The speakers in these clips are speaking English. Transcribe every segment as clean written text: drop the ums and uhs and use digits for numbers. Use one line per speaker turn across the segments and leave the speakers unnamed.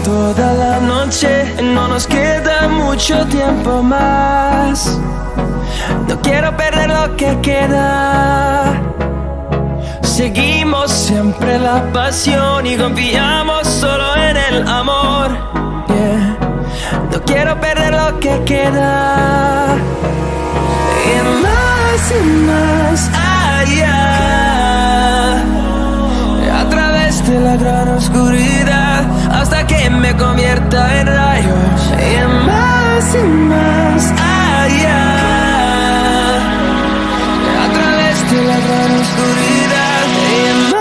toda la noche, no nos queda mucho tiempo más. No quiero perder lo que queda. Seguimos siempre la pasión y confiamos solo en el amor. Yeah. No quiero perder lo que queda. Y más allá, a través de la gran oscuridad, hasta que me convierta en rayos. Y más allá, a través de la gran oscuridad. Y más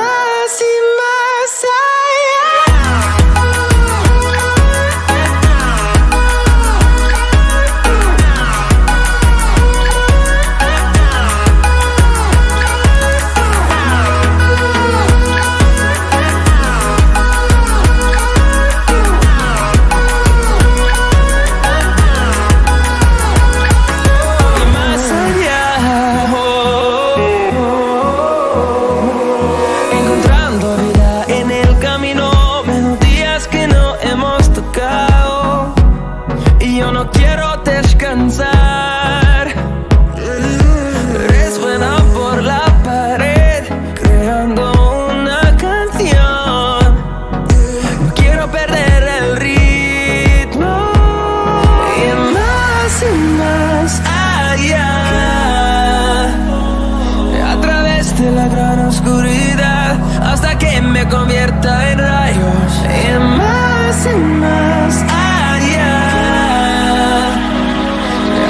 convierta en rayos. Y más allá,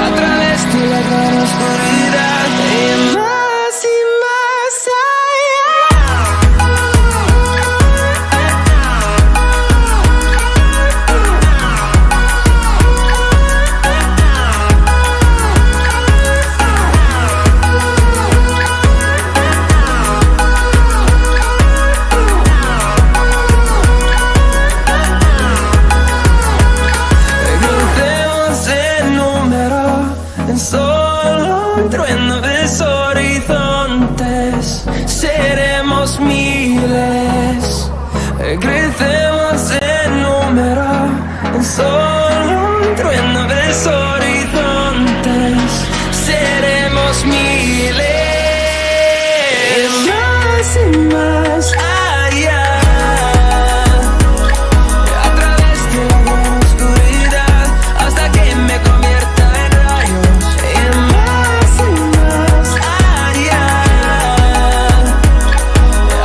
a través de la gran oscuridad. Y más crecemos en número, en solo un trueno de horizontes. Seremos miles, más allá, a través de la gran oscuridad, hasta que me convierta en rayos. Y más allá,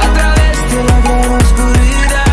a través de la gran oscuridad.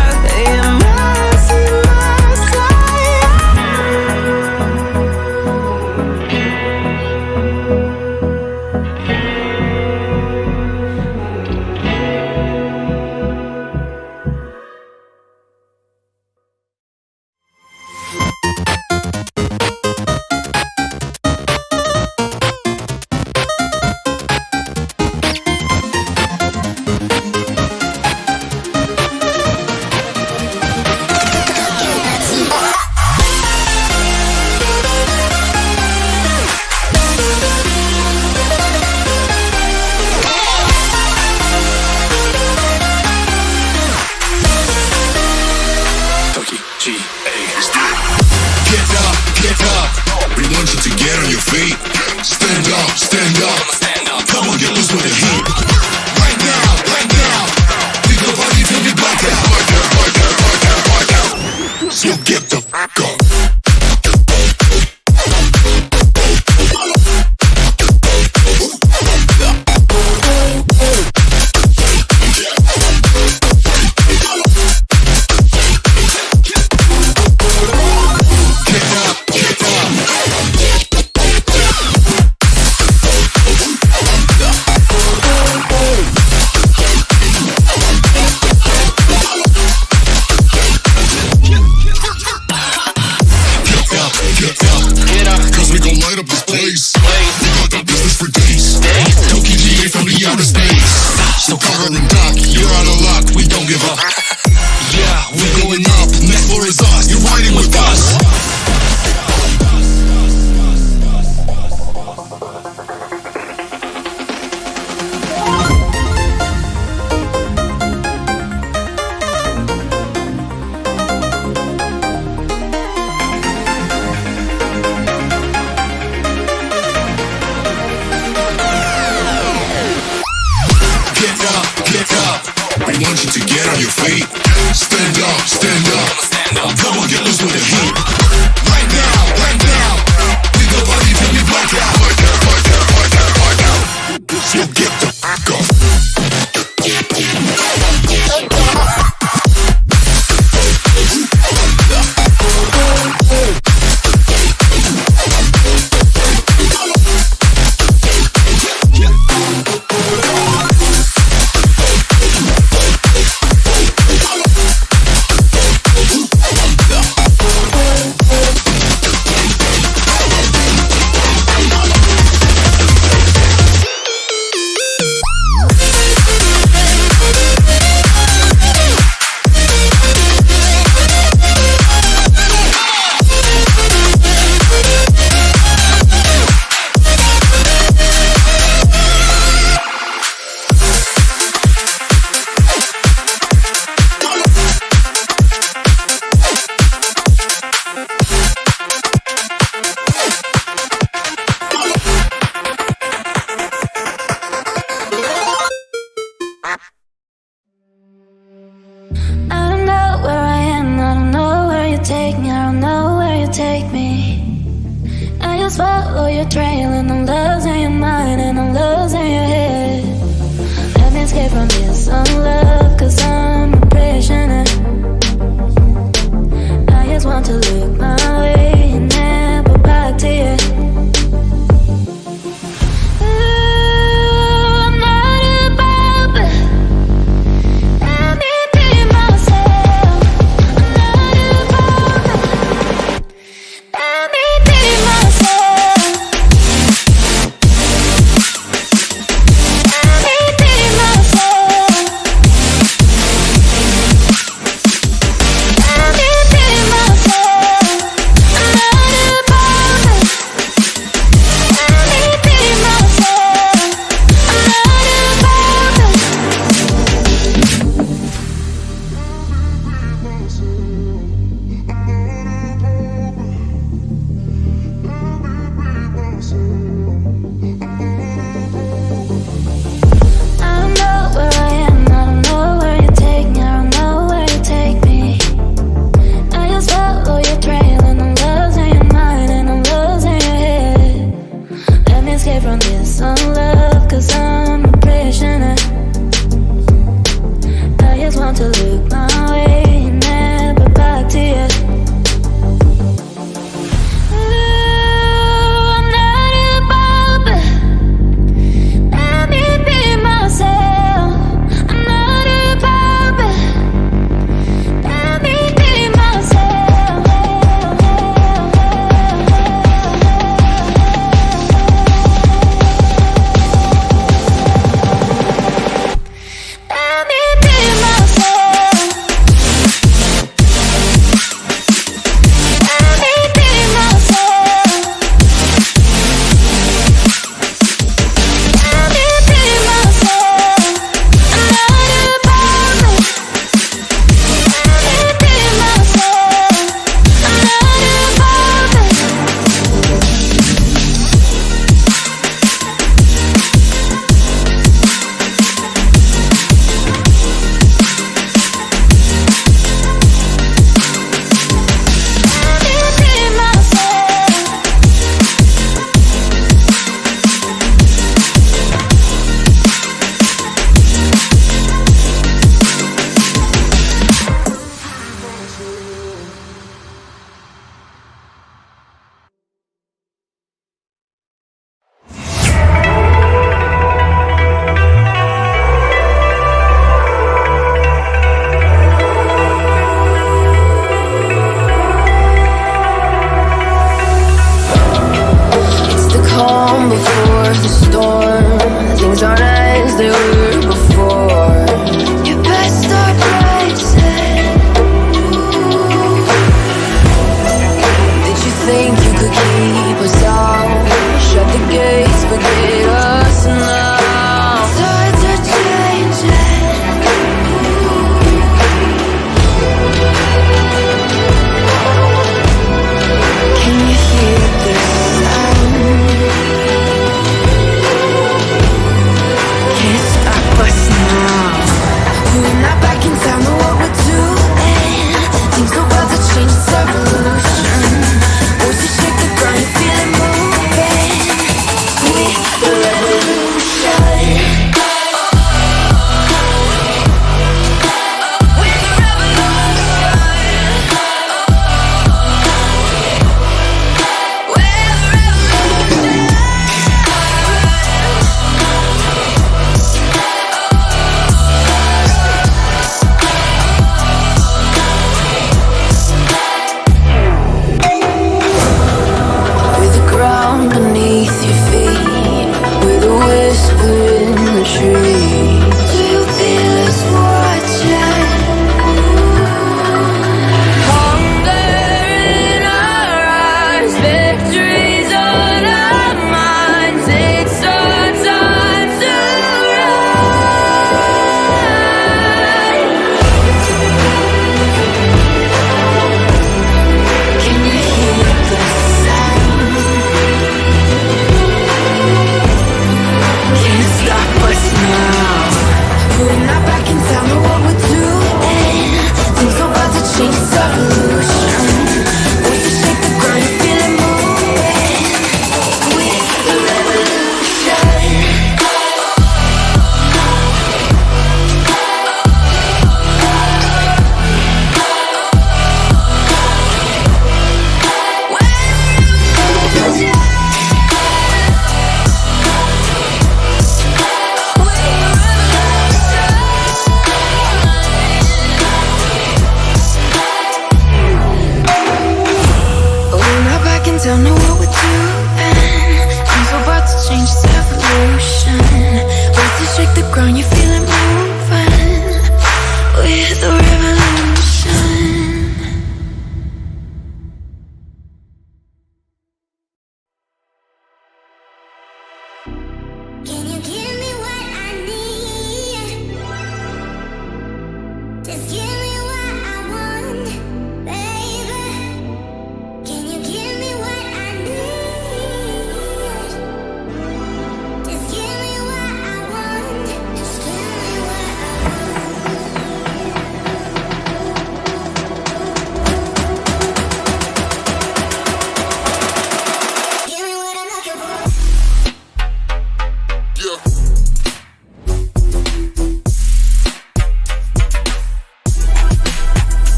you to get on your feet. Stand up, stand up, stand up. Come on, get loose with the heat. Right now, we go party till we black out. So get the fuck up.
Follow your trail and I'm losing your mind and I'm losing your head. Let me escape from this unlove, cause I'm a prisoner. I just want to look my way and never back to you. I'm not above it. Let me be myself. I'm not above it. Let me be myself. I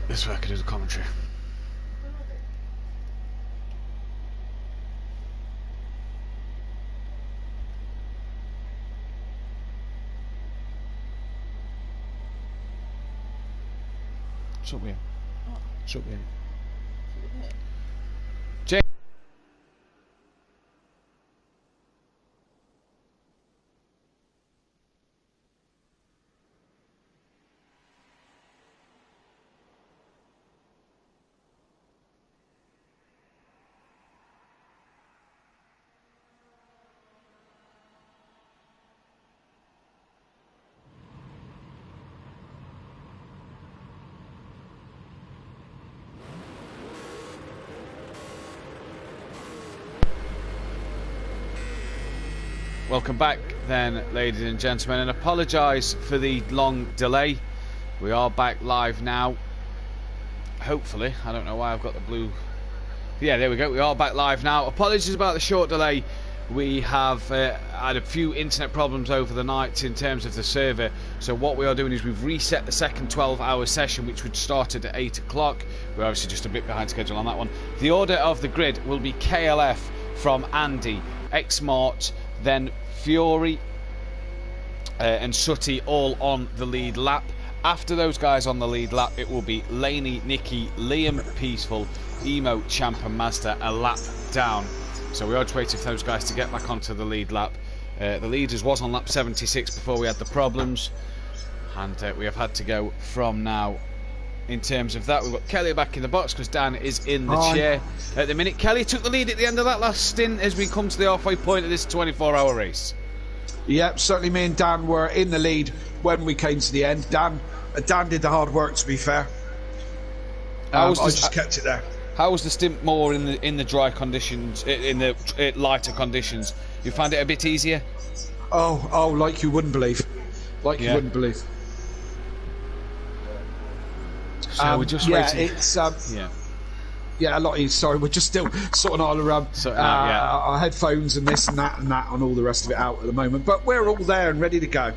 This is where I could do the commentary. What's up with you? What's up with you? Jay. Welcome back then, ladies and gentlemen, and apologise for the long delay. We are back live now. Hopefully. I don't know why I've got the blue. Yeah, there we go. We are back live now. Apologies about the short delay. We have had a few internet problems over the night in terms of the server. So what we are doing is we've reset the second 12-hour session, which would started at 8 o'clock. We're obviously just a bit behind schedule on that one. The order of the grid will be KLF from Andy, X-Mart, then Fury and Sutty all on the lead lap. After those guys on the lead lap, it will be Laney, Nicky, Liam, Peaceful, Emo, Champ and Mazda a lap down. So we are just waiting for those guys to get back onto the lead lap. The leaders was on lap 76 before we had the problems, and we have had to go from now. In terms of that, we've got Kelly back in the box because Dan is in the chair at the minute. Kelly took the lead at the end of that last stint as we come to the halfway point of this 24-hour race.
Yep, certainly me and Dan were in the lead when we came to the end. Dan did the hard work, to be fair. I just kept it there.
How was the stint more in the dry conditions, in the lighter conditions? You found it a bit easier?
Oh, like you wouldn't believe. You wouldn't believe.
So we're just waiting.
It's a lot easier. Sorry, we're just still sorting all around our headphones and this and that and all the rest of it out at the moment. But we're all there and ready to go.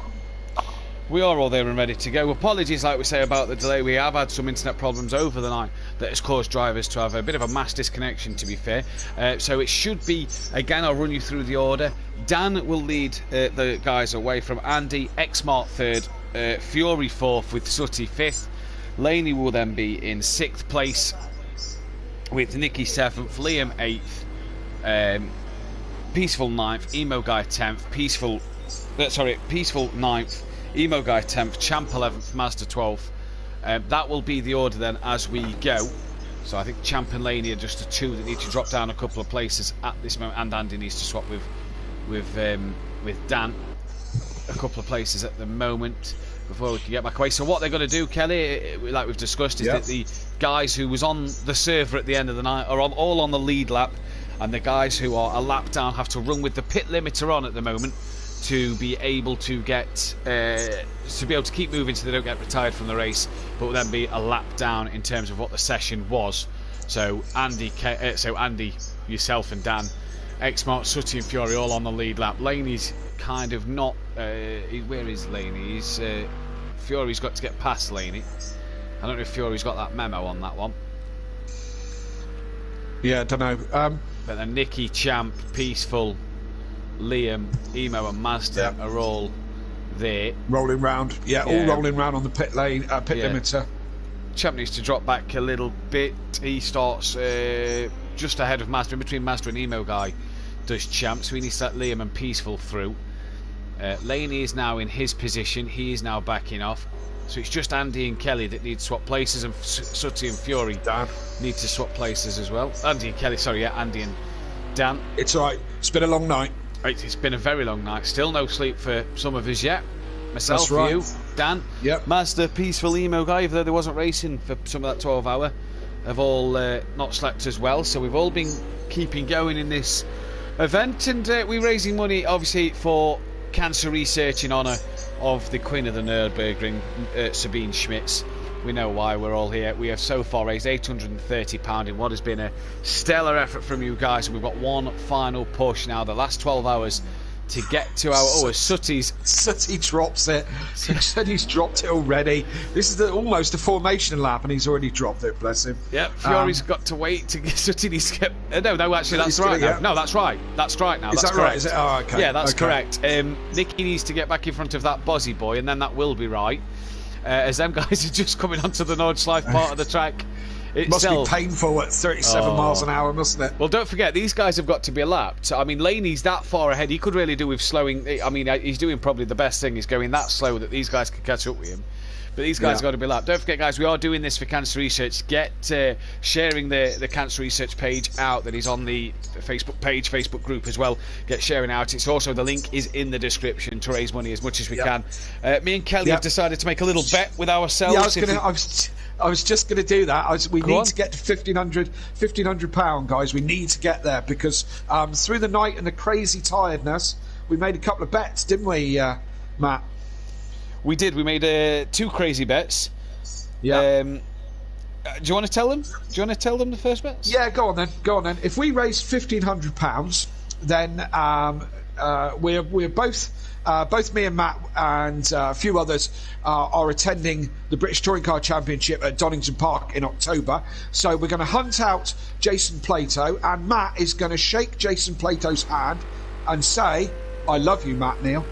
We are all there and ready to go. Apologies, like we say, about the delay. We have had some internet problems over the night that has caused drivers to have a bit of a mass disconnection, to be fair. So it should be, again, I'll run you through the order. Dan will lead the guys away from Andy, X-Mart third, Fury fourth with Sutty fifth. Laney will then be in 6th place with Nicky 7th, Liam 8th, Peaceful 9th, Emo Guy 10th, Peaceful 9th, Emo Guy 10th, Champ 11th, Mazda 12th. That will be the order then as we go. So I think Champ and Laney are just the two that need to drop down a couple of places at this moment, and Andy needs to swap with Dan a couple of places at the moment before we can get back away. So what they're going to do, Kelly, like we've discussed, is that the guys who was on the server at the end of the night are all on the lead lap, and the guys who are a lap down have to run with the pit limiter on at the moment to be able to get to keep moving so they don't get retired from the race, but will then be a lap down in terms of what the session was. So Andy, yourself and Dan, X-Mart, Sutty and Fury all on the lead lap. Laney's kind of not where is Laney? Fury's got to get past Laney. I don't know if Fury's got that memo on that one.
Yeah, I don't know.
But then Nicky, Champ, Peaceful, Liam, Emo and Mazda are all there.
Rolling round. Yeah, all rolling round on the pit limiter.
Champ needs to drop back a little bit. He starts just ahead of Mazda, in between Mazda and Emo Guy does Champ, so he needs to let Liam and Peaceful through. Laney is now in his position. He is now backing off. So it's just Andy and Kelly that need to swap places, and Sutty and Fury need to swap places as well. Andy and Kelly, sorry, Andy and Dan.
It's alright. It's been a long night.
It's been a very long night. Still no sleep for some of us yet. Myself,
that's right.
You, Dan, Mazda, Peaceful, Emo Guy, even though there wasn't racing for some of that 12 hour, have all not slept as well. So we've all been keeping going in this event, and we're raising money, obviously, for cancer research in honour of the Queen of the Nürburgring, Sabine Schmitz. We know why we're all here. We have so far raised £830 in what has been a stellar effort from you guys, and we've got one final push now. The last 12 hours to get to our Sutty's.
Sutty drops it. He said he's dropped it already. This is almost a formation lap, and he's already dropped it. Bless him.
Yep. Fiori's got to wait to get Sutty. Needs to get. No, actually, that's right. No, that's right. That's right now.
Is
that's
that
correct.
right? Is it? Oh, okay.
Yeah, that's correct. Nicky needs to get back in front of that Bozzy boy, and then that will be right. As them guys are just coming onto the Nordschleife part of the track.
It must be painful at 37 miles an hour, mustn't it?
Well, don't forget, these guys have got to be lapped. I mean, Laney's that far ahead. He could really do with slowing. I mean, he's doing probably the best thing. He's going that slow that these guys can catch up with him. But these guys have got to be lapped. Don't forget, guys, we are doing this for Cancer Research. Get sharing the Cancer Research page out that is on the Facebook page, Facebook group as well. Get sharing out. It's also, the link is in the description to raise money as much as we can. Me and Kelly have decided to make a little bet with ourselves.
Yeah, I was just going to do that. We need to get to £1,500, guys. We need to get there because through the night and the crazy tiredness, we made a couple of bets, didn't we, Matt?
We did. We made 2 crazy bets.
Yeah.
Do you want to tell them? Do you want to tell them the first bets?
Yeah, go on then. If we raise £1,500, then we're both me and Matt and a few others are attending the British Touring Car Championship at Donington Park in October. So we're going to hunt out Jason Plato, and Matt is going to shake Jason Plato's hand and say, "I love you, Matt Neal."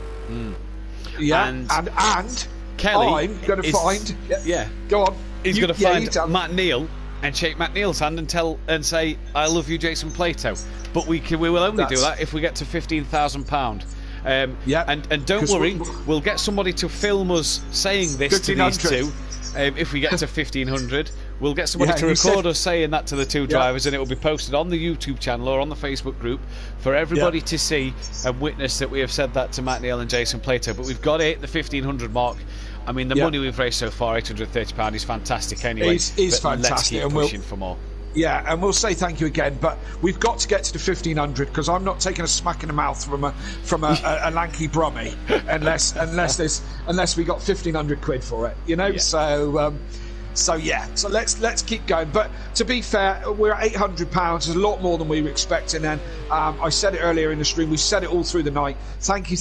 Yeah, and
Kelly,
I'm going to find.
Yeah,
go on.
He's going to find Matt Neal and shake Matt Neal's hand and say, "I love you, Jason Plato." But we will only do that if we get to £15,000. And don't worry, we'll get somebody to film us saying this to these two. If we get to 1,500, we'll get somebody to record us saying that to the two drivers, and it will be posted on the YouTube channel or on the Facebook group for everybody to see and witness that we have said that to Matt Neal and Jason Plato. But we've got to hit the 1,500 mark. I mean, the money we've raised so far, £830, is fantastic anyway.
It's fantastic.
Let's keep pushing for more.
Yeah, and we'll say thank you again, but we've got to get to the 1,500 because I'm not taking a smack in the mouth from a lanky Brummie unless we got 1,500 quid for it, you know. Yeah. So let's keep going. But to be fair, we're at £800. It's a lot more than we were expecting. And I said it earlier in the stream. We said it all through the night. Thank you,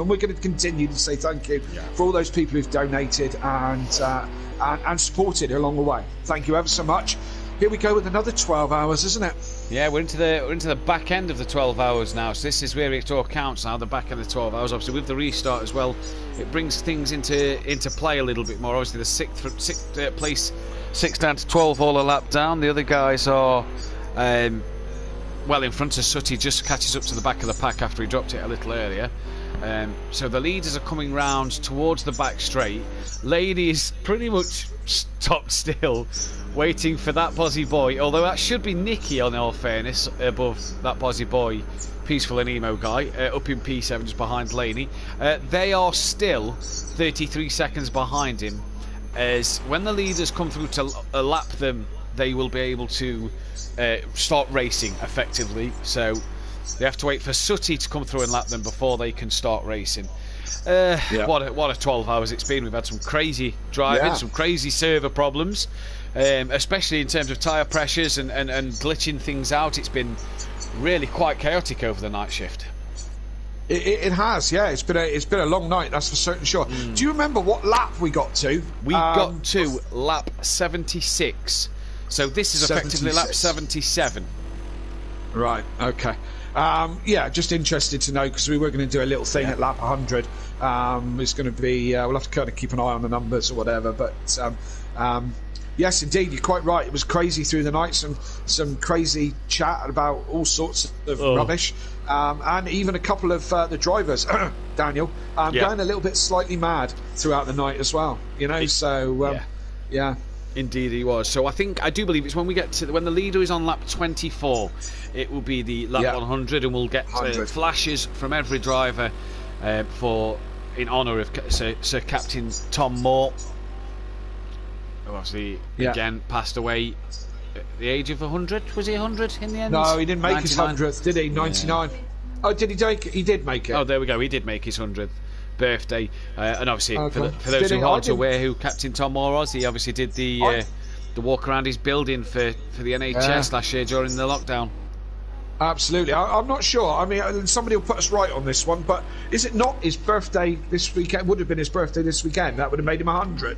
and we're going to continue to say thank you for all those people who've donated and supported along the way. Thank you ever so much. Here we go with another 12 hours, isn't it?
Yeah, we're into the back end of the 12 hours now. So this is where it all counts now. The back end of the 12 hours, obviously with the restart as well, it brings things into play a little bit more. Obviously, the sixth place, 6 down to 12, all a lap down. The other guys are well in front of Sutty, just catches up to the back of the pack after he dropped it a little earlier. So the leaders are coming round towards the back straight. Lady is pretty much stopped still, waiting for that Bozzy boy, although that should be Nicky, on all fairness, above that Bozzy boy, Peaceful and Emo guy, up in P7 just behind Laney. They are still 33 seconds behind him, as when the leaders come through to lap them, they will be able to start racing effectively. So they have to wait for Sutty to come through and lap them before they can start racing. What a 12 hours it's been. We've had some crazy driving, some crazy server problems, especially in terms of tyre pressures and glitching things out. It's been really quite chaotic over the night shift.
It has, yeah. It's been a long night, that's for certain sure. Do you remember what lap we got to?
We got to lap 76. So this is effectively 76. Lap 77.
Right, okay. Just interested to know, because we were going to do a little thing at lap 100. It's going to be, we'll have to kind of keep an eye on the numbers or whatever. But yes, indeed, you're quite right. It was crazy through the night. Some crazy chat about all sorts of rubbish. And even a couple of the drivers, Daniel, going a little bit slightly mad throughout the night as well. You know, yeah.
Indeed he was. So I do believe it's when we get to when the leader is on lap 24, it will be the lap 100, and we'll get flashes from every driver in honour of Sir Captain Tom Moore, who obviously again passed away at the age of 100. Was he 100 in the end?
No, he didn't make 99? His 100th, did he? 99. Yeah. Oh, did he take it? He did make it.
Oh, there we go. He did make his 100th birthday, and obviously for those who aren't aware who Captain Tom Moore was, he obviously did the walk around his building for the NHS last year during the lockdown.
Absolutely. I'm not sure. I mean, somebody will put us right on this one, but is it not his birthday this weekend? Would have been his birthday this weekend. That would have made him 100.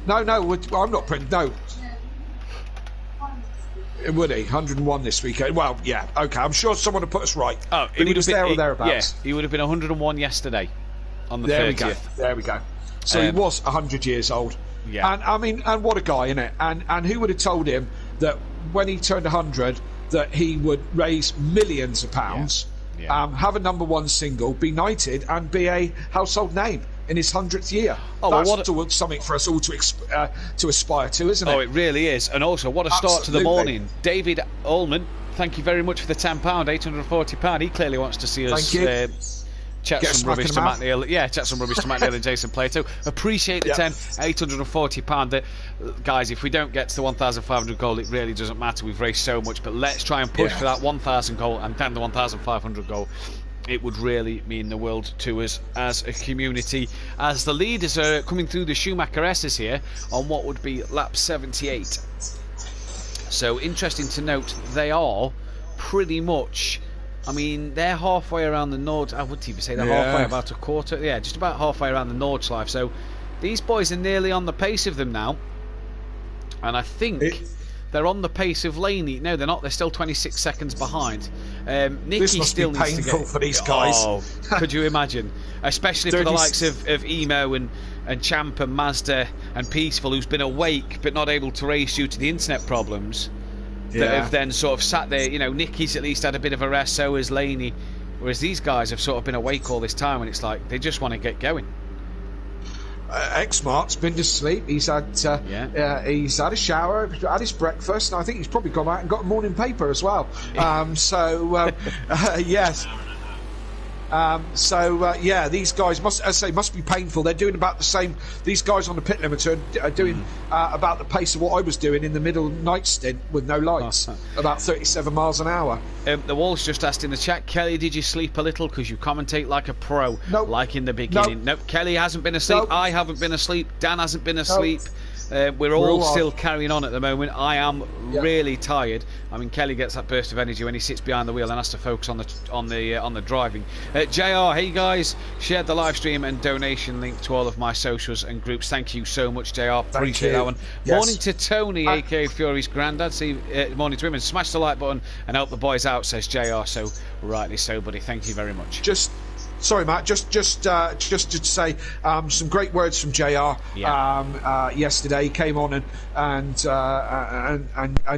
No, I'm not Prince. No. Would he? 101 this weekend. Well, yeah. Okay, I'm sure someone will put us right.
Oh,
but he was there or thereabouts.
Yeah, he would have been 101 yesterday on the 30th.
There we go. There we go. So he was 100 years old.
Yeah.
And I mean, and what a guy, innit? And who would have told him that when he turned 100 that he would raise millions of pounds, have a #1 single, be knighted, and be a household name in his 100th year?
Oh,
that's something for us all to aspire to, isn't it?
Oh, it really is. And also, what a start to the morning. David Allman, thank you very much for the £10, £840. He clearly wants to see us chat some rubbish to Matt Neal. Yeah, chat some rubbish to Matt Neal and Jason Plato. Appreciate the 10, £840. Guys, if we don't get to the 1,500 goal, it really doesn't matter. We've raised so much, but let's try and push for that 1,000 goal and then the 1,500 goal. It would really mean the world to us as a community, as the leaders are coming through the Schumacher S's here on what would be lap 78. So interesting to note, they are pretty much, I mean, they're halfway around the Nord. I wouldn't even say they're halfway, about a quarter. Yeah, just about halfway around the Nordschleife. So these boys are nearly on the pace of them now. And I think they're on the pace of Laney. No, they're not. They're still 26 seconds behind. Nicky
this must
still
be
needs to
painful
get...
for these guys.
Oh, could you imagine? Especially for the likes of Emo and Champ and Mazda and Peaceful, who's been awake but not able to race due to the internet problems. That have then sort of sat there. You know, Nicky's at least had a bit of a rest, so has Laney. Whereas these guys have sort of been awake all this time, and it's like they just want to get going.
X-Mart's been to sleep. He's had he's had a shower, had his breakfast, and I think he's probably gone out and got a morning paper as well. Yes. These guys must be painful. They're doing about the same. These guys on the pit limiter are doing about the pace of what I was doing in the middle night stint with no lights, about 37 miles an hour.
The Wall's just asked in the chat, Kelly, did you sleep a little because you commentate like a pro, like in the beginning? Nope. Kelly hasn't been asleep. I haven't been asleep. Dan hasn't been asleep. We're all still carrying on at the moment. I am really tired. I mean, Kelly gets that burst of energy when he sits behind the wheel and has to focus on the driving. JR, hey guys, shared the live stream and donation link to all of my socials and groups. Thank you so much, JR. Appreciate that one. Yes. Morning to Tony, aka Fury's granddad. Morning to him, and smash the like button and help the boys out, says JR. So rightly so, buddy. Thank you very much.
Sorry, Matt. Just to say some great words from JR. Yesterday, he came on and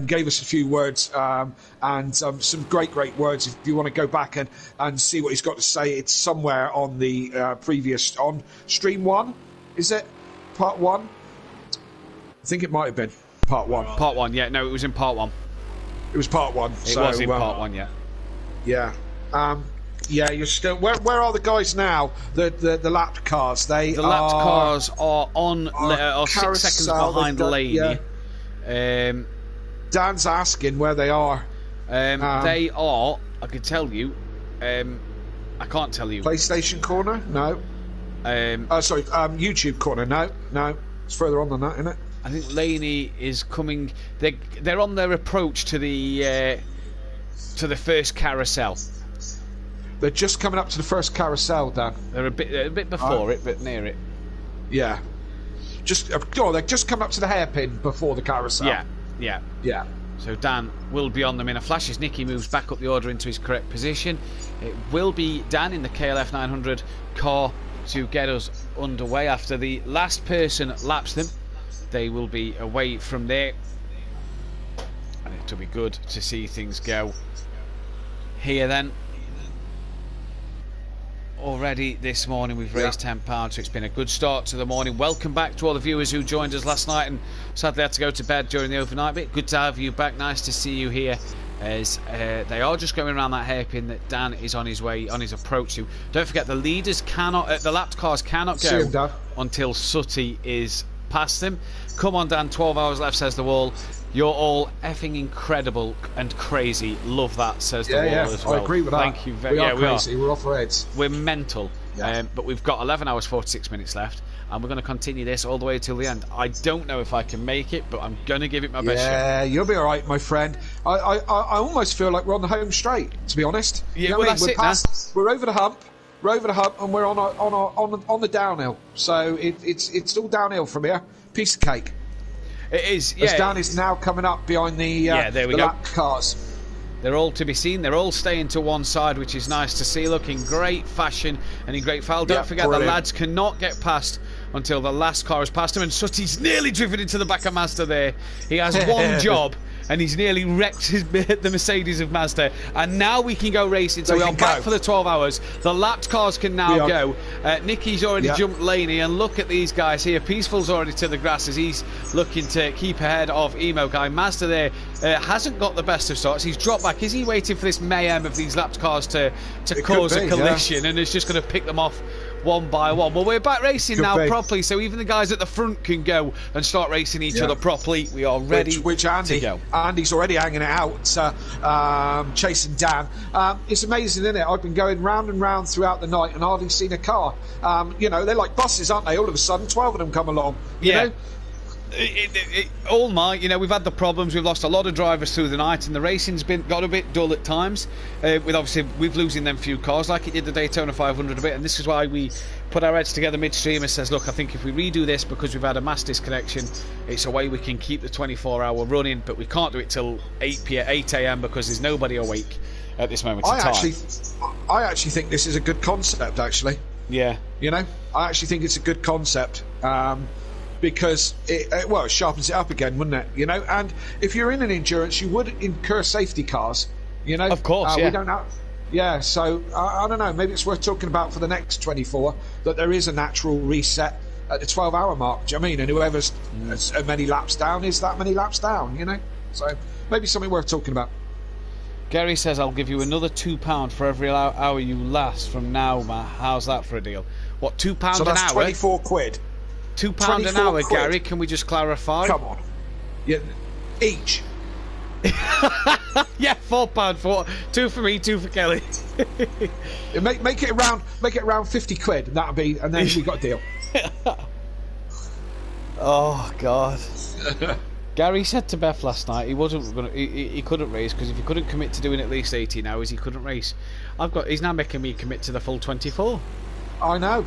gave us a few words and some great words. If you want to go back and see what he's got to say, it's somewhere on the previous on stream 1. Is it part 1? I think it might have been part 1.
Part 1, yeah. No, it was in part 1.
It was part 1.
It was in part 1, yeah.
Yeah. Yeah, you're still. Where are the guys now? The lapped cars. The
lapped cars are on. Are 6 seconds behind Laney.
Yeah. Dan's asking where they are.
They are. I can tell you. I can't tell you.
PlayStation corner? No. Sorry. YouTube corner? No. It's further on than that, isn't it?
I think Laney is coming. They're on their approach to the first carousel.
They're just coming up to the first carousel, Dan.
They're a bit before it, but near it.
Yeah. They're just coming up to the hairpin before the carousel. Yeah.
So Dan will be on them in a flash as Nicky moves back up the order into his correct position. It will be Dan in the KLF 900 car to get us underway. After the last person laps them, they will be away from there. And it'll be good to see things go here then. Already this morning we've raised £10, so it's been a good start to the morning. Welcome back to all the viewers who joined us last night and sadly had to go to bed during the overnight bit. Good to have you back. Nice to see you here as they are just going around that hairpin that Dan is on his approach to. Don't forget, the leaders cannot, the lapped cars cannot go until Sutty is past them. Come on, Dan, 12 hours left, says the Wall. You're all effing incredible and crazy. Love that, says the Wall as well.
I agree with that.
Thank you very much.
We are crazy. We're off our heads.
We're mental. But we've got 11 hours 46 minutes left, and we're going to continue this all the way till the end. I don't know if I can make it, but I'm going to give it my best shot.
Yeah, you'll be all right, my friend. I almost feel like we're on the home straight, to be honest.
Yeah,
You know
well,
what I mean?
that's it,
We're over the hump. We're over the hump, and we're on the downhill. So it's all downhill from here. Piece of cake.
It is. Yeah.
As Dan is now coming up behind the
there we go.
lap cars.
They're all to be seen. They're all staying to one side, which is nice to see. Look in great fashion and in great file. Don't forget,
brilliant.
the lads cannot get past until the last car has passed him. And Sutty's nearly driven into the back of Mazda there. He has one job, and he's nearly wrecked the Mercedes of Mazda. And now we can go racing. So we are back for the 12 hours. The lapped cars can now go. Nicky's already jumped Laney, and look at these guys here. Peaceful's already to the grass as he's looking to keep ahead of Emo Guy. Mazda there hasn't got the best of starts. He's dropped back. Is he waiting for this mayhem of these lapped cars to cause a collision, and it's just going to pick them off one by one? Well, we're back racing now properly, so even the guys at the front can go and start racing each other properly. We are ready to go.
Andy's already hanging it out, chasing Dan. It's amazing, isn't it? I've been going round and round throughout the night and hardly seen a car. They're like buses, aren't they? All of a sudden, 12 of them come along. You know?
All night, we've had the problems. We've lost a lot of drivers through the night, and the racing's got a bit dull at times. With losing them few cars, like it did the Daytona 500 a bit. And this is why we put our heads together midstream and says, look, I think if we redo this, because we've had a mass disconnection, it's a way we can keep the 24-hour running, but we can't do it till 8 a.m. because there's nobody awake at this moment in time.
I actually think this is a good concept. Actually,
I
actually think it's a good concept. Because it sharpens it up again, wouldn't it? And if you're in an endurance, you would incur safety cars.
Of course,
we don't have. So I don't know. Maybe it's worth talking about for the next 24 that there is a natural reset at the 12-hour mark. Do you know what I mean? And whoever's as many laps down is that many laps down. So maybe something worth talking about.
Gary says, I'll give you another £2 for every hour you last from now, Matt. How's that for a deal? What, £2 an hour?
So that's 24 quid.
£2 an hour, quid. Gary, can we just clarify?
Come on. Yeah, each.
Yeah, £4. 2 for me, 2 for Kelly.
make it around 50 quid, and then we got a deal.
Oh God. Gary said to Beth last night he couldn't race because if he couldn't commit to doing at least 18 hours, he couldn't race. He's now making me commit to the full 24.
I know.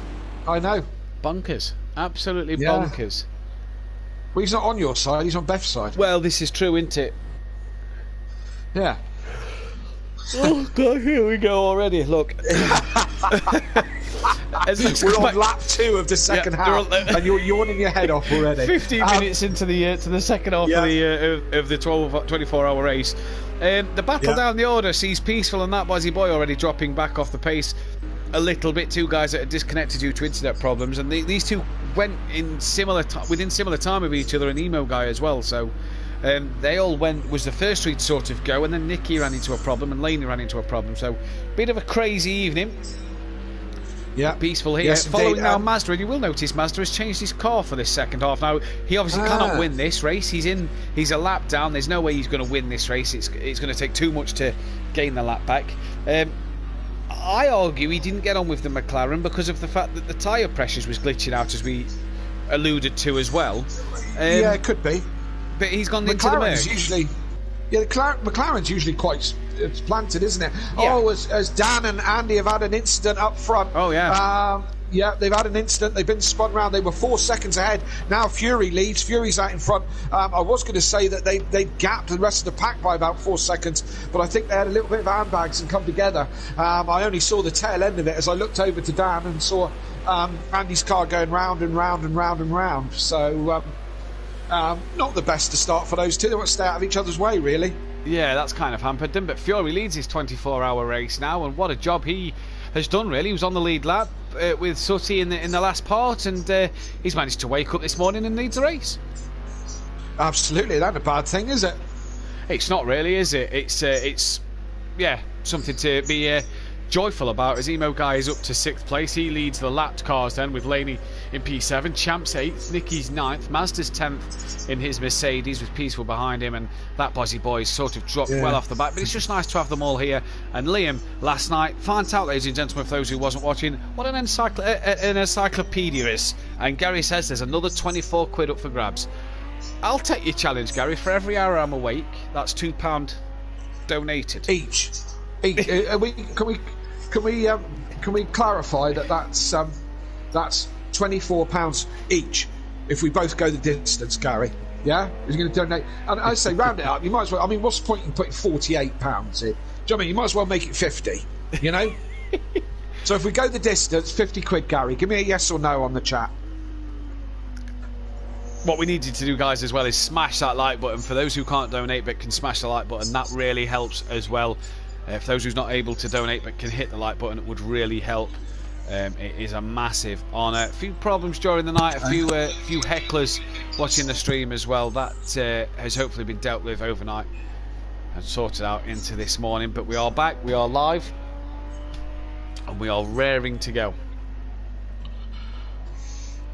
Bonkers. Absolutely bonkers.
Well, he's not on your side, he's on Beth's side.
Well, this is true, isn't it?
Yeah.
Oh God, here we go already. Look.
We're on lap 2 of the second half, and you're yawning your head off already.
15 minutes into the second half of the 24-hour race. The battle down the order sees Peaceful and that Buzzy Boy already dropping back off the pace a little bit. Two guys that are disconnected due to internet problems, and these two went in within similar time of each other, and Emo Guy as well. So they all was the first three to sort of go, and then Nicky ran into a problem and Laney ran into a problem. So bit of a crazy evening.
Yeah,
Peaceful here.
Yes,
following now Mazda, and you will notice Mazda has changed his car for this second half. Now he obviously cannot win this race. He's a lap down. There's no way he's going to win this race. It's going to take too much to gain the lap back. I argue he didn't get on with the McLaren because of the fact that the tyre pressures was glitching out, as we alluded to as well.
Yeah, it could be.
But he's gone into the Merc.
McLaren's usually quite planted, isn't it?
Yeah.
Oh, as Dan and Andy have had an incident up front.
Oh, yeah.
Yeah, they've had an incident. They've been spun round. They were 4 seconds ahead. Now Fury leads. Fury's out in front. I was going to say that they gapped the rest of the pack by about 4 seconds, but I think they had a little bit of handbags and come together. I only saw the tail end of it as I looked over to Dan and saw Andy's car going round and round and round and round. So not the best to start for those two. They want to stay out of each other's way, really.
Yeah, that's kind of hampered them. But Fury leads his 24-hour race now, and what a job he has done, really. He was on the lead lap with Sutty in the last part, and he's managed to wake up this morning and leads the race.
Absolutely, that's a bad thing, is it?
It's not really, is it? It's something to be joyful about, as Emo Guy is up to 6th place. He leads the lapped cars then, with Laney in P7, Champ's 8th, Nicky's 9th, Mazda's 10th in his Mercedes with Peaceful behind him, and that Bozzy Boy's sort of dropped well off the back. But it's just nice to have them all here. And Liam last night, find out, ladies and gentlemen, for those who wasn't watching, what an encyclopedia is. And Gary says there's another 24 quid up for grabs. I'll take your challenge, Gary. For every hour I'm awake, that's £2 donated?
Each. Can we clarify that that's £24 each if we both go the distance, Gary? Yeah, he's going to donate. And I say round it up. You might as well. I mean, what's the point in putting £48 in? Do you know what I mean? You might as well make it 50. You know. So if we go the distance, 50 quid, Gary. Give me a yes or no on the chat.
What we need you to do, guys, as well, is smash that like button. For those who can't donate but can smash the like button, that really helps as well. For those who's not able to donate but can hit the like button, it would really help. It is a massive honour. A few problems during the night, a few hecklers watching the stream as well. That has hopefully been dealt with overnight and sorted out into this morning. But we are back, we are live, and we are raring to go.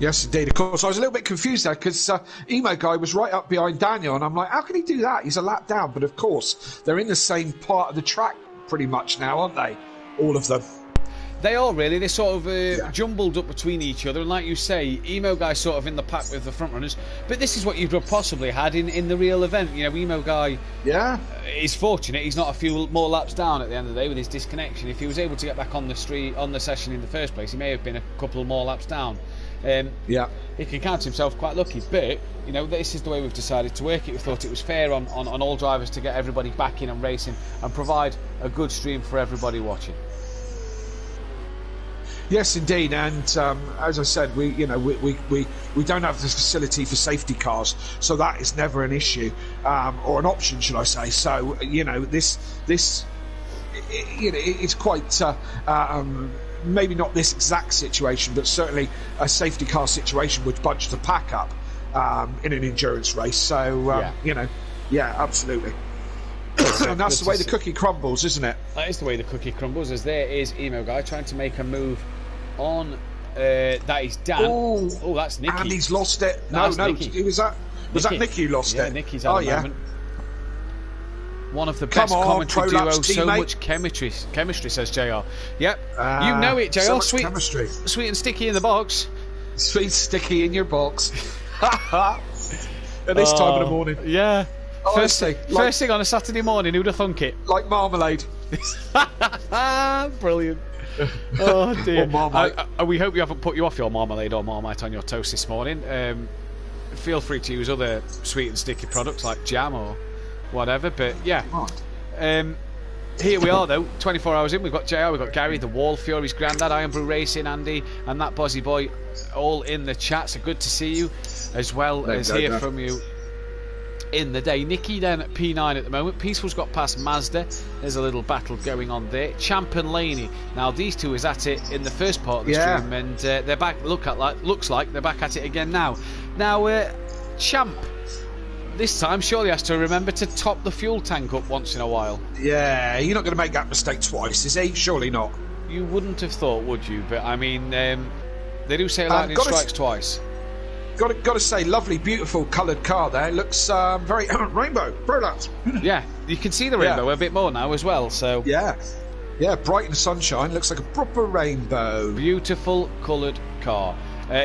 Yes, indeed. Of course, I was a little bit confused there because Emo Guy was right up behind Daniel, and I'm like, how can he do that? He's a lap down. But of course, they're in the same part of the track pretty much now, aren't they? All of them.
They are really. They're sort of jumbled up between each other, and like you say, Emo Guy's sort of in the pack with the front runners. But this is what you'd have possibly had in the real event. You know, Emo Guy is fortunate. He's not a few more laps down at the end of the day with his disconnection. If he was able to get back on the street, on the session in the first place, he may have been a couple more laps down. He can count himself quite lucky, but you know, this is the way we've decided to work it. We thought it was fair on all drivers to get everybody back in and racing and provide a good stream for everybody watching.
Yes, indeed, and as I said, we don't have the facility for safety cars, so that is never an issue or an option, should I say? So this it's quite maybe not this exact situation, but certainly a safety car situation would bunch the pack up in an endurance race. So absolutely. And that's the way the cookie crumbles, isn't it?
That is the way the cookie crumbles, as there is Emo Guy trying to make a move on that is Dan. Oh, that's Nicky.
And he's lost it.
Nicky.
Was that Nicky who lost it?
Nicky's had a moment. One of the best commentary duos, so much chemistry, says JR. Yep, you know it, JR.
So much
sweet
chemistry.
Sweet and sticky in the box.
Sweet sticky in your box. At this time of the morning.
Yeah.
Honestly,
first thing on a Saturday morning, who'd have thunk it?
Like marmalade.
Brilliant. Oh dear. We hope you haven't put you off your marmalade or Marmite on your toast this morning. Feel free to use other sweet and sticky products like jam or whatever. But yeah, here we are though. 24 hours in, we've got JR, we've got Gary, the Wall Fury's granddad, Iron Brew Racing, Andy, and that Bozzy Boy, all in the chat. So good to see you, as well as hear from you in the day. Nicky then at P9 at the moment. Peaceful's got past Mazda. There's a little battle going on there. Champ and Laney. Now these two is at it in the first part of the stream, and they're back. Looks like they're back at it again now. Now Champ, this time surely has to remember to top the fuel tank up once in a while. Yeah,
you're not going to make that mistake twice, is he? Surely not.
You wouldn't have thought, would you? But I mean, they do say lightning strikes twice.
Got to say, lovely, beautiful coloured car there. It looks very rainbow, brilliant.
Yeah, you can see the rainbow a bit more now as well. So
yeah, bright in sunshine. Looks like a proper rainbow.
Beautiful coloured car.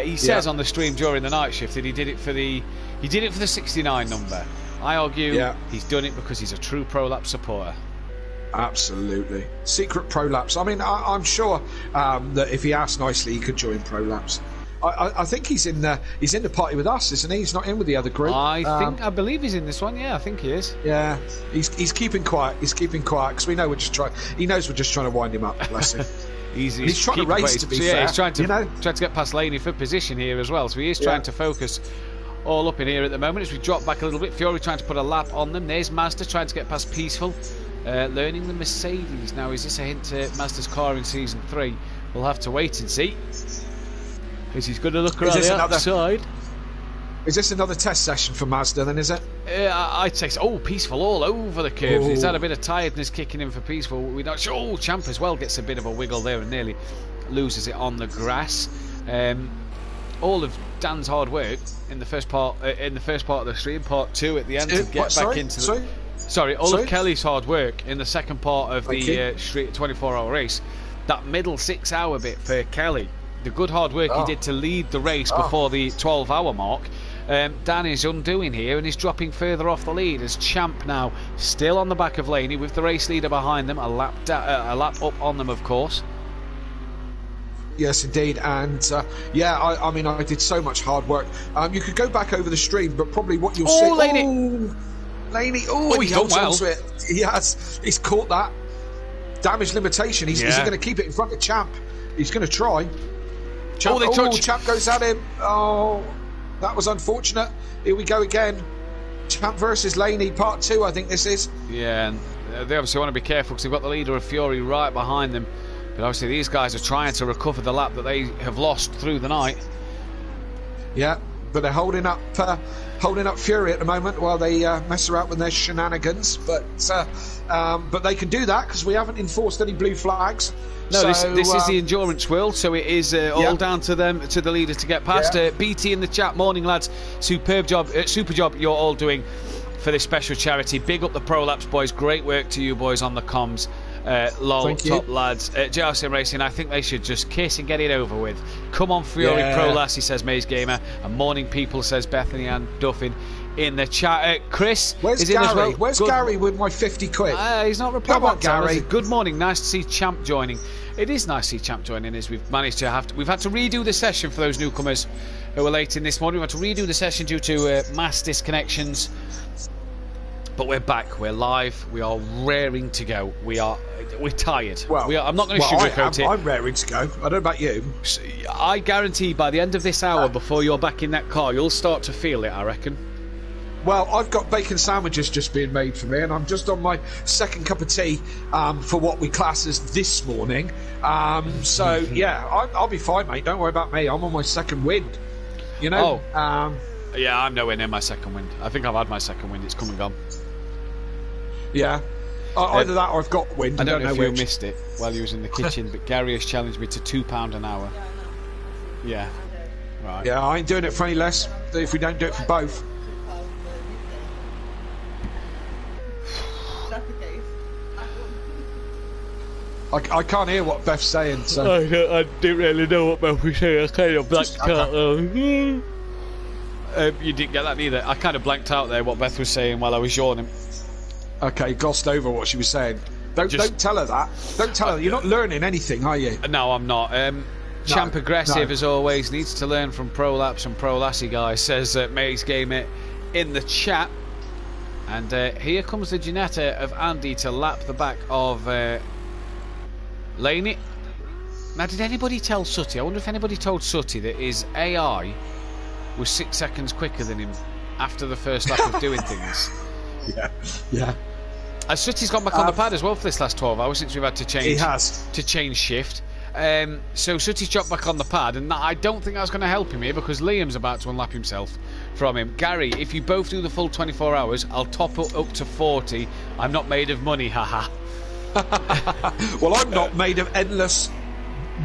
He says on the stream during the night shift that he did it for the 69 number. I argue he's done it because he's a true Prolapse supporter.
Absolutely, secret Prolapse. I mean, I'm sure that if he asked nicely, he could join Prolapse. I think he's in the party with us, isn't he? He's not in with the other group.
I believe he's in this one. Yeah, I think he is.
Yeah, he's keeping quiet. He's keeping quiet because we know we're just trying. He knows we're just trying to wind him up. Bless him.
he's
trying to race. To be fair,
he's trying to get past Laney for position here as well. So he is trying to focus all up in here at the moment. As we drop back a little bit, Fury trying to put a lap on them. There's Mazda trying to get past Peaceful, learning the Mercedes. Now, is this a hint to Mazda's car in Season 3? We'll have to wait and see. Because he's going to look around the outside.
Is this another test session for Mazda then, is it?
I'd say so. Oh, Peaceful all over the curves. He's had a bit of tiredness kicking in for Peaceful. We're not sure. Oh, Champ as well gets a bit of a wiggle there and nearly loses it on the grass. All of Dan's hard work in the first part of the stream, part 2 at the end to get back into the... Sorry, all of Kelly's hard work in the second part of the 24-hour race. That middle 6-hour bit for Kelly. The good hard work he did to lead the race before the 12-hour mark Dan is undoing here and is dropping further off the lead as Champ now still on the back of Laney with the race leader behind them, a lap up on them, of course.
Yes, indeed, and I mean, I did so much hard work. You could go back over the stream, but probably what you'll see.
Laney!
Laney!
He's done well.
Onto it. He has. He's caught that damage limitation. Is he going to keep it in front of Champ? He's going to try. Champ, Champ goes at him. Oh, that was unfortunate. Here we go again. Champ versus Laney, part 2. I think this is.
Yeah, and they obviously want to be careful because they've got the leader of Fury right behind them. But obviously these guys are trying to recover the lap that they have lost through the night.
Yeah, but they're holding up Fury at the moment while they mess around with their shenanigans. But they can do that because we haven't enforced any blue flags.
No, so, this is the endurance world, so it is all down to them, to the leader to get past. BT in the chat, morning lads, super job you're all doing for this special charity. Big up the Pro Laps boys, great work to you boys on the comms. Lol, top lads. JRCM Racing, I think they should just kiss and get it over with. Come on Fury, Pro Lassie, says Maze Gamer, and morning people, says Bethany Ann Duffin in the chat. Chris
Where's
is
Gary?
in as well.
Where's Gary with my 50 quid?
He's not replying.
Come on, Gary.
Good morning, nice to see Champ joining. It is nice to see Champ joining, as we've managed to we've had to redo the session for those newcomers who were late in this morning. We've had to redo the session due to mass disconnections. But we're back, we're live, we are raring to go. We're tired.
Well,
I'm not going to sugarcoat it.
I'm raring to go. I don't know about you.
I guarantee by the end of this hour, before you're back in that car, you'll start to feel it, I reckon.
Well, I've got bacon sandwiches just being made for me, and I'm just on my second cup of tea for what we class as this morning. So, yeah, I'll be fine, mate. Don't worry about me. I'm on my second wind. You know?
Yeah, I'm nowhere near my second wind. I think I've had my second wind. It's come and gone.
Yeah. Either that or I've got wind.
I don't know if you
which.
missed it while you was in the kitchen, but Gary has challenged me to £2 an hour. Yeah. Right.
Yeah, I ain't doing it for any less if we don't do it for both. I can't hear what Beth's saying, so...
I didn't really know what Beth was saying. I kind of blanked out. You didn't get that neither. I kind of blanked out there what Beth was saying while I was yawning.
Okay, glossed over what she was saying. Don't tell her that. Don't tell her. You're not learning anything, are you?
No, I'm not. Champ Aggressive, as always, needs to learn from Pro Laps and Pro Lassie guys, says Maze Gamer in the chat. And here comes the Ginetta of Andy to lap the back of Laney. Now, did anybody tell Sutty? I wonder if anybody told Sutty that his AI was 6 seconds quicker than him after the first lap of doing things. Yeah. Sutty's gone back on the pad as well for this last 12 hours since we've had to change.
He has.
To change shift. So Sutty's dropped back on the pad, and I don't think that's going to help him here because Liam's about to unlap himself from him. Gary, if you both do the full 24 hours, I'll top up to 40. I'm not made of money, haha.
Well, I'm not made of endless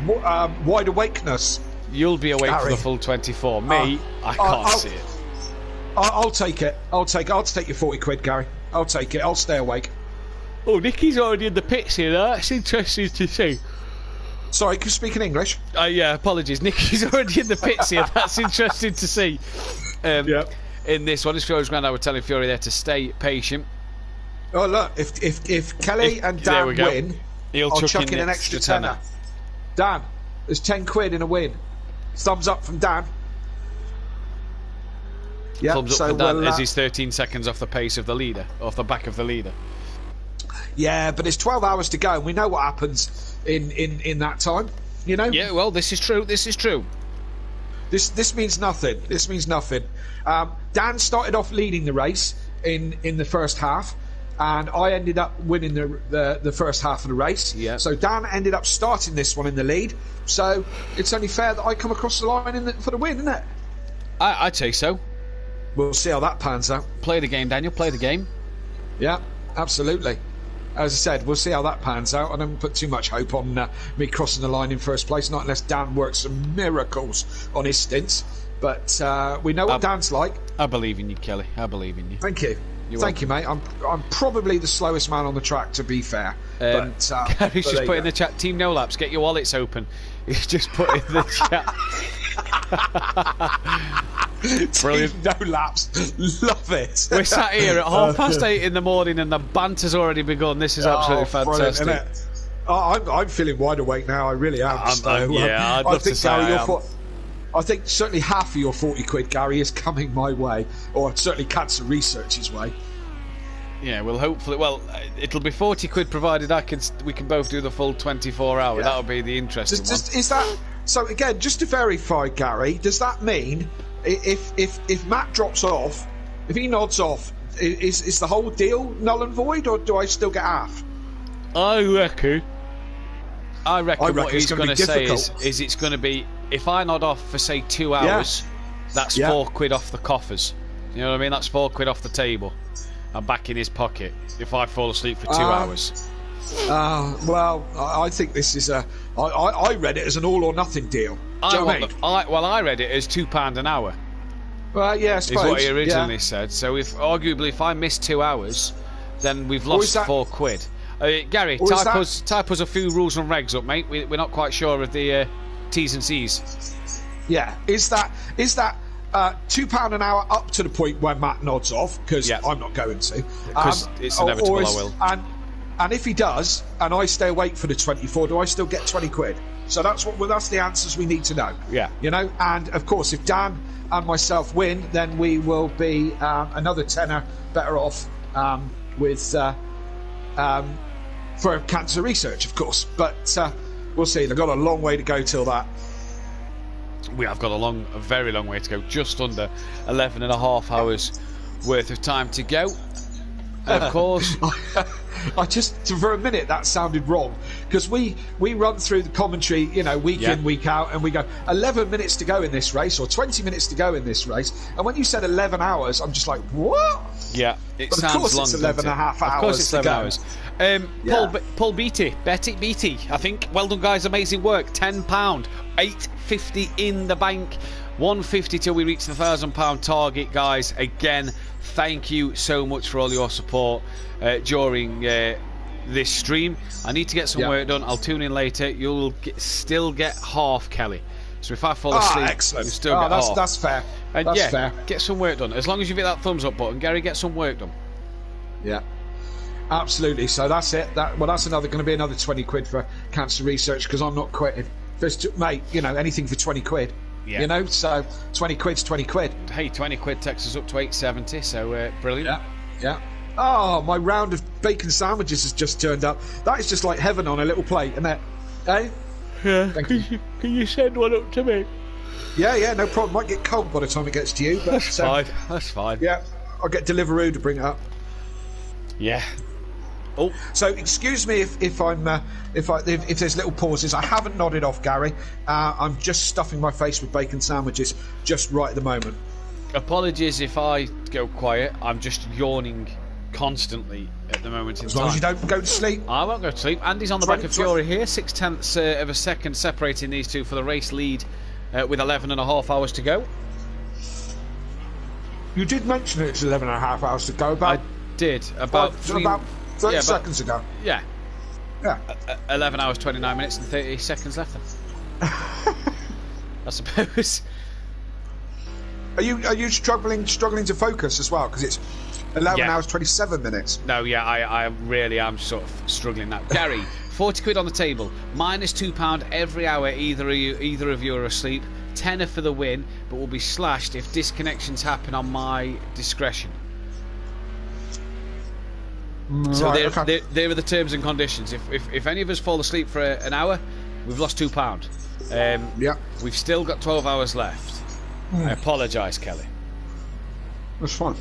wide awakeness.
You'll be awake for the full 24. Me, I can't see it.
I'll take it. I'll take your 40 quid, Gary. I'll take it. I'll stay awake.
Oh, Nicky's already in the pits here. That's interesting to see.
Sorry, can you speak in English?
Yeah, apologies. Nicky's already in the pits here. That's interesting to see. In this one, as Fury's grand, I would tell Fury there to stay patient.
Oh, look, if Kelly and Dan win, I'll chuck in an extra tenner. Dan, there's 10 quid in a win. Thumbs up from Dan. Yeah,
thumbs up for Dan as he's 13 seconds off the pace of the leader, off the back of the leader.
Yeah, but it's 12 hours to go, and we know what happens in that time. You know.
Yeah, well, this is true. This is true.
This means nothing. This means nothing. Dan started off leading the race in the first half, and I ended up winning the first half of the race.
Yeah.
So Dan ended up starting this one in the lead. So it's only fair that I come across the line for the win, isn't it?
I'd say so.
We'll see how that pans out.
Play the game, Daniel. Play the game.
Yeah, absolutely. As I said, we'll see how that pans out. I don't put too much hope on me crossing the line in first place, not unless Dan works some miracles on his stints. But we know what Dan's like.
I believe in you, Kelly. I believe in you.
Thank you. Thank you, mate. I'm probably the slowest man on the track, to be fair.
Gary's just put in the chat, Team No Laps, get your wallets open. He's just put in the chat. Brilliant.
No Laps. Love it.
We're sat here at 8:30 in the morning and the banter's already begun. This is absolutely fantastic.
I'm feeling wide awake now. I really am.
I'd love to say I am.
I think certainly half of your 40 quid, Gary, is coming my way, or certainly Cancer Research's way.
Yeah, well, hopefully, it'll be 40 quid provided we can both do the full 24 hour.
Yeah.
That'll be the interesting one.
Is that so? Again, just to verify, Gary, does that mean if Matt drops off, if he nods off, is the whole deal null and void, or do I still get half?
I reckon what he's going to say is it's going to be, if I nod off for say 2 hours, that's 4 quid off the coffers. You know what I mean? That's 4 quid off the table. I'm back in his pocket if I fall asleep for 2 hours.
Well, I think this is I read it as an all or nothing deal.
I read it as £2 an hour.
Well, yeah, I suppose.
Is what he originally said. So if I miss 2 hours, then we've lost 4 quid. Gary, type us a few rules and regs up, mate. We're not quite sure of the T's and C's.
Yeah, is that £2 an hour up to the point where Matt nods off? Because I'm not going to.
Because it's inevitable. I will.
And if he does, and I stay awake for the 24, do I still get 20 quid? So that's the answers we need to know.
Yeah.
You know, and of course, if Dan and myself win, then we will be another tenner better off for Cancer Research, of course. But we'll see. They've got a long way to go till that.
We have got a very long way to go. Just under 11 and a half hours worth of time to go. Of course.
I just, for a minute, that sounded wrong, because we run through the commentary, week in, week out, and we go 11 minutes to go in this race, or 20 minutes to go in this race, and when you said 11 hours, I'm just like, what?
Yeah,
but sounds of course long. It's 11 and a half hours.
Of course, it's 11 hours. Paul Beatty, I think. Well done, guys. Amazing work. £10, £8.50 in the bank. 150 till we reach the £1,000 target, guys. Again, thank you so much for all your support during this stream. I need to get some work done. I'll tune in later. You'll still get half, Kelly. So if I fall asleep,
excellent.
you still get half.
That's fair.
And
that's fair.
Get some work done. As long as you hit that thumbs up button, Gary, get some work done.
Yeah. Absolutely. So that's it. That's going to be another 20 quid for Cancer Research, because I'm not quitting. Mate, anything for 20 quid. Yeah. So 20 quid's 20 quid.
Hey, 20 quid takes us up to 870, so brilliant.
Yeah. Oh, my round of bacon sandwiches has just turned up. That is just like heaven on a little plate, isn't it? Eh?
Yeah.
Thank you.
Can you send one up to me?
Yeah, no problem. Might get cold by the time it gets to you. But,
That's fine.
Yeah, I'll get Deliveroo to bring it up.
Yeah. Oh,
so excuse me if there's little pauses. I haven't nodded off, Gary. I'm just stuffing my face with bacon sandwiches just right at the moment.
Apologies if I go quiet. I'm just yawning constantly at the moment in time.
As long as you don't go to sleep.
I won't go to sleep. Andy's on the back of Fury here, 0.6 of a second separating these two for the race lead, with 11 and a half hours to go.
You did mention it's 11 and a half hours to go.
I did about
30 seconds ago.
Yeah. 11 hours 29 minutes and 30 seconds left then. I suppose.
Are you struggling to focus as well, because it's 11 hours 27 minutes?
No, I really am sort of struggling now. Gary, 40 quid on the table, minus £2 every hour either of you are asleep. Tenner for the win, but will be slashed if disconnections happen on my discretion. So there are the terms and conditions. If any of us fall asleep for an hour, we've lost £2. We've still got 12 hours left. I apologise, Kelly.
It's fine.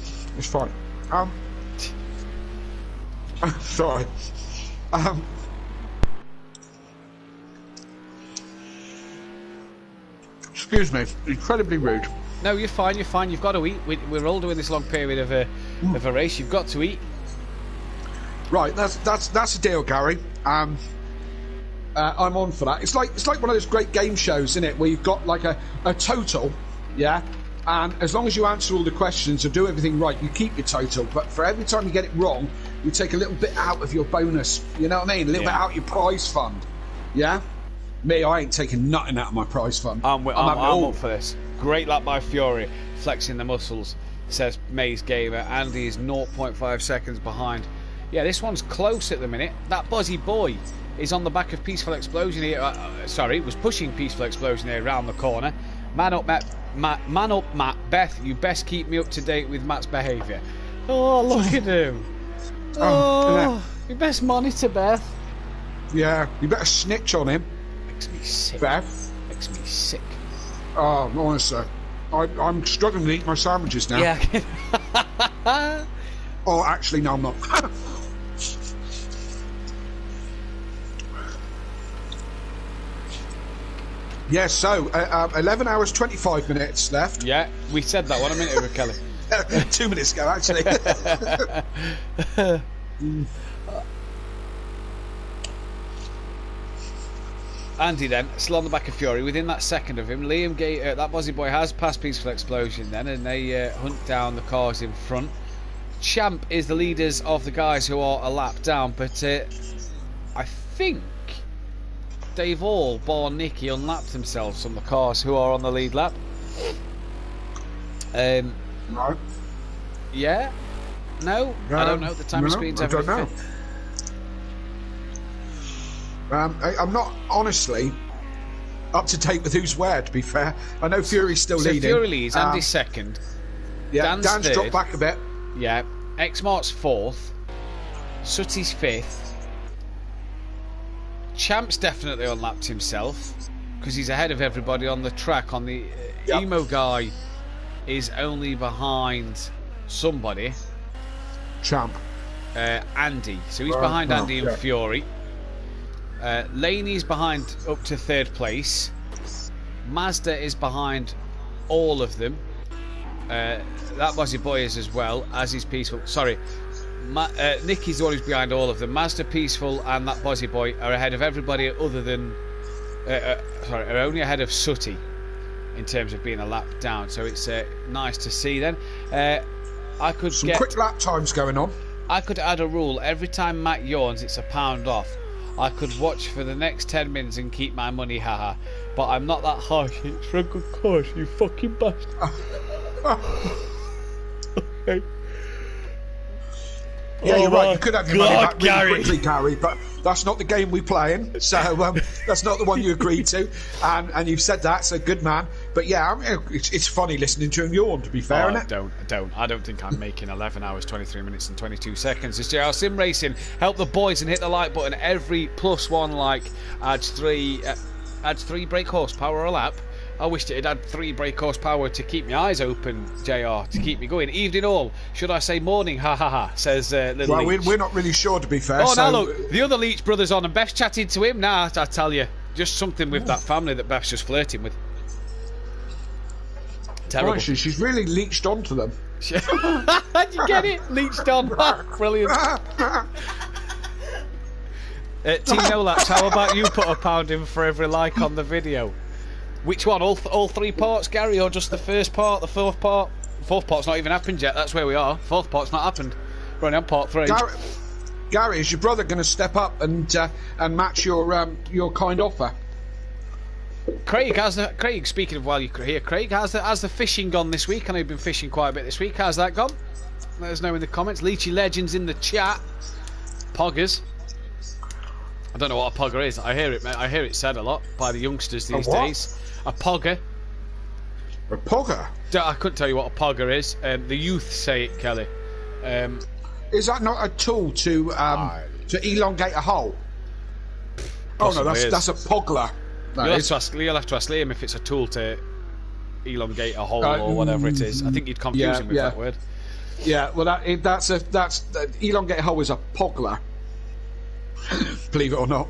Sorry. Excuse me. Incredibly rude.
No, you're fine. You've got to eat. We're all doing this long period of a race. You've got to eat.
Right, that's a deal, Gary. I'm on for that. It's like one of those great game shows, isn't it, where you've got like a total, Yeah. And as long as you answer all the questions or do everything right, you keep your total. But for every time you get it wrong, you take a little bit out of your bonus. You know what I mean? A little bit out of your prize fund. Yeah? Me, I ain't taking nothing out of my prize fund.
I'm up for this. Great lap by Fury, flexing the muscles, says Maze Gamer. Andy is 0.5 seconds behind. Yeah, this one's close at the minute. That Buzzy Boy is on the back of Peaceful Explosion here. Was pushing Peaceful Explosion here around the corner. Man up, Matt. Beth, you best keep me up to date with Matt's behaviour. Oh, look at him. Oh, you best monitor, Beth.
Yeah, you better snitch on him.
Makes me sick.
Beth.
Makes me sick.
Oh, honestly. I'm struggling to eat my sandwiches now.
Yeah.
Oh, actually, no, I'm not. Yeah, so 11 hours 25 minutes left.
Yeah, we said that 1 minute ago, Kelly.
2 minutes ago, actually.
Andy then, still on the back of Fury. Within that second of him, Liam Gator, that Buzzy Boy has passed Peaceful Explosion then, and they hunt down the cars in front. Champ is the leaders of the guys who are a lap down, but I think they've all, bar Nicky, unlapped themselves on the cars who are on the lead lap.
No.
Yeah? No? I don't know. The time screen's
I don't know. I'm not honestly up to date with who's where, to be fair. I know Fury's still leading.
Fury leads, Andy's second.
Yeah, Dan's
third.
dropped back a bit.
Yeah. X-Mart's fourth. Sutty's fifth. Champ's definitely unlapped himself because he's ahead of everybody on the track. On the emo guy is only behind somebody.
Champ.
Andy. So he's behind Andy and Fury. Laney's behind up to third place. Mazda is behind all of them. That Buzzy Boy is as well, as is Peaceful. Sorry, Nicky's the one who's behind all of them. Mazda, Peaceful and that Buzzy Boy are ahead of everybody other than are only ahead of Sutty in terms of being a lap down. So it's nice to see then. I could
some quick lap times going on.
I could add a rule: every time Matt yawns, it's £1 off. I could watch for the next 10 minutes and keep my money, haha. But I'm not that harsh. It's for a good cause, you fucking bastard. Okay.
Yeah, you're right. You could have your money back really
Gary.
quickly, Gary, but that's not the game we play in. So that's not the one you agreed to, and you've said that. So good man. But yeah, I mean, it's funny listening to him yawn. To be fair, isn't it?
I don't think I'm making 11 hours, 23 minutes and 22 seconds. It's JR Sim Racing. Help the boys and hit the like button. Every +1 like adds 3 brake horsepower a lap. I wished it had 3 brake horsepower to keep my eyes open, JR, to keep me going. Evening all. Should I say morning? Ha ha ha, says Little
Well,
Leach.
we're not really sure, to be fair.
Oh,
so...
now look, the other Leach brother's on and Beth's chatting to him. Now, I tell you, just something with that family that Beth's just flirting with. Terrible.
Right, she's really leached onto them.
Did you get it? Leached on. Brilliant. Team No Laps, how about you put £1 in for every like on the video? Which one? All 3 parts, Gary, or just the first part, the fourth part? Fourth part's not even happened yet. That's where we are. Fourth part's not happened. We're only on part 3.
Gary, is your brother going to step up and match your kind offer?
Craig, speaking of while you're here, Craig, how's the fishing gone this week? I know you've been fishing quite a bit this week. How's that gone? Let us know in the comments. Leachy Legends in the chat. Poggers. I don't know what a pogger is. I hear it, mate. I hear it said a lot by the youngsters these days. A pogger.
A pogger?
I couldn't tell you what a pogger is. The youth say it, Kelly.
Is that not a tool to elongate a hole? Oh no, that's a pogler.
You'll have to ask Liam if it's a tool to elongate a hole or whatever it is. I think you'd confuse him with that word.
Yeah, well, that's elongate a hole is a pogler. Believe it or not.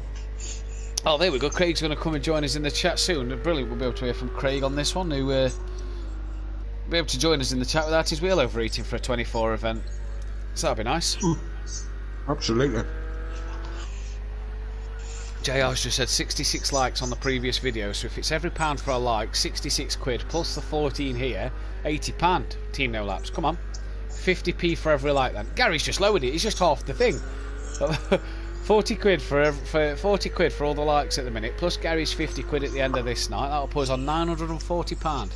Oh, there we go. Craig's going to come and join us in the chat soon. Brilliant. We'll be able to hear from Craig on this one, who will be able to join us in the chat without his wheel overeating for a 24 event. So that'd be nice.
Absolutely.
JR's just said 66 likes on the previous video, so if it's every pound for a like, 66 quid plus the 14 here, £80. Team No Laps, come on. 50p for every like then. Gary's just lowered it, he's just half the thing. 40 quid for 40 quid for all the likes at the minute, plus Gary's 50 quid at the end of this night. That'll put us on £940.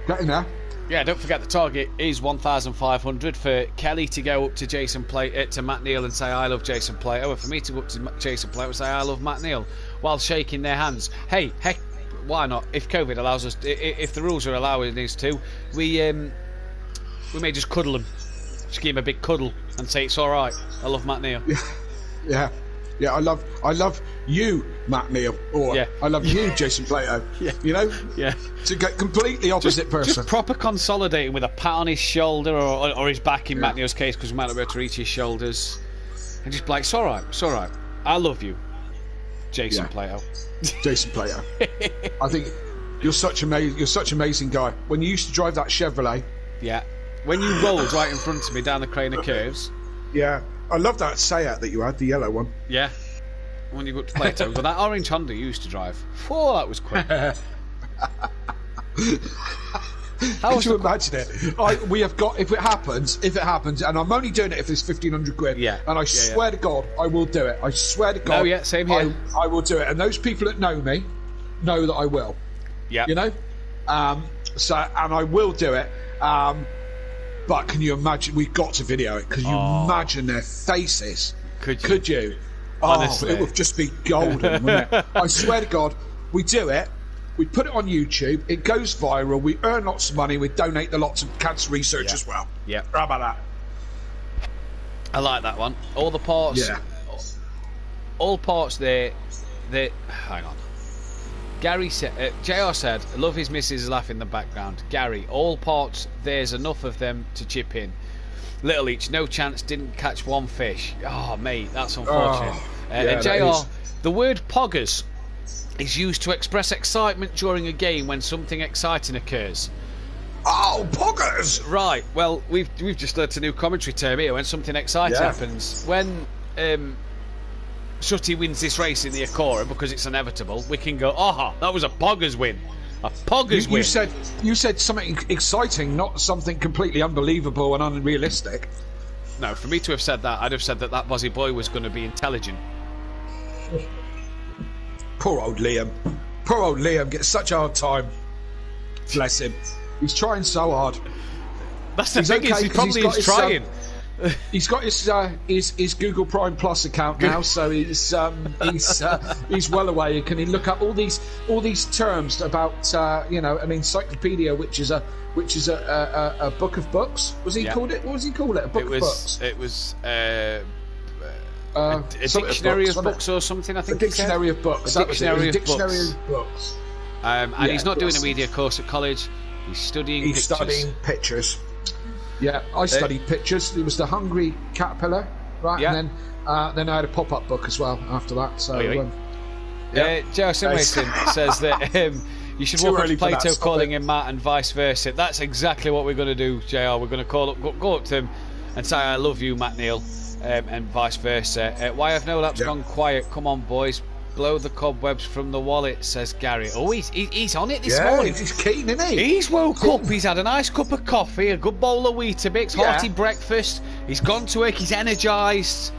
Getting there.
Yeah, don't forget the target is 1,500 for Kelly to go up to to Matt Neal and say I love Jason Plato, and for me to go up to Jason Plato and say I love Matt Neal while shaking their hands. Hey, heck, why not? If COVID allows us, if the rules are allowing us to, we may just cuddle him, just give him a big cuddle and say it's all right. I love Matt Neal.
Yeah. I love you, Matt Neal, or
yeah.
I love you, Jason Plato.
Yeah.
You know,
yeah,
to get completely opposite person.
Just proper consolidating with a pat on his shoulder or his back in Matt Neal's case, because we might not be able to reach his shoulders, and just be like, it's all right. I love you, Jason Plato.
Jason Plato. I think you're such amazing guy. When you used to drive that Chevrolet.
Yeah. When you rolled right in front of me down the crane of curves.
Yeah. I love that Seat that you had, the yellow one.
Yeah. When you got to Plato. But that orange Honda you used to drive. Oh, that was quick.
Can you imagine it? We have got, if it happens, and I'm only doing it if it's 1,500 quid.
Yeah.
And I swear to God, I will do it. I swear to God.
Oh, yeah, same here.
I will do it. And those people that know me know that I will.
Yeah.
You know? And I will do it. But can you imagine? We've got to video it. Can you imagine their faces? Could you?
Honestly.
It would just be golden, wouldn't it? I swear to God, we do it. We put it on YouTube. It goes viral. We earn lots of money. We donate to lots of cancer research as well.
Yeah.
How about that?
I like that one. All the parts.
Yeah.
All parts there. Hang on. Gary said, JR said, love his missus laugh in the background. Gary, all parts, there's enough of them to chip in. Little each, no chance, didn't catch one fish. Oh, mate, that's unfortunate. And JR, the word poggers is used to express excitement during a game when something exciting occurs.
Oh, poggers!
Right, well, we've just learnt a new commentary term here. When something exciting happens, when Shutty wins this race in the Acura because it's inevitable, we can go, that was a poggers win. A poggers win.
You said something exciting, not something completely unbelievable and unrealistic.
No, for me to have said that, I'd have said that Bozzy boy was going to be intelligent.
Poor old Liam. Poor old Liam gets such a hard time. Bless him. He's trying so hard.
That's the thing, he probably is trying.
He's got his Google Prime Plus account now, so he's well away. Can he look up all these terms about an encyclopedia, which is a book of books? Was he called it? What was he called it? A book of books.
It was a dictionary of books or something. I think
a dictionary of books.
A dictionary of
books.
And he's not doing a media course at college. He's studying.
He's studying pictures. Yeah, I studied pictures. It was the Hungry Caterpillar, right?
Yeah.
And then I had a pop-up book as well after that. So,
Joe Simwayson says that you should walk up to Plato calling him Matt and vice versa. That's exactly what we're going to do, JR. We're going to go up to him and say, I love you, Matt Neal, and vice versa. Why have no laps gone quiet? Come on, boys. Blow the cobwebs from the wallet, says Gary. Oh, he's on it this morning.
He's keen, isn't he?
He's woke up, he's had a nice cup of coffee, a good bowl of Weetabix, hearty breakfast. He's gone to work, he's energised.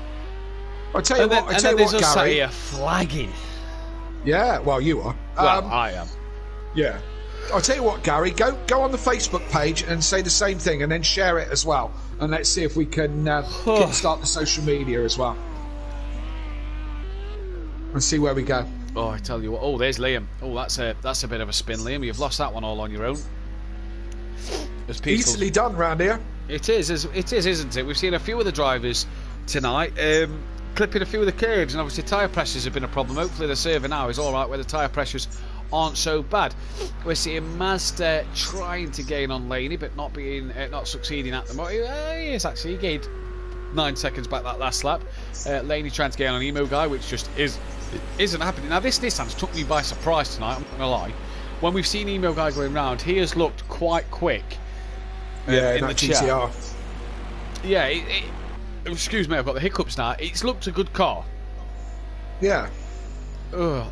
I tell you what, Gary.
Sat here flagging.
Yeah, well, you are.
Well, I am.
Yeah. I'll tell you what, Gary, go on the Facebook page and say the same thing and then share it as well. And let's see if we can kickstart the social media as well. And see where we go.
Oh, I tell you what. Oh, there's Liam. Oh, that's a bit of a spin, Liam. You've lost that one all on your own.
Easily done round here.
It is, isn't it? We've seen a few of the drivers tonight clipping a few of the curves, and obviously tyre pressures have been a problem. Hopefully the server now is all right, where the tyre pressures aren't so bad. We're seeing Mazda trying to gain on Laney, but not succeeding at the moment. Yes, actually, he gained 9 seconds back that last lap. Laney trying to gain on Emo Guy, which just isn't happening. Now this Nissan's took me by surprise tonight, I'm not gonna lie. When we've seen Emo Guy going round, he has looked quite quick. In the GTR. Yeah, excuse me, I've got the hiccups now. It's looked a good car.
Yeah.
Ugh.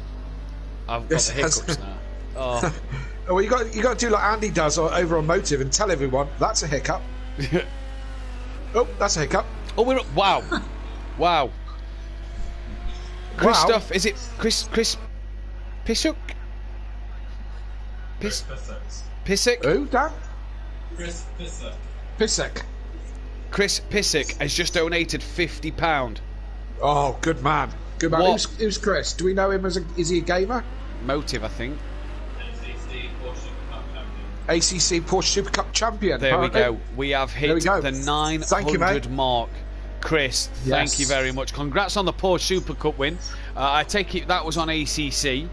I've got the hiccups now. Oh.
Well, you got to do like Andy does over on Motive and tell everyone that's a hiccup. Oh, that's a hiccup.
Oh, we're up. Wow. Wow. Christoph, is it Chris Pisuk? Pisik?
Who, Dan?
Chris Pisser.
Pisek.
Chris Pisik has just donated £50.
Oh, good man. Good man.
What?
Who's Chris? Do we know him as is he a gamer?
Motive, I think.
ACC Porsche Super Cup champion.
ACC Porsche Super Cup champion.
There we
apparently.
go. We have hit
There we go.
the
Thank you,
900
mate.
mark. Chris, thank you very much. Congrats on the Porsche Super Cup win. I take it that was on ACC.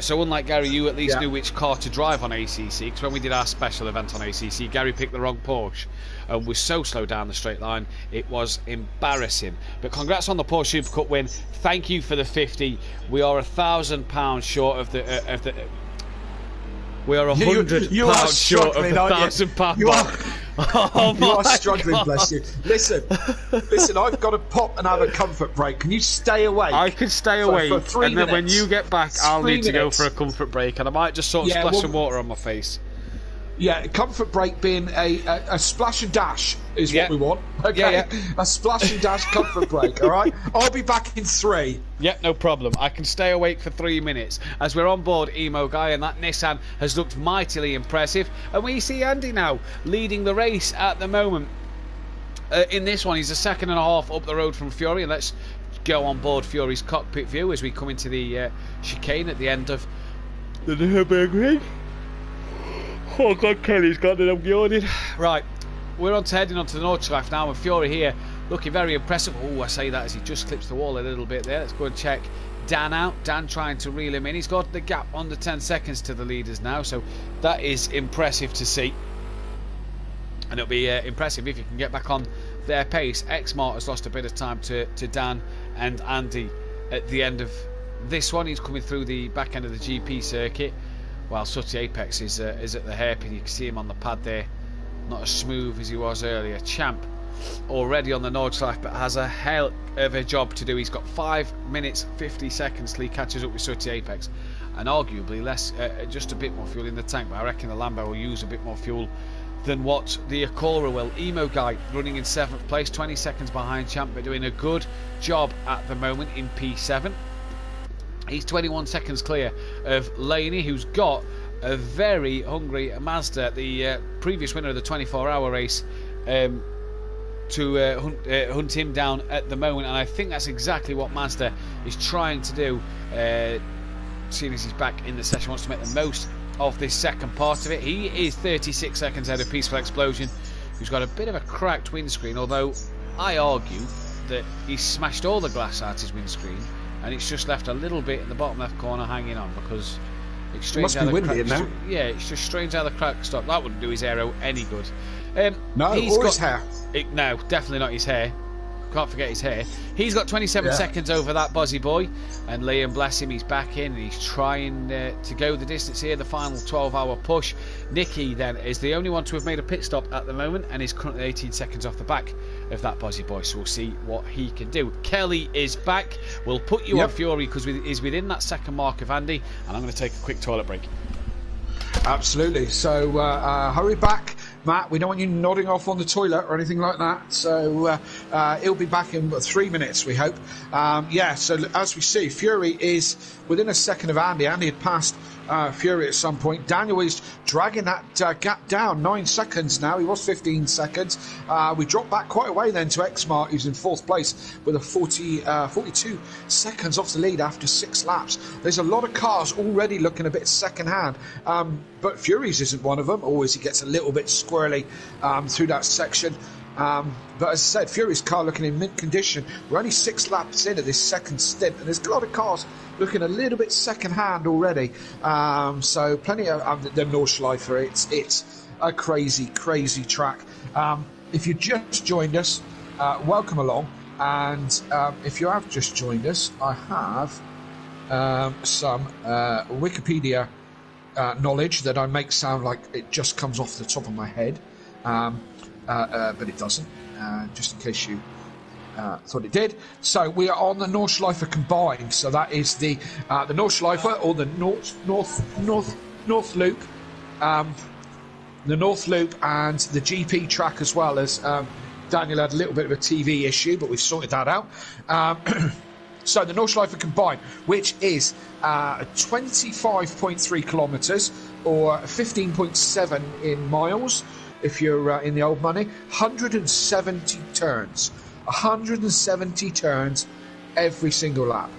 So unlike Gary, you at least knew which car to drive on ACC, because when we did our special event on ACC, Gary picked the wrong Porsche and was so slow down the straight line, it was embarrassing. But congrats on the Porsche Super Cup win. Thank you for the 50. We are £1,000 short of the... we are £100 short of the £1,000 mark. Oh,
You are
my
struggling,
God.
bless you. Listen, I've got to pop and have a comfort break. Can you stay awake?
I can stay
for
awake,
3
and then when
minutes?
you get back, I'll
3
need to go
minutes.
for a comfort break, and I might just sort of
Yeah,
splash
well-
some water on my face.
Yeah, comfort break being a splash and dash is
Yeah.
what we want. Okay,
Yeah,
a splash and dash comfort break. All right, I'll be back in 3.
Yep, no problem. I can stay awake for 3 minutes. As we're on board Emo Guy, and that Nissan has looked mightily impressive. And we see Andy now leading the race at the moment. In this one, he's a second and a half up the road from Fury. And let's go on board Fury's cockpit view as we come into the chicane at the end of the Nürburgring. Oh God, Kelly's got it. I'm yawning. Right, we're on to heading onto the Nordschleife now, and Fury here looking very impressive. Oh, I say that as he just clips the wall a little bit there. Let's go and check Dan out. Dan trying to reel him in. He's got the gap under 10 seconds to the leaders now, so that is impressive to see. And it'll be impressive if you can get back on their pace. Xmart has lost a bit of time to Dan and Andy at the end of this one. He's coming through the back end of the GP circuit, while Sooty Apex is at the hairpin. You can see him on the pad there, not as smooth as he was earlier. Champ already on the Nordschleife, but has a hell of a job to do. He's got 5 minutes 50 seconds till he catches up with Sooty Apex, and arguably less, just a bit more fuel in the tank. But I reckon the Lambo will use a bit more fuel than what the Acura will. Emo Guy running in 7th place, 20 seconds behind Champ, but doing a good job at the moment in P7. He's 21 seconds clear of Laney, who's got a very hungry Mazda, the previous winner of the 24-hour race, to hunt him down at the moment. And I think that's exactly what Mazda is trying to do, seeing as he's back in the session, wants to make the most of this second part of it. He is 36 seconds ahead of Peaceful Explosion, who's got a bit of a cracked windscreen, although I argue that he smashed all the glass out his windscreen, and it's just left a little bit in the bottom left corner hanging on, because it's strange
Must
how
be
the
windy in there.
yeah, it's just strange how the crack stopped. That wouldn't do his aero any good.
No,
he's
or his hair.
No, definitely not his hair. Can't forget his hair. He's got 27 seconds over that Buzzy boy, and Liam, bless him, he's back in and he's trying to go the distance here, the final 12-hour push. Nicky then is the only one to have made a pit stop at the moment and is currently 18 seconds off the back of that Buzzy boy, so we'll see what he can do. Kelly is back. We'll put you on Fury because he's within that second mark of Andy, and I'm going to take a quick toilet break.
Absolutely. So hurry back, Matt. We don't want you nodding off on the toilet or anything like that. So he'll be back in 3 minutes, we hope. So as we see, Fury is within a second of Andy. Andy had passed Fury at some point. Daniel is dragging that gap down. 9 seconds now. He was 15 seconds. We dropped back quite a way then to Xmart, who's in 4th place with a 42 seconds off the lead after 6 laps. There's a lot of cars already looking a bit second hand, but Fury's isn't one of them. Always he gets a little bit squirrely through that section. But as I said, Fury's car looking in mint condition. We're only 6 laps into this second stint, and there's a lot of cars looking a little bit second hand already. So plenty of the Nordschleife. It's a crazy track. If you just joined us, welcome along. And if you have just joined us, I have some Wikipedia knowledge that I make sound like it just comes off the top of my head. But it doesn't, just in case you thought it did. So we are on the Nordschleife combined. So that is the Nordschleife, or the North Loop, the North Loop, and the GP track, as well as Daniel had a little bit of a TV issue, but we've sorted that out. So the Nordschleife combined, which is 25.3 kilometres, or 15.7 in miles if you're in the old money. 170 turns. 170 turns every single lap.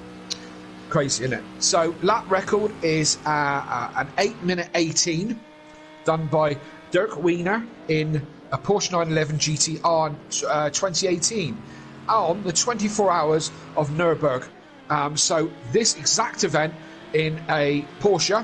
Crazy, isn't it? So lap record is an 8-minute 18, done by Dirk Wiener in a Porsche 911 GTR 2018 on the 24 hours of Nürburgring. So this exact event in a Porsche,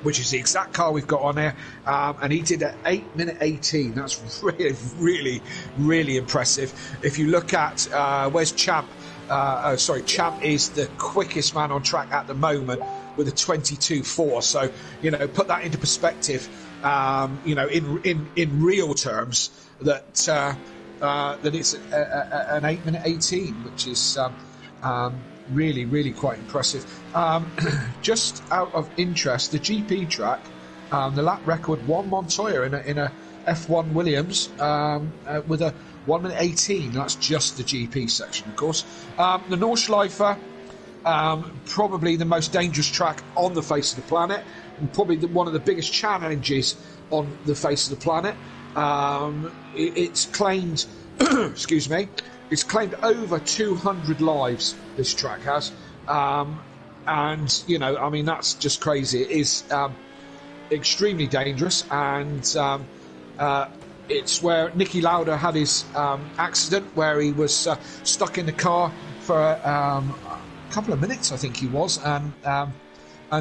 which is the exact car we've got on here, and he did an 8-minute 18. That's really, really, really impressive. If you look at where's Champ? Champ is the quickest man on track at the moment with a 22.4. So put that into perspective. In real terms, that it's an 8-minute 18, which is really, really quite impressive. Just out of interest, the GP track, the lap record, won Montoya in a F1 Williams with a 1-minute 18. That's just the GP section, of course. The Nordschleife, probably the most dangerous track on the face of the planet, and probably one of the biggest challenges on the face of the planet. It's claimed, excuse me, it's claimed over 200 lives, this track has. That's just crazy. It is extremely dangerous, and it's where Niki Lauda had his accident, where he was stuck in the car for a couple of minutes, I think he was, and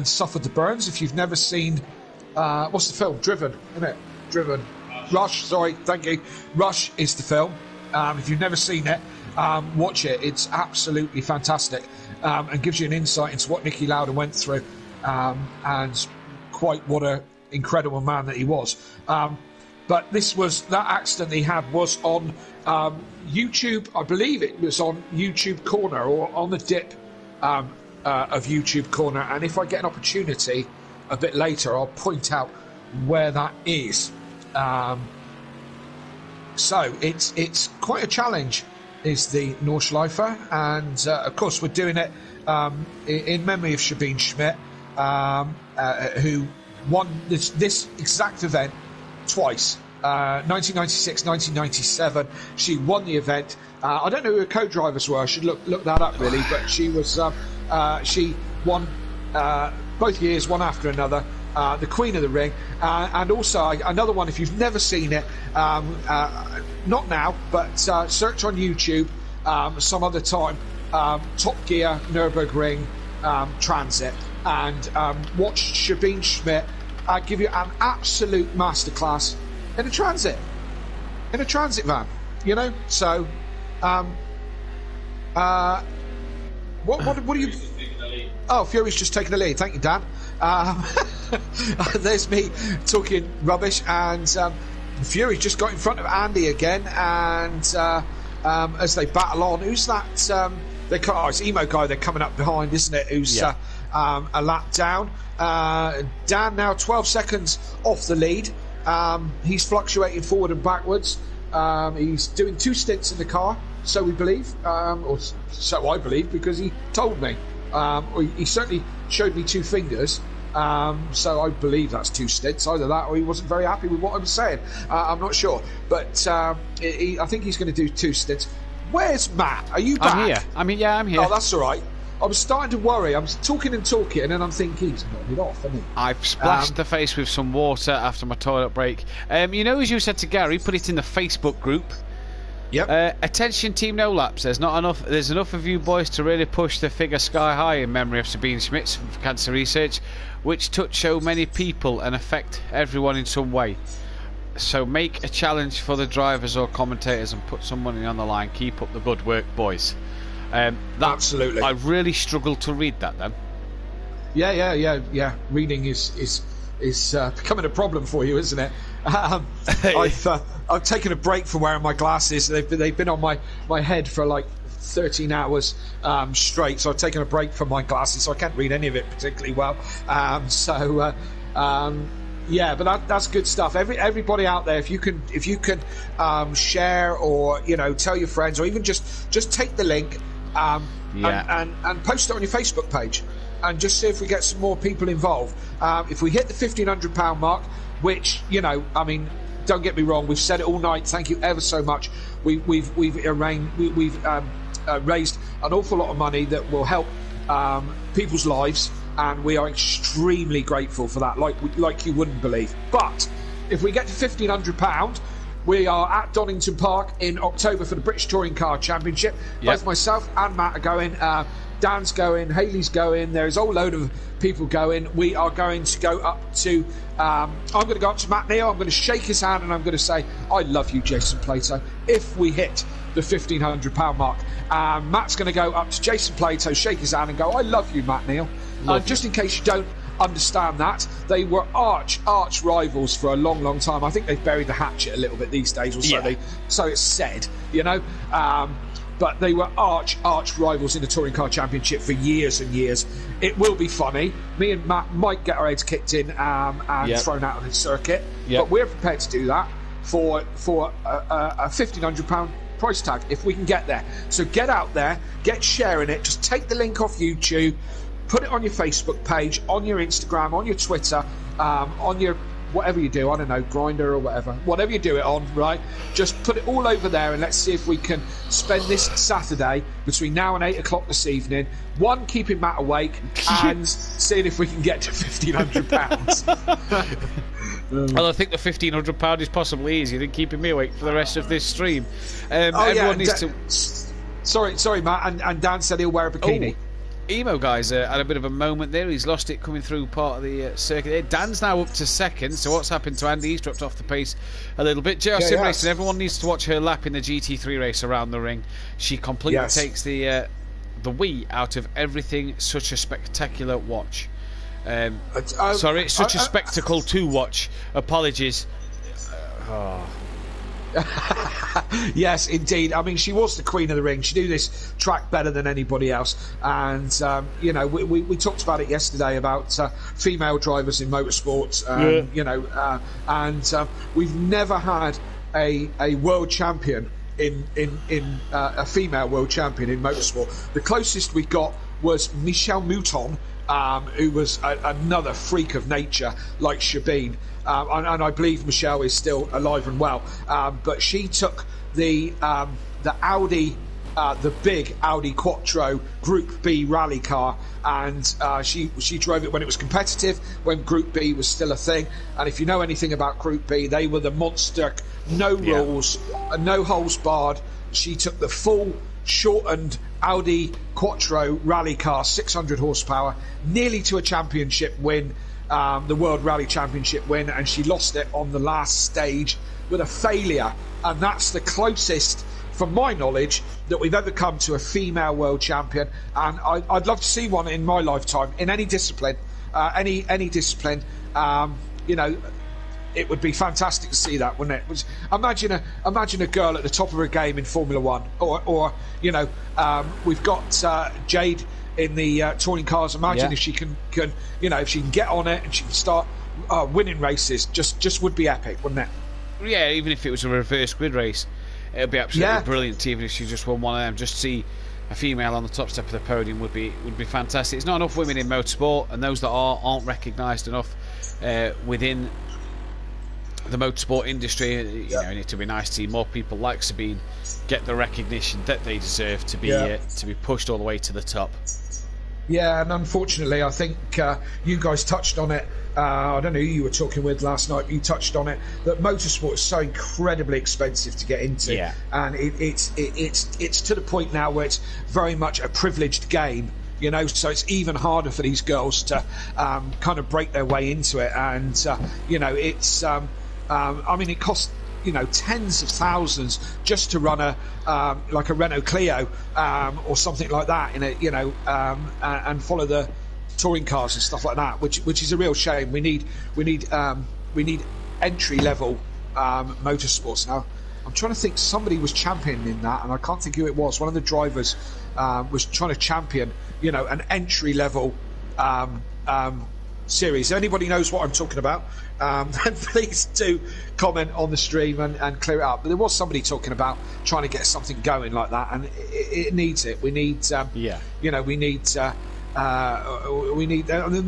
suffered the burns. If you've never seen, what's the film? Driven, isn't it? Driven. Rush, sorry, thank you. Rush is the film. If you've never seen it, watch it. It's absolutely fantastic, and gives you an insight into what Niki Lauda went through, and quite what an incredible man that he was. But that accident he had was on YouTube. I believe it was on YouTube Corner, or on the dip of YouTube Corner. And if I get an opportunity a bit later, I'll point out where that is. So it's quite a challenge, is the Nordschleife, and of course we're doing it in memory of Sabine Schmitz, who won this exact event twice. 1996, 1997. She won the event. I don't know who her co-drivers were. I should look that up really, but she was she won both years, one after another. The Queen of the Ring, and also another one, if you've never seen it, not now, but search on YouTube some other time, Top Gear Nürburgring Transit, and watch Sabine Schmitz give you an absolute masterclass in a transit van, so what do you... Oh, Fury's just taking the lead. Thank you, Dan. There's me talking rubbish, and Fury's just got in front of Andy again, and as they battle on, who's that? It's Emo Guy they're coming up behind, isn't it? Who's a lap down. Dan now 12 seconds off the lead. He's fluctuating forward and backwards. He's doing 2 stints in the car, so we believe, or so I believe, because he told me. He certainly showed me 2 fingers, so I believe that's 2 stints. Either that, or he wasn't very happy with what I was saying. I'm not sure, but I think he's going to do 2 stints. Where's Matt? Are you back?
I'm here. I'm here.
Oh, that's all right. I was starting to worry. I was talking, and then I'm thinking, he's nodded off, hasn't he?
I've splashed the face with some water after my toilet break. As you said to Gary, put it in the Facebook group.
Yep.
Attention Team No Laps. There's enough of you boys to really push the figure sky high in memory of Sabine Schmitz from Cancer Research, which touch so many people and affect everyone in some way. So make a challenge for the drivers or commentators and put some money on the line. Keep up the good work, boys.
Absolutely.
I really struggled to read that then.
Yeah. Reading is is becoming a problem for you, isn't it? I've taken a break from wearing my glasses. They've been on my head for like 13 hours straight, so I've taken a break from my glasses, so I can't read any of it particularly well. Yeah, but that's good stuff. Everybody out there, if you can share, or tell your friends, or even just take the link and post it on your Facebook page, and just see if we get some more people involved. If we hit the £1,500 mark, which don't get me wrong, we've said it all night. Thank you ever so much. We've raised an awful lot of money that will help people's lives, and we are extremely grateful for that, like you wouldn't believe. But if we get to £1,500, we are at Donington Park in October for the British Touring Car Championship. Both myself and Matt are going. Dan's going, Hayley's going, there's a whole load of people going. We are going to go up to I'm going to go up to Matt Neal, I'm going to shake his hand, and I'm going to say, I love you, Jason Plato, if we hit the £1,500 mark. Matt's going to go up to Jason Plato, shake his hand, and go, I love you, Matt Neal. Just in case you don't understand that, they were arch rivals for a long time. I think they've buried the hatchet a little bit these days, or so it's said, but they were arch rivals in the Touring Car Championship for years and years. It will be funny. Me and Matt might get our heads kicked in and thrown out of the circuit, but we're prepared to do that for a £1,500 price tag if we can get there. So get out there, get sharing it. Just take the link off YouTube, put it on your Facebook page, on your Instagram, on your Twitter, on your whatever you do, I don't know, Grinder or whatever you do it on, right? Just put it all over there, and let's see if we can spend this Saturday between now and 8 o'clock this evening, keeping Matt awake, and seeing if we can get to £1,500.
Well, I think the £1,500 is possibly easier than keeping me awake for the rest of this stream.
Sorry, Matt, and Dan said he'll wear a bikini.
Emo guys had a bit of a moment there. He's lost it coming through part of the circuit. Dan's now up to second, so what's happened to Andy? He's dropped off the pace a little bit. JR Racing, everyone needs to watch her lap in the GT3 race around the ring. She completely takes the we out of everything. Such a spectacular watch. Sorry, it's such a spectacle to watch. Apologies.
Yes, indeed. I mean, she was the queen of the ring. She knew this track better than anybody else. And we talked about it yesterday about female drivers in motorsports. We've never had a world champion in a female world champion in motorsport. The closest we got was Michelle Mouton, who was another freak of nature like Sabine. And I believe Michelle is still alive and well. But she took the Audi, the big Audi Quattro Group B rally car, and she drove it when it was competitive, when Group B was still a thing. And if you know anything about Group B, they were the monster, no rules, no holes barred. She took the full shortened Audi Quattro rally car, 600 horsepower, nearly to a championship win. The World Rally Championship win, and she lost it on the last stage with a failure, and that's the closest, from my knowledge, that we've ever come to a female world champion. And I'd love to see one in my lifetime in any discipline, any discipline. It would be fantastic to see that, wouldn't it? Imagine a girl at the top of her game in Formula One, or we've got Jade in the touring cars. Imagine if she can if she can get on it and she can start winning races. Just would be epic, wouldn't it?
Yeah, even if it was a reverse grid race, it would be absolutely brilliant. Even if she just won one of them, just see a female on the top step of the podium would be fantastic. There's not enough women in motorsport, and those that aren't recognised enough within the motorsport industry. It need to be nice to see more people like Sabine get the recognition that they deserve to be pushed all the way to the top.
Yeah, and unfortunately, I think you guys touched on it. I don't know who you were talking with last night, but you touched on it, that motorsport is so incredibly expensive to get into, and it's to the point now where it's very much a privileged game. So it's even harder for these girls to kind of break their way into it, and it's. It costs tens of thousands just to run like a Renault Clio or something like that and follow the touring cars and stuff like that, which is a real shame. We need entry level motorsports now. I'm trying to think. Somebody was championing that, and I can't think who it was. One of the drivers was trying to champion, an entry level series. If anybody knows what I'm talking about, then please do comment on the stream and clear it up. But there was somebody talking about trying to get something going like that, and it needs it. We need, we need. There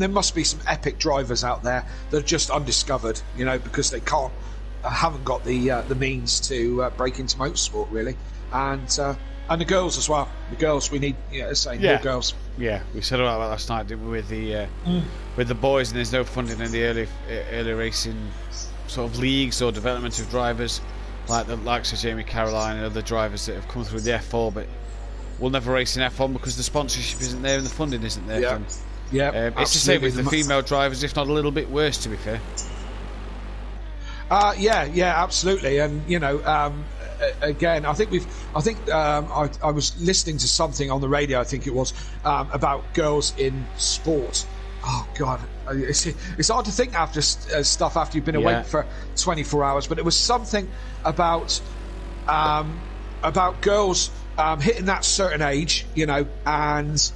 must be some epic drivers out there that are just undiscovered, because they haven't got the means to break into motorsport really, and the girls as well. The girls, we need, more girls.
Yeah, we said about that last night, didn't we, with the boys, and there's no funding in the early racing sort of leagues or development of drivers like the likes of Jamie Caroline and other drivers that have come through the F4, but will never race in F1 because the sponsorship isn't there and the funding isn't there. It's the same with the female drivers, if not a little bit worse, to be fair.
Absolutely, and again, I was listening to something on the radio, I think it was, about girls in sport. Oh God, it's hard to think after stuff after you've been awake for 24 hours. But it was something about girls hitting that certain age, and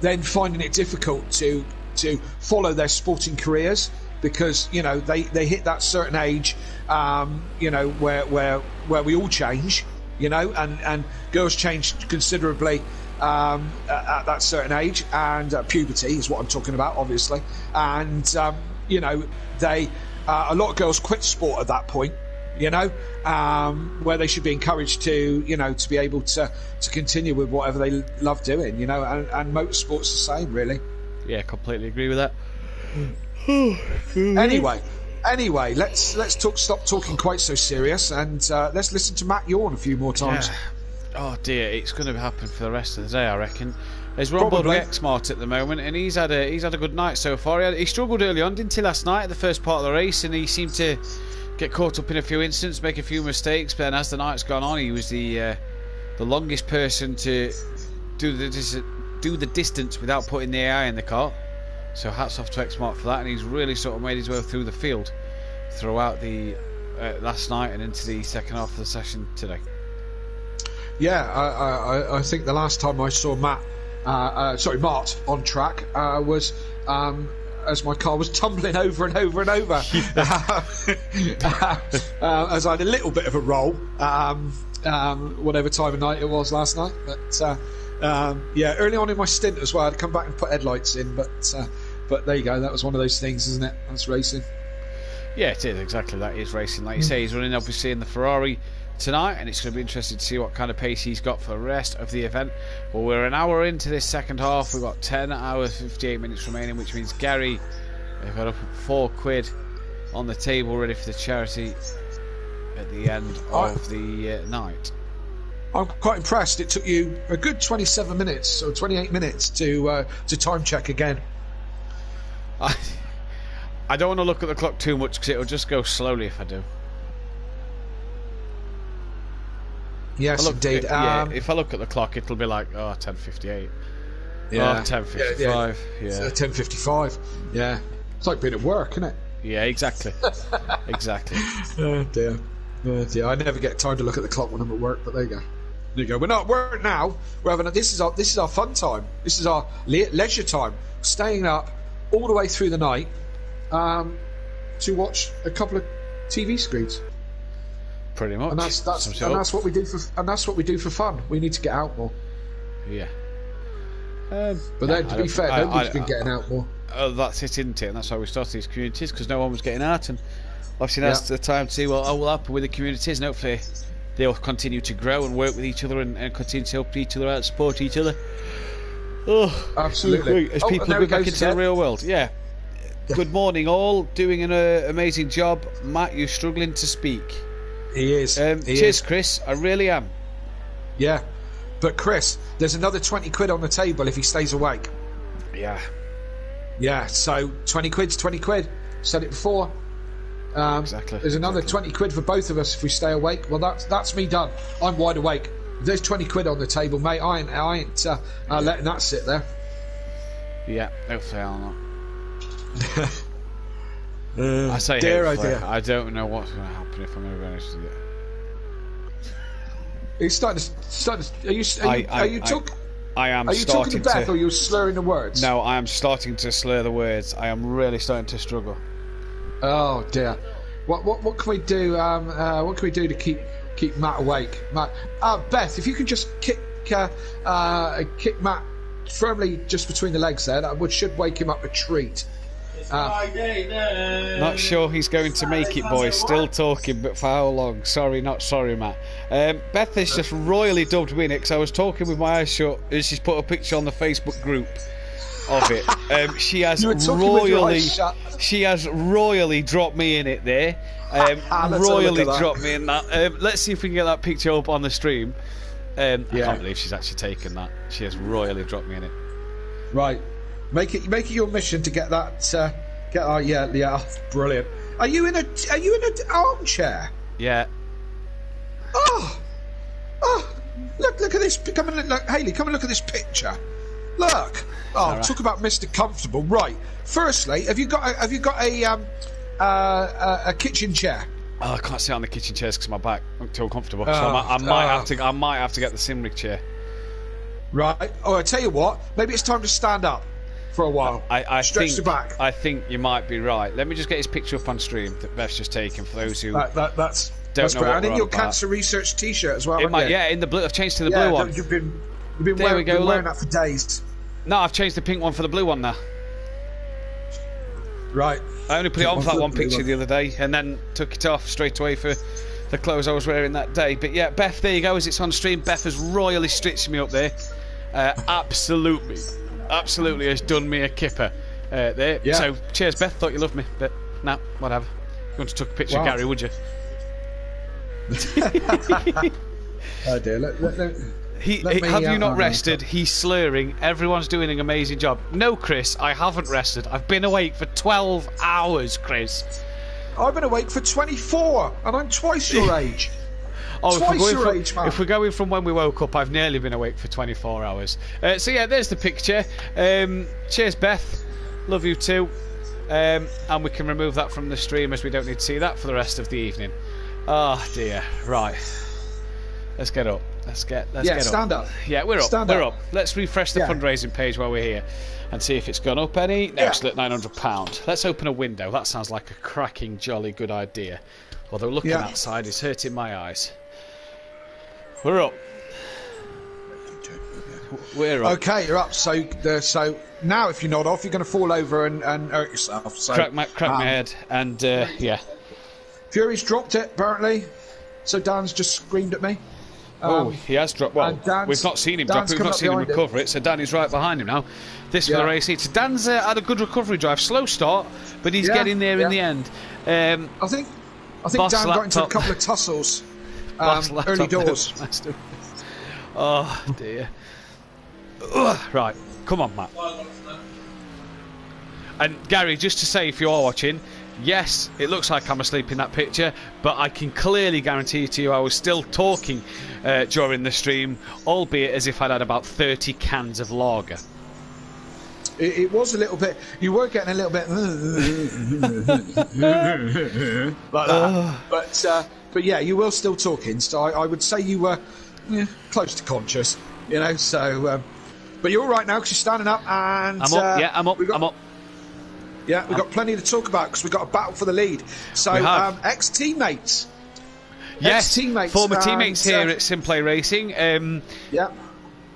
then finding it difficult to follow their sporting careers. Because they hit that certain age, where we all change, and girls change considerably at that certain age, and puberty is what I'm talking about, obviously. And a lot of girls quit sport at that point, where they should be encouraged to be able to continue with whatever they love doing, and motorsport's the same, really.
Yeah, completely agree with that.
Anyway, let's stop talking quite so serious, and let's listen to Matt yawn a few more times.
Yeah. Oh dear, it's going to happen for the rest of the day, I reckon. We're on board with X-Mart at the moment, and he's had a good night so far. He struggled early on, didn't he, last night at the first part of the race, and he seemed to get caught up in a few incidents, make a few mistakes. But then as the night's gone on, he was the longest person to do the distance without putting the AI in the car. So hats off to X-Mart for that, and he's really sort of made his way through the field throughout the last night and into the second half of the session today.
Yeah, I think the last time I saw Mart on track was as my car was tumbling over and over and over. As I had a little bit of a roll, whatever time of night it was last night, but. Early on in my stint as well, I'd come back and put headlights in, but there you go. That was one of those things, isn't it? That's racing.
Yeah, it is exactly that. It is racing. Like you say, he's running obviously in the Ferrari tonight, and it's going to be interesting to see what kind of pace he's got for the rest of the event. Well, we're an hour into this second half. We've got 10 hours 58 minutes remaining, which means Gary have got up £4 on the table ready for the charity at the end of the night.
I'm quite impressed. It took you a good 27 minutes or 28 minutes to time check again.
I don't want to look at the clock too much because it'll just go slowly if I do.
Yes, indeed.
If I look at the clock, it'll be like 10:58.
Yeah,
10:55. Yeah,
10:55. Yeah, it's like being at work, isn't it?
Yeah, exactly. Exactly.
Oh dear. I never get time to look at the clock when I'm at work, but there you go. There you go. We're not at work now. We're having this is our fun time. This is our leisure time. Staying up all the way through the night to watch a couple of TV screens.
Pretty much.
And that's what we do for fun. We need to get out more.
Yeah.
But then, to be fair, nobody's been getting out more.
Oh, that's it, isn't it? And that's why we started these communities, because no one was getting out, and obviously that's the time to see what will happen with the communities, and hopefully they'll continue to grow and work with each other and continue to help each other out, support each other. Oh,
absolutely.
As people go back into the real world. Yeah. Good morning, all. Doing an amazing job. Matt, you're struggling to speak.
He is.
Cheers, Chris. I really am.
Yeah. But Chris, there's another 20 quid on the table if he stays awake.
Yeah.
Yeah, so 20 quid's 20 quid. Said it before.
Exactly.
There's another 20 quid for both of us if we stay awake. Well, that's me done. I'm wide awake. If there's 20 quid on the table, mate, I ain't letting that sit there.
Yeah, hopefully I'll not. I say
dear,
hopefully.
oh dear.
I don't know what's going to happen if I'm going to be honest with you.
He's starting to. Are you talking?
I am
Are you talking to
starting
Beth, or are you slurring the words?
No, I am starting to slur the words. I am really starting to struggle.
Oh dear. What can we do? What can we do to keep Matt awake? Matt, Beth, if you could just kick Matt firmly just between the legs there, that should wake him up a treat.
Not sure he's going to make it, boys. Still talking, but for how long? Sorry, not sorry, Matt. Beth has just royally dubbed me in it because I was talking with my eyes shut and she's put a picture on the Facebook group of it. She has royally dropped me in it there. Royally dropped me in that. Let's see if we can get that picture up on the stream. I can't believe she's actually taken that. She has royally dropped me in it.
Right. Make it your mission to get that. Yeah, brilliant. Are you in an armchair?
Yeah.
Oh, look at this. Look, Hayley, come and look at this picture. Look. Oh,
right.
Talk about Mr. Comfortable. Right. Firstly, have you got a kitchen chair?
Oh, I can't sit on the kitchen chairs because my back I'm too uncomfortable. So I might have to get the Simric chair.
Right. Oh, I tell you what. Maybe it's time to stand up for a while. Stretch the back.
I think you might be right. Let me just get his picture up on stream that Beth's just taken for those who
that's
don't know what
and in
we're
your
on about.
cancer research T-shirt as well.
In the blue. I've changed to the blue one.
You've been wearing that for days.
No, I've changed the pink one for the blue one now.
Right.
I only put it on for that one picture the other day and then took it off straight away for the clothes I was wearing that day. But yeah, Beth, there you go. As it's on stream, Beth has royally stitched me up there. Absolutely has done me a kipper there.
Yeah.
So cheers, Beth. Thought you loved me, but no, whatever. You want to take a picture of Gary, would you?
Oh dear.
Have you not rested? He's slurring. Everyone's doing an amazing job. No, Chris, I haven't rested. I've been awake for 12 hours, Chris.
I've been awake for 24, and I'm twice your age.
Twice
your age, man.
If we're going from when we woke up, I've nearly been awake for 24 hours. So yeah, there's the picture. Cheers, Beth. Love you too. And we can remove that from the stream as we don't need to see that for the rest of the evening. Oh dear. Right. Let's get up. Let's get
stand up.
Yeah, we're up. We're up. Let's refresh the fundraising page while we're here and see if it's gone up any. No, it's still at £900. Let's open a window. That sounds like a cracking, jolly good idea. Although looking outside is hurting my eyes. We're up. We're up.
Okay, you're up. So now, if you nod off, you're going to fall over and hurt yourself. So,
crack my head and yeah.
Fury's dropped it apparently. So Dan's just screamed at me.
He has dropped. Well, we've not seen him drop it. We've not seen him recover it. So Danny's right behind him now. This for the race. So Dan's had a good recovery drive. Slow start, but he's getting there in the end.
I think Dan got into a couple of tussles early doors.
Oh dear. Right, come on, Matt. And Gary, just to say, if you are watching, yes, it looks like I'm asleep in that picture, but I can clearly guarantee to you I was still talking during the stream, albeit as if I'd had about 30 cans of lager.
It was a little bit. You were getting a little bit like that, but yeah, you were still talking. So I would say you were close to conscious, So, but you're all right now because you're standing up and
I'm up. I'm up. I'm up.
Yeah, we've got plenty to talk about because we've got a battle for the lead. So, ex-teammates.
Yes, former teammates here at Simplay Racing.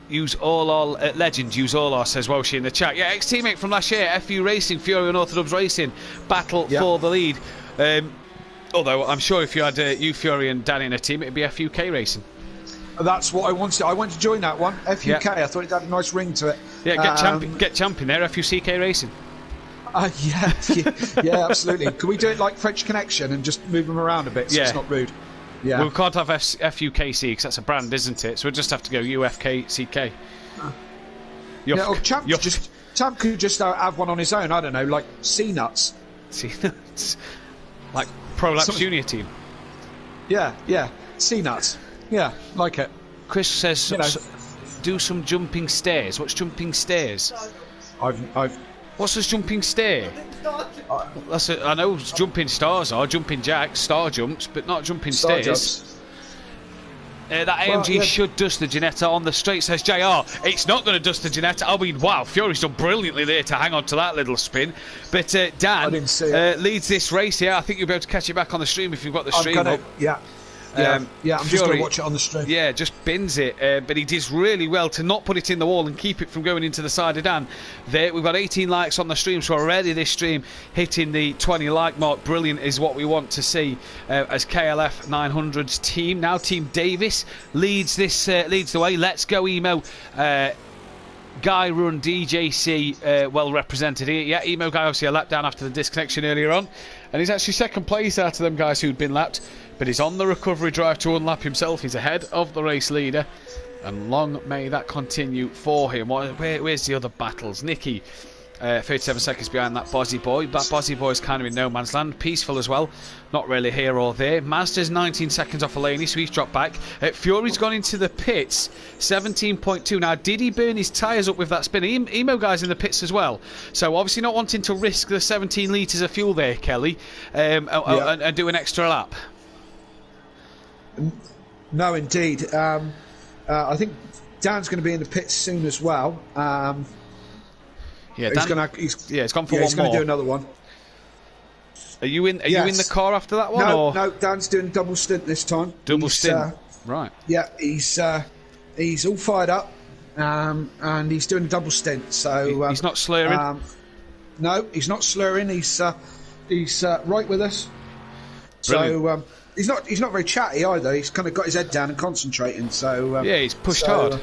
Use all our legend. Use all our says Welshie in the chat. Yeah, ex-teammate from last year, FU Racing, Fury and Orthodox Racing, battle for the lead. Although I'm sure if you had you, Fury, and Dan in a team, it'd be FUK Racing.
That's what I wanted. I wanted to join that one. FUK. I thought it had a nice ring to it.
Yeah, get champion there. FUCK Racing.
Yeah, absolutely. Can we do it like French Connection and just move them around a bit so it's not rude? Yeah.
We can't have FUKC because that's a brand, isn't it? So we'll just have to go UFKCK.
Champ could just have one on his own. I don't know, like C-Nuts.
C-Nuts. Like Prolapse Junior team.
Yeah. C-Nuts. Yeah, like it.
Chris says, do some jumping stairs. What's jumping stairs?
I've
What's this jumping steer? I know jumping stars are jumping jacks, star jumps, but not jumping
star
stairs.
jumps.
That AMG should dust the Ginetta on the straight, says JR. It's not going to dust the Ginetta. I mean, wow, Fury's done brilliantly there to hang on to that little spin. But Dan leads this race here. I think you'll be able to catch it back on the stream if you've got the stream up.
Yeah. I'm just going to watch it on the stream.
Yeah, just bins it. But he does really well to not put it in the wall and keep it from going into the side of Dan. There, we've got 18 likes on the stream, so already this stream hitting the 20 like mark. Brilliant is what we want to see as KLF 900's team. Now Team Davis leads the way. Let's go, Emo. Guy Run DJC well represented here. Yeah, Emo Guy obviously a lap down after the disconnection earlier on, and he's actually second place out of them guys who'd been lapped, but he's on the recovery drive to unlap himself. He's ahead of the race leader, and long may that continue for him. Where's the other battles? Nicky 37 seconds behind that Bozzy Boy. That Bozzy Boy is kind of in no man's land. Peaceful as well, not really here or there. Mazda's 19 seconds off Alaney, so he's dropped back. Fury's gone into the pits, 17.2. Now, did he burn his tyres up with that spin? Emo guy's in the pits as well, so obviously not wanting to risk the 17 litres of fuel there, Kelly, and do an extra lap.
No, indeed. I think Dan's going to be in the pits soon as well.
Yeah,
he's
gone for one more.
He's going to do another one.
Are you in the car after that one?
No, Dan's doing double stint this time.
Double stint, right?
Yeah, he's all fired up, and he's doing a double stint. So
he's not slurring.
No, he's not slurring. He's right with us.
Brilliant.
So he's not very chatty either. He's kind of got his head down and concentrating. So
yeah, he's pushed hard.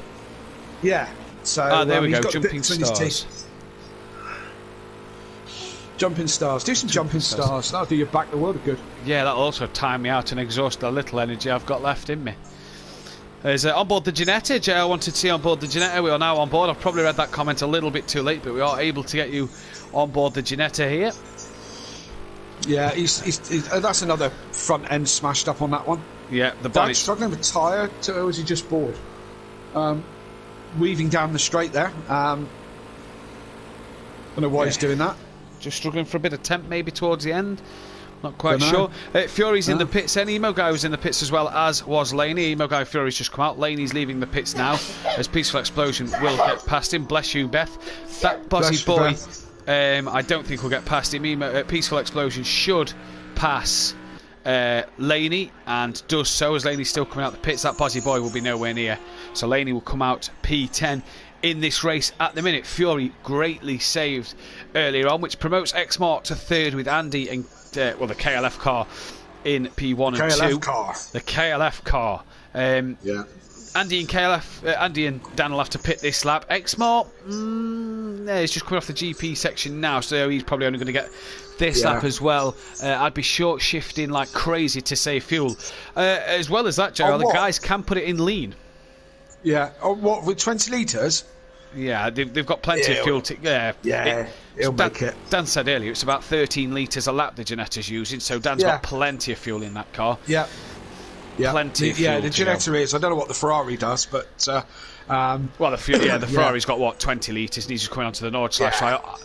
Yeah. So
there we
he's
go.
got
Jumping stars.
Jumping stars. Do some jumping stars. That'll do your back the world of good.
Yeah, that'll also time me out and exhaust the little energy I've got left in me. There's on board the Ginetta. JL wanted to see on board the Ginetta. We are now on board. I've probably read that comment a little bit too late, but we are able to get you on board the Ginetta here.
Yeah, he's that's another front end smashed up on that one.
Yeah, the
body's struggling with tyre, or is he just bored? Weaving down the straight there. Don't know why he's doing that.
Just struggling for a bit of temp maybe towards the end. Not quite sure. Fury's in the pits, and Emo Guy was in the pits as well, as was Laney. Emo Guy Fury's just come out. Laney's leaving the pits now, as Peaceful Explosion will get past him. Bless you, Beth. That Bozzy Boy, I don't think we'll get past him. Peaceful Explosion should pass Laney, and does so as Laney's still coming out the pits. That Bozzy Boy will be nowhere near, so Laney will come out P10 in this race at the minute. Fury greatly saved earlier on, which promotes X-Mark to third with Andy and the KLF car in P1 and 2. The KLF car.
Yeah.
Andy and Dan will have to pit this lap. X-Mark, he's just coming off the GP section now, so he's probably only going to get this lap as well. I'd be short shifting like crazy to save fuel. As well as that, Joe, the guys can put it in lean.
Yeah. Oh, what, with 20 litres?
Yeah, they've got plenty of fuel.
He'll make it.
Dan said earlier it's about 13 litres a lap the Ginetta's using, so Dan's got plenty of fuel in that car.
Yeah.
Plenty of fuel.
Yeah, the Ginetta is. I don't know what the Ferrari does, but
the Ferrari's got what, 20 litres, and he's just coming onto the Nordschleife. So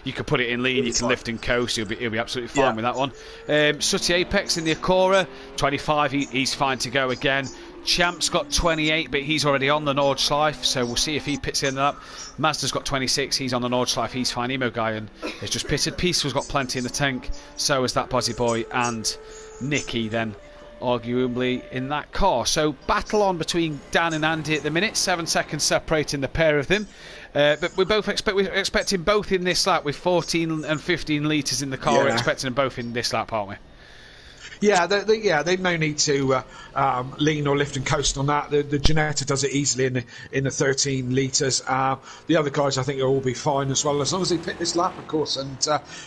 you could put it in lean, you can lift and coast. He'll be absolutely fine with that one. Sooty Apex in the Acura, 25. He's fine to go again. Champ's got 28, but he's already on the Nordschleife, so we'll see if he pits in that. Mazda's got 26, he's on the Nordschleife, he's fine. Emo Guy and has just pitted. Peaceful's got plenty in the tank, so has that Bozzy Boy, and Nicky then arguably in that car. So battle on between Dan and Andy at the minute, 7 seconds separating the pair of them. But we're expecting both in this lap with 14 and 15 litres in the car. We're expecting them both in this lap, aren't we?
Yeah, they've no need to lean or lift and coast on that. The Ginetta does it easily in the 13 litres. The other guys, I think, will all be fine as well, as long as they pit this lap, of course. And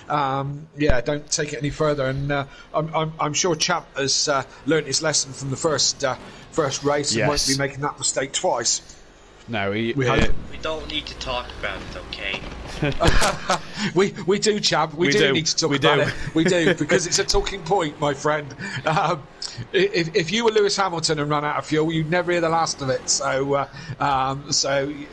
don't take it any further. And I'm sure Champ has learnt his lesson from the first race and won't be making that mistake twice.
No,
We
don't need to talk about it, okay?
we do, champ. We do need to talk about it. We do, because it's a talking point, my friend. If you were Lewis Hamilton and run out of fuel, you'd never hear the last of it. So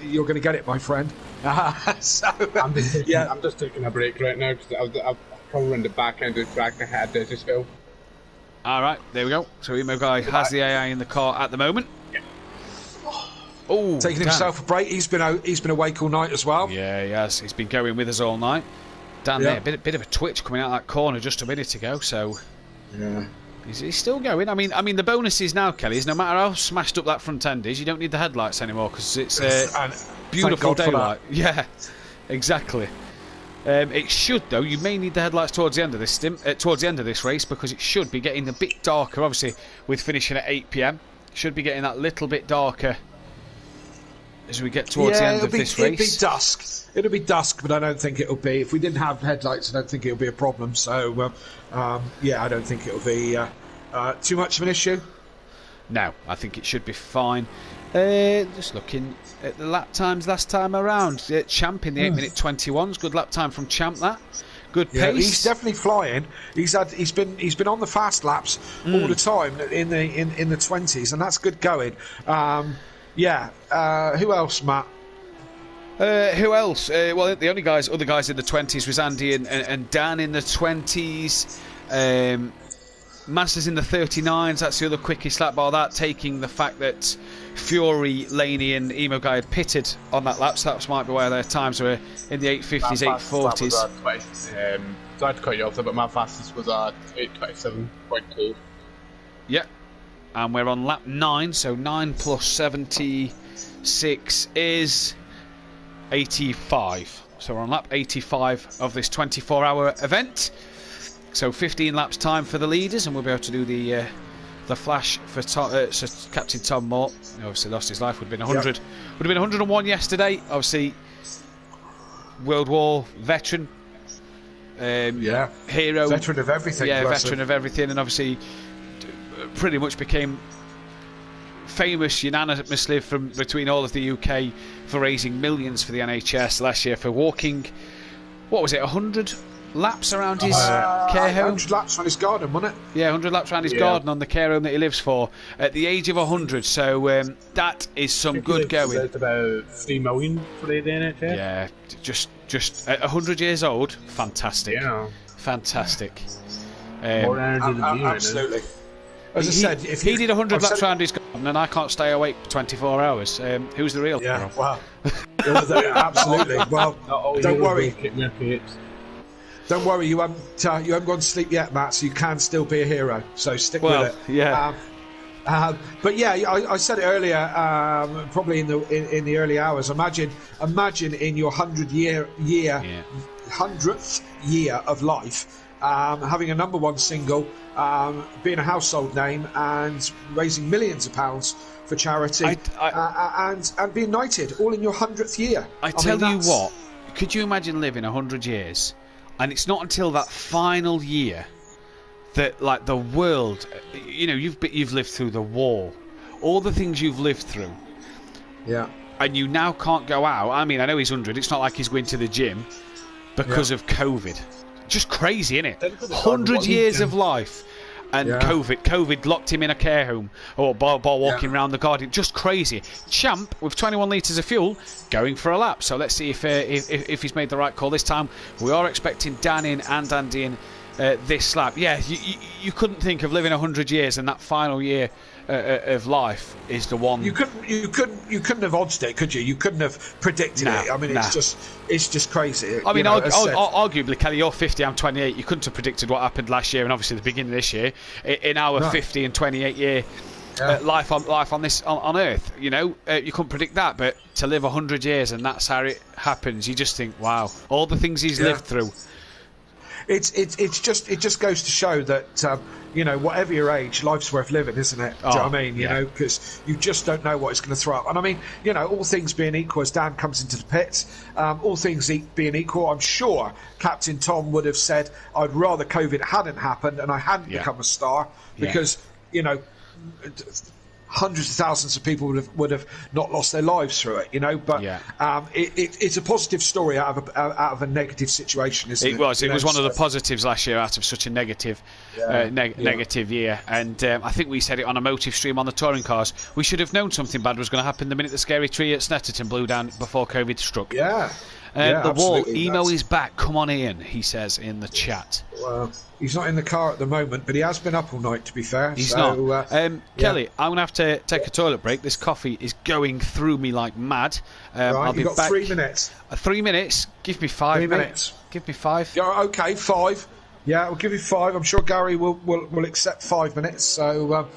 you're going to get it, my friend.
I'm just taking a break right now because I've probably run the back end of the track ahead. There's this Phil.
All right, there we go. So Emo Guy has the AI in the car at the moment. Oh,
taking himself a break. He's been awake all night as well.
Yeah, he has. He's been going with us all night. Dan there, bit of a twitch coming out of that corner just a minute ago. So
yeah,
he's still going. I mean, the bonus is now, Kelly, is no matter how smashed up that front end is, you don't need the headlights anymore because it's beautiful daylight. Yeah, exactly. It should, though. You may need the headlights towards the end of this race because it should be getting a bit darker. Obviously, with finishing at 8 PM, should be getting that little bit darker as we get towards the end of this race.
It'll be dusk. It'll be dusk, but I don't think it'll be. If we didn't have headlights, I don't think it'll be a problem. So, I don't think it'll be too much of an issue.
No, I think it should be fine. Just looking at the lap times last time around. Champ in the 8 minute 21s. Good lap time from Champ. That good pace.
He's definitely flying. He's been on the fast laps all the time in the 20s, and that's good going. Who else, Matt?
Who else? Well, the other guys in the 20s was Andy and Dan in the 20s. Masters in the 39s. That's the other quickest lap bar. That taking the fact that Fury, Laney, and Emo Guy had pitted on that lap. So that might be why their times were in the 850s, 840s.
So I had to cut you off there, but my fastest was at 8:27.2.
Yeah. And we're on lap 9, so 9 plus 76 is 85. So we're on lap 85 of this 24-hour event. So 15 laps time for the leaders, and we'll be able to do the flash for Captain Tom Moore. He obviously lost his life. Would have been 100. Would have been 101 yesterday. Obviously, World War veteran. Hero.
Veteran of everything.
Yeah, veteran of everything, and obviously pretty much became famous unanimously from between all of the UK for raising millions for the NHS last year for walking. What was it? 100 laps around his care home.
100 laps around his garden, wasn't it?
Yeah, 100 laps around his garden on the care home that he lives for at the age of 100. So that is some good going.
It's about 3 million for the NHS.
Yeah, just at 100 years old. Fantastic.
Yeah.
Fantastic.
More energy than you,
absolutely. As I said, if
he did 100 laps around his garden, and I can't stay awake for 24 hours. Who's the real hero?
Wow. Absolutely. Well, don't worry. Don't worry, you haven't gone to sleep yet, Matt, so you can still be a hero. So stick with it.
Yeah.
But yeah, I said it earlier, probably in the early hours. Imagine in your 100th year of life, having a #1 single, being a household name, and raising millions of pounds for charity, and being knighted all in your 100th year.
I tell you what, could you imagine living 100 years? And it's not until that final year that, like, the world, you've lived through the war, all the things you've lived through.
Yeah.
And you now can't go out. I mean, I know he's 100. It's not like he's going to the gym because of COVID. Just crazy, isn't it? 100 years of life. And COVID locked him in a care home or while walking around the garden. Just crazy. Champ with 21 litres of fuel going for a lap. So let's see if he's made the right call this time. We are expecting Dan in and Andy in this lap. Yeah, you couldn't think of living 100 years, and that final year of life is the one.
You couldn't have oddsed it, could you? You couldn't have predicted it. I mean, it's just crazy.
I mean, arguably, Kelly, you're 50, I'm 28. You couldn't have predicted what happened last year, and obviously the beginning of this year. In our 50 and 28 year life on Earth, you couldn't predict that. But to live 100 years and that's how it happens, you just think, wow, all the things he's lived through.
It just goes to show that whatever your age, life's worth living, isn't it? Do you know what I mean? You know, because you just don't know what it's going to throw up. And I mean, all things being equal, as Dan comes into the pits, all things being equal, I'm sure Captain Tom would have said, I'd rather COVID hadn't happened and I hadn't become a star, because hundreds of thousands of people would have not lost their lives through it, you know. But it's a positive story out of a negative situation, isn't it?
It was. It was one of the positives last year out of such a negative negative year. And I think we said it on a motive stream on the touring cars. We should have known something bad was going to happen the minute the scary tree at Snetterton blew down before COVID struck.
Yeah.
The wall, Emo is back. Come on, Ian, he says in the chat.
Well, he's not in the car at the moment, but he has been up all night, to be fair.
He's not. Kelly, I'm going to have to take a toilet break. This coffee is going through me like mad. I'll be
you've got
back.
3 minutes.
3 minutes? Give me 5
3 minutes.
Give me 5.
Yeah, okay, 5. Yeah, we'll give you 5. I'm sure Gary will accept 5 minutes. So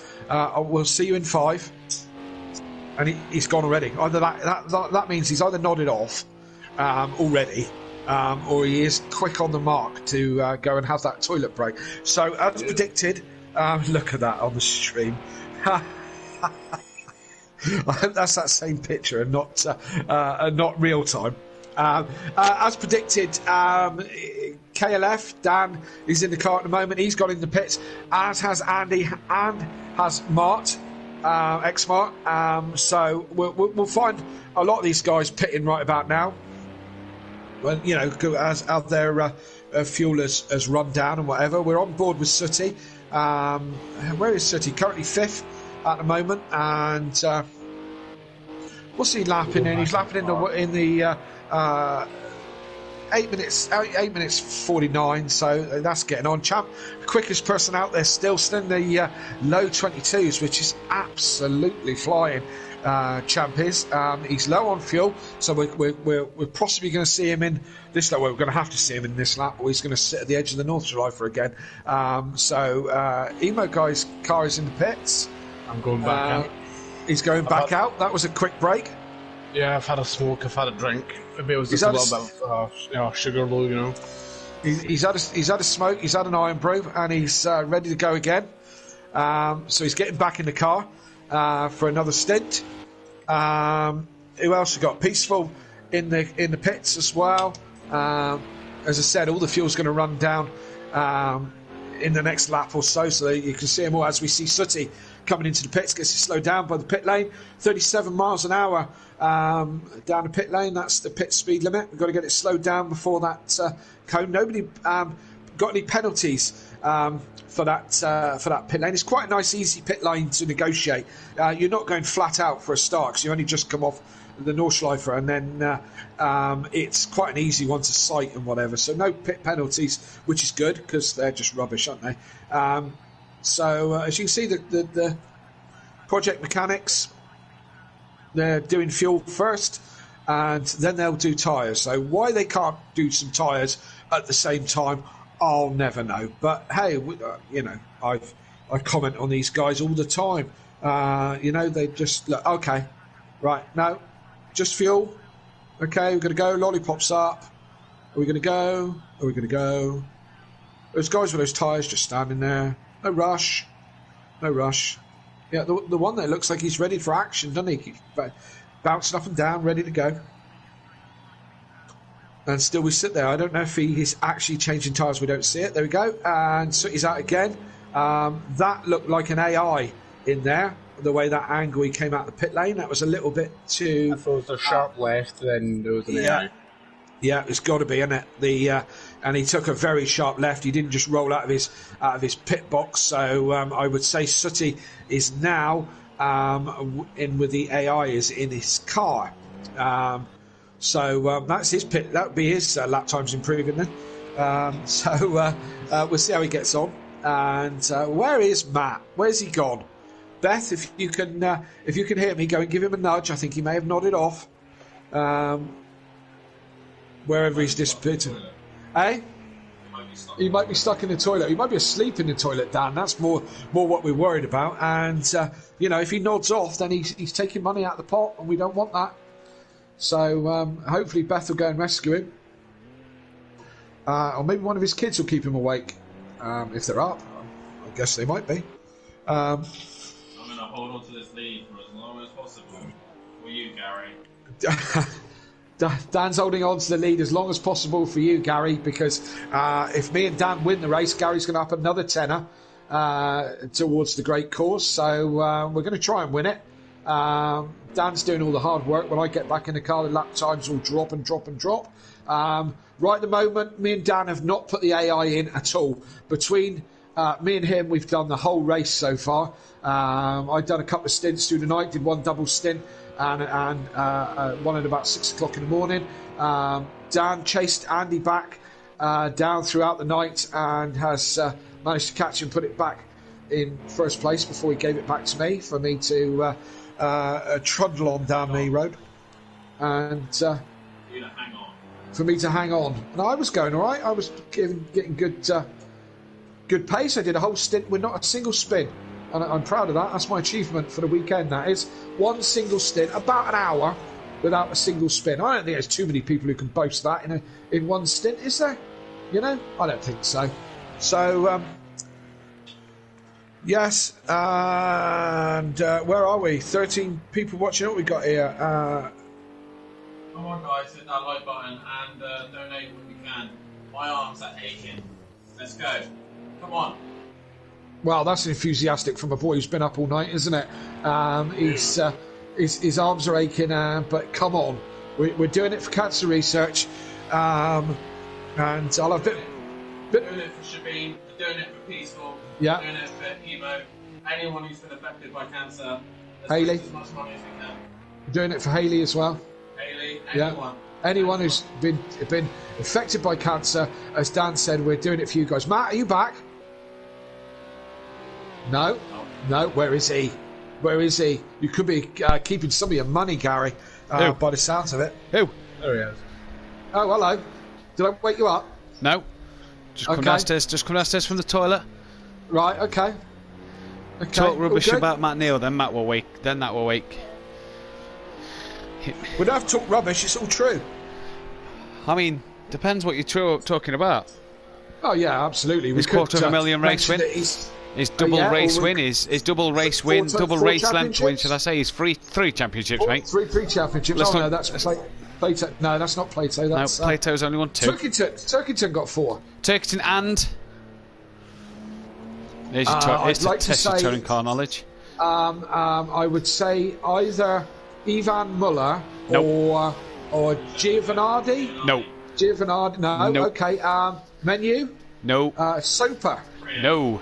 we'll see you in 5. And he's gone already. Either that means he's either nodded off already, or he is quick on the mark to go and have that toilet break. So, as predicted, look at that on the stream. I hope that's that same picture and not real time. As predicted, KLF, Dan, is in the car at the moment. He's gone in the pits, as has Andy and has Mart. X-Mart. So we'll find a lot of these guys pitting right about now. Well, you know, as their fuel has run down and whatever. We're on board with Sooty. Where is Sooty? Currently 5th at the moment, and what's he lapping in? He's lapping in the 8 minutes 49, so that's getting on. Champ, quickest person out there still in the low 22s, which is absolutely flying. Champ is. He's low on fuel, so we're possibly going to see him in this lap. We're going to have to see him in this lap, or he's going to sit at the edge of the North Driver again. Emo guy's car is in the pits.
I'm going back out.
He's going back out. That was a quick break.
Yeah, I've had a smoke, I've had a drink. Maybe it was just a little bit of sugar low, you know.
He's had a smoke, he's had an iron brew, and he's ready to go again. So he's getting back in the car for another stint. Who else we got? Peaceful in the pits as well. As I said, all the fuel's going to run down in the next lap or so you can see them all as we see Sooty coming into the pits, gets slowed down by the pit lane. 37 miles an hour down the pit lane. That's the pit speed limit. We've got to get it slowed down before that cone. Nobody got any penalties for that pit lane. It's quite a nice, easy pit lane to negotiate. You're not going flat out for a start because you only just come off the Nordschleife, and then it's quite an easy one to sight and whatever. So no pit penalties, which is good because they're just rubbish, aren't they? As you can see, the project mechanics, they're doing fuel first, and then they'll do tyres. So why they can't do some tyres at the same time, I'll never know. But hey, you know, I comment on these guys all the time. You know, they just look, okay, right, no, just fuel. Okay, we're going to go. Lollipops up. Are we going to go? Are we going to go? Those guys with those tyres just standing there. No rush. No rush. Yeah, the one that looks like he's ready for action, doesn't he? Keeps bouncing up and down, ready to go. And still we sit there. I don't know if he is actually changing tyres. We don't see it. There we go. And so he's out again. That looked like an AI in there. The way that angle he came out the pit lane, that was a little bit too...
I thought it was a sharp left, then there was an AI.
Yeah, it's got to be, isn't it? And he took a very sharp left. He didn't just roll out of his pit box. So I would say Sooty is now in with the AI is in his car. That's his pit. That would be his lap times improving then. We'll see how he gets on. And where is Matt? Where's he gone? Beth, if you can hear me, go and give him a nudge. I think he may have nodded off. Wherever he's disappeared. Eh? He might be stuck in the toilet. He might be asleep in the toilet, Dan. That's more what we're worried about. And you know, if he nods off, then he's taking money out of the pot, and we don't want that. So hopefully Beth will go and rescue him, or maybe one of his kids will keep him awake if they're up. I guess they might be.
I'm going to hold on to this lead for as long as possible. For you, Gary.
Dan's holding on to the lead as long as possible for you, Gary, because if me and Dan win the race, Gary's going to up another tenner towards the great cause. So we're going to try and win it. Dan's doing all the hard work. When I get back in the car, the lap times will drop and drop and drop. Right at the moment, me and Dan have not put the AI in at all. Between me and him, we've done the whole race so far. I've done a couple of stints through the night, did one double stint, and one at about 6 o'clock in the morning. Dan chased Andy back down throughout the night and has managed to catch him, put it back in first place before he gave it back to me for me to trundle on down the road. And for me to hang on. And I was going all right. I was getting good pace. I did a whole stint with not a single spin. And I'm proud of that. That's my achievement for the weekend, that is. One single stint, about an hour, without a single spin. I don't think there's too many people who can boast that in one stint, is there? You know? I don't think so. So, yes. And where are we? 13 people watching. What we got here?
Come on, guys, hit that like button and donate when you can. My arms are aching. Let's go. Come on.
Well, that's enthusiastic from a boy who's been up all night, isn't it? His arms are aching, but come on. We're doing it for cancer research. And I'll have a bit...
Doing it for Sabine, doing it for Peaceful,
yeah.
Doing it for Emo, anyone who's been affected by cancer.
Hayley.
As much money as we can.
Doing it for Hayley as well.
Hayley, anyone.
Yeah. Anyone who's been affected by cancer, as Dan said, we're doing it for you guys. Matt, are you back? No. Where is he? Where is he? You could be keeping some of your money, Gary, by the sounds of it.
Who?
There he is.
Oh, hello. Did I wake you up?
No. Just come downstairs. Just come downstairs from the toilet.
Right. Okay.
Talk rubbish about Matt Neal, then Matt will wake. Then that will wake.
We don't have to talk rubbish. It's all true.
I mean, depends what you're talking about.
Oh yeah, absolutely.
His $250,000 race win. His double race win. His double race win. Double race length win. Should I say? His three championships, mate.
Three championships. No, that's Plato. No, that's not Plato. That's,
no, Plato's only won 2.
Turkington got 4.
Turkington and. There's your touring car knowledge.
I would say either Ivan Muller or Giovanardi.
No.
Giovanardi. No.
Nope.
Okay. Menu.
No.
Soper.
No.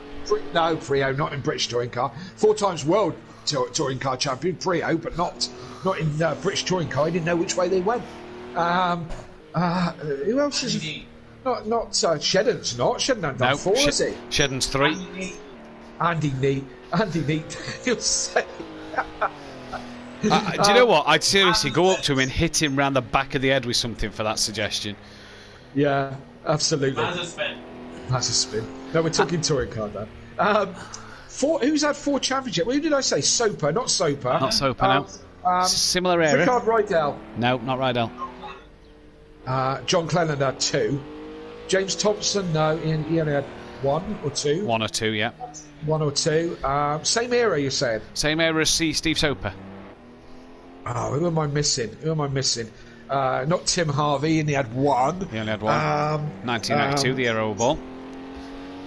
No, Prio, not in British touring car. 4 times world touring car champion, Prio, but not in British touring car. I didn't know which way they went. Who else is? Not Shedden's not. Shedden hasn't done 4, is he?
Shedden's 3.
Andy Neat. He'll say.
Do you know what? I'd seriously go up to him and hit him round the back of the head with something for that suggestion.
Yeah, absolutely.
That's a spin.
No, we're talking touring car, Dan. 4. Who's had 4 championships? Who did I say? Soper, not Soper.
Not Soper, no. Similar area.
Rickard Rydell.
No, not Rydell.
John Cleland had 2. James Thompson, no, he only had 1 or 2.
1 or 2, yeah.
1 or 2. Same era, you're saying?
Same era as Steve Soper.
Oh, who am I missing? Not Tim Harvey, and he had 1.
He only had 1. 1992, the era ball.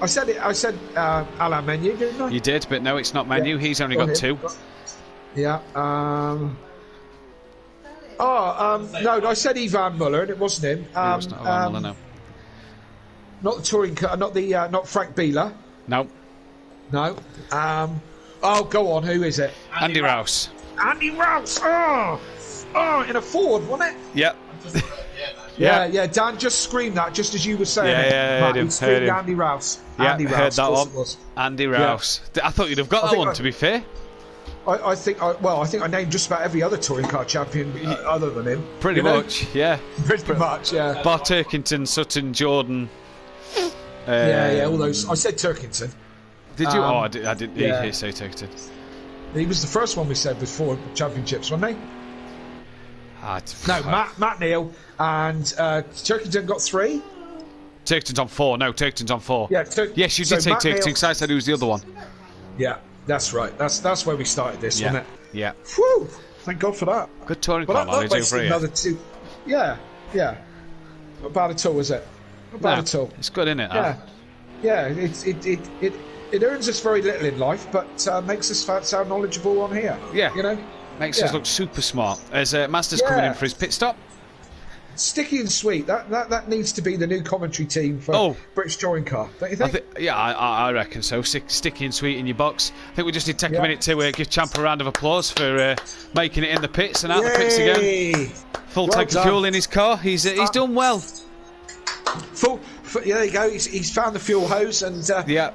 I said Alain Menu, didn't I?
You did, but no, it's not Menu. Yeah. He's only got 2.
Yeah. No, I said Ivan Muller, and it wasn't him.
It was not Ivan Muller, no.
Not the touring car. Not Frank Bieler.
No.
No. Go on. Who is it?
Andy Rouse.
Andy Rouse. Oh, in a Ford, wasn't it?
Yep.
Yeah. Dan just screamed that just as you were saying it.
Yeah,
he screamed Andy Rouse.
Yeah,
Andy
heard
Rouse,
that one. Andy Rouse. Yeah. I thought you'd have got that one, to be fair.
I think I named just about every other touring car champion other than him.
Pretty much, yeah.
Pretty much, yeah.
Bar Turkington, Sutton, Jordan.
All those. I said Turkington.
Did you? I didn't hear say Turkington.
He was the first one we said with 4 championships, wasn't he? Matt Neal and Turkington got 3.
Turkington's on 4. No, Turkington's on 4.
Yeah.
Yes, you did say Turkington because I said who was the other one.
Yeah, that's right. That's where we started this, wasn't it?
Yeah.
Whew! Thank God for that.
Good touring car knowledge over here.
Another 2. Yeah. Not bad at all, is it? Not bad at all.
It's good, isn't it?
Yeah. Yeah. it earns us very little in life, but makes us sound knowledgeable on here.
Yeah.
You know?
Makes us look super smart. As Master's coming in for his pit stop.
Sticky and sweet. That needs to be the new commentary team for British Touring Car, don't you think?
I reckon so. Sticky and sweet in your box. I think we just need to take a minute to give Champ a round of applause for making it in the pits and out the pits again. Full tank of fuel in his car. He's done well.
There you go. He's found the fuel hose and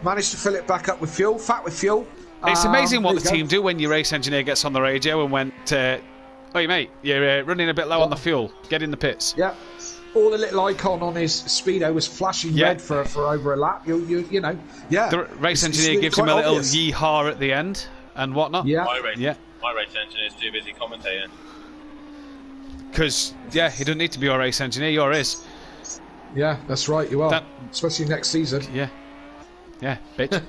managed to fill it back up with fuel, fat with fuel.
It's amazing what the team do when your race engineer gets on the radio and went, "Hey mate, you're running a bit low on the fuel. Get in the pits."
Yeah. All the little icon on his speedo was flashing red for over a lap. You know. Yeah.
The race engineer gives him a little yee-haw at the end and whatnot.
Yeah.
My race engineer is too busy commentating.
Because he doesn't need to be your race engineer. You're his.
Yeah, that's right. You are, especially next season.
Yeah, bitch.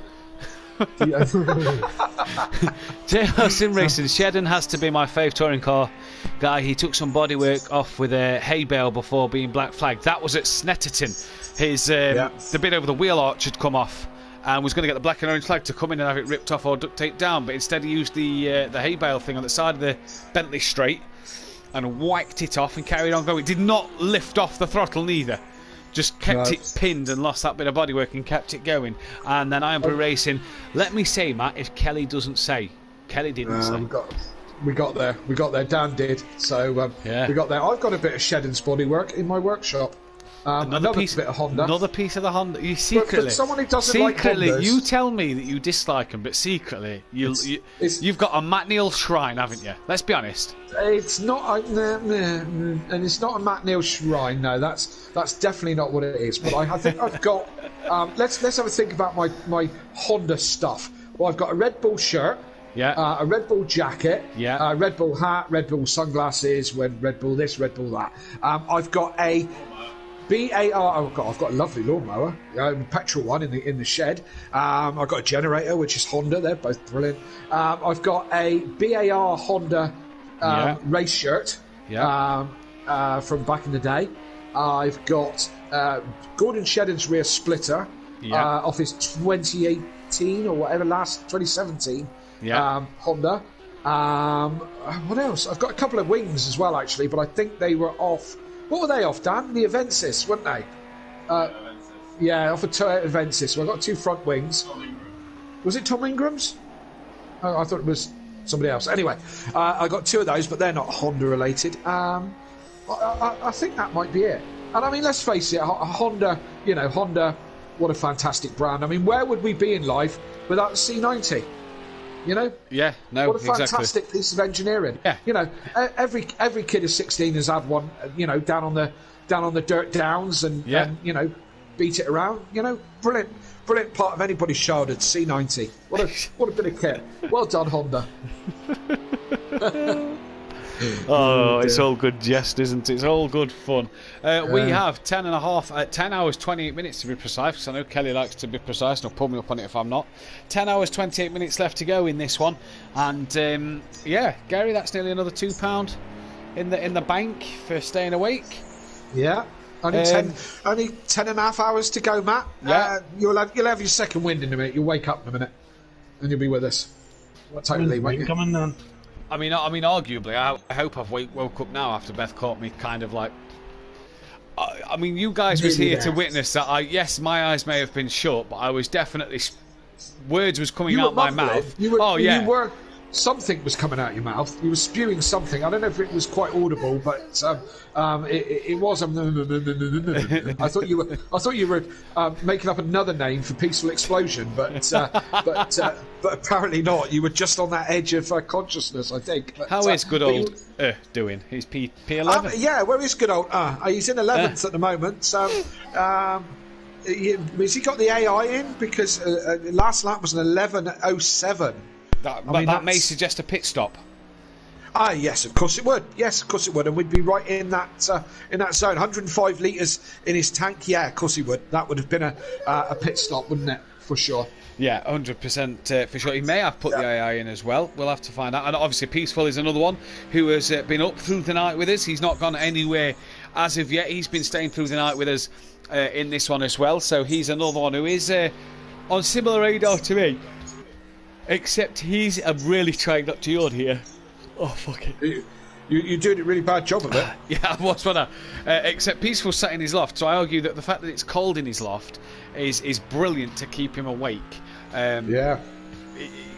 JR Sim Racing. Shedden has to be my fave touring car guy. He took some bodywork off with a hay bale before being black flagged. That was at Snetterton. His the bit over the wheel arch had come off and was going to get the black and orange flag to come in and have it ripped off or duct taped down, but instead he used the hay bale thing on the side of the Bentley straight and whacked it off and carried on going. Did not lift off the throttle neither. Just kept it pinned and lost that bit of bodywork and kept it going. And then Iron Brew Racing. Let me say, Matt, if Kelly doesn't say. Kelly didn't say.
We got there. Dan did. So we got there. I've got a bit of Shedden's bodywork in my workshop. Another bit of Honda.
Another piece of the Honda. You secretly,
but someone who doesn't like Hondas,
you tell me that you dislike them, but secretly you've got a Matt Neal shrine, haven't you? Let's be honest.
It's not, and it's not a Matt Neal shrine. No, that's definitely not what it is. But I think I've got. Let's have a think about my Honda stuff. Well, I've got a Red Bull shirt.
Yeah.
A Red Bull jacket.
Yeah.
A Red Bull hat. Red Bull sunglasses. Red Bull this. Red Bull that. I've got a BAR. I've got a lovely lawnmower, petrol one in the shed. I've got a generator, which is Honda. They're both brilliant. I've got a BAR Honda race shirt from back in the day. I've got Gordon Shedden's rear splitter off his 2018 or whatever 2017 Honda. What else? I've got a couple of wings as well, actually, but I think they were off. What were they off, Dan? The Avensis, weren't they? Yeah, off a Toyota Avensis. So I got two front wings. Was it Tom Ingram's? Oh, I thought it was somebody else. Anyway, I got two of those, but they're not Honda related. I think that might be it. And I mean, let's face it, Honda, Honda, what a fantastic brand. I mean, where would we be in life without the C90?
Yeah, no,
what a fantastic piece of engineering.
Yeah.
Every kid of 16 has had one. Down on the dirt downs and beat it around. Brilliant part of anybody's childhood. C90. What a bit of kit. Well done, Honda.
It's all good jest, isn't it? It's all good fun. We have 10 hours 28 minutes to be precise, because I know Kelly likes to be precise and he'll pull me up on it if I'm not. 10 hours 28 minutes left to go in this one, and Gary, that's nearly another £2 in the bank for staying awake.
Yeah. Only 10 and a half hours to go, Matt.
Yeah.
You'll have your second wind in a minute. You'll wake up in a minute and you'll be with us. Totally, won't you?
Coming then.
I mean, arguably, I hope I've woke up now after Beth caught me kind of like. I mean, you guys was here to witness that. Yes, my eyes may have been shut, but I was definitely words was coming out my mouth.
You were. Something was coming out your mouth. You were spewing something. I don't know if it was quite audible, but it was. I thought you were making up another name for peaceful explosion, but apparently not. You were just on that edge of consciousness, I think. But,
how is good old doing? He's P11.
Yeah, where is good old? He's in 11th at the moment. So. Has he got the AI in? Because last lap was an 11:07.
That may suggest a pit stop.
Yes, of course it would. Yes, of course it would, and we'd be right in that zone. 105 litres in his tank. Yeah, of course he would. That would have been a pit stop, wouldn't it? For sure.
Yeah, 100% for sure. He may have put the AI in as well. We'll have to find out. And obviously, Peaceful is another one who has been up through the night with us. He's not gone anywhere as of yet. He's been staying through the night with us in this one as well. So he's another one who is on similar radar to me, except he's really trying not to yawn here. Oh, fuck it.
You're doing a really bad job of it.
Yeah, I was, wasn't I? Except Peaceful sat in his loft, so I argue that the fact that it's cold in his loft is brilliant to keep him awake.
Yeah.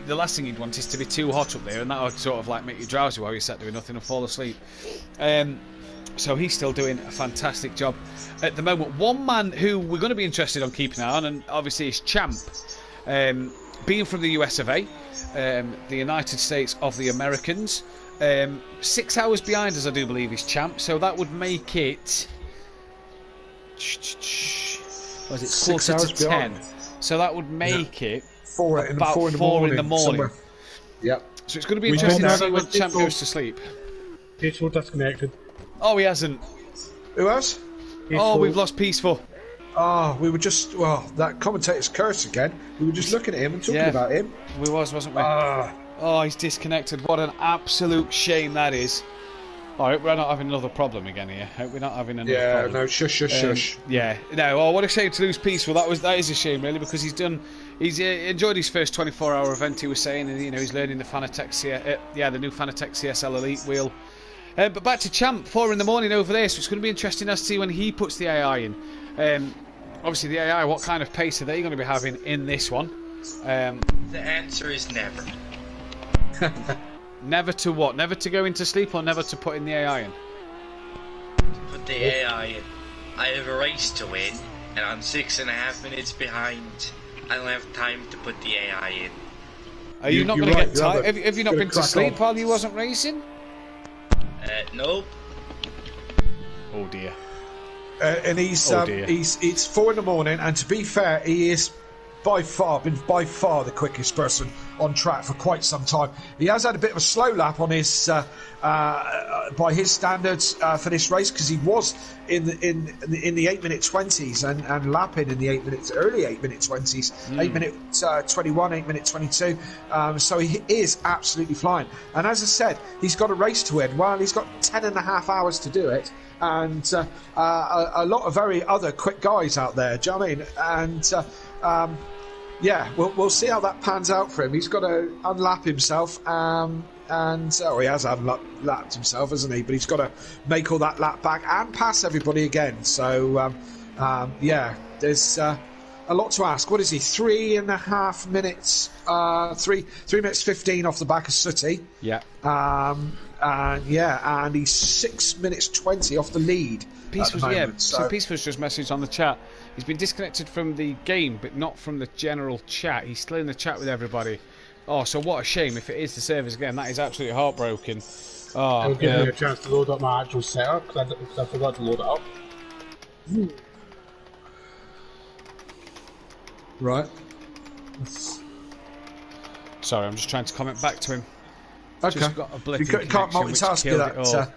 The last thing you'd want is to be too hot up there, and that would sort of like make you drowsy while you sat doing nothing and fall asleep. So he's still doing a fantastic job at the moment. One man who we're going to be interested on keeping an eye on, and obviously is Champ, being from the US of A, the United States of the Americans. 6 hours behind us, I do believe, is Champ. So that would make it. Was it
6
quarter
hours
to 10?
behind.
So that would make it
Four in the morning.
morning.
Yep.
So it's going to be interesting to see when Champ goes to sleep.
Peaceful disconnected.
Oh, he hasn't.
Who else?
Oh, we've lost Peaceful.
Oh, we were just, that commentator's curse again. We were just looking at him and talking about him.
We wasn't we? Oh, he's disconnected. What an absolute shame that is. Oh, I hope we're not having another problem again here. I hope we're not having another problem.
No, shush.
Yeah, no. Oh, what a shame to lose Peaceful. That is a shame, really, because he's enjoyed his first 24-hour event. He was saying, and he's learning the Fanatec, the new Fanatec CSL Elite wheel. But back to Champ, 4 in the morning over there. So it's going to be interesting to see when he puts the AI in. Obviously, the AI. What kind of pace are they going to be having in this one?
The answer is never.
Never to what? Never to go into sleep, or never to put in the AI in?
Put the AI in. I have a race to win, and I'm 6.5 minutes behind. I don't have time to put the AI in.
Are you not going to get tired? Have you not been to sleep while you wasn't racing?
Nope.
Oh dear.
And it's 4 in the morning, and to be fair, he is by far the quickest person on track for quite some time. He has had a bit of a slow lap on his by his standards for this race, because he was in the 8-minute 20s and lapping in the early 8-minute 20s, 8-minute 21, 8-minute 22. So he is absolutely flying. And as I said, he's got a race to win. Well, he's got 10.5 hours to do it, and a lot of very other quick guys out there. Do you know what I mean? And yeah, we'll see how that pans out for him. He's got to unlap himself, and he has unlapped himself, hasn't he? But he's got to make all that lap back and pass everybody again. So yeah, there's a lot to ask. What is he? 3.5 minutes? 3 minutes 15 off the back of Sooty.
Yeah.
And he's 6 minutes 20 off the lead.
So Peaceful's just messaged on the chat. He's been disconnected from the game, but not from the general chat. He's still in the chat with everybody. Oh, so what a shame if it is the servers again. That is absolutely heartbroken. Oh,
It'll give me a chance to load up my actual setup, because I forgot to load it up.
Right.
Sorry, I'm just trying to comment back to him.
Okay.
Just got a blip
You
in
can't
connection, which
multitask
killed
that.
it all.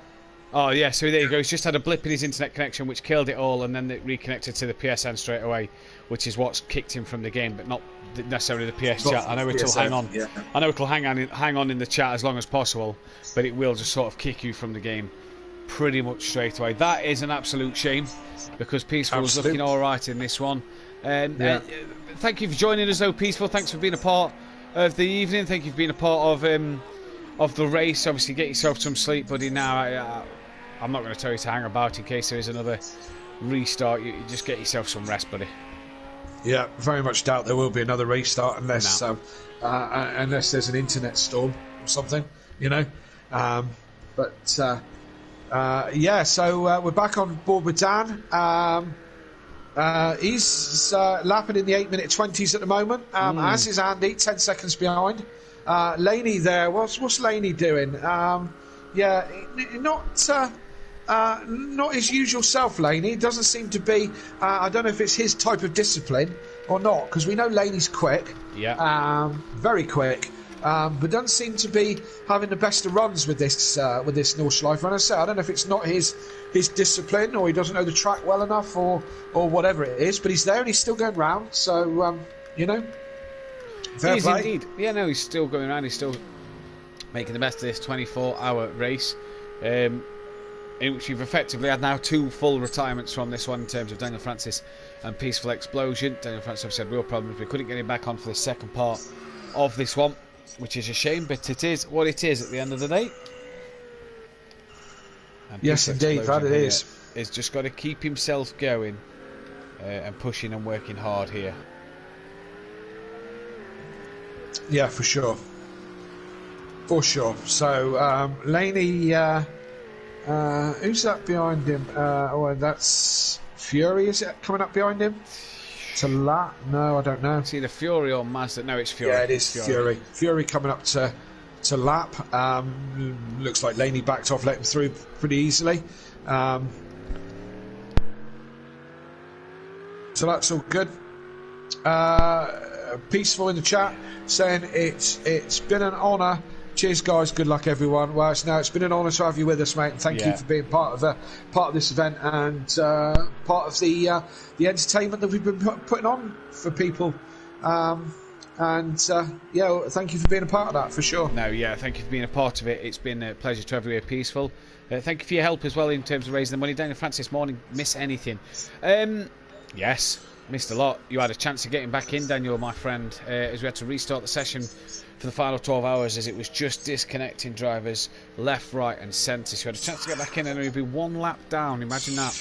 Oh yeah, so there you go. He's just had a blip in his internet connection, which killed it all, and then it reconnected to the PSN straight away, which is what's kicked him from the game, but not necessarily the PS chat. I know it'll hang on. Yeah. I know it'll hang on in the chat as long as possible, but it will just sort of kick you from the game pretty much straight away. That is an absolute shame, because Peaceful was looking all right in this one. Thank you for joining us, though, Peaceful. Thanks for being a part of the evening. Thank you for being a part of the race. Obviously, get yourself some sleep, buddy. Now, I'm not going to tell you to hang about in case there is another restart. You just get yourself some rest, buddy.
Yeah, very much doubt there will be another restart unless there's an internet storm or something, you know. So we're back on board with Dan. He's lapping in the 8-minute 20s at the moment, as is Andy, 10 seconds behind. Laney there, what's Laney doing? Not his usual self, Laney. Doesn't seem to be. I don't know if it's his type of discipline or not, because we know Laney's quick.
Yeah.
Very quick. But doesn't seem to be having the best of runs with this Nordschleife. And I say, I don't know if it's not his discipline, or he doesn't know the track well enough, or whatever it is. But he's there and he's still going round. So fair
He's
play.
indeed. Yeah, no, he's still going around. He's still making the best of this 24-hour race. in which we've effectively had now 2 full retirements from this one in terms of Daniel Francis and Peaceful Explosion. Daniel Francis obviously had real problems. We couldn't get him back on for the second part of this one, which is a shame, but it is what it is at the end of the day. And
Yes, indeed, that it is.
He's just got to keep himself going and pushing and working hard here.
Yeah, for sure. For sure. So, Laney, who's that behind him? Oh, that's Fury, is it, coming up behind him? To lap? No, I don't know.
It's either Fury or Mazda. No, it's Fury.
Yeah, it is Fury. Fury coming up to lap. Looks like Laney backed off, let him through pretty easily. So that's all good. Peaceful in the chat saying it's been an honour. Cheers, guys. Good luck, everyone. Well, it's been an honour to have you with us, mate, and thank you for being part of this event and part of the entertainment that we've been putting on for people. Thank you for being a part of that, for sure.
No, yeah, thank you for being a part of it. It's been a pleasure to have you here, Peaceful. Thank you for your help as well in terms of raising the money. Daniel Francis Morning, miss anything? Yes, missed a lot. You had a chance of getting back in, Daniel, my friend, as we had to restart the session for the final 12 hours as it was just disconnecting drivers left, right and centre. So you had a chance to get back in and it would be 1 lap down. Imagine that.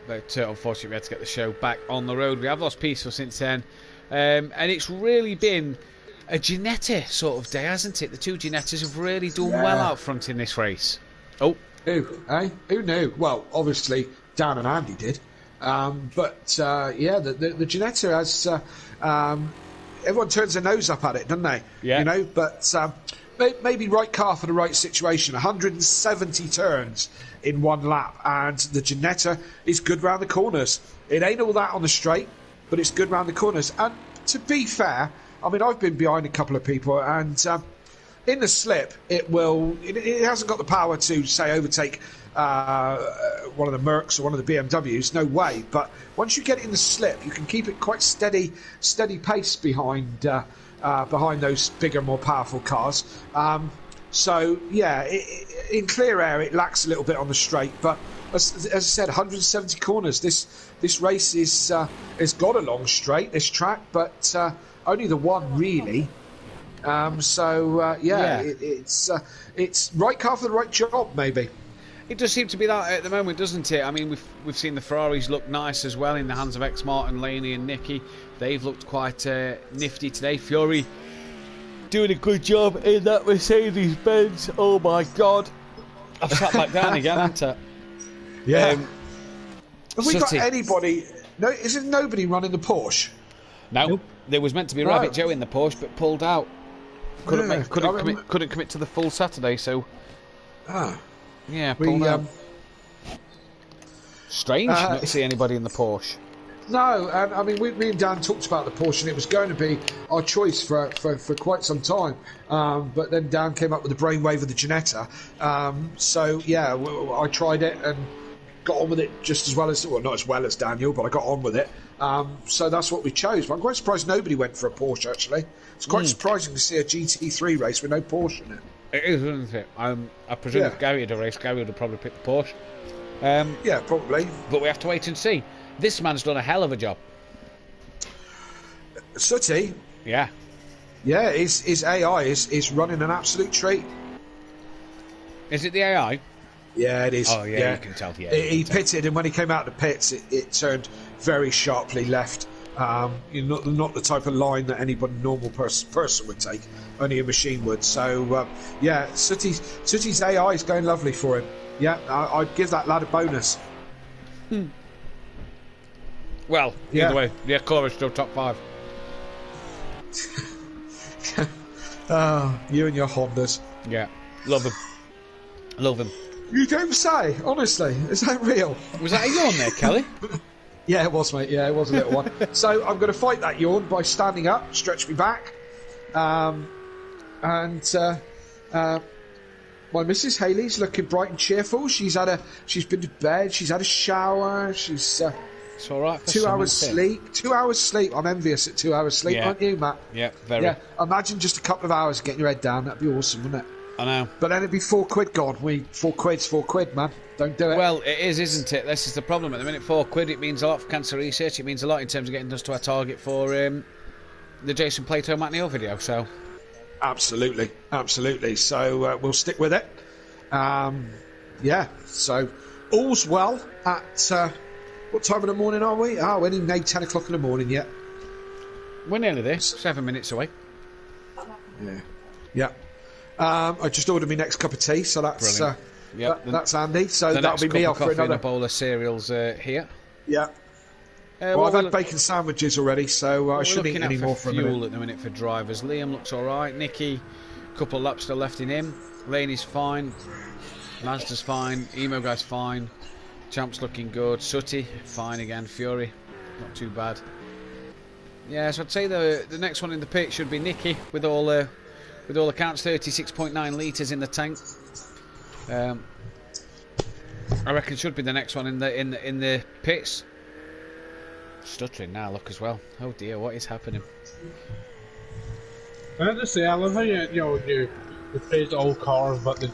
But unfortunately we had to get the show back on the road. We have lost Peaceful since then. And it's really been a Ginetta sort of day, hasn't it? The 2 Ginettas have really done well out front in this race. Oh.
Who? Eh? Who knew? Well, obviously Dan and Andy did. The Ginetta has... everyone turns their nose up at it, doesn't they?
Yeah.
You know, but maybe right car for the right situation. 170 turns in 1 lap, and the Ginetta is good round the corners. It ain't all that on the straight, but it's good round the corners. And to be fair, I mean, I've been behind a couple of people, and in the slip, it hasn't got the power to, say, overtake one of the Mercs or one of the BMWs. No way. But once you get it in the slip, you can keep it quite steady pace behind those bigger, more powerful cars. In clear air, it lacks a little bit on the straight, but as I said, 170 corners. This race has got a long straight, this track, but only the one really. It's right car for the right job, maybe.
It does seem to be that at the moment, doesn't it? I mean, we've seen the Ferraris look nice as well in the hands of X-Martin, Laney and Nicky. They've looked quite nifty today. Fury doing a good job in that Mercedes-Benz. Oh my God. I've sat back down again, haven't I?
Yeah. Have we got anybody... No, is there nobody running the Porsche?
No. Nope. There was meant to be Rabbit Joe in the Porsche, but pulled out. Couldn't commit to the full Saturday, so... Yeah, pulled out. Strange not to see anybody in the Porsche.
No, and I mean, me and Dan talked about the Porsche, and it was going to be our choice for quite some time. But then Dan came up with the brainwave of the Ginetta. I tried it and got on with it just as well as, well, not as well as Daniel, but I got on with it. So that's what we chose. But I'm quite surprised nobody went for a Porsche, actually. It's quite surprising to see a GT3 race with no Porsche in it.
It is, isn't it? I presume if Gary had a race, Gary would have probably picked the Porsche.
Yeah, probably.
But we have to wait and see. This man's done a hell of a job.
Sooty?
Yeah.
Yeah, his AI is running an absolute treat.
Is it the AI?
Yeah, it is.
Oh, yeah, you can tell. Yeah,
he pitted, and when he came out of the pits, it turned very sharply left. Not the type of line that anybody normal person would take. Only a machine would. So, Sooty's AI is going lovely for him. Yeah, I'd give that lad a bonus.
Well, either way, the Acura is still top 5.
You and your Hondas.
Yeah, love them. Love them.
You don't say, honestly. Is that real?
Was that a yawn there, Kelly?
Yeah, it was, mate. Yeah, it was a little one. So I'm going to fight that yawn by standing up, stretch me back. My Mrs. Haley's looking bright and cheerful. She's been to bed. She's had a shower. She's
it's all right.
2 hours sleep. 2 hours sleep. I'm envious at 2 hours sleep, aren't you, Matt?
Yeah, very.
Yeah. Imagine just a couple of hours getting your head down. That'd be awesome, wouldn't it?
I know.
But then it'd be £4 gone. £4, man. Don't do it.
Well, it is, isn't it? This is the problem at the minute. £4, it means a lot for cancer research. It means a lot in terms of getting us to our target for the Jason Plato Matt Neal video. So,
absolutely. So we'll stick with it. Yeah. So all's well at what time of the morning are we? Oh, we ain't made 10 o'clock in the morning yet.
we're nearly there. 7 minutes away.
Yeah. I just ordered my next cup of tea, so that's that's handy. So that'll be me off for another.
And a bowl of cereals here.
Yeah. Well, I've had bacon sandwiches already, so I shouldn't eat any more for a minute.
Fuel at the minute for drivers. Liam looks all right. Nicky, a couple of laps still left in him. Laney's fine. Mazda's fine. Emo guy's fine. Champ's looking good. Sooty fine again. Fury not too bad. Yeah, so I'd say the next one in the pit should be Nicky with all accounts, 36.9 litres in the tank. I reckon should be the next one in the pits. Stuttering now, look as well. Oh dear, what is happening?
Can I just say, I love how you praise all cars, but the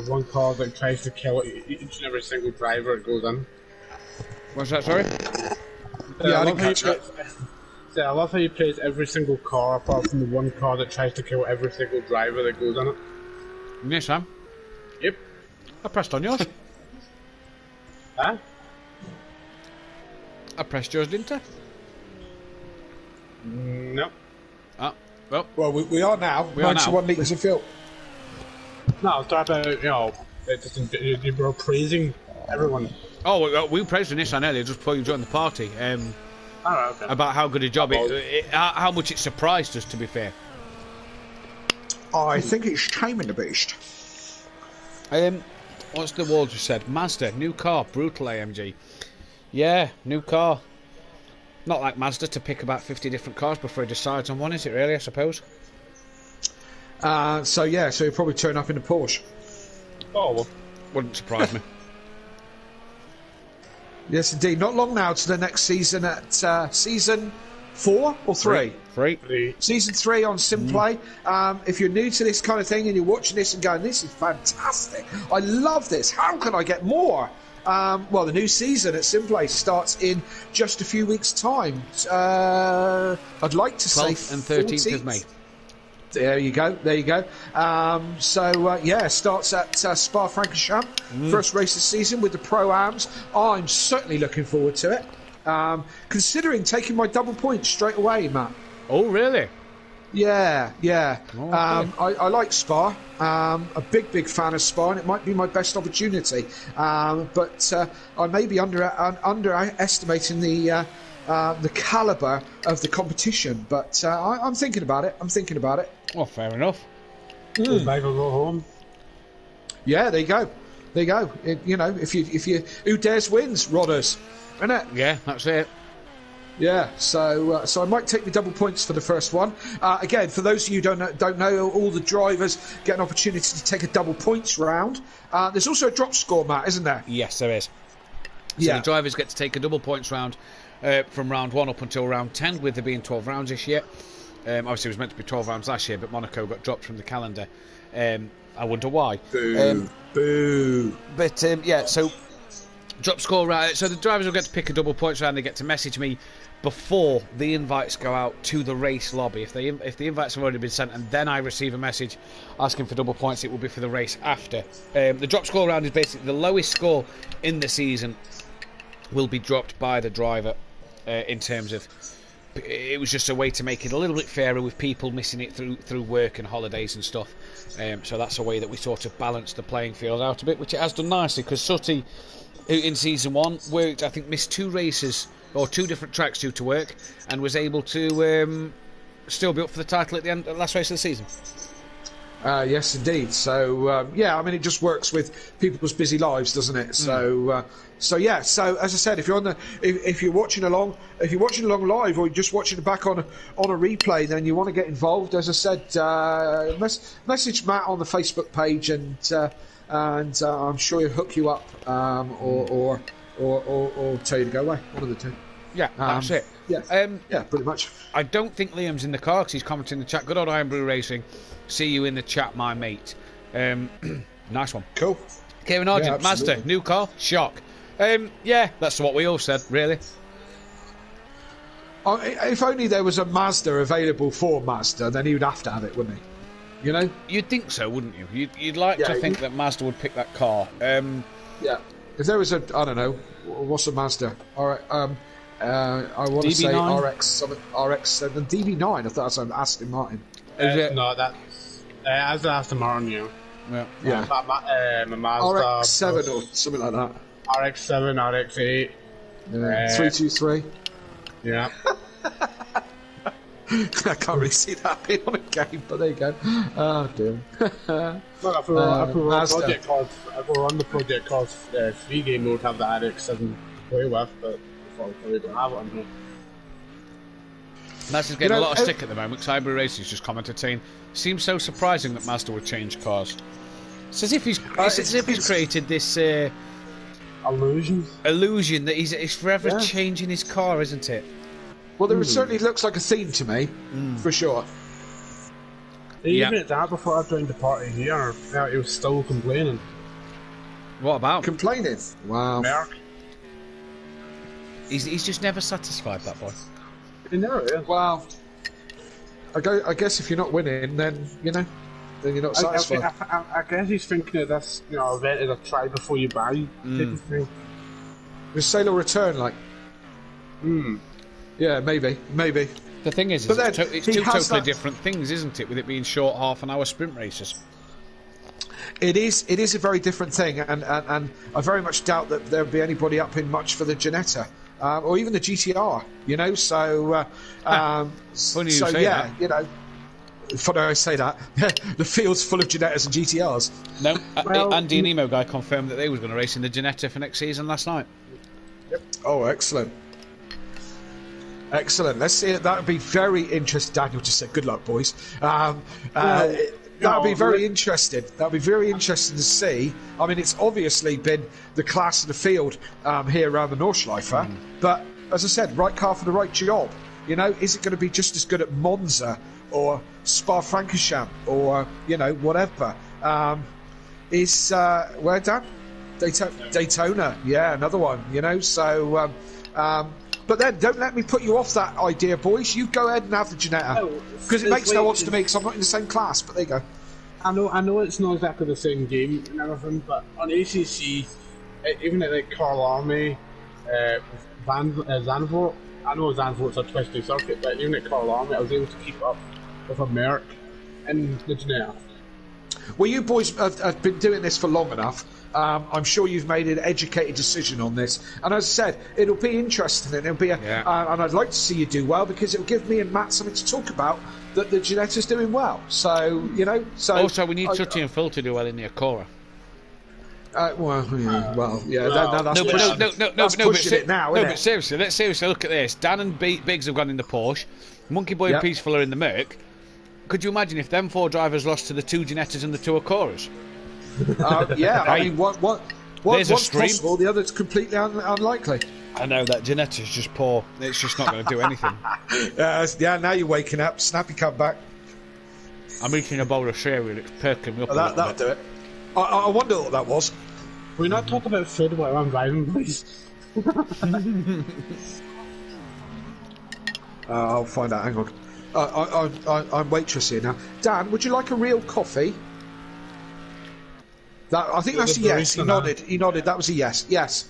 one car that tries to kill each and every single driver that goes in.
What's that? Sorry.
Yeah, I didn't catch that.
I love how you praise every single car apart from the one car that tries to kill every single driver that goes in it.
Yes, Sam.
Yep.
I pressed on yours.
Huh?
I pressed yours, didn't I?
No.
Ah,
Well, we are now.
We are now.
91 litres of fuel.
No, I was talking about, you were praising everyone.
Oh, we praised the Nissan earlier just before you joined the party.
Okay.
About how good a job how much it surprised us, to be fair.
I think it's taming the beast.
What's the wall just said? Mazda, new car, brutal AMG. Yeah, new car. Not like Mazda to pick about 50 different cars before he decides on one, is it really, I suppose?
So he'll probably turn up in a Porsche.
Oh, well.
Wouldn't surprise me.
Yes, indeed. Not long now to the next season at season 4 or 3?
3.
Season 3 on Simplay. If you're new to this kind of thing and you're watching this and going, this is fantastic, I love this, how can I get more? Well, the new season at Simplay starts in just a few weeks' time. I'd like to say
12th and 13th of May.
There you go. Starts at Spa-Francorchamps. First race this season with the Pro-Ams. I'm certainly looking forward to it. Considering taking my double points straight away, Matt.
Oh, really?
Yeah.
Oh,
I like Spa. A big fan of Spa, and it might be my best opportunity. But I may be underestimating the calibre of the competition. But I'm thinking about it.
Well, fair enough.
Go back or go home.
Yeah, there you go. If you who dares wins, Rodders, isn't it?
Yeah, that's it.
Yeah, so I might take the double points for the first one. Again, for those of you who don't know, all the drivers get an opportunity to take a double points round. There's also a drop score, Matt, isn't there?
Yes, there is. So the drivers get to take a double points round from round 1 up until round 10, with there being 12 rounds this year. Obviously, it was meant to be 12 rounds last year, but Monaco got dropped from the calendar. I wonder why.
Boo.
But so drop score round. So the drivers will get to pick a double points round. They get to message me before the invites go out to the race lobby. If the invites have already been sent and then I receive a message asking for double points, it will be for the race after. The drop score round is basically the lowest score in the season will be dropped by the driver. In terms of, it was just a way to make it a little bit fairer with people missing it through work and holidays and stuff. So that's a way that we sort of balance the playing field out a bit, which it has done nicely, because Sooty, who in season 1 worked, I think missed 2 races or 2 different tracks due to work, and was able to still be up for the title at the end, last race of the season.
Yes, indeed. So it just works with people's busy lives, doesn't it? So as I said, if you're watching along live, or you're just watching it back on a replay, then you want to get involved. As I said, message Matt on the Facebook page, and I'm sure he'll hook you up, or tell you to go away. One of the two.
Yeah, that's it.
Yeah, pretty much.
I don't think Liam's in the car because he's commenting in the chat. Good old Iron Brew Racing. See you in the chat, my mate. Nice one.
Cool.
Kevin Argent,
Yeah,
Mazda,
absolutely.
new car, shock. Yeah, that's what we all said, really.
If only there was a Mazda available for Mazda, then he would have to have it, wouldn't he? You know?
You'd think so, wouldn't you? You'd like to think that Mazda would pick that car.
Yeah. If there was a, I don't know, what's a Mazda? All right. I want to say
DB9?
RX7, DB9. I thought that was an Aston Martin.
Is it?
No, that's as Aston Martin, yeah.
Yeah.
My Mazda
RX7 or something like that.
RX7, RX8.
323.
Yeah.
I can't really see that being on a game, but there you go. Oh dear.
Look, if we were on the Project Cars 3 game, we would have the RX7 to play with, but we don't have it on here.
Mazda's getting a lot of stick at the moment. Cyber Racing's just commented saying, "Seems so surprising that Mazda would change cars." It's as if he's created this illusion that he's forever changing his car, isn't it?
Well, there certainly looks like a theme to me, for sure.
Even at that, before I joined the party here, he was still complaining.
What about?
Complaining? Wow.
Merc.
He's just never satisfied, that boy.
He never is.
Well, I guess if you're not winning, then, you know, then you're not satisfied.
I guess he's thinking of this, event as a try before you buy.
The sale or return, like. Yeah, maybe.
The thing is it's two totally different things, isn't it? With it being short half-an-hour sprint races.
It is a very different thing, and I very much doubt that there'll be anybody up in much for the Ginetta, or even the GTR. You know, so
funny you say that.
You know, funny I say that. The field's full of Ginettas and GTRs.
No, Andy and Emo guy confirmed that they was going to race in the Ginetta for next season last night.
Yep. Oh, excellent. Excellent. Let's see it. That would be very interesting. Daniel just said, "Good luck, boys." That would be very interesting. That would be very interesting to see. I mean, it's obviously been the class of the field here around the Nordschleife, but as I said, right car for the right job. You know, is it going to be just as good at Monza or Spa-Francorchamps or whatever? Where, Dan? Daytona. Yeah, another one. You know, so. But then, don't let me put you off that idea, boys. You go ahead and have the Ginetta. Because it makes no odds to me, because I'm not in the same class, but there you go.
I know it's not exactly the same game and everything, but on ACC, even at like Carl Army, Zandvoort, I know Zandvoort's a twisty circuit, but even at Carl Army, I was able to keep up with a Merc in the Ginetta. Well, you boys have been doing this for long enough. I'm sure you've made an educated decision on this, and as I said, it'll be interesting, and it'll be and I'd like to see you do well, because it'll give me and Matt something to talk about, that the Ginetta's doing well. So also we need Tutti and Phil to do well in the Acura. That's pushing it now, isn't it?
But seriously, let's seriously look at this. Dan and Biggs have gone in the Porsche, Monkey Boy and Peaceful are in the Merc. Could you imagine if them four drivers lost to the two Ginettas and the two Acuras? I mean, one's possible, the other's completely unlikely. I know, that Ginetta's just poor. It's just not going to do anything.
Now you're waking up. Snappy comeback.
I'm eating a bowl of cereal. It's perking me up.
That'll do it. I wonder what that was.
We're not talking about food while I'm driving, please.
I'll find out. Hang on. I'm waitress here now. Dan, would you like a real coffee? I think that's a yes. He nodded. That was a yes. Yes,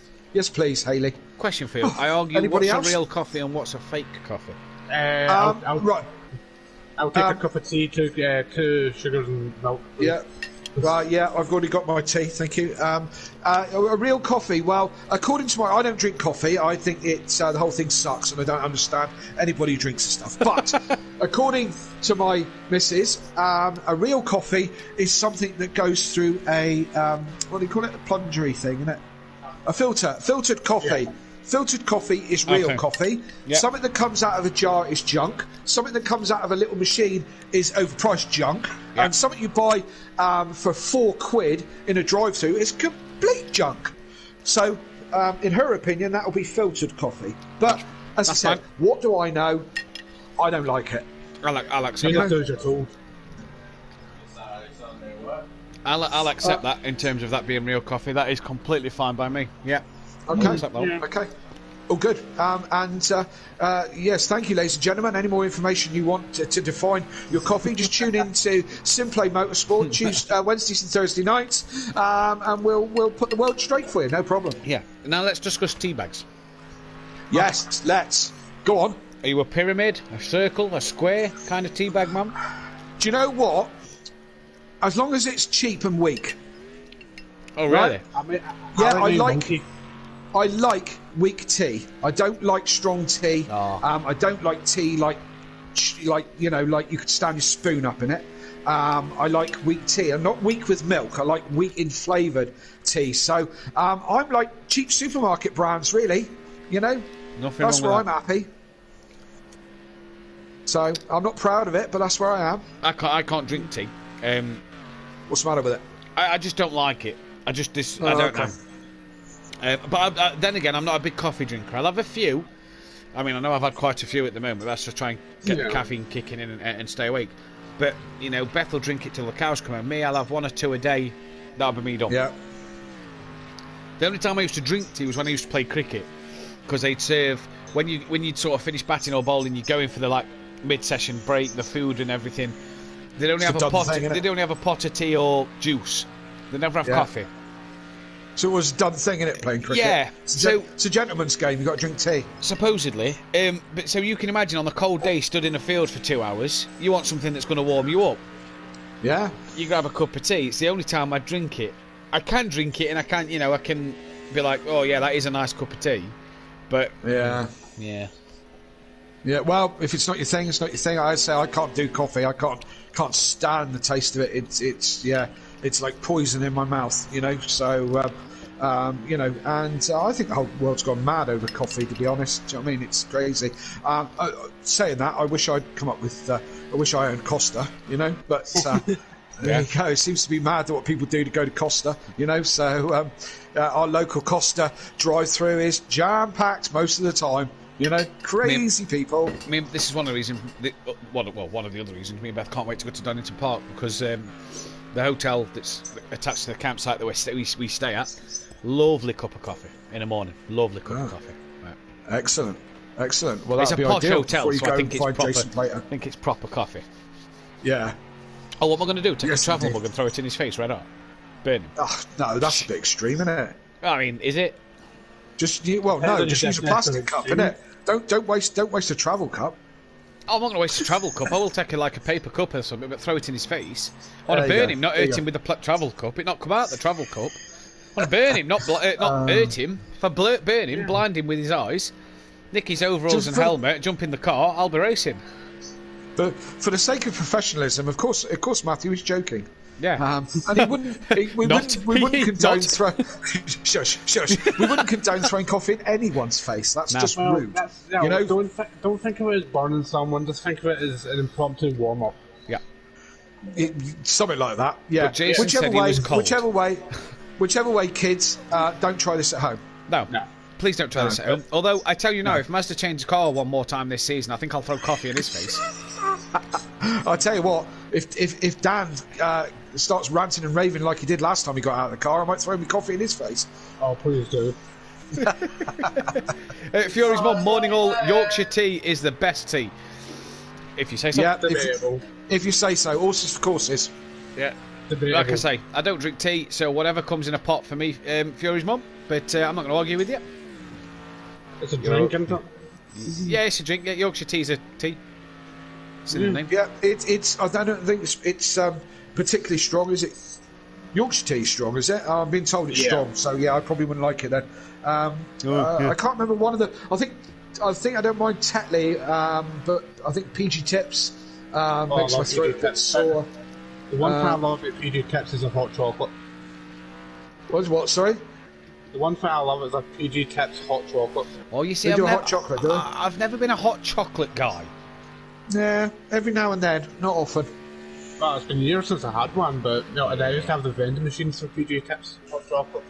please, Hayley.
Question for you. I argue, what's a real coffee and what's a fake coffee?
Right. I'll take a cup of tea, two sugars and milk. Please.
Yeah. I've already got my tea, thank you. A real coffee, well, according to I don't drink coffee. I think the whole thing sucks, and I don't understand anybody who drinks this stuff. But according to my missus, a real coffee is something that goes through a, what do you call it? A plungery thing, isn't it? A filtered coffee. Yeah. Filtered coffee is real coffee. Yep. Something that comes out of a jar is junk. Something that comes out of a little machine is overpriced junk. Yep. And something you buy for £4 in a drive-through is complete junk. So, in her opinion, that will be filtered coffee. But as I said, what do I know? I don't like it.
I like something. I'll accept that in terms of that being real coffee. That is completely fine by me. Yeah.
Okay.
I'll accept that.
Yeah.
Okay. All good. Yes, thank you, ladies and gentlemen. Any more information you want to define your coffee, just tune in to Simplay Motorsport Wednesdays and Thursday nights, and we'll put the world straight for you. No problem.
Yeah. Now let's discuss tea bags.
Yes, let's. Go on.
Are you a pyramid, a circle, a square kind of tea bag, man?
Do you know what? As long as it's cheap and weak.
Oh, really?
Right?
I
like weak tea. I don't like strong tea.
Oh.
I don't like tea like you know, like you could stand your spoon up in it. I like weak tea. I'm not weak with milk. I like weak in flavoured tea. So I'm like cheap supermarket brands, really. You know, that's where I'm happy. So I'm not proud of it, but that's where I am.
I can't drink tea.
What's the matter with it?
I just don't like it. I don't know. But then again, I'm not a big coffee drinker. I'll have a few. I mean, I know I've had quite a few at the moment. That's just try and get the caffeine kicking in and stay awake. But, you know, Beth will drink it till the cows come home. Me, I'll have 1 or 2 a day. That'll be me done.
Yeah.
The only time I used to drink tea was when I used to play cricket. Because they'd serve, when you'd sort of finish batting or bowling, you'd go in for the, like, mid-session break, the food and everything. They'd only have a pot of tea or juice. They'd never have coffee.
So it was a done thing, innit, playing cricket?
Yeah.
So it's a gentleman's game. You've got to drink tea.
Supposedly. But so you can imagine on a cold day, stood in a field for 2 hours, you want something that's going to warm you up.
Yeah.
You grab a cup of tea. It's the only time I drink it. I can drink it and I can be like, oh yeah, that is a nice cup of tea. But
yeah. Yeah, well, if it's not your thing, it's not your thing. I say I can't do coffee. I can't stand the taste of it. It's like poison in my mouth, you know. So, you know, and I think the whole world's gone mad over coffee. To be honest, do you know what I mean? It's crazy. Saying that, I wish I'd come up with. I wish I owned Costa, you know. But there you go. It seems to be mad what people do to go to Costa, you know. So our local Costa drive-through is jam-packed most of the time. You know, crazy people.
I mean, this is one of the reasons. One of the other reasons. Me and Beth can't wait to go to Donington Park because the hotel that's attached to the campsite that we stay at, lovely cup of coffee in the morning. Lovely cup of coffee. Right.
Excellent. Well,
it's
that'd
a
be
posh
ideal
hotel, so I think it's proper.
Jason Plater.
I think it's proper coffee.
Yeah.
Oh, what am I going to do? Take a travel mug and throw it in his face right up? Burn him?
Oh, no, that's a bit extreme, isn't it?
I mean, is it?
Just use a plastic cup, innit? Don't waste a travel cup.
Oh, I'm not going to waste a travel cup. I will take a paper cup or something, but throw it in his face. I want to burn him, not hurt him with the travel cup. It not come out the travel cup. I want to burn him, not hurt him. If I burn him, blind him with his eyes, nick his overalls and helmet, jump in the car, I'll be racing.
But for the sake of professionalism, of course, Matthew is joking.
Yeah,
and we wouldn't condone shush. We wouldn't condone throwing coffee in anyone's face. That's just rude. You know,
don't think of it as burning someone. Just think of it as an impromptu warm up.
Yeah,
something like that. Yeah,
but Jason said he was cold.
Whichever way, kids, don't try this at home.
No. Please don't try this at home. Although I tell you now, if Mazda changes car one more time this season, I think I'll throw coffee in his face.
I'll tell you what, if Dan starts ranting and raving like he did last time he got out of the car, I might throw him coffee in his face.
Oh, please do.
Fury's mum, morning all Yorkshire tea is the best tea. If you say so.
Yeah, if you say so. Horses for courses.
Yeah. Like I say, I don't drink tea, so whatever comes in a pot for me, Fury's mum. But I'm not going to argue with you.
It's a drink, isn't it?
Yeah, it's a drink. Yeah, Yorkshire tea's a tea. It's in the name.
Yeah, it's. I don't think it's particularly strong, is it? Yorkshire tea's strong, is it? I'm being told it's strong, so yeah, I probably wouldn't like it then. I can't remember one of the. I think I don't mind Tetley, but I think PG Tips makes my throat a bit sore.
The one thing I love about PG Tips is a hot chocolate.
What? Sorry.
The one thing I love is a PG Tips hot chocolate.
Oh, you see,
hot chocolate, do they?
I've never been a hot chocolate guy.
Yeah, every now and then, not often.
Well, it's been years since I had one, but I used to have the vending machines for PG Tips hot chocolate.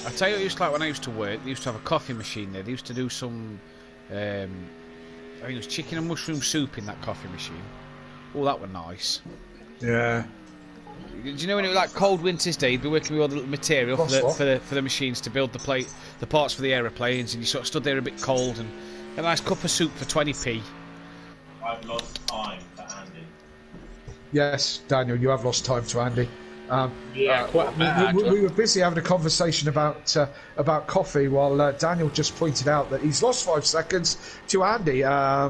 I tell you what it used to like when I used to work. They used to have a coffee machine there. They used to do some, I think it was chicken and mushroom soup in that coffee machine. Oh, that was nice.
Yeah.
Do you know when it was like cold winter's day, you'd be working with all the material for the machines to build the parts for the aeroplanes, and you sort of stood there a bit cold and a nice cup of soup for 20p.
I've lost time to Andy.
Yes, Daniel, you have lost time to Andy.
Quite
we were busy having a conversation about coffee while Daniel just pointed out that he's lost 5 seconds to Andy.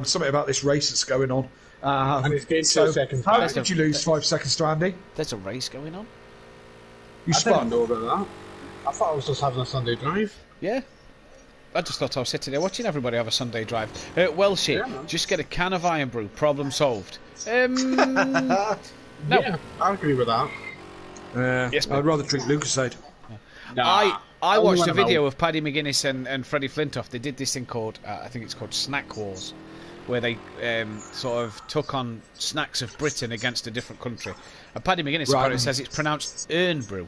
Something about this race that's going on.
And it's gained 2 seconds.
How did you lose 5 seconds to Andy?
There's a race going on.
You
I
spun?
didn't know about that. I thought I was just having a Sunday drive.
Yeah. I just thought I was sitting there watching everybody have a Sunday drive. Welshie, just get a can of Iron Brew. Problem solved. No.
Yeah, I agree with that.
Yes,
I'd rather drink Lucasade.
I watched a video of Paddy McGuinness and Freddie Flintoff. They did this thing called, I think it's called Snack Wars, where they sort of took on snacks of Britain against a different country. And Paddy McGuinness apparently says it's pronounced Earn Brew.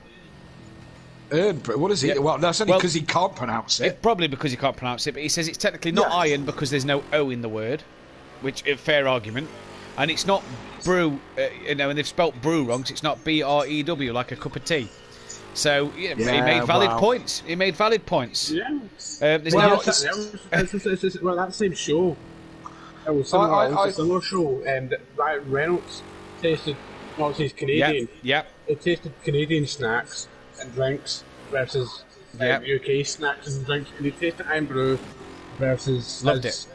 Earn Brew? What is he?
Yeah.
Well, that's only because he can't pronounce it.
Probably because he can't pronounce it, but he says it's technically not iron because there's no O in the word, which a fair argument. And it's not brew, and they've spelt brew wrong, so it's not B-R-E-W, like a cup of tea. So, he made valid points. He made valid points.
Yeah.
That
same show. It was a similar show, and Ryan Reynolds tasted, he's Canadian.
Yeah.
It tasted Canadian snacks and drinks versus UK snacks and drinks, and he tasted Iron Brew versus...
Loved it.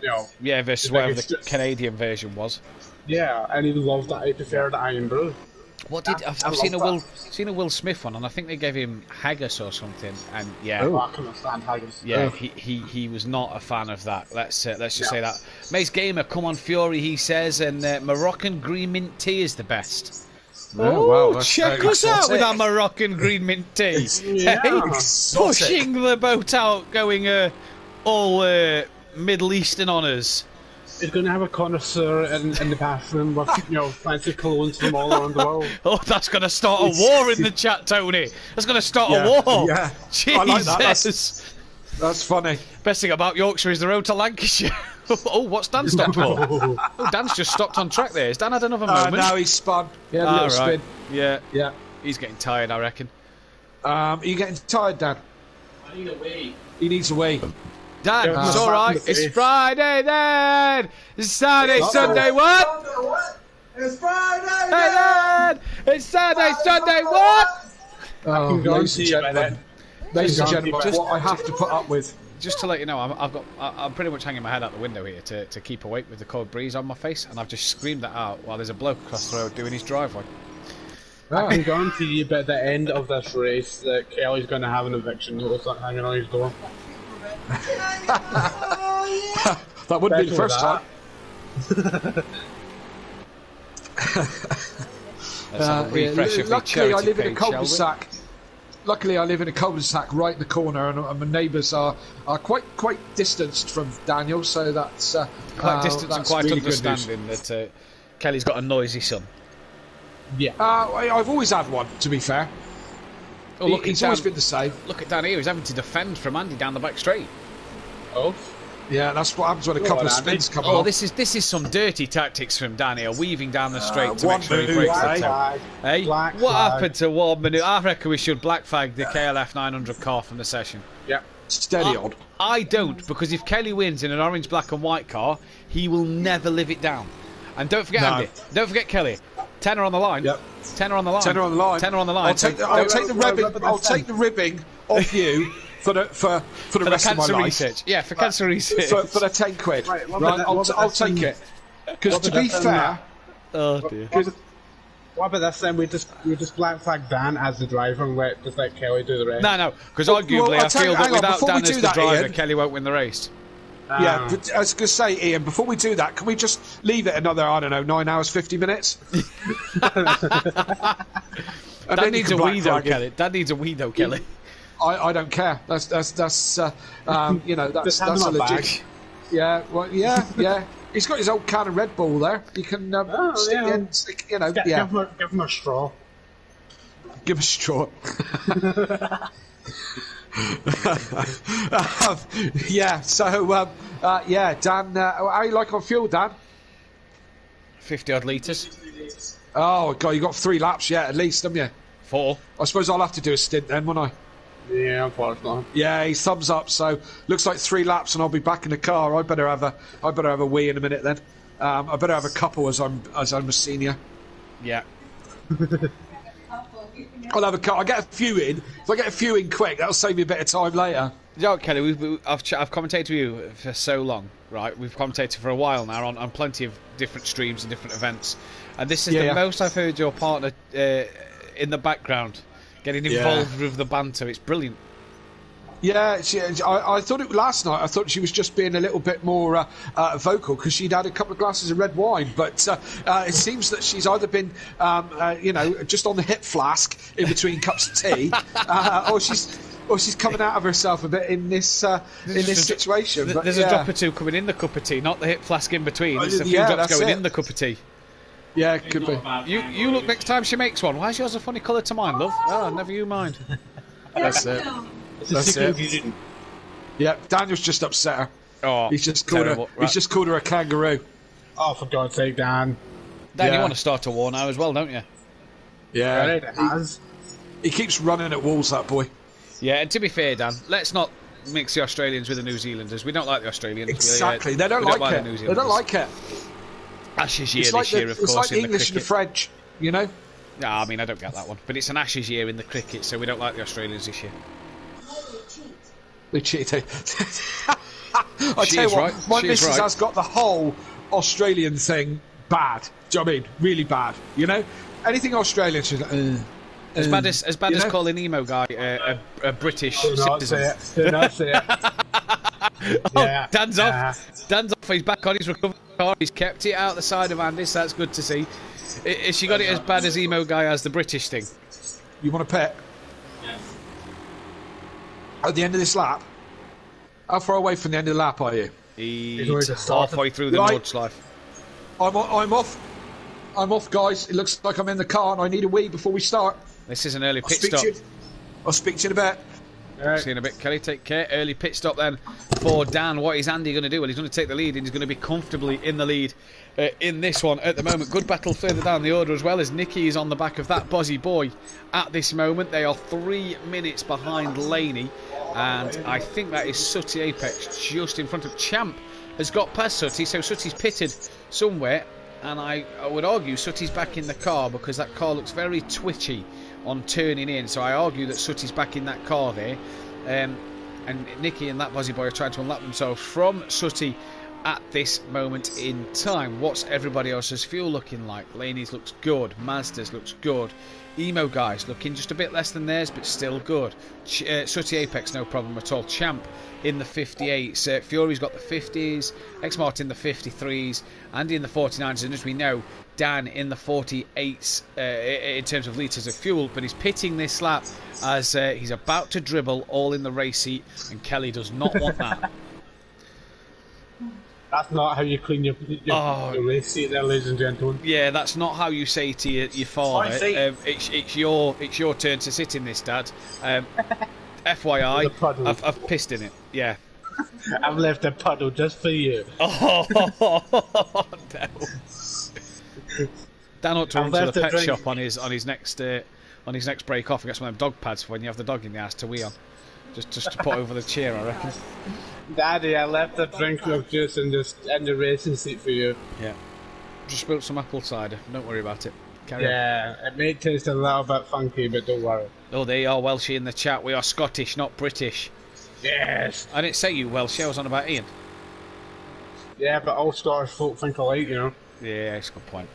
Versus whatever the Canadian version was.
Yeah, and he loved that. He preferred the Iron Brew.
I've seen a Will Smith one, and I think they gave him haggis or something. And
I can't stand haggis.
Yeah, he was not a fan of that. Let's just say that. Mace Gamer, come on Fury, he says, and Moroccan green mint tea is the best.
Wow,
check us out with our Moroccan green mint tea. Pushing the boat out, going all Middle Eastern honours.
He's going to have a connoisseur in the bathroom with fancy clothes from all around the world.
Oh, that's going to start a war in the chat, Tony. That's going to start a war.
Yeah,
Jesus.
I like that. That's funny.
Best thing about Yorkshire is the road to Lancashire. Oh, what's Dan stopped for? Oh, Dan's just stopped on track there. Has Dan had another moment?
Now he's spun. Yeah, little spin.
Yeah. He's getting tired, I reckon.
Are you getting tired, Dan?
I need a wee.
He needs a wee.
Dan, it's alright. It's Friday then. It's Saturday, Sunday, what?
It's Friday
then. It's Saturday, Sunday, what?
Ladies and gentlemen, what I have to put up with.
Just to let you know, I'm pretty much hanging my head out the window here to keep awake with the cold breeze on my face, and I've just screamed that out while there's a bloke across the road doing his driveway.
I can guarantee you by the end of this race that Kelly's going to have an eviction notice hanging on his door.
That wouldn't be the first time.
Let's have a refresh of the
luckily, I live in a
page,
cul-de-sac. Luckily, I live in a cul-de-sac right in the corner, and my neighbours are quite distanced from Daniel, so that's
quite distant and quite
really
understanding that Kelly's got a noisy son.
Yeah.
I've always had one, to be fair.
Oh, look,
he's always been the same.
Look at Dan here. He's having to defend from Andy down the back straight.
Oh.
Yeah, that's what happens when a couple of spins come
off.
off.
This is some dirty tactics from Dan here, weaving down the straight to
one
make sure he
minute,
breaks
black
the
flag.
Hey,
Black
what
flag.
happened to 1 minute? I reckon we should black flag the KLF 900 car from the session.
Yep.
Steady on.
I don't, because if Kelly wins in an orange, black and white car, he will never live it down. And don't forget Andy. Don't forget Kelly. Tenner on the line.
Yep.
Tenner on the line.
Tenner on the line.
Tenner on the line.
I'll take the ribbing off you for the rest of my life.
Research. Yeah, for cancer research.
For the 10 quid. Right, I'll take it. Because to be fair,
oh dear.
What about this then? We just black flag Dan as the driver and just let Kelly do the rest.
No, because arguably I feel that without Dan as the driver,
Ian,
Kelly won't win the race.
Yeah, but I was going to say, Ian, before we do that, can we just leave it another, 9 hours, 50 minutes?
That needs a wee though, Kelly. That needs a wee though, Kelly.
I don't care. That's a legit. Yeah, well, yeah. He's got his old can of Red Bull there. You can stick in,
Give him a straw.
Give a straw. Dan, how you like on fuel, Dan?
50 odd litres.
Oh, God, you got 3 laps yet, at least, haven't you?
4.
I suppose I'll have to do a stint then, won't I?
Yeah, unfortunately.
Yeah, he's thumbs up, so looks like 3 laps and I'll be back in the car. I better have a wee in a minute then. I better have a couple as I'm a senior.
Yeah.
I'll have a couple. I'll get a few in. If I get a few in quick, that'll save me a bit of time later.
You know, Kelly, I've commentated with you for so long, right? We've commentated for a while now on plenty of different streams and different events, and this is the most I've heard your partner in the background getting involved with the banter. It's brilliant. Yeah,
I thought last night. I thought she was just being a little bit more vocal because she'd had a couple of glasses of red wine. But it seems that she's either been, just on the hip flask in between cups of tea, or she's coming out of herself a bit in this situation.
There's a drop or two coming in the cup of tea, not the hip flask in between. There's a few drops going in the cup of tea.
Yeah, it could be.
You look next time she makes one. Why is yours a funny colour to mine, love? Oh, never you mind. That's it.
That's it. Yeah, Daniel's just upset her.
Oh,
he's just called her. Right. He's just called her a kangaroo.
Oh, for God's sake, Dan!
Dan, you want to start a war now as well, don't you?
Yeah,
it has.
He keeps running at walls, that boy.
Yeah, and to be fair, Dan, let's not mix the Australians with the New Zealanders. We don't like the Australians.
Exactly, they don't like it. They don't like it.
Ashes year this year, of course.
It's like
in the
English and the French, you know.
No, I mean I don't get that one, but it's an Ashes year in the cricket, so we don't like the Australians this year.
They cheat. I tell you what, my missus has got the whole Australian thing bad. Do you know what I mean? Really bad. You know, anything Australian, she's like,
as bad as calling emo guy a British citizen.
Do not say it.
Oh, Dan's off. Dan's off. He's back on his recovery car. He's kept it out the side of Andis. That's good to see. Has she got it as bad as emo guy as the British thing?
You want a pet?
Yes.
At the end of this lap? How far away from the end of the lap are you?
He's halfway through the Nordschleife.
I'm off. I'm off, guys. It looks like I'm in the car and I need a wee before we start.
This is an early pit stop.
I'll speak to you in a bit.
See you in a bit, Kelly. Take care. Early pit stop then for Dan. What is Andy going to do? Well, he's going to take the lead and he's going to be comfortably in the lead in this one at the moment. Good battle further down the order as well as Nicky is on the back of that Bozzy boy at this moment. They are 3 minutes behind Laney, and I think that is Sooty Apex just in front of Champ. Has got past Sooty, so Sooty's pitted somewhere, and I would argue Sooty's back in the car because that car looks very twitchy on turning in, so I argue that Sooty's back in that car there, and Nicky and that Bozzy boy are trying to unlap themselves from Sooty at this moment in time. What's everybody else's fuel looking like? Laney's looks good, Mazda's looks good, Emo guys looking just a bit less than theirs but still good. Sooty Apex no problem at all. Champ in the 58s, Fury's got the 50s, X-Martin the 53s, Andy in the 49s, and as we know, Dan in the 48s in terms of litres of fuel, but he's pitting this lap as he's about to dribble all in the race seat, and Kelly does not want that.
That's not how you clean your race seat there, ladies and gentlemen.
Yeah, that's not how you say to your father, it's your turn to sit in this, Dad. FYI, I've pissed in it, yeah.
I've left a puddle just for you.
Oh, no. Dan ought to run to the pet shop on his next break off and get some of them dog pads for when you have the dog in the house to wee on. Just to put over the chair, I reckon.
Daddy, I left a drink of juice in the racing seat for you.
Yeah. Just spilled some apple cider. Don't worry about it. Carry
on. It may taste a little bit funky, but don't worry.
Oh, they are Welshie in the chat. We are Scottish, not British.
Yes.
I didn't say you Welshie. I was on about Ian.
Yeah, but all Scottish folk think alike, you know.
Yeah, it's a good point.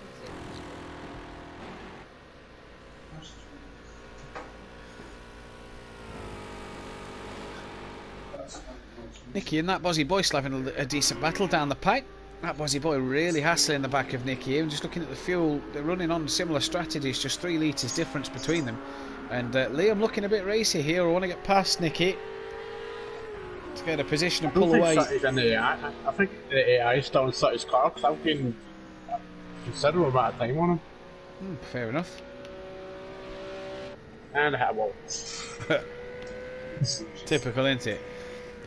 Nicky and that Bozzy boy still having a decent battle down the pipe. That Bozzy boy really hassling the back of Nicky. And just looking at the fuel, they're running on similar strategies, just 3 litres difference between them. And Liam looking a bit racy here. I want to get past Nicky to get a position and pull away.
I think the AI is still in Sutty's car because I've been a considerable amount of time on him.
Fair enough.
And I hit a wall.
Typical, isn't it?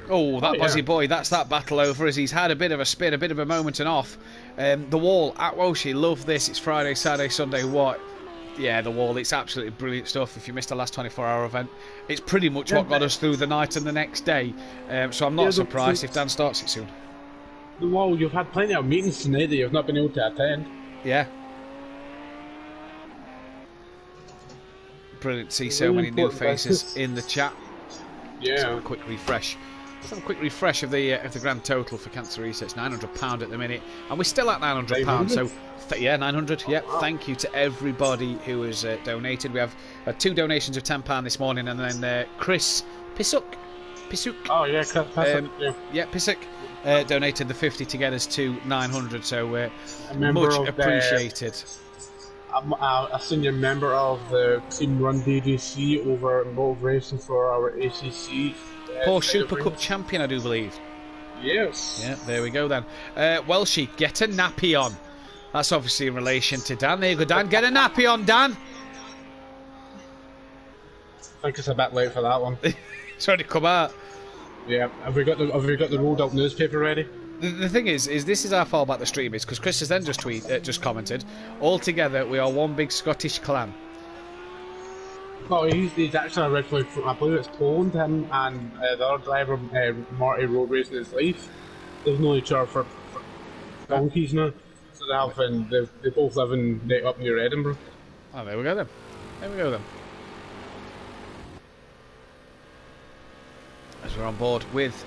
Oh, that Bozzy boy, that's that battle over as he's had a bit of a spin, a bit of a moment and off. The wall at Walshy, love this. It's Friday, Saturday, Sunday. What? Yeah, the wall. It's absolutely brilliant stuff. If you missed the last 24-hour event, it's pretty much what got us through the night and the next day. So I'm not surprised if Dan starts it soon.
The wall. You've had plenty of meetings tonight that you've not been able to attend.
Yeah. Brilliant to see so many new faces in the chat.
Yeah.
So a quick refresh. Let's have a quick refresh of the grand total for Cancer Research. £900 at the minute, and we're still at £900. So yeah, 900. Yep. Thank you to everybody who has donated. We have 2 donations of £10 this morning, and then Chris Pisuk.
Oh yeah, Pisuk.
Yeah, Pisuk donated the 50 to get us to 900. So much appreciated.
A senior member of the Team Run DDC over at Motor Racing for our ACC.
Porsche Super Cup champion, I do believe.
Yes.
Yeah, there we go then. Welshie, get a nappy on. That's obviously in relation to Dan. There you go, Dan. Get a nappy on, Dan.
I think it's a bit late for that one.
It's already come out.
Yeah. Have we got the rolled up newspaper ready?
The thing is this is how far back the stream is, because Chris has then just commented, all together we are one big Scottish clan.
No, he's actually originally from, I believe it's Poland, him and the other driver, Marty, road racing his life. They've known each other for donkeys now. So they both live up near Edinburgh.
Oh, there we go then. There we go then. As we're on board with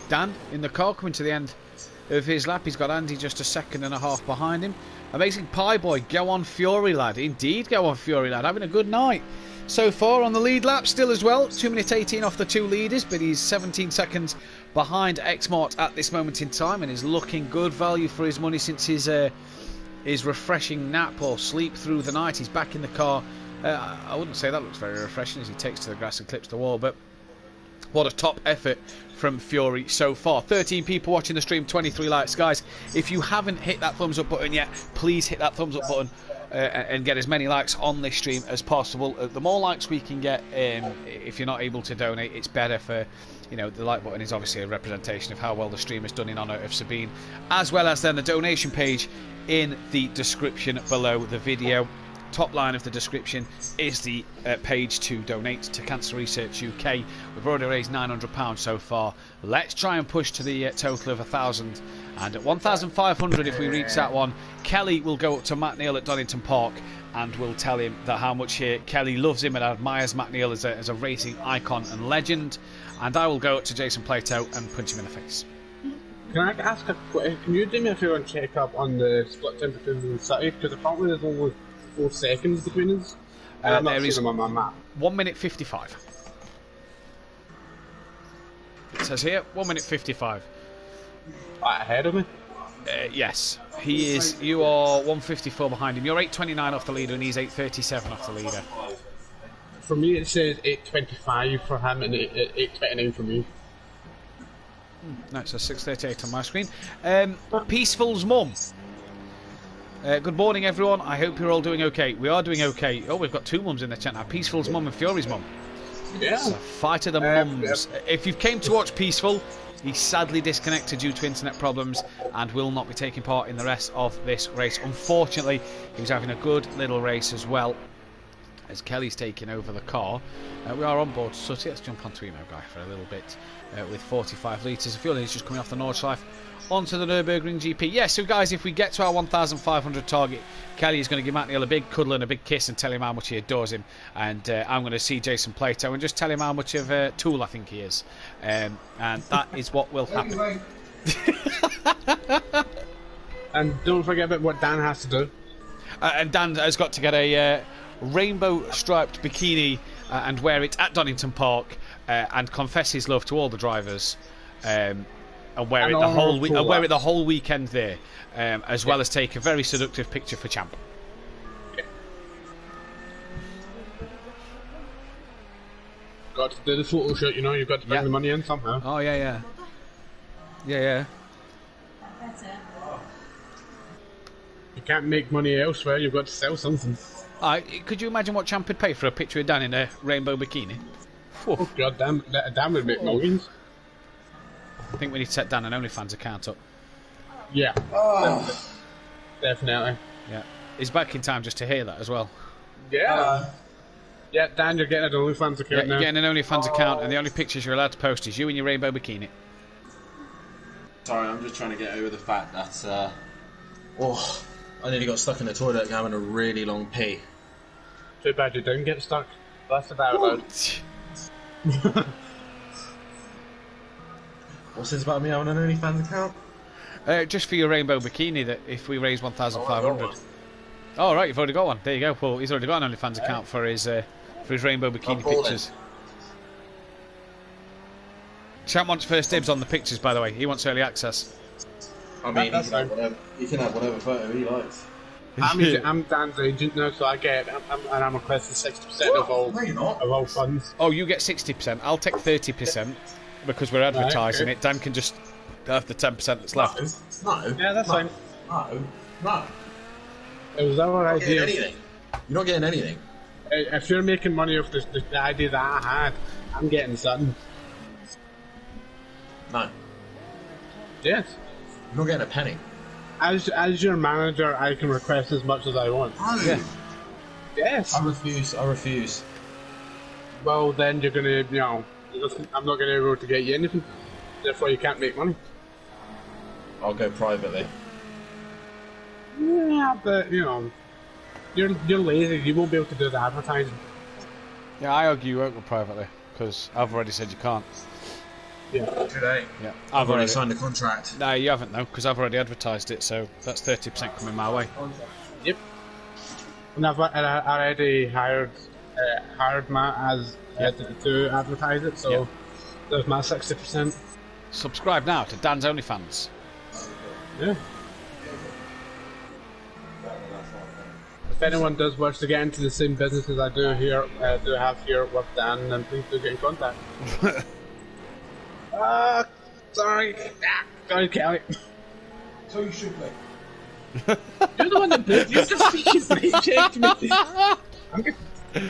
Dan in the car, coming to the end of his lap. He's got Andy just a second and a half behind him. Amazing Pie Boy, go on Fury lad. Indeed, go on Fury lad. Having a good night so far on the lead lap still as well. 2 minutes 18 off the 2 leaders, but he's 17 seconds behind Xmart at this moment in time, and is looking good value for his money since his refreshing nap or sleep through the night. He's back in the car. I wouldn't say that looks very refreshing as he takes to the grass and clips the wall, but what a top effort from Fury so far. 13 people watching the stream, 23 likes. Guys, if you haven't hit that thumbs up button yet, please hit that thumbs up button and get as many likes on this stream as possible. The more likes we can get, if you're not able to donate, it's better for, you know, the like button is obviously a representation of how well the stream is done in honour of Sabine, as well as then the donation page in the description below the video. Top line of the description is the page to donate to Cancer Research UK. We've already raised £900 so far. Let's try and push to the total of 1,000, and at 1,500 if we reach that one, Kelly will go up to Matt Neal at Donington Park and will tell him that how much Kelly loves him and admires Matt Neal as a racing icon and legend, and I will go up to Jason Plato and punch him in the face.
Can I ask can you do me a favour and check up on the split time between the city, because apparently there's only 4 seconds between us.
There is
on my map.
1 minute 55. It says here 1 minute 55.
Ahead of me?
Yes, he is. You are 154 behind him. You're 8:29 off the leader, and he's 8:37 off the leader.
For me, it says 8:25 for him and 8:29 for me.
No, it says 6:38 on my screen. Peaceful's mum. Good morning, everyone. I hope you're all doing okay. We are doing okay. Oh, we've got 2 mums in the chat now. Peaceful's mum and Fury's mum.
Yeah.
It's a fight of the mums. If you've came to watch Peaceful, he's sadly disconnected due to internet problems and will not be taking part in the rest of this race. Unfortunately, he was having a good little race as well, as Kelly's taking over the car. We are on board Sutty. Let's jump onto Emo Guy for a little bit with 45 litres of fuel. He's just coming off the Nordschleife onto the Nürburgring GP. Yeah, so guys, if we get to our 1,500 target, Kelly is going to give Matt Neal a big cuddle and a big kiss and tell him how much he adores him. And I'm going to see Jason Plato and just tell him how much of a tool I think he is. And that is what will happen.
And don't forget about what Dan has to do.
And Dan has got to get a rainbow striped bikini and wear it at Donington Park and confess his love to all the drivers. And wear it the whole weekend there, as well as take a very seductive picture for Champ.
Yeah. Got to do the photo shoot, you know. You've got to bring the money in somehow.
Oh yeah.
That's it.
You can't make money elsewhere. You've got to sell something.
Could you imagine what Champ would pay for a picture of Dan in a rainbow bikini?
Oh god damn! Dan would make millions.
I think we need to set Dan an OnlyFans account up.
Yeah. Definitely.
Yeah. He's back in time just to hear that as well.
Yeah. Yeah, Dan, you're getting an OnlyFans account
Yeah,
now.
you're getting an OnlyFans account, and the only pictures you're allowed to post is you in your rainbow bikini.
Sorry, I'm just trying to get over the fact that, I nearly got stuck in the toilet having a really long pee.
Too bad you didn't get stuck. That's about loud.
What's this about me having an OnlyFans account?
Just for your rainbow bikini, that if we raise 1,500. Oh, right, you've already got one. There you go. Well, he's already got an OnlyFans account for his rainbow bikini pictures. Champ wants first dibs on the pictures, by the way. He wants early access.
I mean, he can have whatever photo he likes.
I'm Dan's agent now, so I'm requesting 60% of all funds.
Oh, you get 60%. I'll take 30% because we're advertising it. Dan can just have the 10% that's left.
No.
Yeah, that's fine.
No.
It was our idea.
You're not getting anything.
If you're making money off the idea that I had, I'm getting something.
No.
Yes.
You're not getting a penny.
As your manager, I can request as much as I want.
No.
Yeah.
Yes.
I refuse.
Well, then you're gonna, I'm not gonna be able to get you anything. Therefore, you can't make money.
I'll go privately.
Yeah, but you're lazy. You won't be able to do the advertising.
Yeah, I argue you won't go privately because I've already said you can't.
Yeah.
Today.
Yeah,
I've already signed the contract.
No, you haven't though, because I've already advertised it. So that's 30% coming my way.
Yep. And I already hired Matt as to advertise it. So there's my 60%.
Subscribe now to Dan's OnlyFans.
Yeah. If anyone does wish to get into the same business as I do have here with Dan, then please do get in contact. Sorry. Sorry, Kelly.
So you should be.
You're the one that booed you. Just checked me. I'm gonna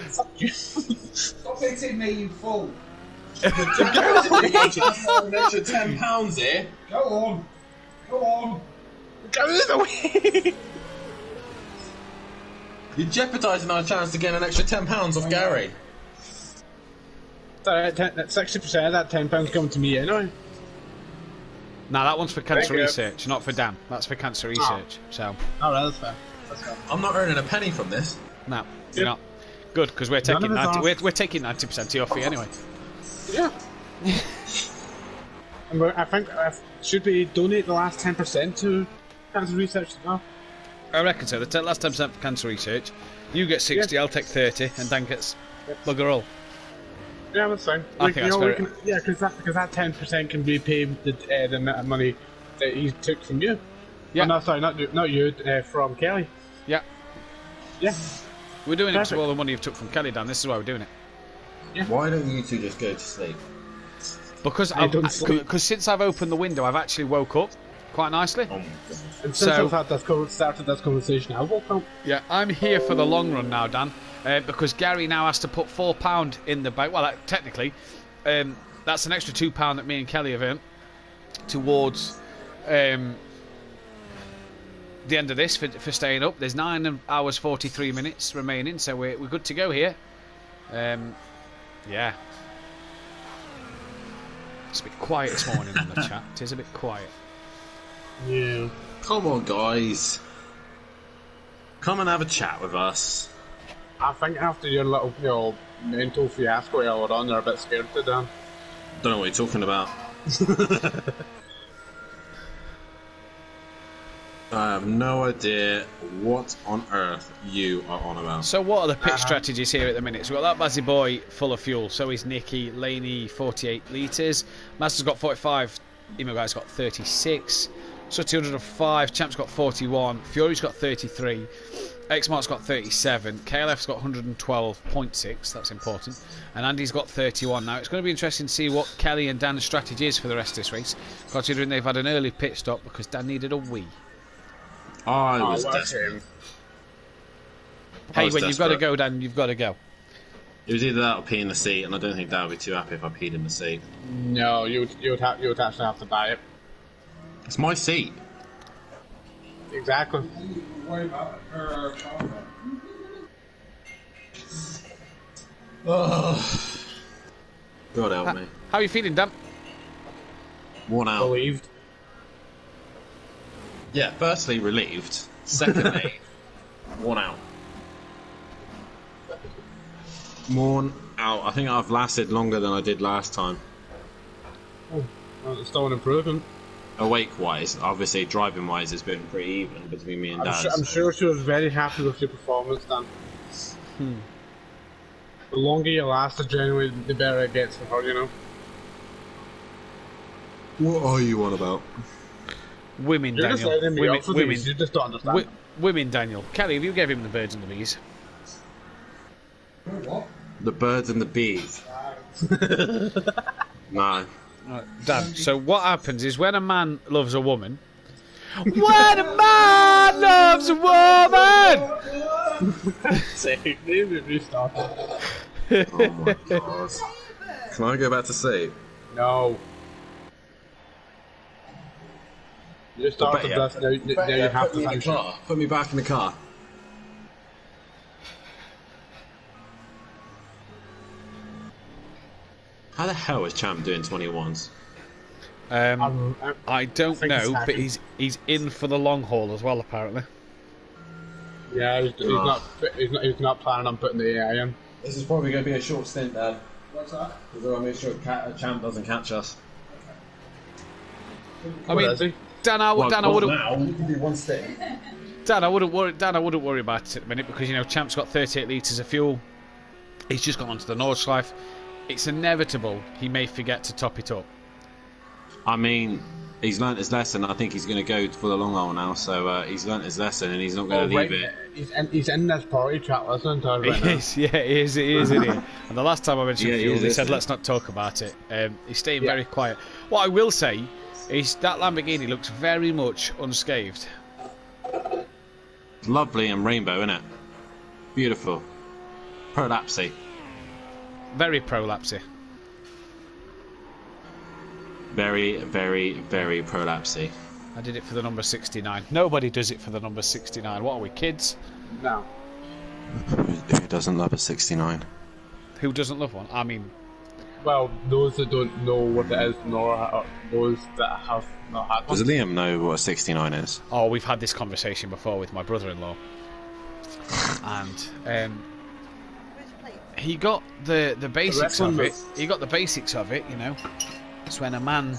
fuck you.
Stop hitting me, you fool.
An extra £10 here.
Go on.
Go the way.
You're jeopardising our chance to get an extra £10 off Gary.
Sorry, that 60% of that £10 coming to me anyway.
Now that one's for cancer
Thank you.
research, not for Dan. That's for cancer research. So.
Oh, that's fair.
I'm not earning a penny from this.
No, you're not. Good, because we're taking 90% of your fee anyway.
Yeah. And I think should we donate the last 10% to cancer research as well?
I reckon so. The last 10% for cancer research. You get 60, I'll take 30, and Dan gets bugger all.
Yeah, that's fine.
I think that's fair.
Because that 10% can repay the amount of money that he took from you.
Yeah.
Oh, no, sorry, not you. From Kelly.
Yeah.
Yeah.
We're doing it because
Perfect.
of all the money you've took from Kelly, Dan. This is why we're doing it.
Yeah.
Why don't you two just go to sleep?
Because since I've opened the window, I've actually woke up quite nicely.
Oh my god.
And since I've had started this conversation, I woke up.
Yeah, I'm here for the long run now, Dan, because Gary now has to put £4 in the bank. Well, technically, that's an extra £2 that me and Kelly have earned towards the end of this for staying up. There's 9 hours 43 minutes remaining, so we're good to go here. Yeah. It's a bit quiet this morning on the chat. It is a bit quiet.
Yeah.
Come on, guys. Come and have a chat with us.
I think after your little mental fiasco earlier on, they're a bit scared to Dan.
Don't know what you're talking about. I have no idea what on earth you are on about.
So what are the pit strategies here at the minute? So we've got that Bazzy Boy full of fuel. So is Nicky. Laney 48 litres. Master's got 45. Emo Guy's got 36. Sutty 105. Champ's got 41. Fury's got 33. X-Mark's got 37. KLF's got 112.6. That's important. And Andy's got 31. Now it's going to be interesting to see what Kelly and Dan's strategy is for the rest of this race, considering they've had an early pit stop because Dan needed a wee.
I was desperate.
Hey, when you've got to go, Dan, you've got to go.
It was either that or pee in the seat, and I don't think Dad would be too happy if I peed in the seat.
No, you would actually have to buy it.
It's my seat.
Exactly.
God help me.
How are you feeling, Dan?
Worn out.
Relieved.
Yeah, firstly, relieved. Secondly, worn out. Worn out. I think I've lasted longer than I did last time.
Oh, well, it's still an improvement.
Awake-wise, obviously driving-wise, it's been pretty even between me and Dad.
I'm sure she was very happy with your performance, Dan. The longer you lasted, generally, the better it gets for her, you know.
What are you on about?
Women,
You're just
Daniel.
letting me off for these, you just don't understand.
Women, Daniel. Kelly, have you gave him the birds and the bees?
What?
The birds and the bees. No.
Dan, so what happens is when a man loves a woman... When a man loves a woman!
Say, maybe restart.
Oh my god. Can I go back to sleep?
No. You started this, now you have to finish it.
Put me back in the car. How the hell is Champ doing 21s?
I don't know, but he's in for the long haul as well, apparently.
Yeah, he's not planning on putting the AI in.
This is probably going to be a short stint, Dad. What's that? Because I want to make sure Champ doesn't catch us.
I mean, Dan, I wouldn't.
Now you can do one stint.
Dan, I wouldn't worry about it at the minute because Champ's got 38 litres of fuel. He's just gone onto the Nordschleife. It's inevitable he may forget to top it up.
I mean, he's learnt his lesson. I think he's going to go for the long haul now. So he's learnt his lesson, and he's not going to leave it.
He's in this party chat listening to us right
He is, yeah, he is, isn't he? And the last time I mentioned fuel, he said, "Let's not talk about it." He's staying very quiet. What I will say is that Lamborghini looks very much unscathed.
Lovely and rainbow, isn't it? Beautiful. Prolapsy.
Very prolapsy.
Very, very, very prolapsy.
I did it for the number 69. Nobody does it for the number 69. What are we, kids?
No.
Who doesn't love a 69?
Who doesn't love one? I mean...
Well, those that don't know what it is, nor those that have not had one.
Does Liam know what a 69 is?
Oh, we've had this conversation before with my brother-in-law. And... he got the basics of it. He got the basics of it, you know. It's when a man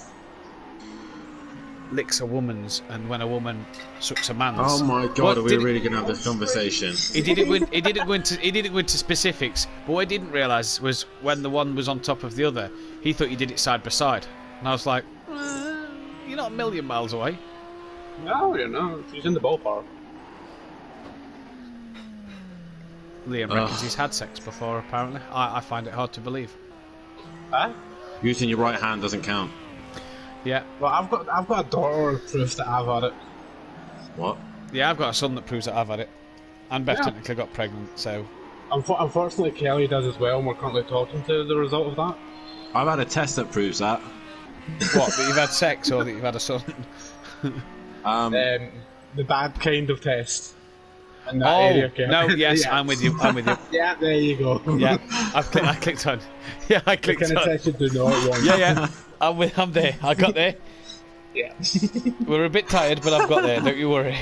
licks a woman's, and when a woman sucks a man's.
Oh my god, are we really going to have this conversation?
He didn't go into specifics, but what I didn't realise was when the one was on top of the other, he thought you did it side by side, and I was like, you're not a million miles away.
No, you're not. He's in the ballpark.
Liam reckons he's had sex before, apparently. I find it hard to believe.
Huh?
Using your right hand doesn't count.
Yeah.
Well, I've got a daughter proof that I've had it.
What?
Yeah, I've got a son that proves that I've had it. And Beth technically got pregnant, so...
Unfortunately, Kelly does as well, and we're currently talking to the result of that.
I've had a test that proves that.
What, that you've had sex or that you've had a son?
The bad kind of test. In that area,
no, yes, yeah. I'm with you.
Yeah, there you go.
Yeah, I clicked on. Yeah, I clicked on.
The kind of test you do not want.
Yeah. I'm there. I got there.
Yeah.
We're a bit tired, but I've got there. Don't you worry.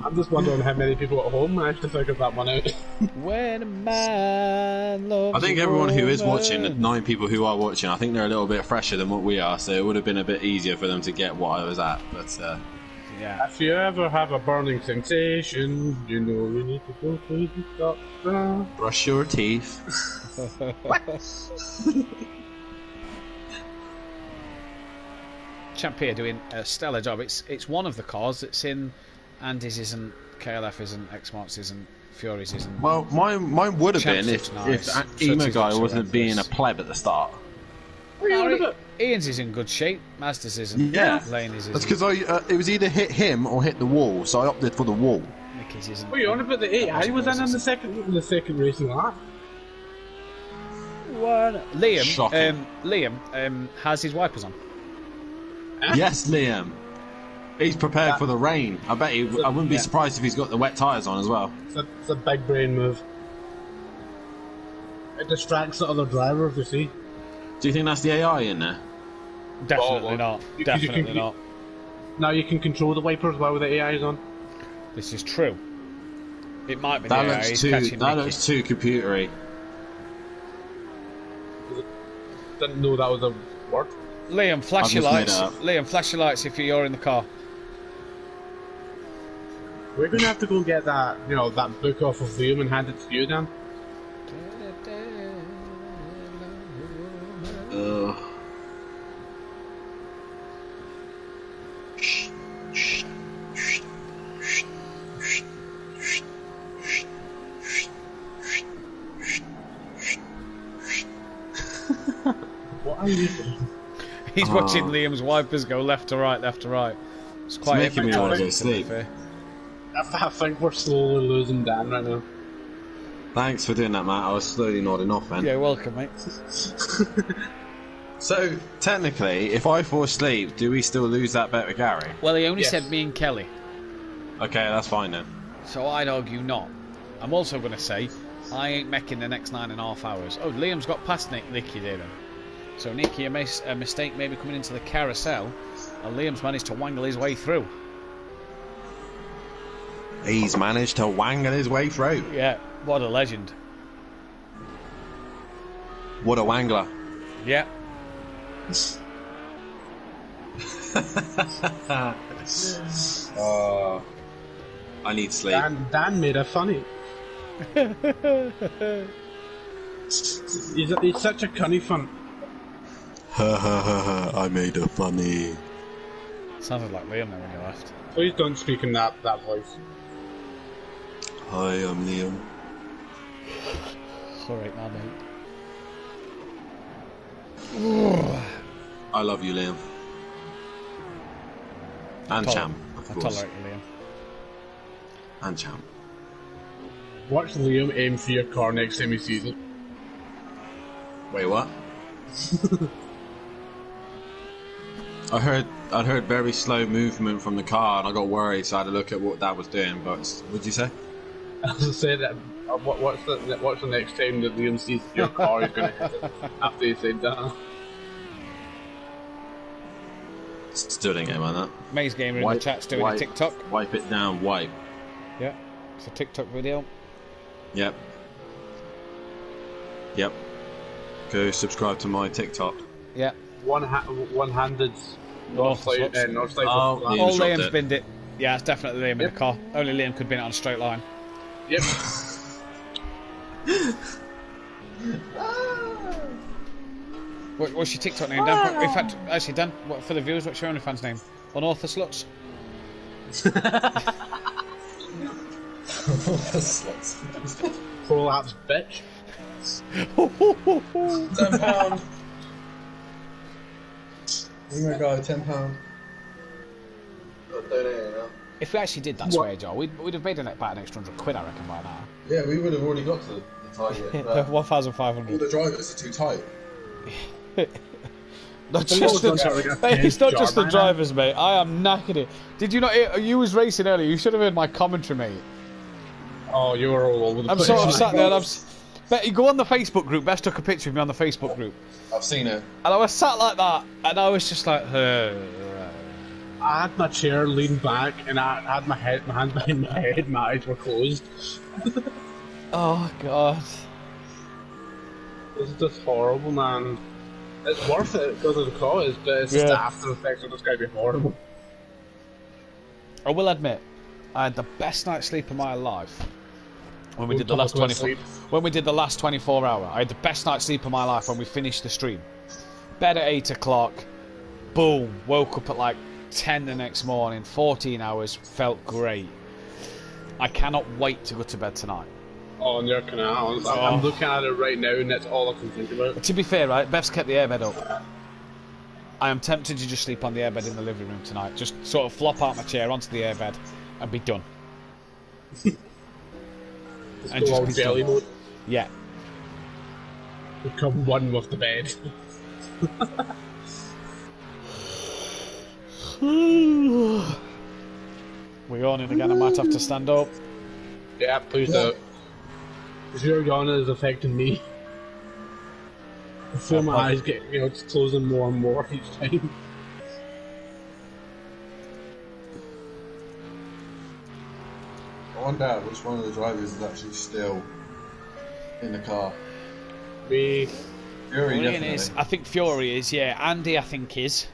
I'm just wondering how many people at home managed to figure that one out.
When a man loves
I think everyone who is watching, the 9 people who are watching, I think they're a little bit fresher than what we are, so it would have been a bit easier for them to get what I was at. But
yeah.
If you ever have a burning sensation, you know you need to go to the doctor.
Brush your teeth.
Champ here doing a stellar job. It's one of the cars that's in Andy's isn't, KLF isn't, X-Marks isn't, Fury's isn't.
Well, mine would have been if Emo Guy wasn't being a pleb at the start.
Ian's is in good shape. Mazda's isn't.
Yeah.
Lane's isn't.
That's because it was either hit him or hit the wall, so I opted for the wall.
Mickey's isn't.
What are you on about the 8? I was in the second racing lap.
Liam has his wipers on.
Yes, Liam. He's prepared for the rain. I bet he. I wouldn't be surprised if he's got the wet tyres on as well.
It's a big brain move. It distracts the other drivers, you see.
Do you think that's the AI in there?
Definitely not. Definitely not.
Now you can control the wipers while the AI is on.
This is true. It might be
That
the AI.
looks
He's
looks too computery.
Didn't know that was a word.
Liam, flash your lights. Liam, flash your lights if you're in the car.
We're gonna have to go and get that, that book off of Liam and hand it to you, Dan. What are you doing?
He's watching Liam's wipers go left to right, left to right. It's quite
making me want to go sleep.
I think we're slowly losing Dan right now.
Thanks for doing that, Matt. I was slowly nodding off then.
Yeah, welcome, mate.
So, technically, if I fall asleep, do we still lose that bet with Gary?
Well, he only said me and Kelly.
Okay, that's fine then.
So I'd argue not. I'm also going to say, I ain't making the next 9.5 hours. Oh, Liam's got past Nicky there then. So Nicky, a mistake maybe coming into the carousel, and Liam's managed to wangle his way through.
He's managed to wangle his way through.
Yeah, what a legend.
What a wangler.
Yeah.
I need sleep.
Dan made it funny. He's such a cunny fun.
Ha ha ha ha, I made it funny.
Sounded like Liam there when you left.
Please don't speak in that voice.
Hi, I'm Liam.
Alright, now, mate.
I love you, Liam. And Champ, of
I
course.
tolerate you, Liam.
And Champ.
Watch Liam aim for your car next time he sees it.
Wait, what? I heard very slow movement from the car, and I got worried, so I had to look at what Dad was doing. But what'd you say?
As I said, watch the next time that Liam sees your car, he's going to hit it after you said that.
Still didn't get him on that.
Maze Gamer in the chat's doing a TikTok.
Wipe it down, wipe.
Yeah, it's a TikTok video.
Yep. Yep. Go subscribe to my TikTok.
Yeah.
One-handed north side.
All Liam's binned it. Yeah, it's definitely Liam in the car. Only Liam could bin it on a straight line.
Yep.
What's your TikTok name, Dan? In fact, actually, Dan, for the viewers, what's your OnlyFans name? Unorthodox Sluts?
Prolapse bitch.
£10. Oh my god, £10.
If we actually did that swear jar, we'd have made about an extra £100, I reckon, by now.
Yeah, we would have already got to the target.
1,500.
All the drivers are too tight.
It's not just the drivers, mate. I am knackered it. Did you not hear? You was racing earlier. You should have heard my commentary, mate.
Oh, you were all over the place.
I'm sort of sat there and Betty, go on the Facebook group. Best took a picture of me on the Facebook group.
I've seen it.
And I was sat like that, and I was just like,
I had my chair leaned back, and I had my hands behind my head. My eyes were closed.
Oh God.
This is just horrible, man. It's worth it because of the cause, but it's just the after effects are just going to be horrible.
I will admit, I had the best night's sleep of my life when we did the last 24. When we did the last 24 hour, I had the best night's sleep of my life when we finished the stream. Bed at 8 o'clock. Boom. Woke up at like 10 the next morning. 14 hours. Felt great. I cannot wait to go to bed tonight.
Oh, and your canal. I'm looking at it right now, and that's all I can think about.
To be fair, right, Bev's kept the airbed up. I am tempted to just sleep on the airbed in the living room tonight. Just sort of flop out my chair onto the airbed and be done.
And just be belly mode.
Yeah.
Become one with the bed.
We're yawning again. I might have to stand up.
Yeah, please do. Because your yawning is affecting me. I feel my eyes get, it's closing more and more each time.
I wonder which one of the drivers is actually still in the car.
Me.
Fury definitely
is. I think Fury is, yeah. Andy, I think, is.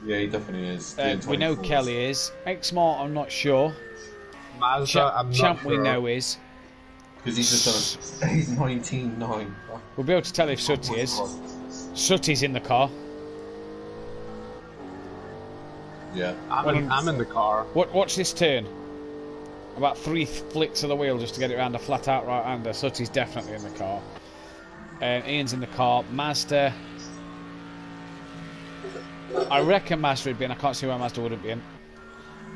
Yeah, he definitely is.
We know Kelly is. X-Mart, I'm not sure.
Mazda, I'm not
Champ,
sure.
we know is.
Because he's just done. He's 19.9.
We'll be able to tell if Sutty is. Sutty's in the car.
Yeah.
I'm in the car.
Watch this turn. About 3 flicks of the wheel just to get it around a flat out right-hander. Sutty's definitely in the car. Ian's in the car. Mazda. I reckon Mazda would be in. I can't see why Mazda wouldn't be in.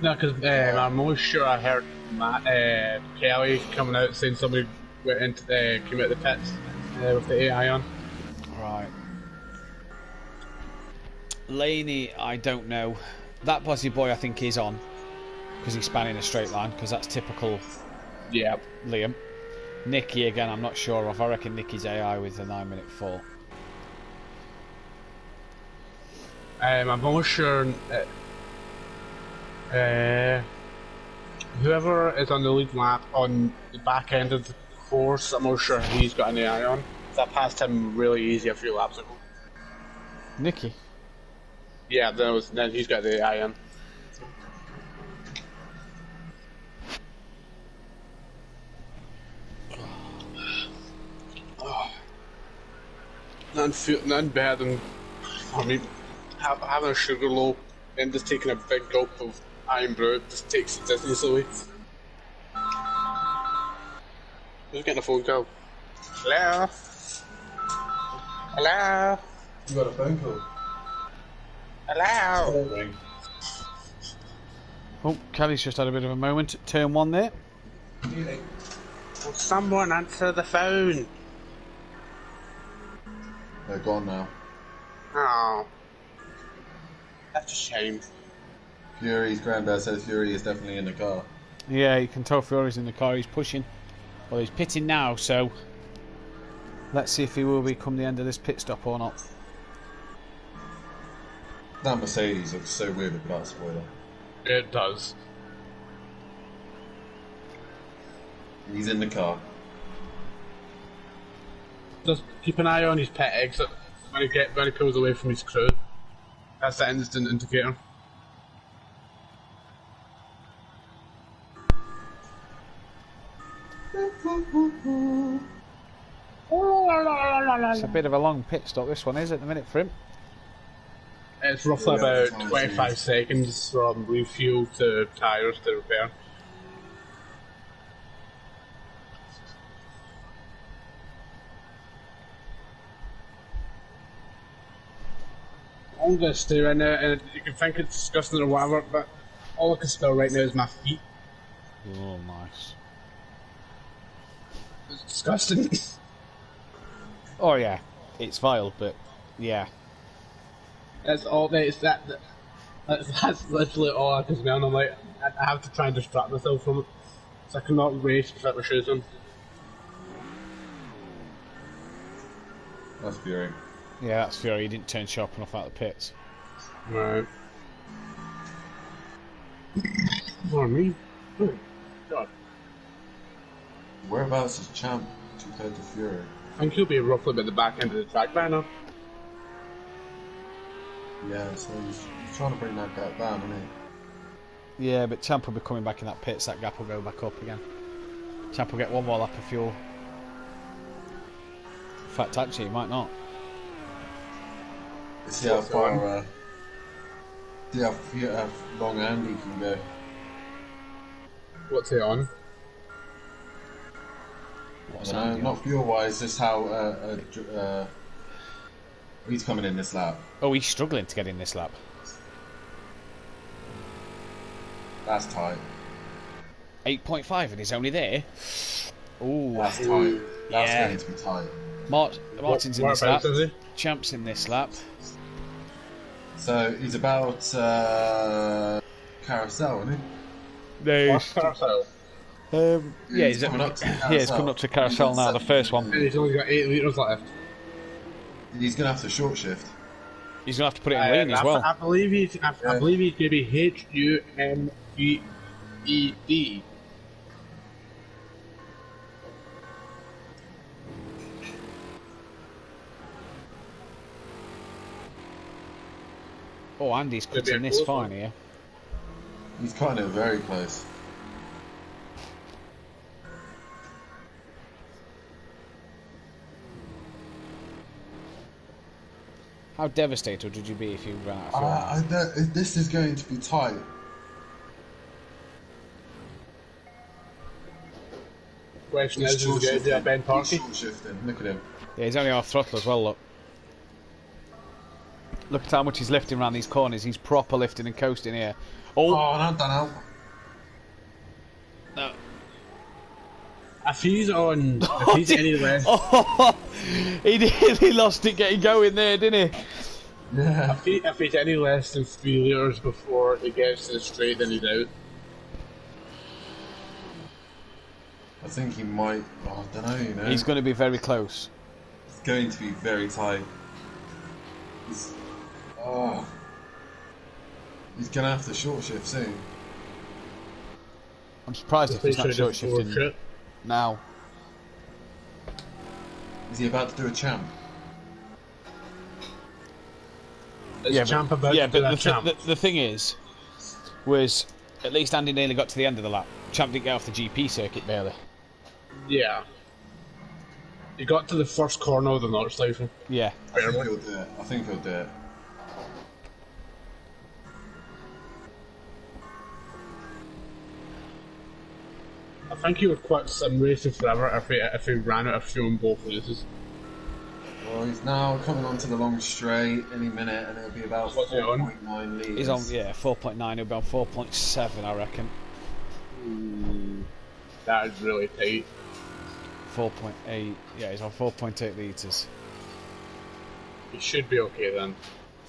No, because I'm almost sure I heard Kelly coming out saying somebody went into came out the pits with the AI on.
Right. Laney, I don't know. That Bossy Boy, I think, is on because he's spanning a straight line because that's typical.
Yeah.
Liam. Nicky again, I'm not sure of. I reckon Nicky's AI with the 9-minute fall.
I'm almost sure whoever is on the lead lap on the back end of the course, I'm almost sure he's got an AI on. That passed him really easy a few laps ago.
Nicky?
Yeah, then he's got the AI on. Nothing better than having a sugar low and just taking a big gulp of iron brew. It just takes the dizziness away. Who's getting a phone call? Hello? Hello?
You got a phone call?
Hello?
Oh, Kelly's just had a bit of a moment. Turn 1 there.
Will someone answer the phone?
They're gone now.
Oh. That's a shame.
Fury's granddad says Fury is definitely in the car.
Yeah, you can tell Fury's in the car. He's pushing. Well, he's pitting now, so let's see if he will be come the end of this pit stop or not.
That Mercedes looks so weird without a spoiler.
It does.
He's in the car.
Just keep an eye on his pit exit when he pulls away from his crew. That's the instant indicator.
It's a bit of a long pit stop, this one is at the minute for him.
It's roughly about 25 seconds from refuel to tyres to repair. I'm gonna stay right now, and you can think it's disgusting or whatever, but all I can smell right now is my feet.
Oh, nice.
It's disgusting.
Oh yeah, it's vile, but yeah.
That's all. That's literally all I can smell, and I'm like, I have to try and distract myself from it, so I cannot race without my shoes on.
That's Fury.
Yeah, that's Fury. He didn't turn sharp enough out of the pits.
Right. For me? Oh, God.
Whereabouts is Champ compared to Fury?
I think he'll be roughly at the back end of the track by now.
Yeah, so he's trying to bring that gap down, isn't he?
Yeah, but Champ will be coming back in that pit, so that gap will go back up again. Champ will get one more lap of fuel. In fact, actually, he might not.
Let's see how far, how long Andy can go.
What's he on?
What's
I don't
Andy
know,
on?
not fuel-wise, just how he's coming in this lap.
Oh, he's struggling to get in this lap.
That's tight.
8.5 and he's only there. Ooh,
That's tight. That's
yeah.
going to be tight.
Martin's in this lap. Champ's in this lap.
So he's about carousel, isn't he?
No,
Carousel.
yeah, he's
coming up to the
yeah, he's coming up to carousel now. The first one.
And he's only got 8 litres left.
He's going to have to short shift.
He's gonna have to put it in lean as well.
I believe he's maybe HUMED.
Oh, Andy's cutting this fine here.
He's kind of very close.
How devastated would you be if you ran out of fuel?
This is going to be tight.
Question is, does he get Ben Parky?
Short shifting. Look at him.
Yeah, he's only half throttle as well, look. Look at how much he's lifting around these corners. He's proper lifting and coasting here.
Oh, not done out.
No.
If he's any less...
Oh, he nearly lost it getting going there, didn't he?
Yeah.
If he's any less than 3 litres before he gets to the straight, then he's out.
I think he might... Oh, I don't know, you know.
He's going to be very close.
It's going to be very tight. He's going to have to short shift soon.
I'm surprised if he's not short shifting now.
Is he about to do a champ?
Yeah,
champ
but,
about
yeah,
to do
but
that champ?
the thing is, at least Andy nearly got to the end of the lap. Champ didn't get off the GP circuit barely.
Yeah. He got to the first corner of the Nordschleife.
Yeah.
I think he'll do it. I think he'll do it.
I think he would quit sim racing forever if he ran out of fuel in both races.
Well, he's now coming onto the long straight any minute, and it'll be about 4.9 litres.
He's on, 4.9, he'll be on 4.7, I reckon.
That is really tight.
4.8, yeah, he's on 4.8 litres.
He should be okay then.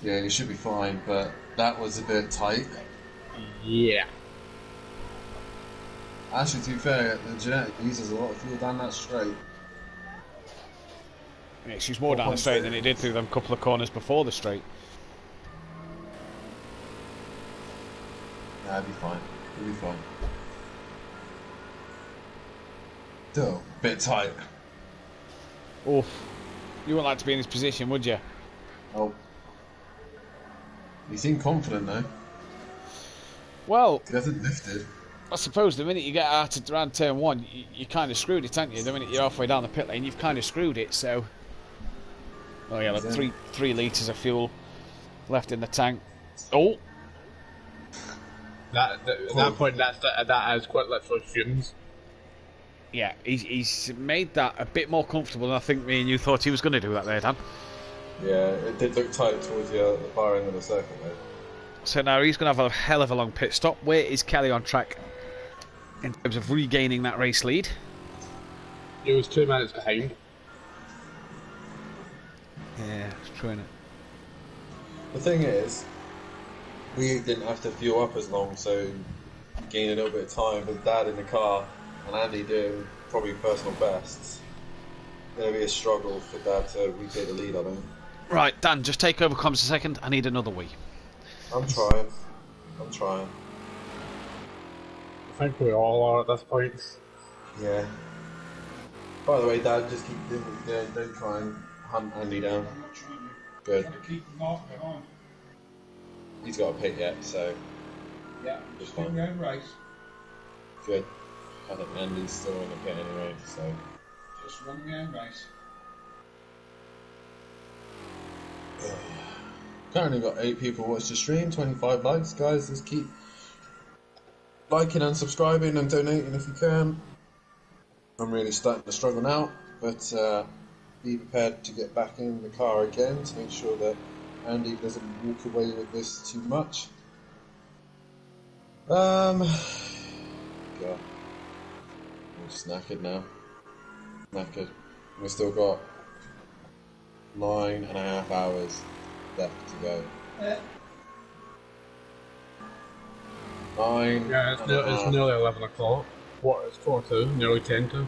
Yeah, he should be fine, but that was a bit tight.
Yeah.
Actually, to be fair, the genetic uses a lot of fuel down that straight.
Yeah, she's more down the straight than it did through them couple of corners before the straight.
Nah, it'll be fine. It'll be fine. Still, a bit tight.
Oof. You wouldn't like to be in this position, would you?
Oh. You seem confident though.
Well,
he hasn't lifted.
I suppose the minute you get out of around turn one, you kind of screwed it, haven't you? The minute you're halfway down the pit lane, you've kind of screwed it, so... Oh yeah, like 3 litres of fuel left in the tank. Oh!
At that point, that is quite literally fumes.
Yeah, he's made that a bit more comfortable than I think me and you thought he was going to do that there, Dan.
Yeah, it did look tight towards the far end of the circle, mate.
So now he's going to have a hell of a long pit stop. Where is Kelly on track in terms of regaining that race lead?
He was 2 minutes behind.
Yeah, it's true, innit?
The thing is, we didn't have to fuel up as long, so gain a little bit of time with Dad in the car and Andy doing probably personal bests. There'll be a struggle for Dad to retake the lead, I think.
Right, Dan, just take over comms a second. I need another wee.
I'm trying.
I think we all are at this point.
Yeah. By the way, Dad, just keep doing what you're doing. Don't try and hunt Andy down. Good. He's got a pit yet, so...
Yeah,
just
still
fine.
going race.
Good. I think Andy's still in the pit anyway, so...
Just run your own race.
Currently got 8 people watch the stream, 25 likes, guys. Just keep liking and subscribing and donating if you can. I'm really starting to struggle now, but be prepared to get back in the car again to make sure that Andy doesn't walk away with this too much. God. I'm just knackered now. Knackered. We've still got 9.5 hours left to go. 9.
Yeah, it's nearly 11 o'clock. What? It's 4 to, nearly 10 to.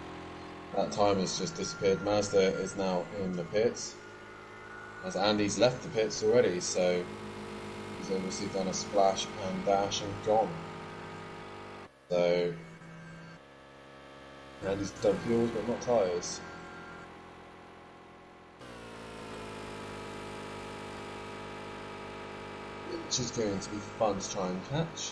That time has just disappeared. Mazda is now in the pits. As Andy's left the pits already, so he's obviously done a splash and dash and gone. So Andy's done fuels but not tyres. Which is going to be fun to try and catch.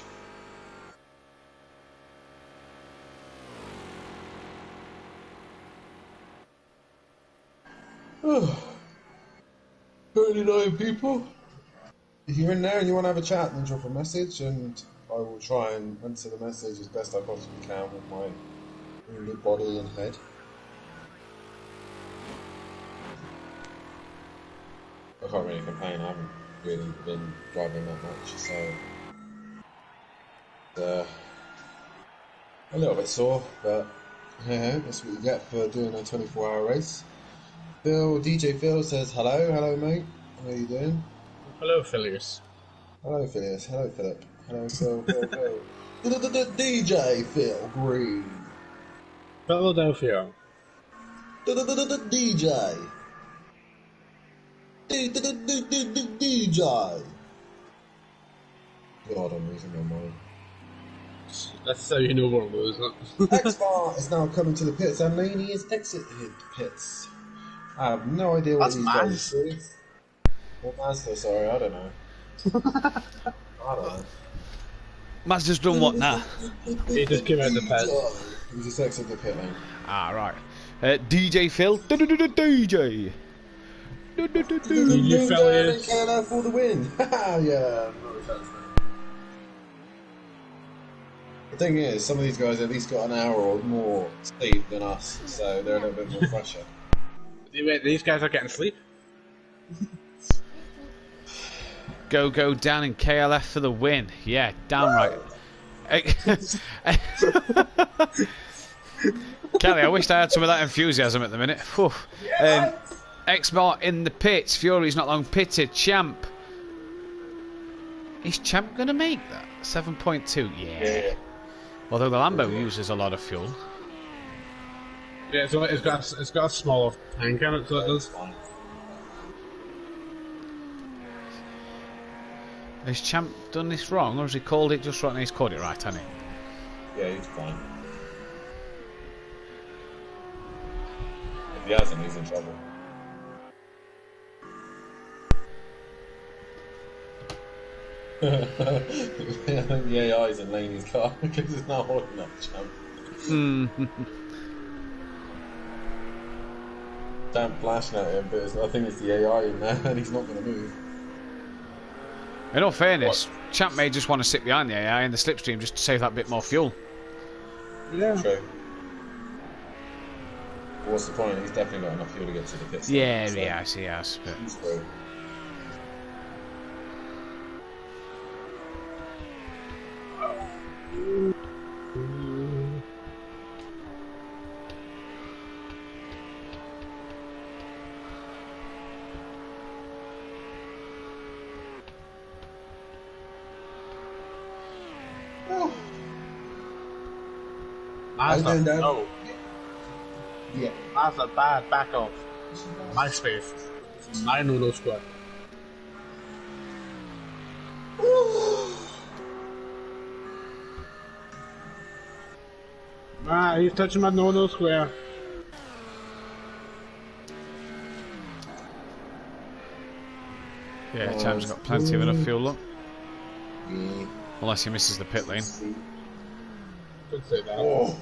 Oh, 39 people. If you're in there and you want to have a chat, then drop a message and I will try and answer the message as best I possibly can with my wounded body and head. I can't really complain, I haven't really been driving that much, so a little bit sore, but hey, that's what you get for doing a 24-hour race. DJ Phil says hello mate, how are you doing?
Hello, Phileas.
Hello Phileas, hello Philip, hello Phil. DJ Phil Green.
Philadelphia.
DJ. DJ. God, I'm losing my mind.
That's how you know we're losing.
X-Bar is now coming to the pits and Laney is exited the pits. I have no idea what these guys do. What Mazda, sorry, I don't know. I don't know.
Mazda's done what now?
He just came out the pit.
He just exited the pit lane.
Ah, right. DJ Phil. DJ.
You Phileas.
For the win. Yeah. The thing is, some of these guys at least got an hour or more sleep than us, so they're a little bit more fresher.
These guys are getting sleep.
Go down in KLF for the win. Yeah, damn right. Kelly, I wish I had some of that enthusiasm at the minute. X-Mart in the pits. Fury's not long pitted. Champ. Is Champ going to make that? 7.2? Yeah. Although the Lambo uses a lot of fuel.
Yeah, so it's got a smaller tank in it, so it does.
Has Champ done this wrong, or has he called it just right? And he's called it right, hasn't he?
Yeah, he's fine. If he hasn't, he's in trouble. The AI's in Laney's car because it's not holding up, Champ. Damn flashing at him, but I think it's the AI in there and he's not going to move.
In all fairness, Champ may just want to sit behind the AI in the slipstream just to save that bit more fuel.
Yeah.
True. But what's the point? He's definitely got enough fuel to get to the pits.
Yeah, so he has. But...
He's through.
No.
Yeah.
That's a bad back off. MySpace. 9 square. He's touching my no square.
Yeah, Champ's got plenty of enough fuel, look.
Yeah.
Unless he misses the pit lane.
Could say that.
Oh,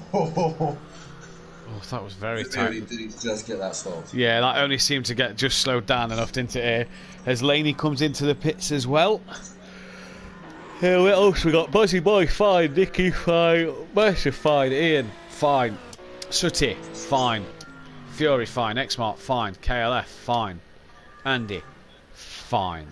that was very tight.
did he just get that stopped?
Yeah, that only seemed to get just slowed down enough, didn't it? As Laney comes into the pits as well. Here, what else we got? Buzzy Boy, fine. Nicky, fine. Mercer, fine. Ian, fine. Sooty, fine. Fury, fine. X-Mart, fine. KLF, fine. Andy, fine.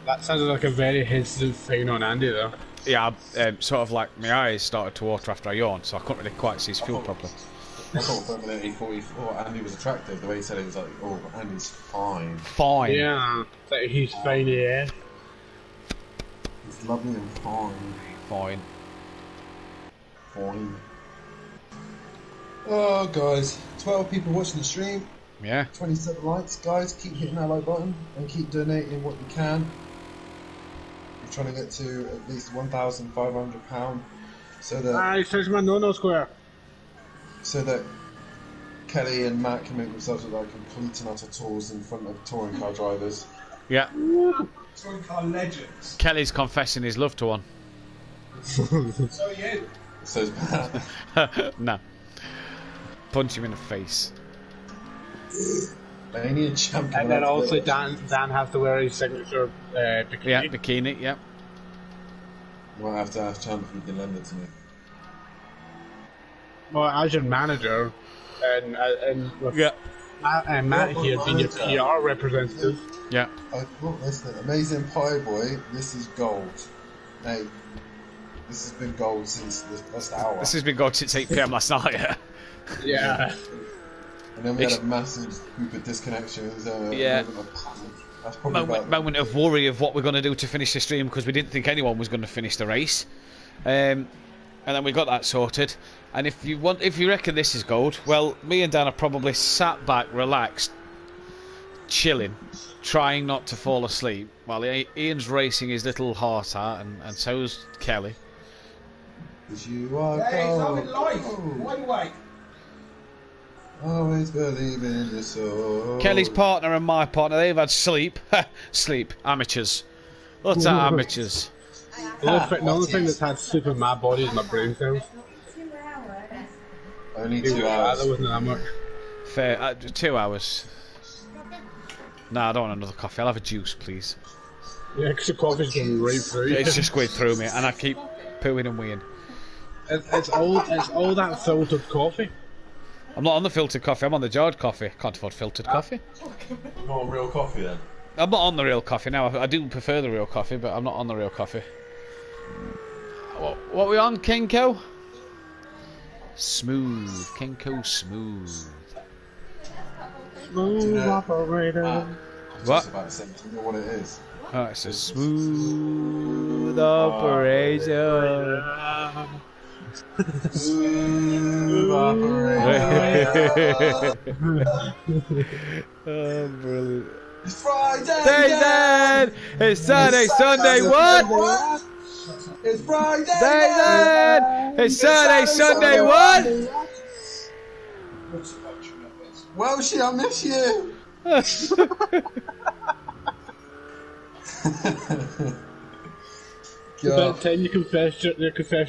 That sounded like a very hesitant thing on Andy, though.
Yeah, sort of like my eyes started to water after I yawned, so I couldn't really quite see his fuel properly.
I thought for a minute he thought Andy was attractive. The way he said it was like, oh, Andy's fine.
Fine.
Yeah, he's fine, yeah.
It's lovely and fine.
Fine.
Fine. Oh, guys, 12 people watching the stream.
Yeah.
27 likes. Guys, keep hitting that like button and keep donating what you can. We're trying to get to at least £1,500 so that.
It says my no square.
So that Kelly and Matt can make themselves look like complete and utter tools in front of touring car drivers.
Yeah.
Touring car legends.
Kelly's confessing his love to one.
So you.
Says Matt.
No. Punch him in the face.
Mania champion.
And then also Dan has to wear his signature bikini.
Yeah, bikini, yeah.
Might have to ask Champ if he can lend it to me.
Well, as your manager, and with
Yeah.
Matt here being your PR representative.
Yeah.
I thought this thing, Amazing Pie Boy, this is gold. Hey, this has been gold since the first hour.
This has been going since 8 PM last night, yeah.
Yeah.
And then we had a massive group of disconnections.
Yeah.
That's probably
Moment of worry of what we're going to do to finish the stream because we didn't think anyone was going to finish the race. And then we got that sorted. And if you reckon this is gold, well, me and Dan are probably sat back, relaxed, chilling, trying not to fall asleep, while Ian's racing his little heart out, and so's Kelly.
You are
Hey, it's
gold.
having life. Why you wait?
Always believe in your soul.
Kelly's partner and my partner, they've had sleep. sleep. Amateurs. What's that, amateurs?
The only thing that's had sleep in my body is my brain cells.
Only 2 hours.
That wasn't that much.
Fair. 2 hours. No, I don't want another coffee. I'll have a juice, please.
Yeah, because the coffee's going right through you.
It's just going through me, and I keep pooing and weeing.
It's all that filtered coffee.
I'm not on the filtered coffee, I'm on the jarred coffee. Can't afford filtered coffee.
Not real coffee then.
I'm not on the real coffee now. I do prefer the real coffee, but I'm not on the real coffee. What are we on, Kenko? Smooth. Kenko smooth.
Smooth operator.
What?
About to say, do you know what it is?
Oh, it's a smooth operation.
Smooth operator.
Oh, brilliant.
It's Friday
then! It's Saturday, Sunday, what?
It's Friday
then! It's Saturday, Sunday, what?
Welshie, I miss you.
About time you confessed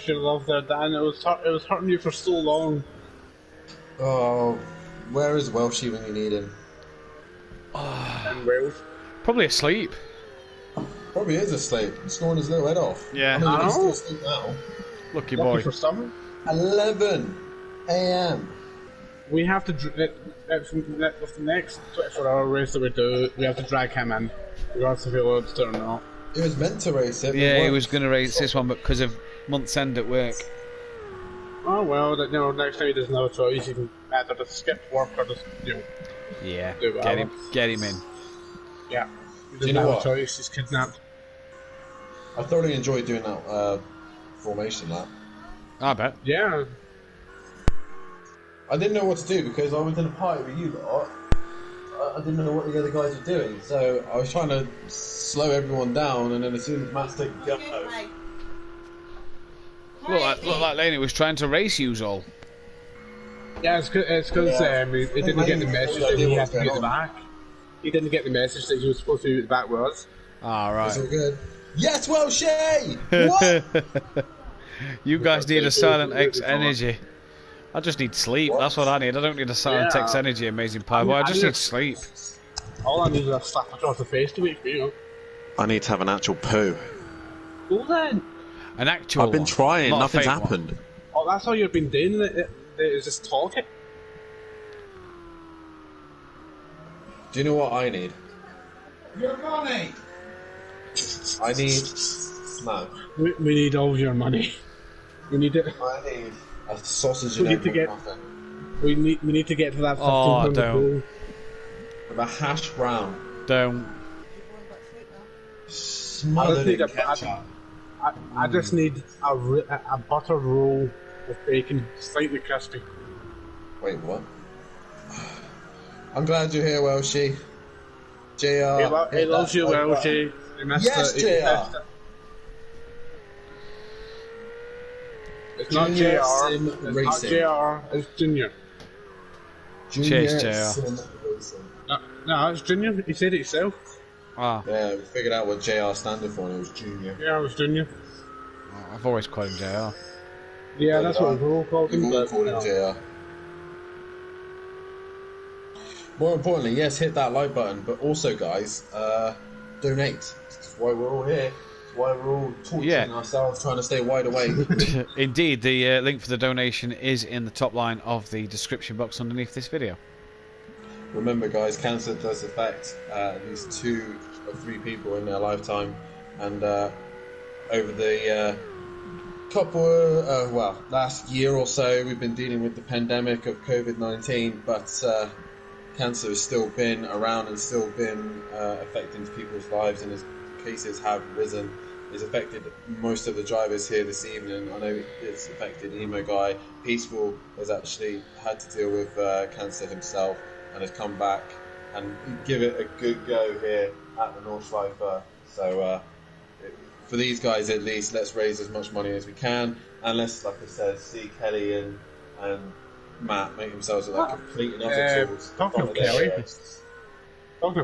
your love there, Dan. It was hurting you for so long.
Oh, where is Welshie when you need him?
And Wales.
Probably asleep.
Probably is asleep. Snoring his little head off.
Yeah.
I mean, he's still asleep now.
Lucky
Lucky
boy.
for summer.
11 a.m.
We have to with the next 24-hour race that we do. We have to drag him in, regardless if he loves it or not.
He was meant to race it.
Yeah, he was going to race this one, but because of month's end at work.
Oh well, next time he doesn't have a choice. He can either just skip work or just
Yeah,
do whatever.
get him in.
Yeah. He
Do you
doesn't
know
have
what?
a choice. He's kidnapped.
I thoroughly enjoyed doing that formation lap.
I bet.
Yeah.
I didn't know what to do because I was in a party with you lot. I didn't know what the other guys were doing, so I was trying to slow everyone down, and then as soon as Matt's taking go,
Look like Laney was trying to race yous all.
Yeah, it's because he didn't get the message that he had to be at the back. He didn't get the message that he was supposed to be at the back with us.
Ah,
it's all
right.
good. Yes, Welshie! What?
You guys need a Silent X energy. I just need sleep. That's what I need. I don't need a Silent X energy, Amazing Pie Boy. I just need sleep.
All I need is a slap across the face to wake me up.
I need to have an actual poo.
Well then.
An actual
I've been
one,
trying,
not a
nothing's
fake one.
happened.
Oh, that's all you've been doing. Is just talking.
Do you know what I need?
Your money.
I need... No.
We need all of your money. We need it.
I need a sausage
We
and
need
egg
to get-
muffin
We need to get to that 15
Oh,
pound
don't.
goal.
with a hash brown
Don't.
I
smothered
just need
in
a
ketchup.
I just need a butter roll with bacon, slightly crispy.
Wait, what? I'm glad you're here, Welshie. JR.
He loves you, Welshie.
Yes, JR.
It's not
Junior
JR.
Sim
It's
Racing.
not JR. It's Junior.
Cheers, JR.
Sim Racing.
No, it's Junior. He said it himself.
Ah,
Yeah, we figured out what JR standed for, and it was Junior.
Yeah, it was Junior.
I've always called him JR.
Yeah, that's what we've all called him.
We've all
But,
called him JR. More importantly, yes, hit that like button, but also, guys, donate. That's why we're all here. That's why we're all torturing ourselves, trying to stay wide awake.
Indeed, the link for the donation is in the top line of the description box underneath this video.
Remember, guys, cancer does affect at least 2 or 3 people in their lifetime, and over the last year or so, we've been dealing with the pandemic of COVID-19, but cancer has still been around and still been affecting people's lives, and as cases have risen, it's affected most of the drivers here this evening. I know it's affected Emo Guy. Peaceful has actually had to deal with cancer himself and has come back and give it a good go here at the Nordschleife. So for these guys at least, let's raise as much money as we can, and let's, like I said, see Kelly and Matt make themselves look like complete and utter tools.
Talking of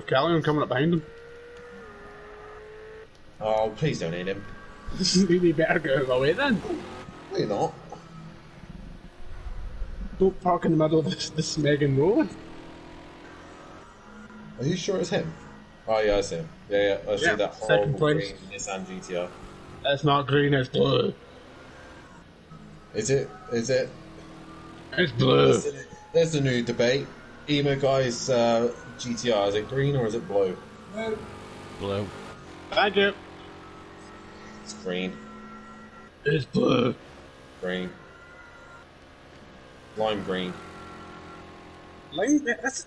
Kelly, I'm coming up behind him.
Oh, please don't hit him.
You better get out of the way then.
No, you're not.
Don't park in the middle of this Megan road.
Are you sure it's him? Oh yeah, it's him. Yeah, I see that horrible green Nissan GTR.
It's not green, it's blue.
Is it?
It's blue.
There's the new debate. Emo Guy's GTR, is it green or is it blue?
Blue.
Thank you.
It's green.
It's blue.
Green. Lime green.
Lime? That's...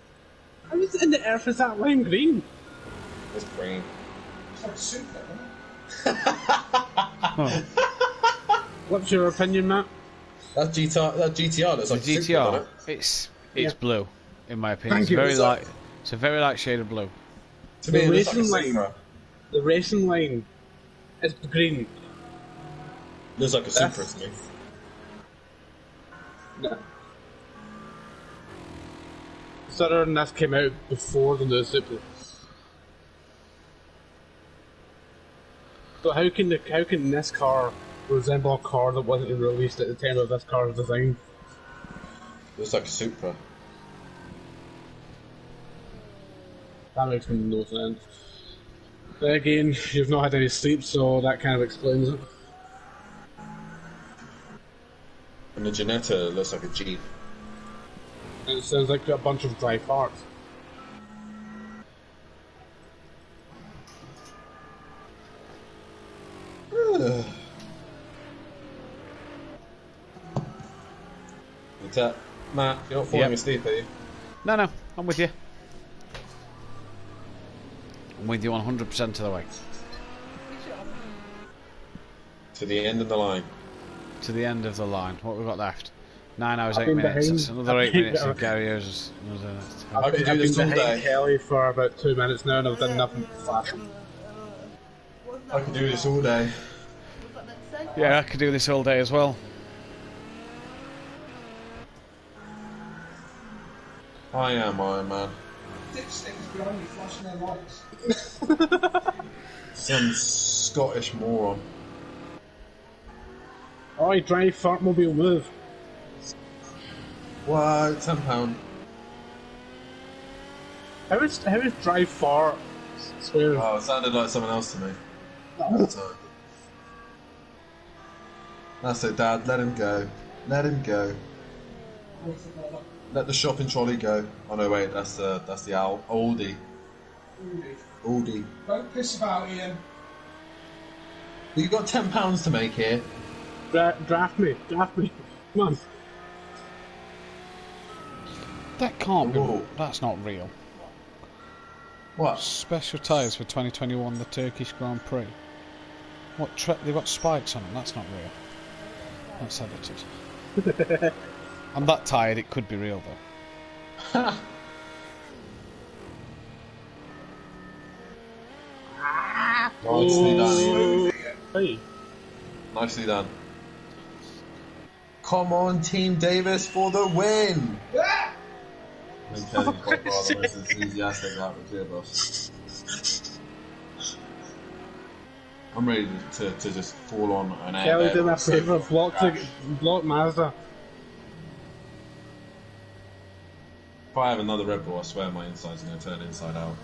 How in the earth is that lime green?
It's green.
It's like soup, isn't it?
What's your opinion, Matt?
That GTR looks like
The
soup, doesn't
GTR,
it?
it's blue, in my opinion.
Thank
It's
you.
very light. It's a very light shade of blue.
To me,
The
it looks like a
racing line.
Supra.
The racing line is green.
Looks like a Supra to me.
No. Considering this came out before the new Supra. So how can this car resemble a car that wasn't released at the time of this car's design?
Looks like a Supra.
That makes no sense. Then again, you've not had any sleep, so that kind of explains it.
And the Ginetta looks like a Jeep.
And it sounds like a bunch of dry farts.
Matt, you're not falling asleep, are you?
No, I'm with you. I'm with you 100% of the way.
To the end of the line.
To the end of the line. What we've got left? 9 hours,
I've
8
been
minutes.
behind-
That's another
I've
8
been
minutes of
behind-
Gary O's.
I could do
I've
this
been
all
behind
day.
Kelly for about 2 minutes now, and I've done nothing but flashing.
I could do this all day.
Yeah, I could do this all day as well.
I am Iron Man.
Dipsticks behind you flashing their lights.
Some Scottish moron.
Alright, drive Fartmobile, move.
What? £10.
How is drive far swear?
Oh, it sounded like someone else to me. At the time. That's it, Dad. Let him go. Let him go. Let the shopping trolley go. Oh no, wait. That's the Aldi. Aldi.
Don't piss about, Ian.
You got £10 to make here.
Draft me. Come on.
That can't be.
Whoa.
That's not real.
What?
Special tyres for 2021, the Turkish Grand Prix. What? They've got spikes on them. That's not real. That's edited. I'm that tired. It could be real though.
Nicely done.
Hey.
Nicely done. Come on, Team Davis, for the win! I think Kelly quite rather most enthusiastic out of the two of us. I'm ready to just fall on an air.
Kelly did me a favour, block Mazda.
If I have another Red Bull, I swear my inside's going to turn inside out.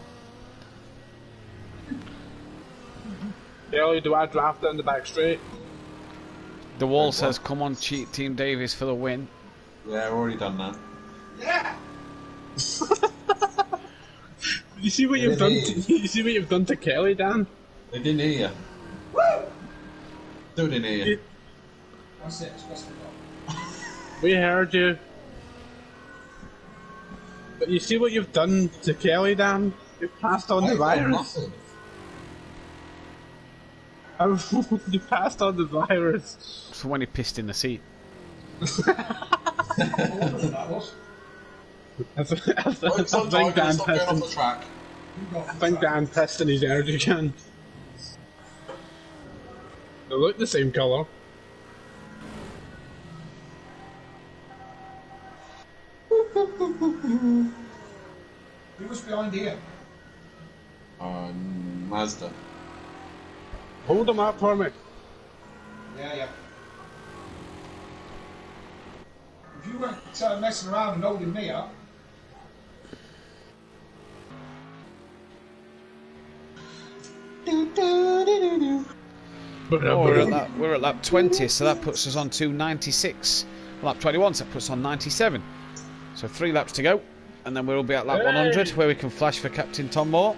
Kelly, do I draft it in the back straight?
The wall says, "Come on, cheat Team Davies for the win."
Yeah, I've already done that.
Yeah.
You see what you've done? You see what you've done to Kelly, Dan?
They didn't hear you.
Woo!
Still didn't hear you.
That's it.
We heard you. But you see what you've done to Kelly, Dan? You've passed on the virus. You passed on the virus.
So when he pissed in the seat.
I think Dan pissed in his energy can. They look the same colour.
Who was behind here?
Mazda.
Hold them up for me.
Yeah. If you weren't messing around and holding me up.
We're at lap 20, so that puts us on to 96. Lap 21, so that puts us on 97. So 3 laps to go, and then we'll be at lap 100, where we can flash for Captain Tom Moore.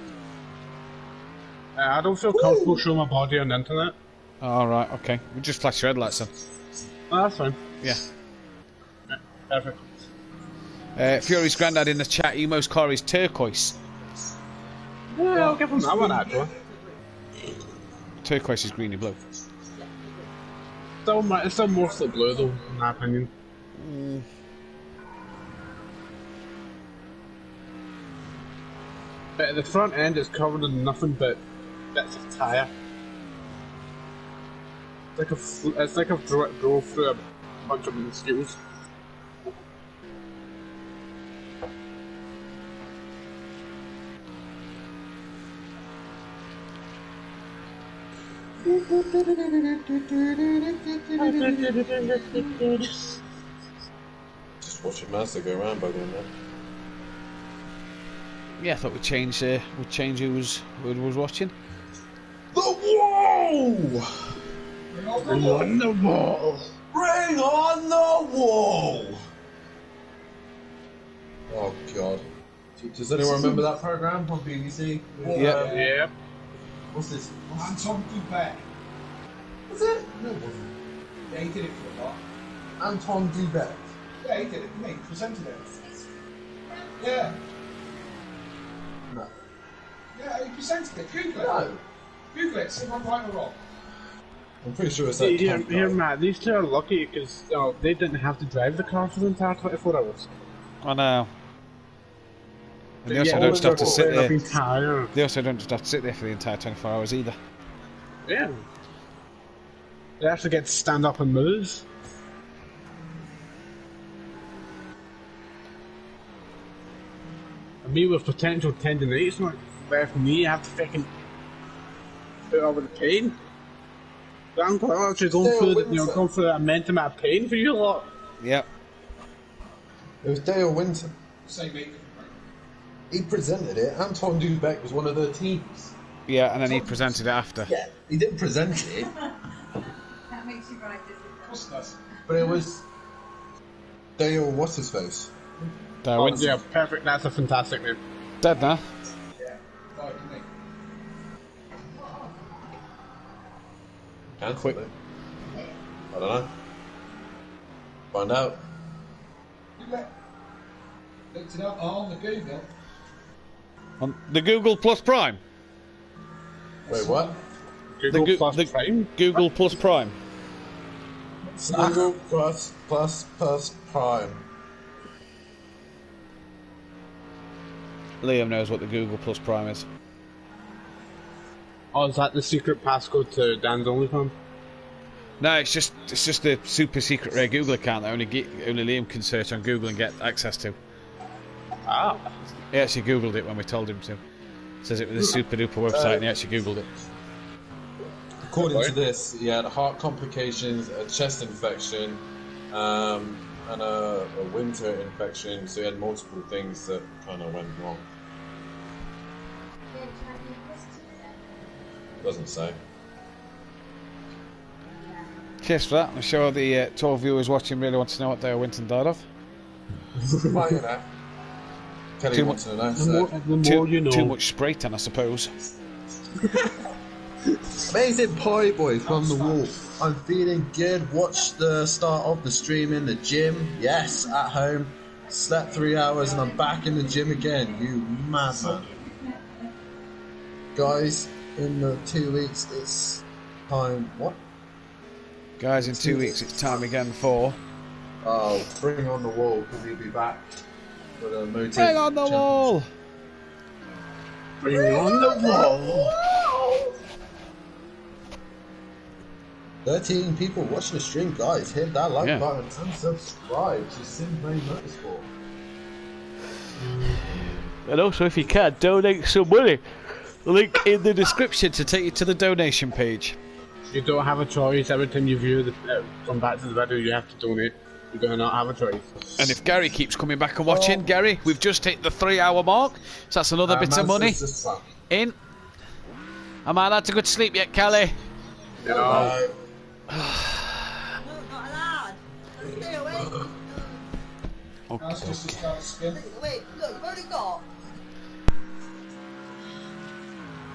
I don't feel comfortable showing my body on the internet.
Alright, okay. We'll just flash your headlights then.
Oh, that's fine.
Yeah.
Perfect.
Fury's granddad in the chat, Emo's car is turquoise.
Yeah, I'll give him that one actually.
Turquoise is greeny blue.
It's still mostly blue though, in my opinion. But at the front end it's covered in nothing but bits of tyre. It's like I've drove through a bunch of mosquitoes.
Just watching Mazda go around by doing that.
Yeah, I thought we'd change who was watching.
The wall!
Bring on the wall!
Bring on the wall! Oh god. Does anyone remember that program on BBC?
Yeah.
What's this?
Anton Dubek.
Was it? No, it wasn't.
Yeah, he did it for a lot.
Anton Dubek.
Yeah, he did it, didn't he? He presented it. Yeah.
No.
Yeah, he presented it. Google it.
No.
Google it, see if I'm right or wrong.
I'm pretty sure it's that.
Here, Matt, these two are lucky because they didn't have to drive the car for the entire 24 hours.
I know. And they also
Yeah,
don't just have to sit there.
Tired.
They also don't just have to sit there for the entire 24 hours either.
Yeah. They actually get to stand up and move. And me with potential tendinitis, like left knee, I have to fucking put over the pain. I'm actually going through a immense amount of pain for you lot.
Yep.
It was Dale Winton.
Same week.
He presented it. Anton Dubek was one of the teams.
Yeah, and then he presented it after.
Yeah, he didn't present it.
That makes you right,
Of course it does.
But it was Dale, what's his face?
Yeah, perfect. That's a fantastic name.
Dead now.
Yeah, died, didn't he?
Cancelled it. I don't know. Find out.
Looked it up on the Google.
On the Google Plus Prime.
Wait, what?
Google Plus Prime?
Google Plus Prime.
Google Plus Prime.
Liam knows what the Google Plus Prime is.
Oh, is that the secret passcode to Dan's OnlyFans?
No, it's just the super secret rare Google account that only Liam can search on Google and get access to.
Ah.
He actually Googled it when we told him to. It says it was a super duper website and he actually Googled it.
According to this, he had heart complications, a chest infection, and a winter infection, so he had multiple things that kind of went wrong. Doesn't say.
Cheers for that. I'm sure the 12 viewers watching really want to know what Dale Winton died of.
Well, you know. Kelly wants to know.
The more you know.
Too much spray tan, I suppose.
Amazing pie boy from the wall. I'm feeling good. Watched the start of the stream in the gym. Yes, at home. Slept 3 hours and I'm back in the gym again. You madman. Guys, in the 2 weeks it's time. What?
Guys, in 2 weeks it's time again for.
Oh, bring on the wall because he'll be back for the motive.
Bring on the wall!
Bring on the wall!
13 people watching the stream, guys. Hit that like
Yeah.
button and subscribe to Simplay Motorsport.
And also, if you can, donate some money. Link in the description to take you to the donation page.
You don't have a choice. Every time you view the come back to the video, you have to donate. You do not have a choice.
And if Gary keeps coming back and watching, Gary, we've just hit the 3 hour mark, so that's another bit of money in. Am I allowed to go to sleep yet, Kelly?
No.
Not allowed. Stay awake.
Okay.
Wait, look, you've only got.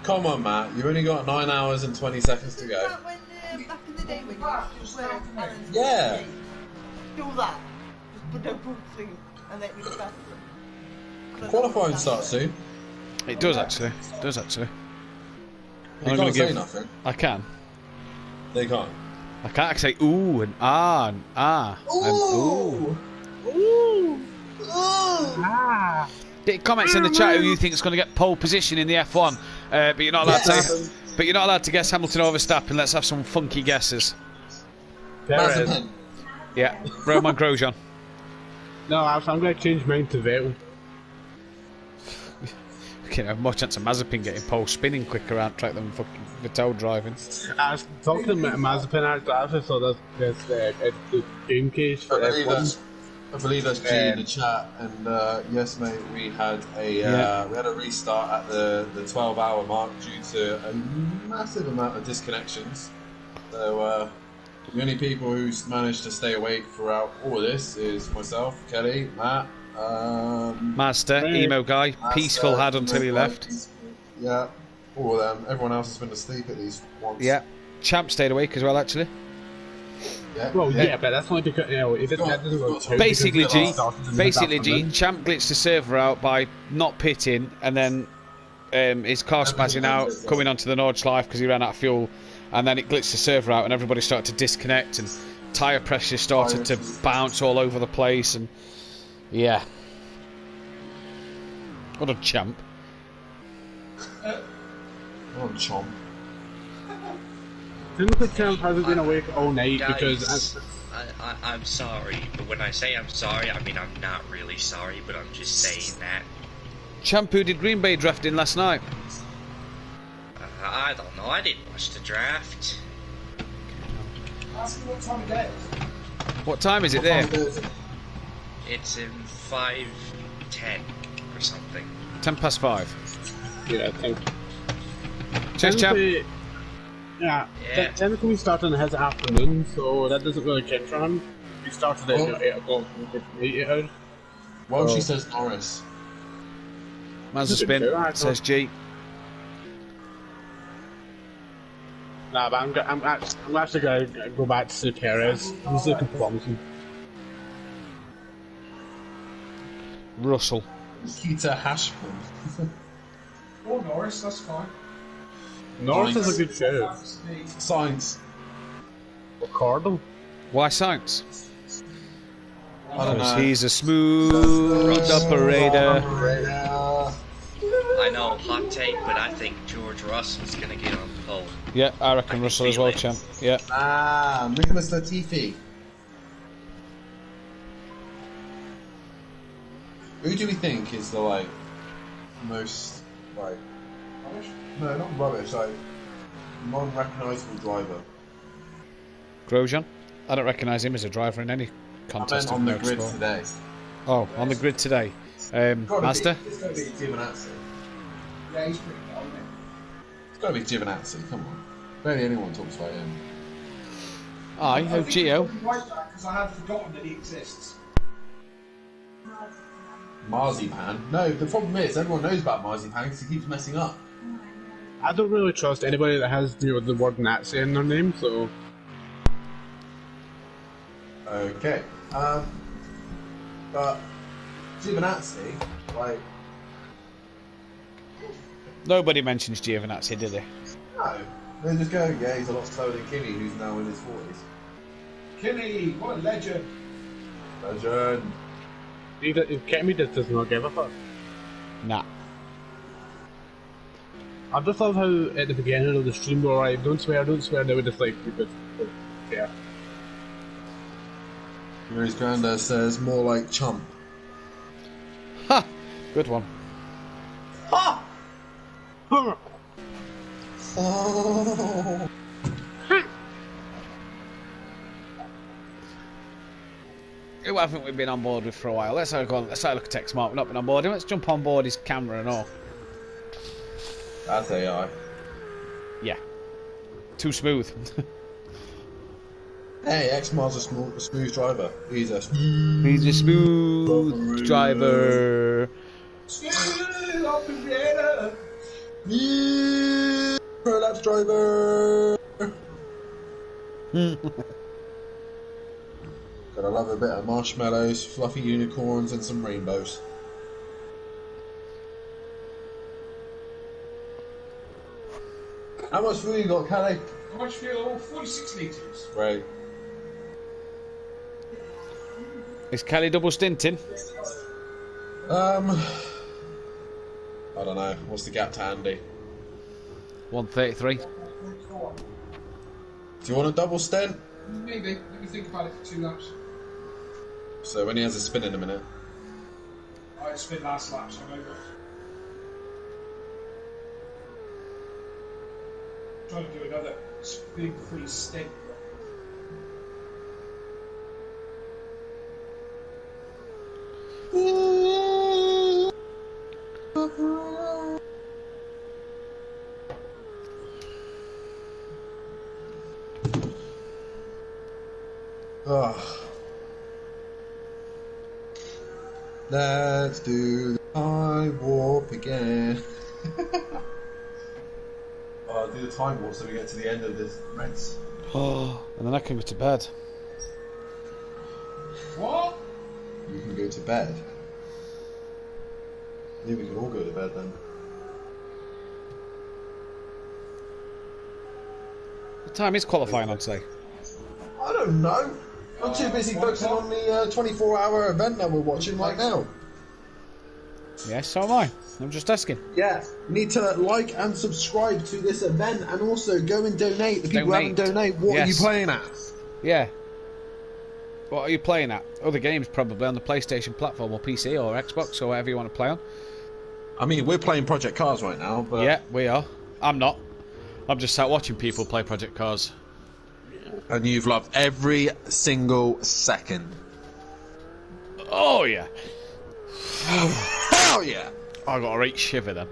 Come on, Matt. You've only got 9 hours and 20 seconds to go.
When back in the day when you used to work and
Yeah.
do that. Just put the book thing and let me start.
Qualifying starts soon.
It does actually. It does actually.
You
I'm
can't
gonna
say
give-
nothing.
I can.
They can't.
I can't say ooh and ah and ah and ooh.
Ooh.
Get comments in the chat who you think is going to get pole position in the F1, but you're not allowed to. But you're not allowed to guess Hamilton or Verstappen. Let's have some funky guesses.
Perez.
Yeah, Roman Grosjean.
No, I'm going to change mine to Vettel.
We can have more chance of Mazepin getting pole spinning quicker around track than fucking Vettel driving.
I was talking about Mazepin out after, so there's the game case for F1.
I believe that's G in the chat, and yes, mate, we had a restart at the 12-hour mark due to a massive amount of disconnections. So the only people who's managed to stay awake throughout all of this is myself, Kelly, Matt,
Master, emo guy, peaceful had until he left.
Yeah, all of them. Everyone else has been asleep at least once.
Yeah, Champ stayed awake as well, actually.
Yeah,
well, yeah, but that's only because, you know, it doesn't go
Basically, Champ glitched the server out by not pitting, and then his car spazzing out, coming onto the Nordschleife because he ran out of fuel, and then it glitched the server out, and everybody started to disconnect, and tyre pressure started to bounce all over the place, and yeah. What a champ.
What a chomp.
Technically, Champ hasn't been awake all night
Guys,
because...
I'm sorry, but when I say I'm sorry, I mean I'm not really sorry, but I'm just saying that.
Champ, who did Green Bay drafting last night?
I don't know, I didn't watch the draft.
Ask me what time of day it is.
What time is it there?
It's in 5:10 or something.
5:10.
Yeah, I think...
Cheers, Champ.
Yeah, technically we started in his afternoon, so that doesn't really count for him. We started at 8 o'clock, 8 hours.
Well, she says Norris.
Man's a spin, says G.
Nah, but I'm actually going to go back to see Perez. He's looking promising.
Russell.
Keita Hashman.
Or Norris, that's fine.
North is a good show.
Science.
Ricardo.
Why science?
I don't know.
He's a smooth operator.
I know, hot take, but I think George Russell's going to get on the pole.
Yeah, I reckon Russell as well, champ. Yeah.
Ah, Nicholas Latifi. Who do we think is the most rubbish? No, not rubbish. Non-recognisable driver.
Grosjean? I don't recognise him as a driver in any contest.
I meant on the grid today.
Oh, on the grid today. Mazda?
It's got to be Giovinazzi.
Yeah, he's pretty good, isn't he?
It's got to be Giovinazzi. Come on. Barely anyone talks about him.
Aye, oh, Gio.
Because I had forgotten that he exists.
Marzipan? No, the problem is everyone knows about Marzipan because he keeps messing up.
I don't really trust anybody that has the word Nazi in their name, so...
Okay. But Giovinazzi,
Nobody mentions Giovinazzi, did they?
No. They just go, yeah, he's a lot slower than Kinney, who's now in his 40s.
Kinney, what a legend.
Legend.
Kemi just does not give a fuck.
Nah.
I just love how at the beginning of the stream we were like, don't swear, they were just like, yeah.
Mary's granddad says, more like chump.
Ha! Good one.
Ha! Oh.
Who haven't we been on board with for a while? Let's have a look at Tech Smart. We've not been on board. Let's jump on board his camera and all.
That's AI.
Yeah. Too smooth.
Hey, X-Mar's a smooth driver. He's a
smooth driver.
Smooth operator.
Yeah, prolapse driver. Gotta love a bit of marshmallows, fluffy unicorns, and some rainbows. How much fuel you got, Kelly?
How much fuel? 46 litres.
Right.
Is Kelly double stinting?
I don't know. What's the gap to Andy?
133.
Do you want a double stint?
Maybe. Let me think about it for 2 laps.
So when he has a spin in a minute.
I had spin last lap, so I'm over. Trying to do another big free stint.
Let's do the time warp again. Do the time warp so we get to the end of this race.
Oh, and then I can go to bed.
What?
You can go to bed. Maybe we can all go to bed then.
What time is qualifying on today?
I don't know. I'm too busy focusing on the 24-hour event that we're watching right now.
Yes, so am I. I'm just asking.
Yeah, you need to like and subscribe to this event and also go and donate. The people who haven't donated, what are you playing at?
Yeah. What are you playing at? Other games probably on the PlayStation platform or PC or Xbox or whatever you want to play on.
I mean, we're playing Project Cars right now, but...
Yeah, we are. I'm not. I'm just sat watching people play Project Cars.
And you've loved every single second.
Oh, yeah.
Hell yeah!
I got a right shiver then.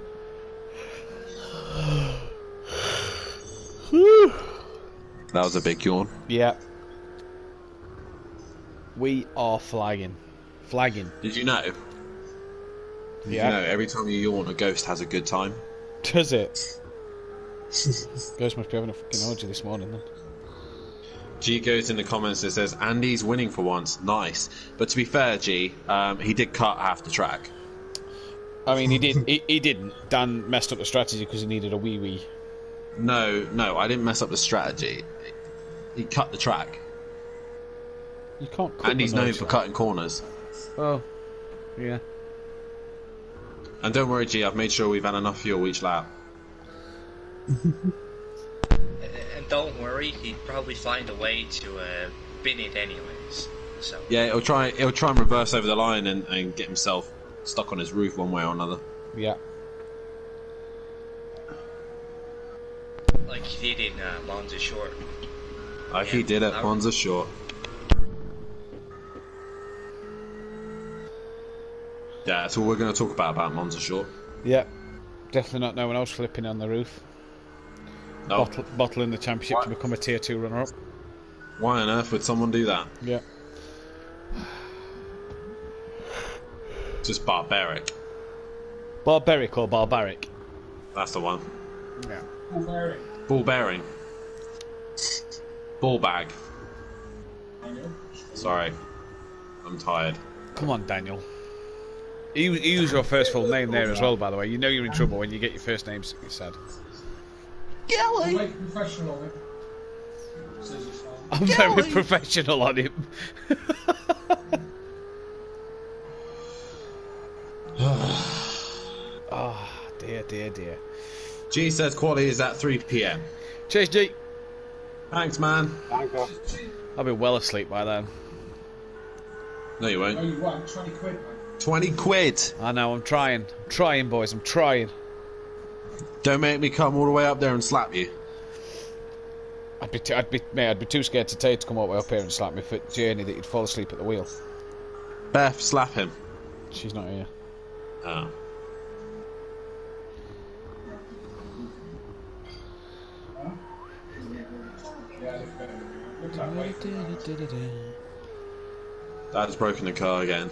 That was a big yawn.
Yeah. We are flagging. Flagging.
Did you know? Did you know every time you yawn, a ghost has a good time?
Does it? Ghost must be having a fucking orgy this morning then.
G goes in the comments and says, Andy's winning for once. Nice. But to be fair, G, he did cut half the track.
I mean, he did. He didn't. Dan messed up the strategy because he needed a wee-wee.
No, I didn't mess up the strategy. He cut the track.
You can't cut
And he's known for cutting corners.
Oh, yeah.
And don't worry, G, I've made sure we've had enough fuel each lap.
And don't worry, he'd probably find a way to bin it anyways. So
Yeah, he'll try and reverse over the line and get himself stuck on his roof one way or another.
Yeah.
like he did in Monza Short.
Like he did at Monza Short. Yeah, that's all we're going to talk about Monza Short.
Yeah, definitely not no one else flipping on the roof.
No.
Bottling the championship to become a tier 2 runner-up.
Why on earth would someone do that?
Yeah.
Just barbaric.
Barbaric or barbaric?
That's the one.
Yeah.
Ball bearing.
Ball bearing. Ball bag. Sorry. I'm tired.
Come on, Daniel. Use your first full name there as well, by the way. You know you're in trouble when you get your first name said.
Kelly! I'm professional on him.
I'm very professional on him. Oh, dear, dear, dear.
G says quality is at 3 PM.
Cheers, G.
Thanks, man.
Thank you.
I'll be well asleep by then.
No, you won't.
No, you won't. 20 quid, man.
20 quid.
I know, I'm trying. I'm trying, boys, I'm trying.
Don't make me come all the way up there and slap you.
I'd be too scared to tell you to come all the way up here and slap me for journey that you'd fall asleep at the wheel.
Beth, slap him.
She's not here.
Oh. Dad's broken the car again.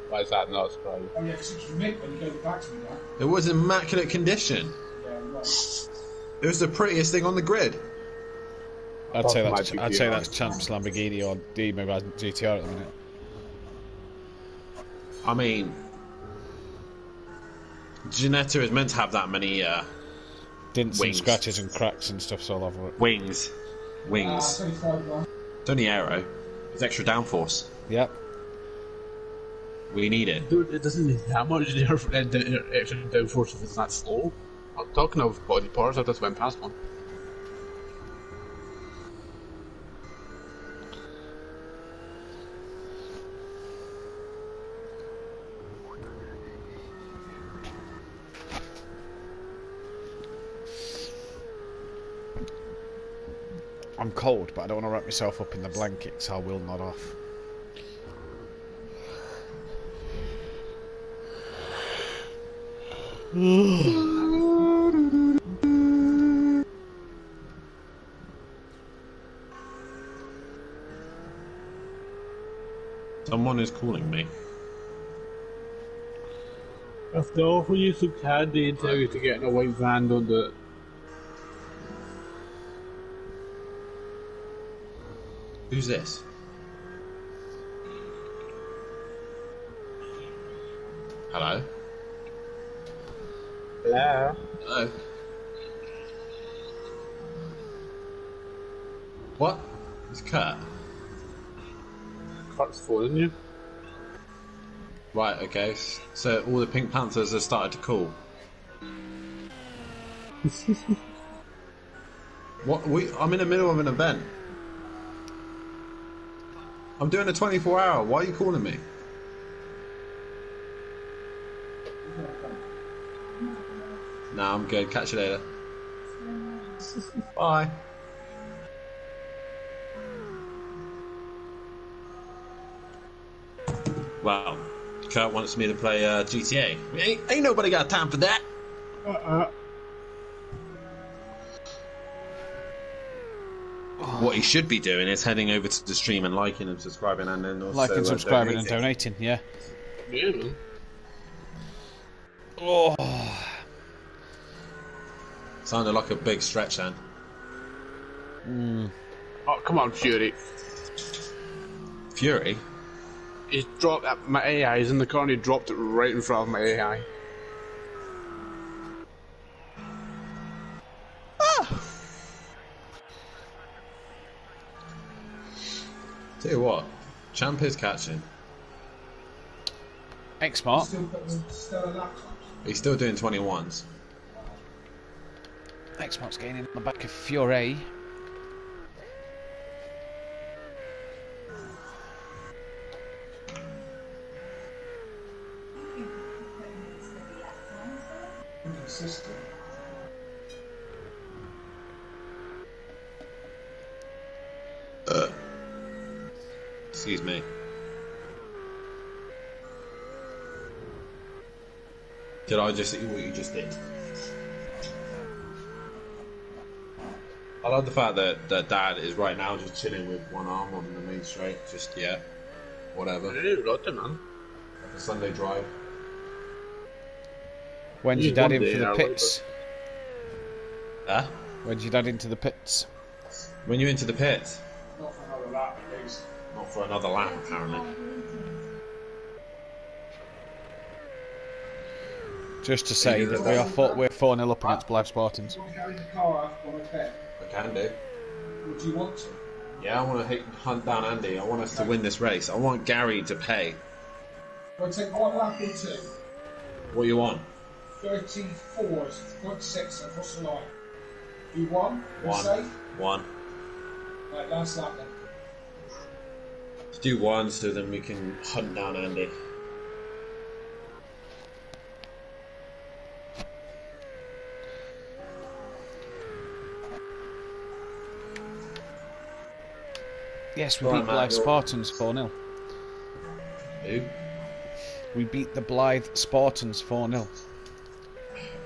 Why is that not a surprise? Oh yeah, because it's Mick when you go back to me, Dad.
It was in immaculate condition.
Yeah, right.
It was the prettiest thing on the grid.
I'd say that's Champ's Lamborghini or the GTR at the minute.
I mean, Ginetta is meant to have that many
Dints
wings.
and scratches and cracks and stuff's all over it.
Wings. It's only aero. It's extra downforce.
Yep.
We need it.
Dude, it doesn't need that much extra downforce if it's that slow. I'm talking of body parts, I just went past one.
I'm cold, but I don't want to wrap myself up in the blanket, so I will nod off.
Someone is calling me.
If the offer you some candy and tell you to get in a white van, don't do it.
Who's this? Hello?
Hello?
Hello? What? It's Kurt.
Kurt's phoning you.
Right, okay. So all the Pink Panthers have started to call. What? I'm in the middle of an event. I'm doing a 24-hour. Why are you calling me? Nah, I'm good. Catch you later. Bye. Well, Kurt wants me to play GTA. Ain't nobody got time for that. What he should be doing is heading over to the stream and liking and subscribing, and then also
Liking, subscribing, and donating. Yeah.
Yeah, man.
Oh.
Sounded like a big stretch, then.
Oh, come on, Fury.
Fury?
He's dropped my AI. He's in the car and he dropped it right in front of my AI.
Tell you what, Champ is catching.
X-Mart.
He's still doing 21s.
X-Mart's gaining on the back of Fiore.
Excuse me. Did I just see what you just did? I love the fact that Dad is right now just chilling with one arm on the main straight. Just, yeah, whatever.
Man.
Like a Sunday drive.
When's your dad in for the pits?
Huh?
When's your dad into the pits?
When you're into the pits?
Not for another lap, at least.
Not for another lap, apparently.
Just to say that we're 4-0 up against Blythe Spartans.
Do you want to go in the car on a pit?
I can do.
Would you want to?
Yeah, I want to hunt down Andy. I want us to win this race. I want Gary to pay.
We'll take one lap or two.
What you want?
34.6 across the line. Do one?
One.
Safe?
One.
Right, last lap then.
Let's do one so then we can hunt down Andy.
Yes, we beat Blythe Spartans 4-0.
Who?
We beat the Blythe Spartans 4-0.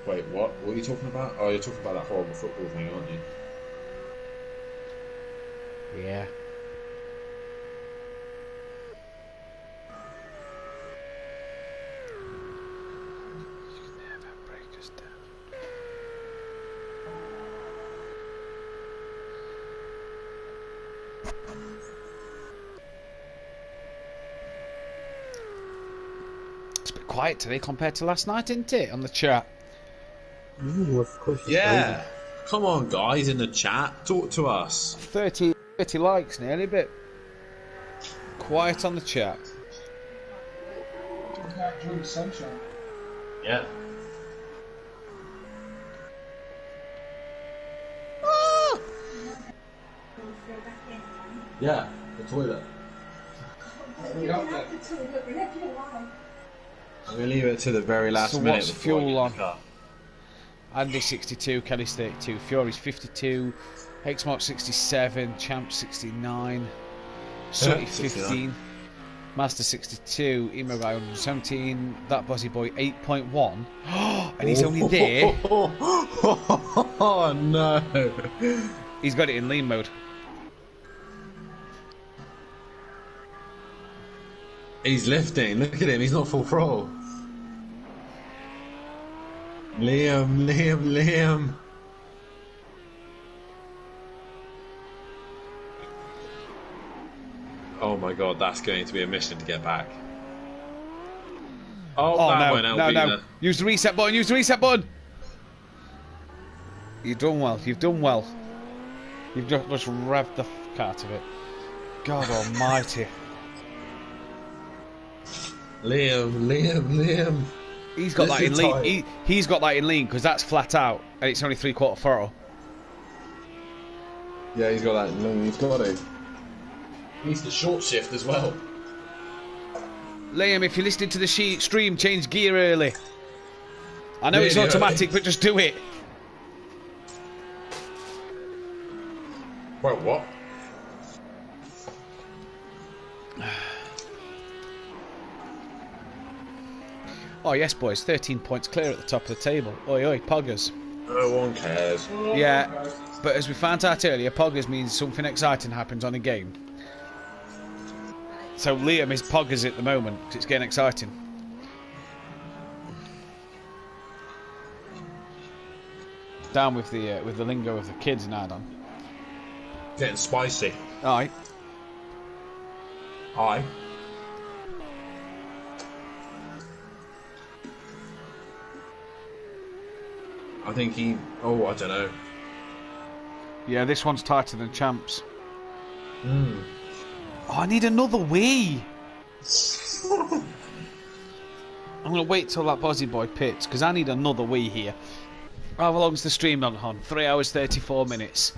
Wait, what? What are you talking about? Oh, you're talking about that horrible football thing, aren't you?
Yeah. It's a bit quiet today compared to last night, isn't it? On the chat.
Of course.
Yeah. Come on, guys, in the chat. Talk to us.
30 likes nearly, but quiet on the chat.
Enjoy the sunshine.
Yeah. Yeah, the toilet. I'm going to leave it to the very last
So
minute.
what's
before I
fuel
get
on?
in the car.
Andy 62, Kelly's 32, Fury's 52, Hexmark 67, Champ 69, Sooty 15, Master 62, Emo Guy 117, That Buzzy Boy 8.1, and he's only there.
Oh no!
He's got it in lean mode.
He's lifting. Look at him. He's not full throttle. Liam. Oh my god, that's going to be a mission to get back. Oh that went out.
No. Use the reset button. You've done well. You've just revved the fuck out of it. God almighty.
Liam.
He's got that in lean. He's got that in lean because that's flat out and it's only 3/4 throttle.
Yeah, he's got that in lean. He's got it. He needs the short shift as well.
Liam, if you're listening to the stream, change gear early. I know it's automatic, but just do it.
Wait, what?
Oh yes, boys, 13 points clear at the top of the table. Oi, poggers.
No one cares.
Yeah, but as we found out earlier, poggers means something exciting happens on a game. So Liam is poggers at the moment because it's getting exciting. Down with the lingo of the kids now, Don.
Getting spicy.
Aye.
Aye. I think he... Oh, I don't know.
Yeah, this one's tighter than Champs. Oh, I need another wee. I'm going to wait till that Bozzy boy pits, because I need another wee here. How long's the stream on? 3 hours 34 minutes.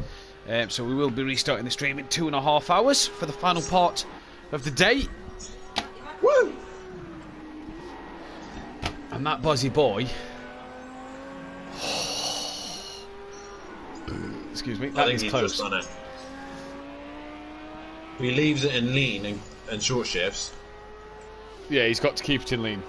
So we will be restarting the stream in 2.5 hours for the final part of the day.
Woo!
And that Bozzy boy... Excuse me, that is close.
Just done it. If he leaves it in lean and short shifts.
Yeah, he's got to keep it in lean.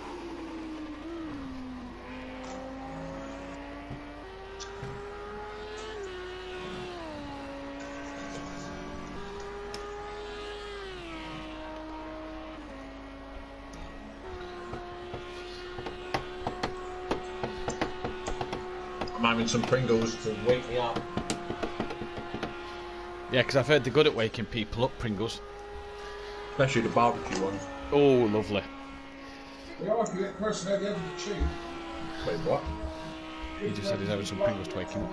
I'm having some Pringles to wake me up.
Yeah, because I've heard they're good at waking people up, Pringles.
Especially the barbecue ones.
Oh, lovely.
They are if you get the person at the end of the tube.
Wait, what?
He just said he's having some Pringles to wake him up.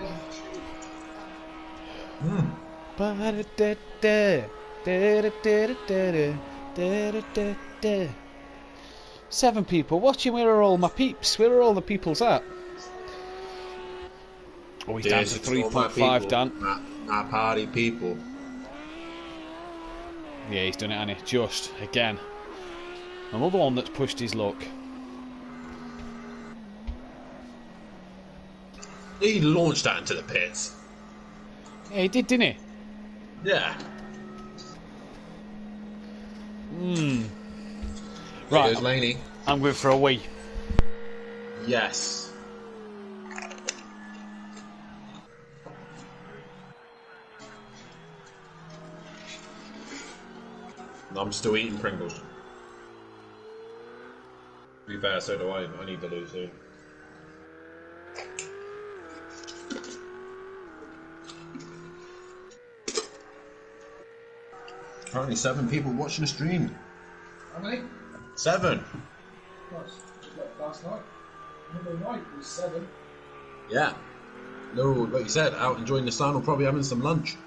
7 people watching. Where are all my peeps? Where are all the peoples at? Oh, he's down to 3.5, Dan.
My party people.
Yeah, he's done it, hasn't he? Just, again. Another one that's pushed his luck.
He launched that into the pits.
Yeah, he did, didn't he?
Yeah.
Right,
Goes Laney.
I'm going for a wee.
Yes. I'm still eating Pringles. To be fair, so do I. I need to lose soon. Currently 7 people watching the stream.
How many?
7.
Nice. Like last night. Monday night was 7.
Yeah. No, like you said, out enjoying the sun or probably having some lunch.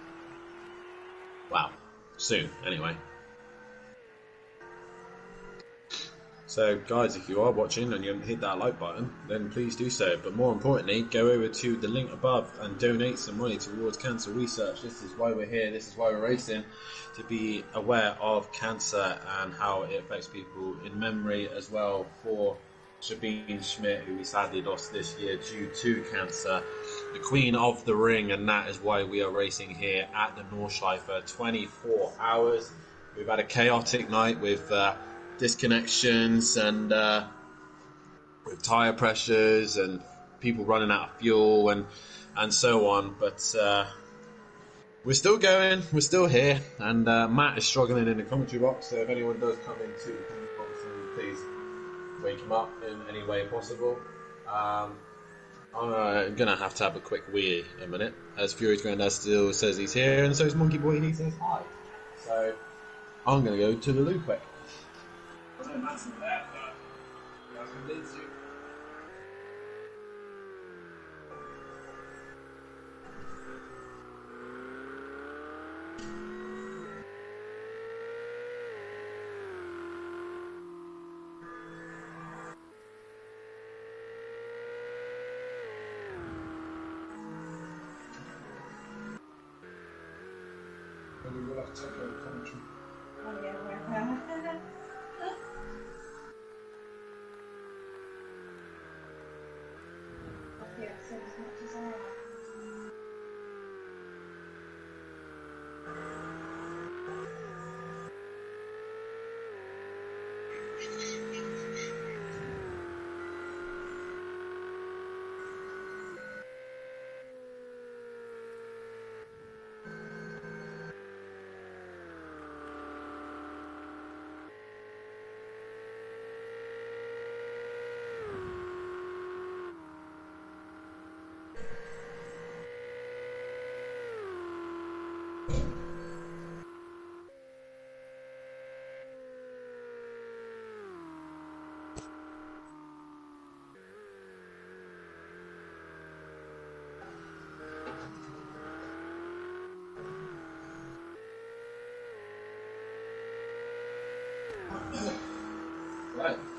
Wow. Soon, anyway. So, guys, if you are watching and you haven't hit that like button, then please do so. But more importantly, go over to the link above and donate some money towards cancer research. This is why we're here. This is why we're racing, to be aware of cancer and how it affects people, in memory as well for Sabine Schmitz, who we sadly lost this year due to cancer, the Queen of the Ring, and that is why we are racing here at the Nordschleife 24 hours. We've had a chaotic night with disconnections and with tyre pressures and people running out of fuel and so on, but we're still going, we're still here, and Matt is struggling in the commentary box, so if anyone does come into the commentary box, then please wake him up in any way possible. I'm gonna have to have a quick wee in a minute, as Fury's Granddad still says he's here, and so is Monkey Boy, and he says hi. So I'm gonna go to the loo quick.
We will have to take over commentary.
Oh, yeah, yeah, so as much as I have.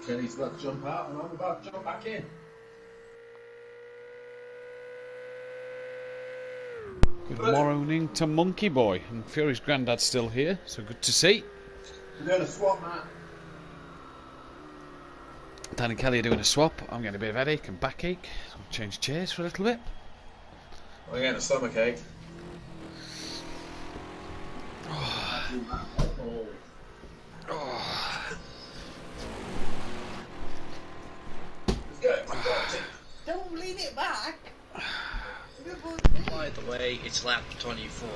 Kenny's about to jump out, and I'm about to jump back in.
Good morning to Monkey Boy. And Fury's granddad's still here, so good to see.
We're doing a swap, Matt.
Dan and Kelly are doing a swap. I'm getting a bit of headache and backache. So I'll change chairs for a little bit.
I'm getting a stomachache.
Don't lean it back.
By the way, it's lap 24.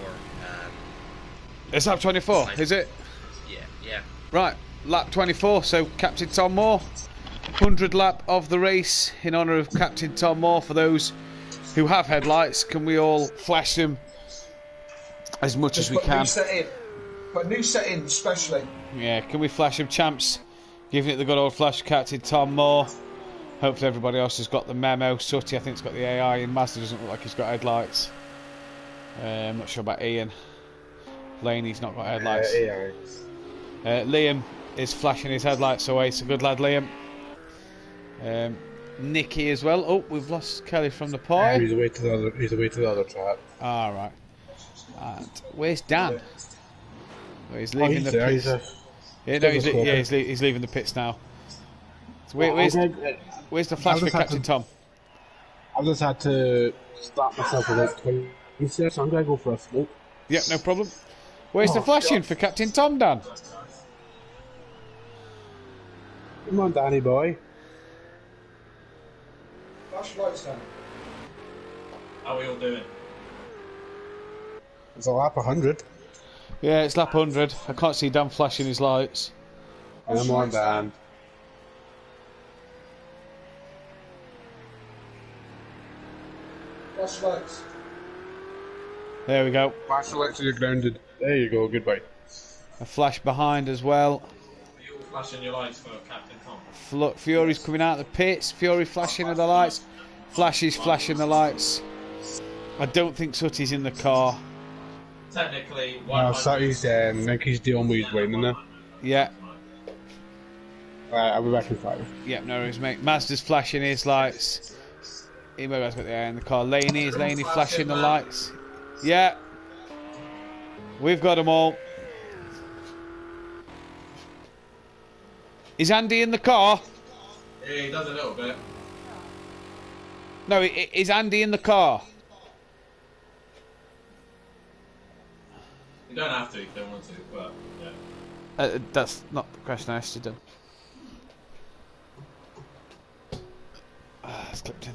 It's lap 24, is it?
Yeah.
Right, lap 24. So Captain Tom Moore, 100 lap of the race in honour of Captain Tom Moore. For those who have headlights, can we all flash them as much as we can?
Put a new set in, especially.
Yeah, can we flash them, champs? Giving it the good old flash, Captain Tom Moore. Hopefully everybody else has got the memo. Sooty, I think, has got the AI, and Mazda doesn't look like he's got headlights. I'm not sure about Ian. Laney's not got headlights. Liam is flashing his headlights away, so good lad, Liam. Nicky as well. Oh, we've lost Kelly from the pie.
He's away to the other track.
All right. And where's Dan? Oh, he's leaving the pits. He's leaving the pits now. So where's the flash for Captain Tom?
I've just had to stop myself with like 20 minutes, so I'm going to go for a smoke.
Yep, no problem. Where's the flashing for Captain Tom, Dan?
Come on, Danny boy.
Flash lights down.
How are we all doing?
It's a lap 100.
Yeah, it's lap 100. I can't see Dan flashing his lights.
Come on, Dan.
Flash lights.
There we go.
Flash lights, you're grounded. There you go, goodbye.
A flash behind as well.
Are you all flashing your lights for Captain Tom?
Fury's coming out of the pits. Fury flashing the lights. Flashy's flashing the lights. I don't think Sooty's in the car.
Technically,
No, Sooty's Nicky's dealing with his winning now.
Yeah.
Right, I'll be back in 5.
Yep, no worries, mate. Mazda's flashing his lights. Imo's got the air in the car. Is Laney flashing the lights? Yeah. We've got them all. Is Andy in the car?
Yeah, he does a little bit.
No, is Andy in the car?
You don't have to if you don't want to, but yeah.
That's not the question I asked you, Dan. It's clipped in.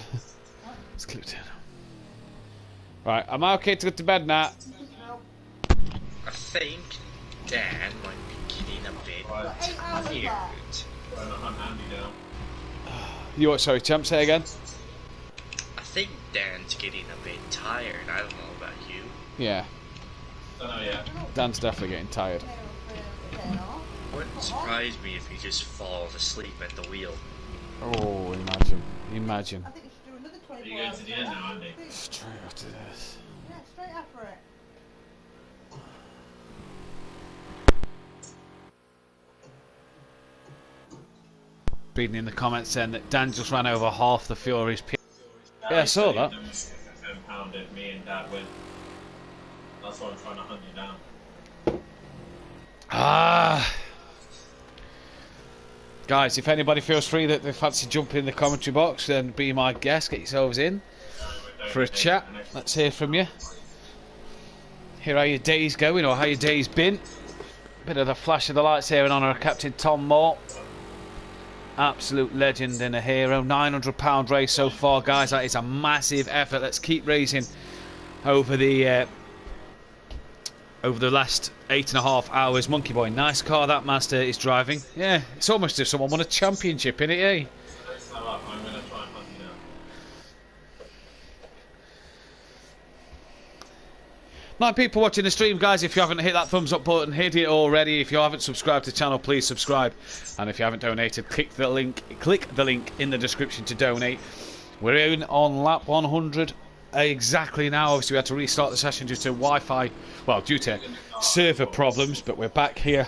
It's clipped in. Right, am I okay to go to bed now?
I think Dan might be getting a bit tired.
Trying to hunt Andy down.
You what? Sorry, champ. Say again.
I think Dan's getting a bit tired. I don't know about you.
Yeah.
Don't know yet.
Dan's definitely getting tired.
Wouldn't surprise me if he just falls asleep at the wheel.
Oh, imagine. Imagine.
Are you going to the end now, Andy?
Straight after this.
Yeah, straight after it.
Reading in the comments saying that Dan just ran over half the Fury's. Yeah, I saw that.
£10 if me and Dad win. That's why I'm trying to hunt you down.
Ah. Guys, if anybody feels free that they fancy jumping in the commentary box, then be my guest. Get yourselves in for a chat. Let's hear from you. Hear how your day's going or how your day's been. Bit of the flash of the lights here in honour of Captain Tom Moore. Absolute legend and a hero. £900 race so far, guys. That is a massive effort. Let's keep racing over the last 8.5 hours. Monkey Boy, nice car that Master is driving. Yeah, it's almost as if someone won a championship in it, eh?
I'm going to try and hunt you down.
Nine people watching the stream, guys. If you haven't hit that thumbs up button, hit it already. If you haven't subscribed to the channel, please subscribe. And if you haven't donated, click the link in the description to donate. We're in on lap 100 exactly now. Obviously we had to restart the session due to Wi-Fi, well, due to server problems, but we're back here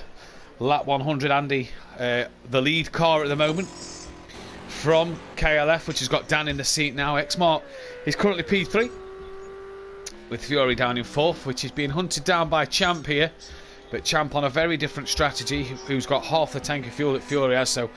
lap 100, Andy, the lead car at the moment from KLF, which has got Dan in the seat now. Xmart is currently P3 with Fury down in 4th, which is being hunted down by Champ here, but Champ on a very different strategy, who's got half the tank of fuel that Fury has, so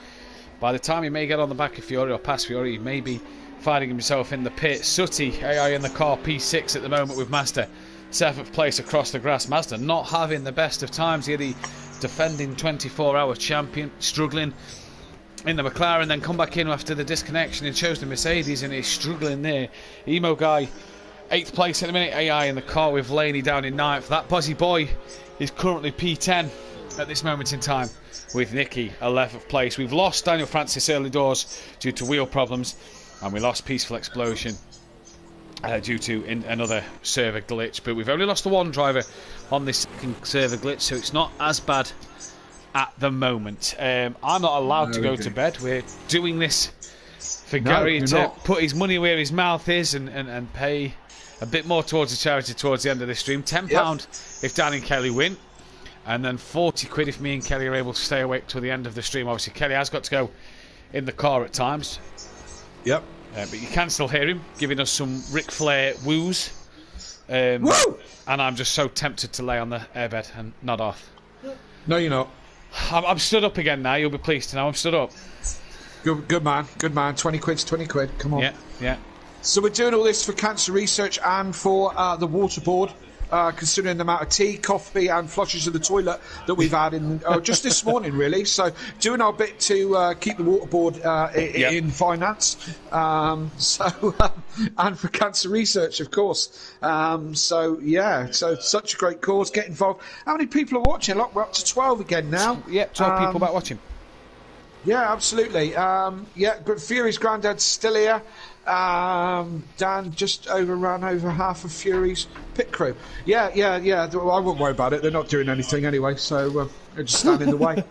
by the time he may get on the back of Fury or past Fury, he may be finding himself in the pit. Sooty, AI in the car, P6 at the moment with Mazda 7th place across the grass. Mazda not having the best of times here, the defending 24-hour champion, struggling in the McLaren, then come back in after the disconnection and chose the Mercedes and is struggling there. Emo guy 8th place at the minute, AI in the car with Laney down in 9th. That Buzzy boy is currently P10 at this moment in time with Nicky 11th place. We've lost Daniel Francis early doors due to wheel problems, and we lost Peaceful Explosion due to another server glitch, but we've only lost the one driver on this second server glitch, so it's not as bad at the moment. I'm not allowed to go to bed. We're doing this for Gary to put his money where his mouth is and pay a bit more towards the charity towards the end of this stream. £10 if Dan and Kelly win, and then 40 quid if me and Kelly are able to stay awake till the end of the stream. Obviously Kelly has got to go in the car at times.
Yep.
But you can still hear him giving us some Ric Flair woos.
Woo!
And I'm just so tempted to lay on the airbed and nod off.
No, you're not.
I'm stood up again now. You'll be pleased to know I'm stood up.
Good man. 20 quid's 20 quid. Come on.
Yeah.
So we're doing all this for cancer research and for the water board. Considering the amount of tea, coffee and flushes of the toilet that we've had in just this morning, really. So doing our bit to keep the water board in finance. And for cancer research, of course. So such a great cause. Get involved. How many people are watching? Look, we're up to 12 again now.
Yeah, 12 people back watching.
Yeah, absolutely. But Fury's granddad's still here. Dan just overran over half of Fury's pit crew. Yeah. I wouldn't worry about it. They're not doing anything anyway, so they're just stand in the way.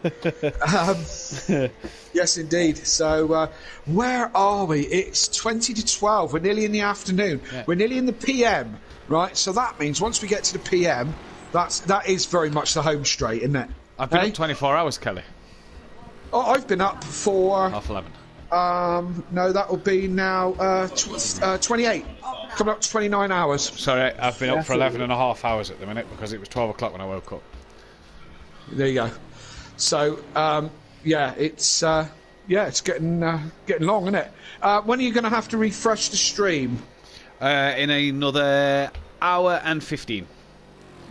Yes, indeed. So where are we? It's 20 to 12. We're nearly in the afternoon. Yeah. We're nearly in the PM, right? So that means once we get to the PM, that is very much the home straight, isn't it?
I've been up 24 hours, Kelly.
Oh, I've been up for
11:30.
No, that will be now 28. Coming up to 29 hours.
Sorry, I've been up for 11 and a half hours at the minute because it was 12 o'clock when I woke up.
There you go. So, it's getting long, isn't it? When are you going to have to refresh the stream?
In another hour and 15.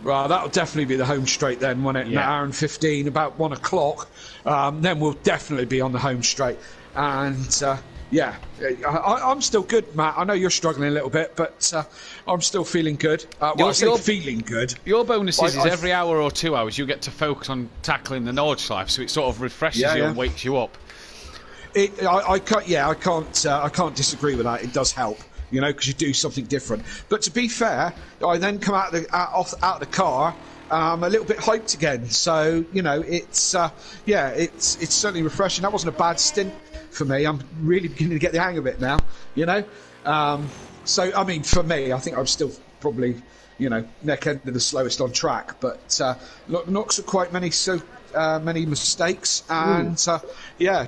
Right, that'll definitely be the home straight then, won't it?
Yeah.
An hour and 15, about 1 o'clock. Then we'll definitely be on the home straight. And I'm still good, Matt. I know you're struggling a little bit, but I'm still feeling good. Feeling good.
Your bonus is every hour or 2 hours you get to focus on tackling the Nordschleife, so it sort of refreshes you and wakes you up.
I can't disagree with that. It does help, because you do something different. But to be fair, I then come out of the car. A little bit hyped again, so it's certainly refreshing. That wasn't a bad stint for me. I'm really beginning to get the hang of it now, So I mean, for me, I think I'm still probably neck end of the slowest on track, but not so quite many mistakes, and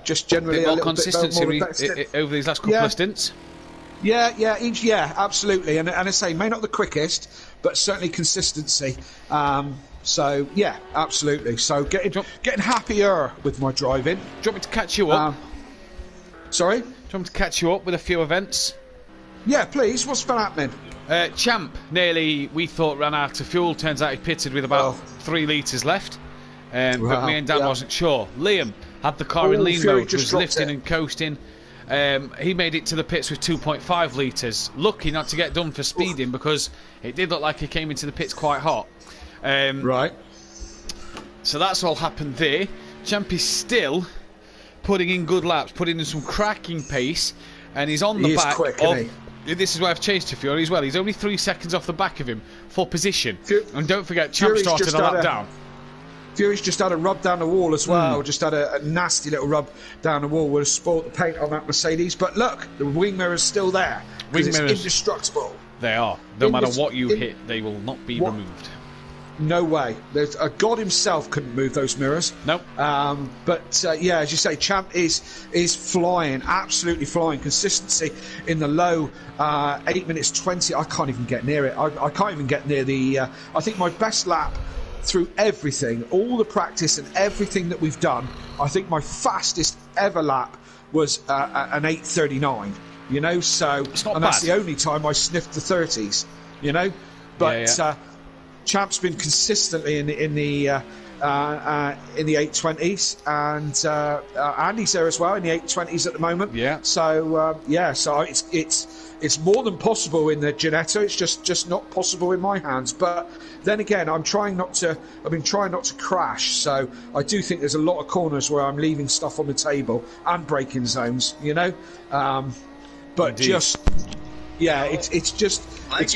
just generally
a bit more
little
consistency
bit more
over these last couple of stints.
Yeah, absolutely, and I say may not the quickest, but certainly consistency. Absolutely. So getting happier with my driving.
Do you want me to catch you up?
Sorry?
Do you want me to catch you up with a few events?
Yeah, please. What's been happening?
Champ nearly, we thought, ran out of fuel. Turns out he pitted with about 3 litres left. But me and Dan wasn't sure. Liam had the car in lean mode, was lifting and coasting. He made it to the pits with 2.5 litres. Lucky not to get done for speeding because it did look like he came into the pits quite hot.
Right.
So that's all happened there. Champ is still putting in good laps, putting in some cracking pace, and he's on the back of... This is why I've changed to Fury as well. He's only 3 seconds off the back of him for position. And don't forget, Champ started a lap down.
Fury's just had a rub down the wall as well. Just had a nasty little rub down the wall. Would have spoilt the paint on that Mercedes. But look, the wing mirror's still there. Wing mirrors, it's indestructible.
They are. No matter what you hit, they will not be removed.
No way. There's God himself couldn't move those mirrors.
Nope.
But yeah, as you say, Champ is flying, absolutely flying. Consistency in the low 8 minutes 20. I can't even get near it. I can't even get near the. I think my best lap through everything, all the practice and everything that we've done. I think my fastest ever lap was an 8:39. You know, so that's the only time I sniffed the 30s. You know, but.
Yeah.
Champ's been consistently in the 820s, and Andy's there as well in the 820s at the moment.
Yeah.
So so it's more than possible in the Ginetta. It's just not possible in my hands. But then again, I've been trying not to crash. So I do think there's a lot of corners where I'm leaving stuff on the table and braking zones. You know, but
Indeed.
just. Yeah, it's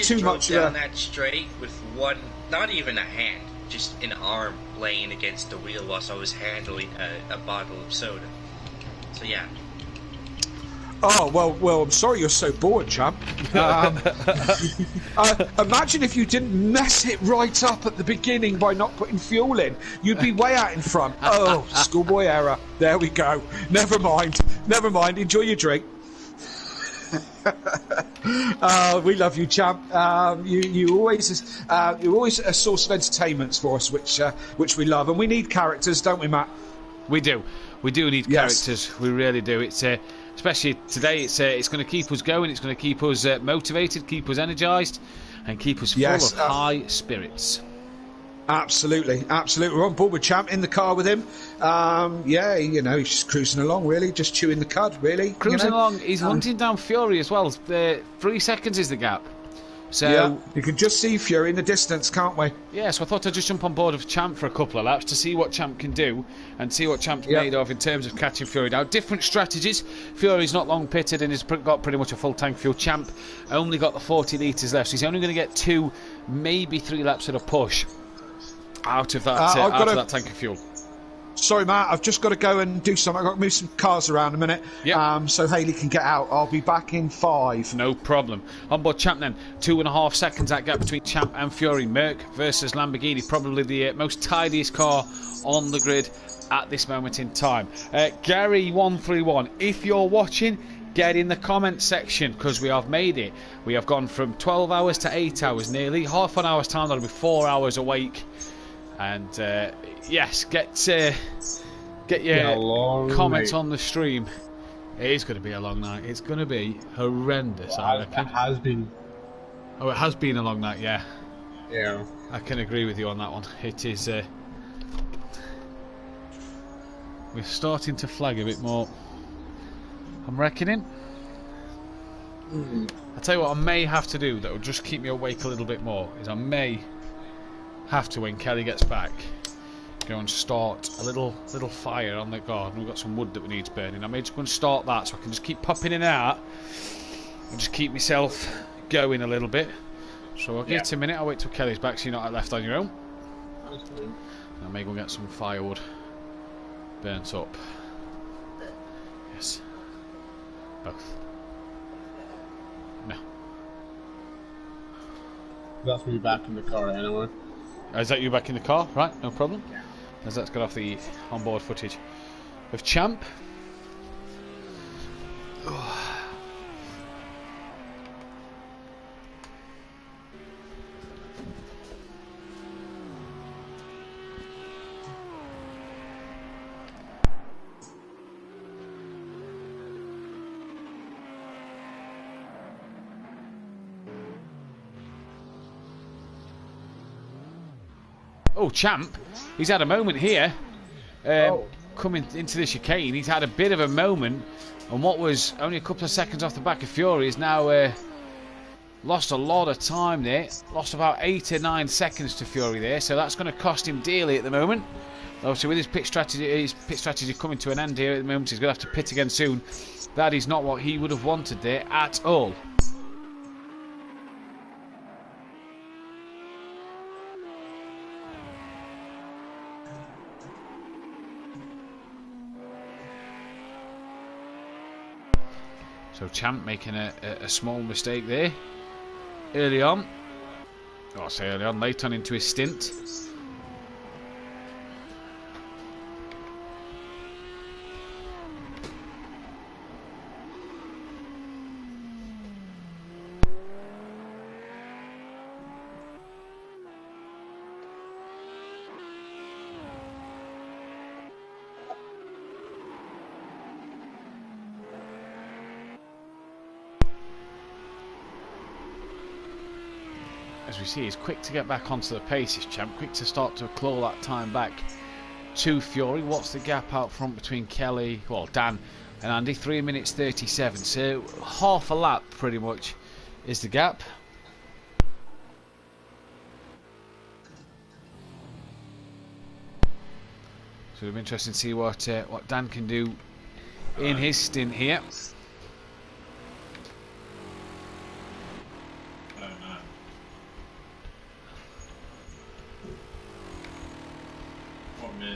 too much
down that straight with one, not even a hand, just an arm laying against the wheel whilst I was handling a bottle of soda. So yeah.
Oh well, I'm sorry you're so bored, champ. Imagine if you didn't mess it right up at the beginning by not putting fuel in. You'd be way out in front. Oh, schoolboy error. There we go. Never mind. Enjoy your drink. We love you, champ. You're always a source of entertainment for us, which we love, and we need characters, don't we, Matt?
We do need characters. We really do. It's especially today. It's going to keep us going. It's going to keep us motivated, keep us energised, and keep us full of high spirits.
Absolutely. We're on board with Champ, in the car with him. You know, he's just cruising along, really, just chewing the cud, really.
Cruising along. He's hunting down Fury as well. 3 seconds is the gap. So
yeah, you can just see Fury in the distance, can't we?
Yeah, so I thought I'd just jump on board with Champ for a couple of laps to see what Champ can do and see what Champ's made of in terms of catching Fury down. Different strategies. Fury's not long pitted and he's got pretty much a full tank of fuel. Champ only got the 40 litres left, so he's only going to get 2, maybe 3 laps at a push out of that tank of fuel.
Sorry, Matt, I've just got to go and do something. I've got to move some cars around a minute, so Hayley can get out. I'll be back in 5.
No problem. On board Champ then. 2.5 seconds that gap between Champ and Fury. Merc versus Lamborghini, probably the most tidiest car on the grid at this moment in time. Gary131, if you're watching, get in the comment section, because we have made it. We have gone from 12 hours to 8 hours nearly. Half an hour's time, that'll be 4 hours awake. And yes, get your comments on the stream. It is going to be a long night. It's going to be horrendous, I reckon.
It has been.
Oh, it has been a long night, yeah.
Yeah.
I can agree with you on that one. It is. We're starting to flag a bit more. I'm reckoning. I'll tell you what I may have to do that will just keep me awake a little bit more, is I may have to, when Kelly gets back, go and start a little fire on the garden. We've got some wood that we need burning. I may just go and start that so I can just keep popping in and out and just keep myself going a little bit. So I'll give it a minute. I'll wait till Kelly's back so you're not left on your own. I may go and get some firewood burnt up. Yes. Both. No.
That's me back in the car anyway.
Is that you back in the car? Right, no problem. As that's got off the onboard footage of Champ. Oh, Champ, he's had a moment here. Coming into the chicane, he's had a bit of a moment, and what was only a couple of seconds off the back of Fury is now lost a lot of time there. Lost about 8 or 9 seconds to Fury there, so that's going to cost him dearly at the moment. Obviously, with his pit strategy coming to an end here at the moment, he's going to have to pit again soon. That is not what he would have wanted there at all. So Champ making a small mistake there early on. I'll say early on, late on into his stint. As we see, he's quick to get back onto the pace, his champ, quick to start to claw that time back to Fury. What's the gap out front between Kelly, well, Dan and Andy? 3 minutes 37, so half a lap pretty much is the gap. So it'll be interesting to see what Dan can do in his stint here.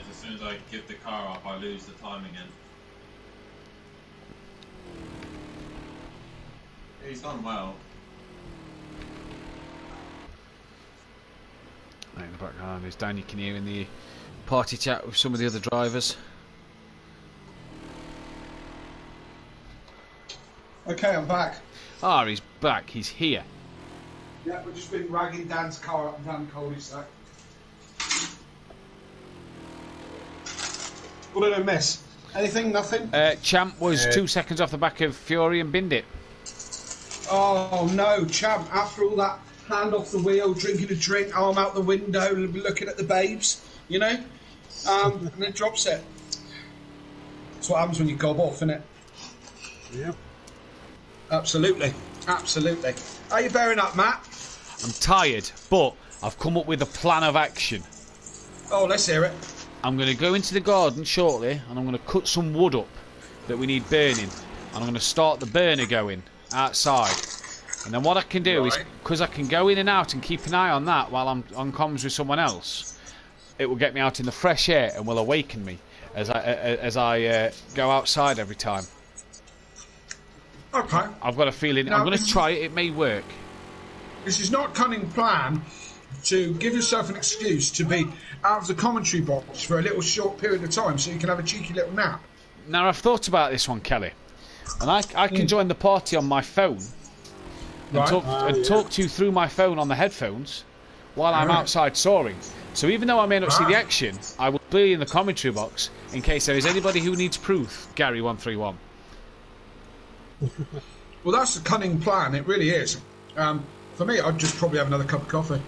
As soon as I give the car up, I lose the time again. He's done well.
In the background is Dan. You can hear in the party chat with some of the other drivers.
Okay, I'm back.
Ah, he's back. He's here.
Yeah, we've just been ragging Dan's car up and down the cul-de-sac. What did I miss? Anything? Nothing?
Champ was 2 seconds off the back of Fury and binned it.
Oh no, Champ, after all that hand off the wheel, drinking a drink, arm out the window, looking at the babes, you know? And then drops it. That's what happens when you gob off, isn't it?
Yeah.
Absolutely. Absolutely. How you bearing up, Matt?
I'm tired, but I've come up with a plan of action.
Oh, let's hear it.
I'm going to go into the garden shortly and I'm going to cut some wood up that we need burning. And I'm going to start the burner going outside. And then what I can do is, because I can go in and out and keep an eye on that while I'm on comms with someone else, it will get me out in the fresh air and will awaken me as I go outside every time.
Okay.
I've got a feeling,
Now,
I'm going to try it, it may work.
This is not a cunning plan to give yourself an excuse to be out of the commentary box for a little short period of time so you can have a cheeky little nap.
Now, I've thought about this one, Kelly. And I can join the party on my phone and, talk to you through my phone on the headphones while I'm outside soaring. So even though I may not see the action, I will be in the commentary box in case there is anybody who needs proof. Gary131.
Well, that's a cunning plan. It really is. For me, I'd just probably have another cup of coffee.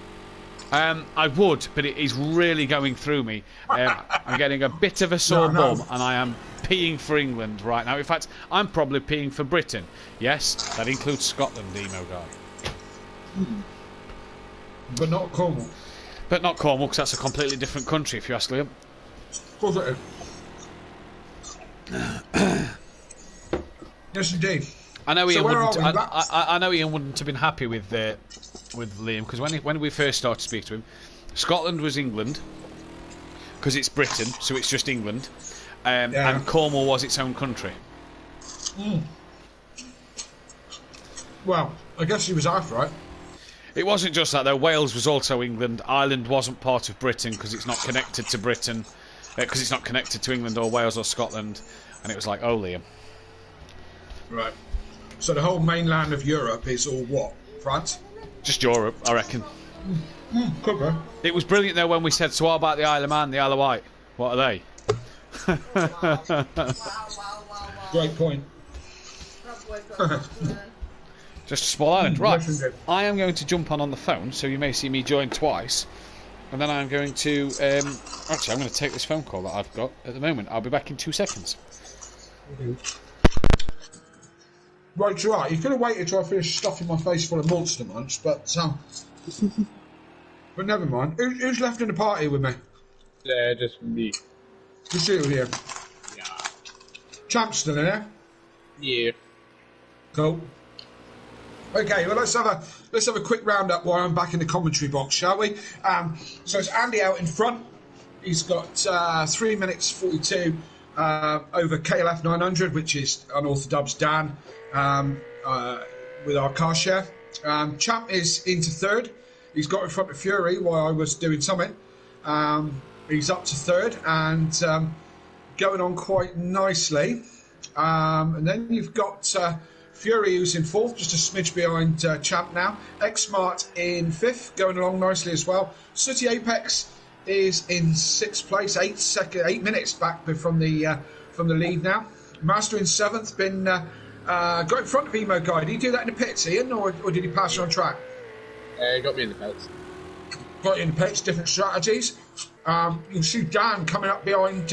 I would, but it is really going through me. I'm getting a bit of a sore bum, and I am peeing for England right now. In fact, I'm probably peeing for Britain. Yes, that includes Scotland, emo guy.
But not Cornwall.
But not Cornwall, because that's a completely different country, if you ask Liam.
Of course it is. Yes, indeed.
I know Ian I know Ian wouldn't have been happy with Liam, because when we first started to speak to him, Scotland was England, because it's Britain, so it's just England, and Cornwall was its own country.
Well, I guess he was half right.
It wasn't just that though. Wales was also England. Ireland wasn't part of Britain because it's not connected to Britain, because it's not connected to England or Wales or Scotland, and it was like, oh, Liam.
Right. So the whole mainland of Europe is all what? France?
Just Europe, I reckon.
Could be.
It was brilliant though when we said, so what about the Isle of Man, the Isle of Wight? What are they?
Great point.
Just a small island. Right, I am going to jump on the phone, so you may see me join twice. And then I'm going to... actually, I'm going to take this phone call that I've got at the moment. I'll be back in 2 seconds.
Right, you're right. You could have waited till I finished stuffing my face full of Monster Munch, but but never mind. Who's left in the party with me?
Yeah, just me.
Just you here.
Yeah.
Champ's still in there?
Yeah.
Cool. Okay, well let's have a quick roundup while I'm back in the commentary box, shall we? So it's Andy out in front. He's got 3 minutes 42 over KLF 900, which is unorthodox Dan, with our car share. Champ is into third. He's got in front of Fury while I was doing something. He's up to third and going on quite nicely. And then you've got Fury, who's in fourth, just a smidge behind Champ now. X-Mart in fifth, going along nicely as well. Sooty Apex is in sixth place, 8 minutes back from the lead now. Master in seventh, been got in front of Emo Guy. Did he do that in the pits, Ian, or did he pass you on track?
Got me in the pits.
Got you in the pits, different strategies. You see Dan coming up behind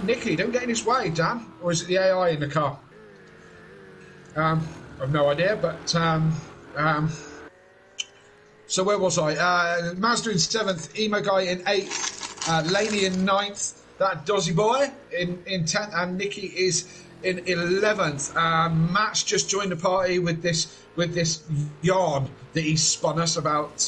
Nicky. Don't get in his way, Dan. Or is it the AI in the car? I've no idea, but so where was I? Mazda in seventh, Emo Guy in eighth, Laney in ninth, that Dozzy Boy in 10th, and Nicky is in 11th. Matt's just joined the party with this yarn that he spun us about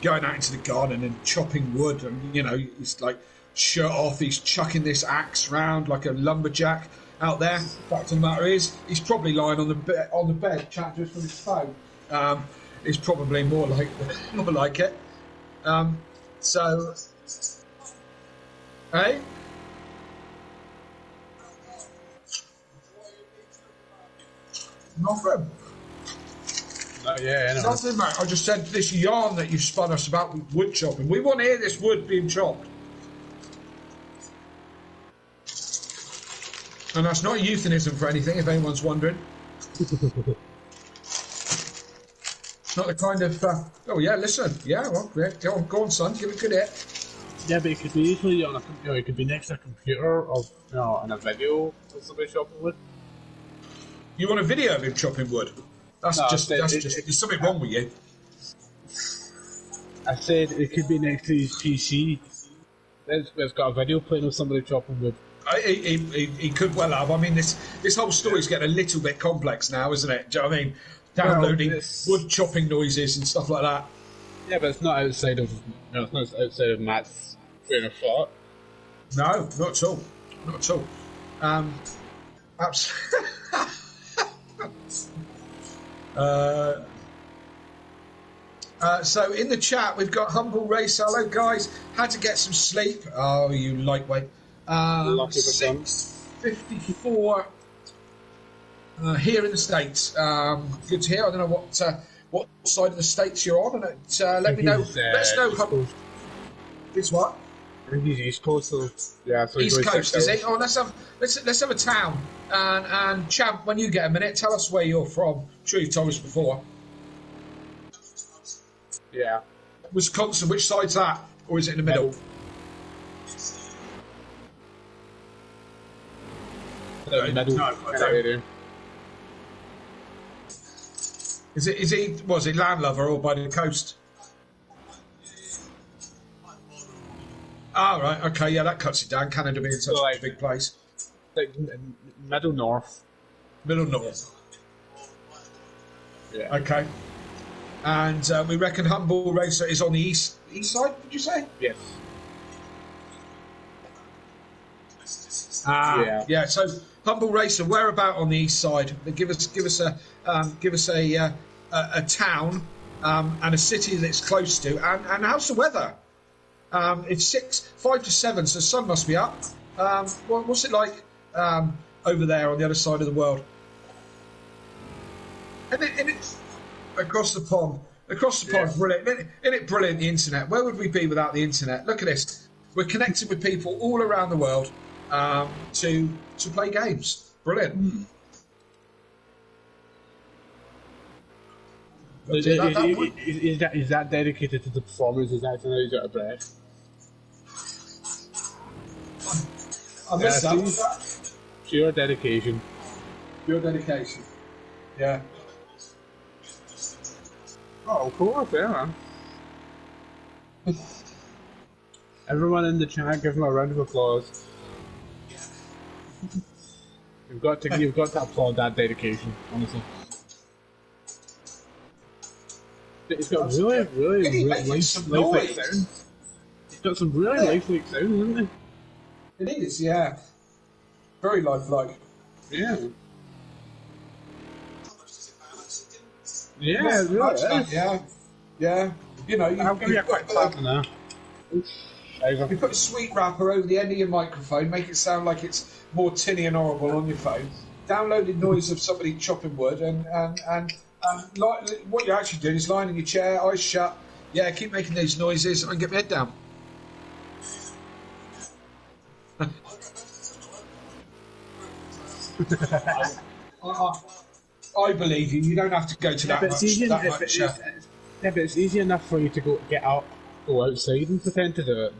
going out into the garden and chopping wood, and he's like shirt off, he's chucking this axe round like a lumberjack out there. Fact of the matter is, he's probably lying on the bed chatting to us from his phone. It's probably more like it. So, hey. Nothing. Nothing, mate. I just said this yarn that you've spun us about wood chopping. We want to hear this wood being chopped. And that's not a euphemism for anything, if anyone's wondering. It's not the kind of... oh, yeah, listen. Yeah, well, yeah, go on, son. Give it a good hit.
Yeah, but it could be easily on a... it could be next to a computer or, on a video of somebody chopping wood.
You want a video of him chopping wood? That's just... There's something wrong with you.
I said it could be next to his PC. It's got a video playing of somebody chopping wood.
He could well have. I mean, this whole story's getting a little bit complex now, isn't it? Do you know what I mean? Downloading wood chopping noises and stuff like that.
Yeah, but it's not outside of Matt's train of thought.
No, not at all. Not at all. So in the chat we've got Humble Race. Hello guys, had to get some sleep. Oh, you lightweight. 6:54 here in the States. Good to hear. I don't know what side of the States you're on, and let me know. Let us know. It's what?
I think he's East Coast, so yeah. So
East Coast, is it? Oh, let's have a town. And Champ, when you get a minute, tell us where you're from. I'm sure you've told us before.
Yeah.
Wisconsin. Which side's that, or is it in the middle?
No, I don't.
Is he landlubber or by the coast? Ah, right, okay, yeah, that cuts it down. Canada being such a big place.
Like middle north.
Middle north.
Yeah.
Okay. And we reckon Humble Racer is on the east side, did you say?
Yes.
Yeah. So Humble Racer, where about on the east side? Give us a town and a city that it's close to, and how's the weather? It's 5 to 7, so the sun must be up. What's it like over there on the other side of the world? And it's across the pond. Brilliant. Isn't it brilliant, the internet? Where would we be without the internet? Look at this. We're connected with people all around the world to play games. Brilliant.
Is that dedicated to the performers? Is that he's out of breath?
I missed that.
Pure dedication.
Pure dedication. Yeah.
Oh, of course, yeah. Everyone in the chat, give him a round of applause. You've got to applaud that dedication, honestly. It's got really lifelike sounds. It's got some really lifelike sounds, isn't it?
It is, yeah. Very lifelike.
Yeah. Yeah,
Not
really
much,
is.
yeah. You know,
I'll give you a quick tap now.
You put a sweet wrapper over the end of your microphone, make it sound like it's more tinny and horrible on your phone. Downloaded noise of somebody chopping wood, and what you're actually doing is lying in your chair, eyes shut. Yeah, keep making these noises and get my head down. I believe you. You don't have to go to that much.
Yeah, but it's easy enough for you to get out, go outside and pretend to do it.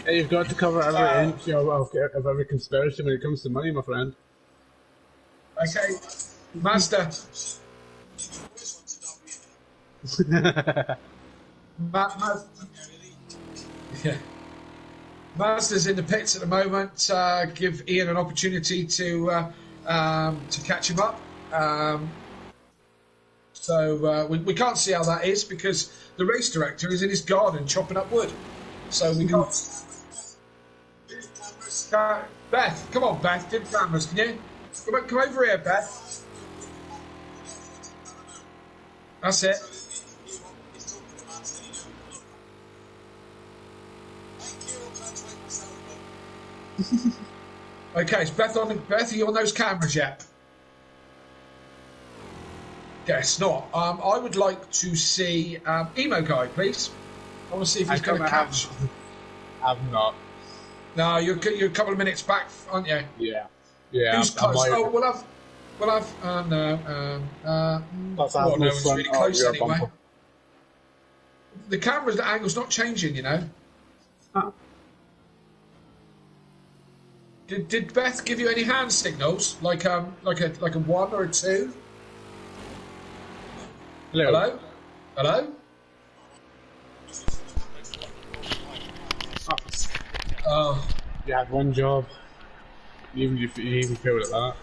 You've got to cover every inch of every conspiracy when it comes to money, my friend.
Okay, Mazda. Yeah. Mazda's in the pits at the moment. Give Ian an opportunity to catch him up. So we can't see how that is because the race director is in his garden chopping up wood. So we can't. Beth, come on, Beth. Do the cameras, can you? Come over here, Beth. That's it. Okay, is Beth on? Beth, are you on those cameras yet? Guess not. I would like to see Emo Guy, please. I want to see if he's going to catch.
I'm not.
No, you're a couple of minutes back, aren't you?
Yeah. Yeah.
Who's close? Oh, we'll have. No, one's really close anyway. The camera's angle's not changing, you know.
Oh.
Did Beth give you any hand signals, like a 1 or a 2?
Hello.
Hello. Oh.
You had one job. You even failed at that.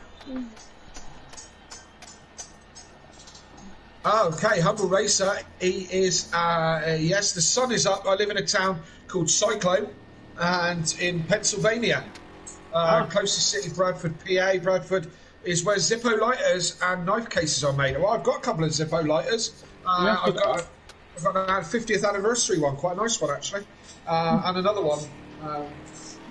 Okay, Humble Racer. He is. Yes, the sun is up. I live in a town called Cyclone, and in Pennsylvania. Closest city, Bradford, PA. Bradford is where Zippo lighters and knife cases are made. Well, I've got a couple of Zippo lighters. I've got a 50th anniversary one, quite a nice one actually, and another one.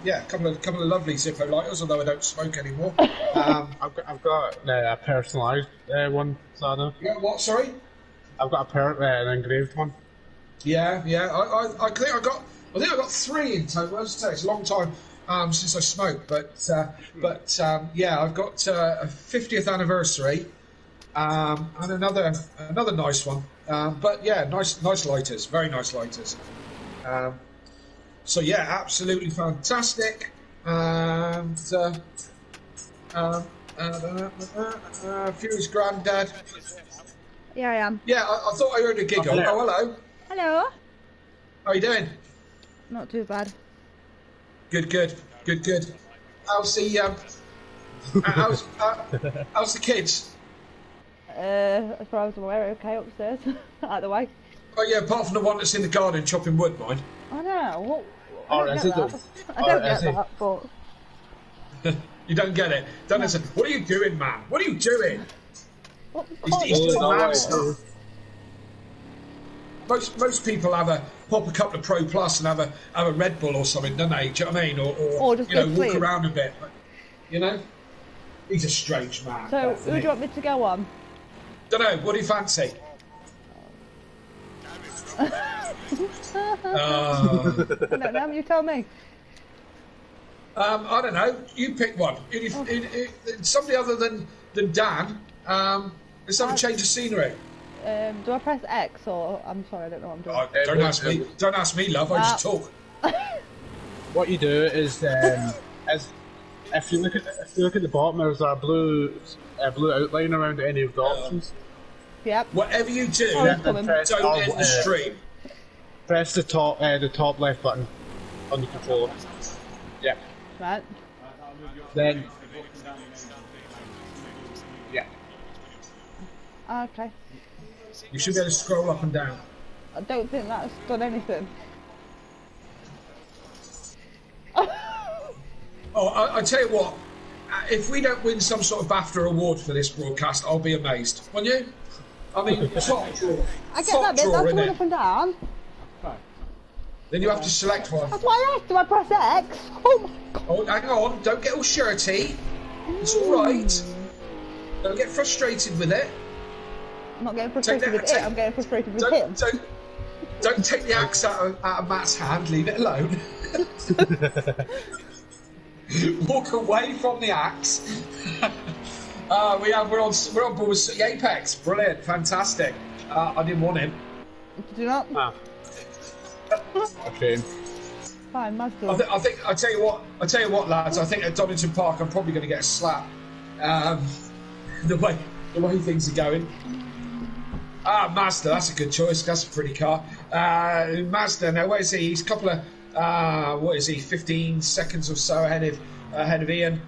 Yeah, a couple of lovely Zippo lighters, although I don't smoke anymore.
I've got a personalised one, Sada.
You got what? Sorry.
I've got an engraved one.
Yeah. I think I got 3 in total. As I say, it's a long time since I smoked, but yeah, I've got a 50th anniversary and another nice one. But yeah, nice lighters, very nice lighters. So yeah, absolutely fantastic. And Fury's granddad.
Yeah, I am.
Yeah, I thought I heard a giggle. Oh, hello.
Hello.
How are you doing?
Not too bad.
Good. How's the how's the kids?
As far as I'm aware, okay upstairs, out the way.
Oh yeah, apart from the one that's in the garden chopping wood, mind.
I know.
I
don't get that, but
you don't get it. Don't listen. What are you doing, man? What are you doing? He's doing man stuff. Most people pop a couple of Pro Plus and have a Red Bull or something, don't they? Do you know what I mean? Or
just
walk around a bit. You know, he's a strange man.
So who do you want me to go on?
Don't know. What do you fancy?
I don't know. You tell me.
I don't know. You pick one. Somebody other than Dan. Let's have a change of scenery.
Do I press X or I'm sorry, I don't know what I'm doing.
Don't ask me. Don't ask me, love. I just talk.
What you do is, if you look at the bottom, there's a blue outline around any of the options.
Yep.
Whatever you do, don't end the stream.
Press the top left button on the controller. Yeah.
Right.
Then. Yeah.
Okay.
You should be able to scroll up and down.
I don't think that's done anything.
Oh, Oh, I tell you what, if we don't win some sort of BAFTA award for this broadcast, I'll be amazed. Won't you? I mean, top draw.
I get
Top
that bit,
draw,
that's
innit?
going up and down.
Then you have to select one.
That's why I asked, do I press X? Oh my god.
Oh, hang on, don't get all shirty. It's alright. Don't get frustrated with it.
I'm not getting frustrated with it, I'm getting frustrated with him.
Don't take the axe out of Matt's hand, leave it alone. Walk away from the axe. We're on board with the Apex. Brilliant, fantastic. I didn't want him.
Did you not?
Ah. Okay.
Fine, Mazda.
I tell you what, lads. I think at Donington Park, I'm probably going to get a slap. The way things are going. Mazda. That's a good choice. That's a pretty car. Mazda. Now, where is he? He's a couple of 15 seconds or so ahead of Ian.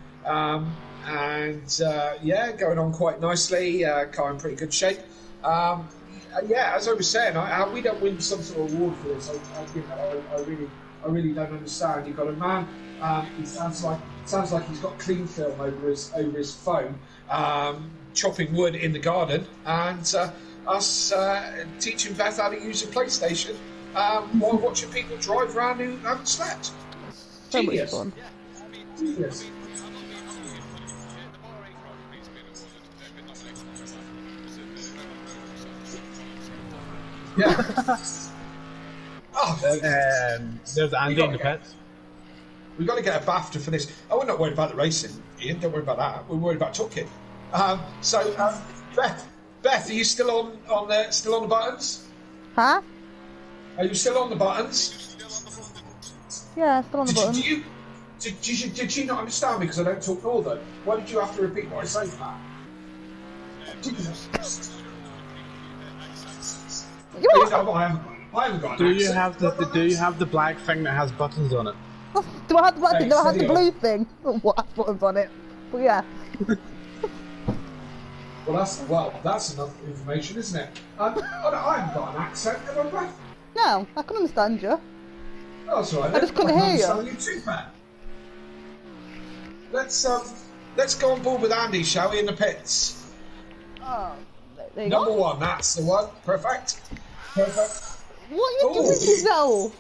Yeah, going on quite nicely. Car in pretty good shape. Yeah, as I was saying, we don't win some sort of award for this. I really don't understand. You've got a man. He sounds like he's got clean film over his phone, chopping wood in the garden, and us teaching Beth how to use a PlayStation while watching people drive around who haven't slept.
So much
Genius.
fun.
Genius. Yeah.
There's Andy in the pits.
We've got to get a BAFTA for this. Oh, we're not worried about the racing, Ian. Don't worry about that. We're worried about talking. Beth, are you still on the buttons?
Huh?
Are you still on the buttons?
Yeah, still on the button.
Did you not understand me because I don't talk Northern? Why did you have to repeat what I say, Matt? I haven't got an accent.
Do you have the black thing that has buttons on it?
Do I have the button? Do I have the blue thing? What has buttons on it? But yeah.
Well, that's enough information, isn't it? I haven't got an accent, have I, Beth?
No, I can understand you.
Oh, that's all right.
I just couldn't hear you.
You too, Matt. Let's go on board with Andy, shall we, in the pits?
Oh, there you
Number
go.
one, that's the one. Perfect.
What are you doing to yourself?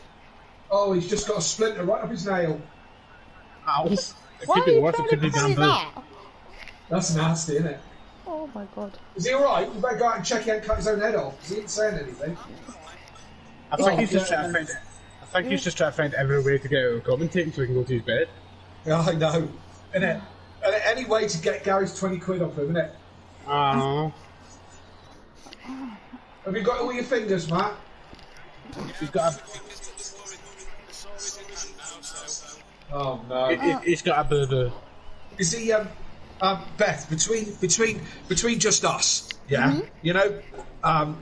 Oh, he's just got a splinter right up his nail.
Ow.
Why are you trying to carry that?
That's nasty, isn't it?
Oh my god.
Is he alright? We better go out and check he ain't cut his own head off, because he ain't saying anything.
I think he's just trying to find every way to get out of commentating so he can go to his bed.
Yeah, I know. Innit? Any way to get Gary's 20 quid off him, innit? Have you got all your fingers, Matt?
He's got a...
Oh no.
He's got a bit of a...
Is he, Beth, between just us, yeah?
Mm-hmm.
You know,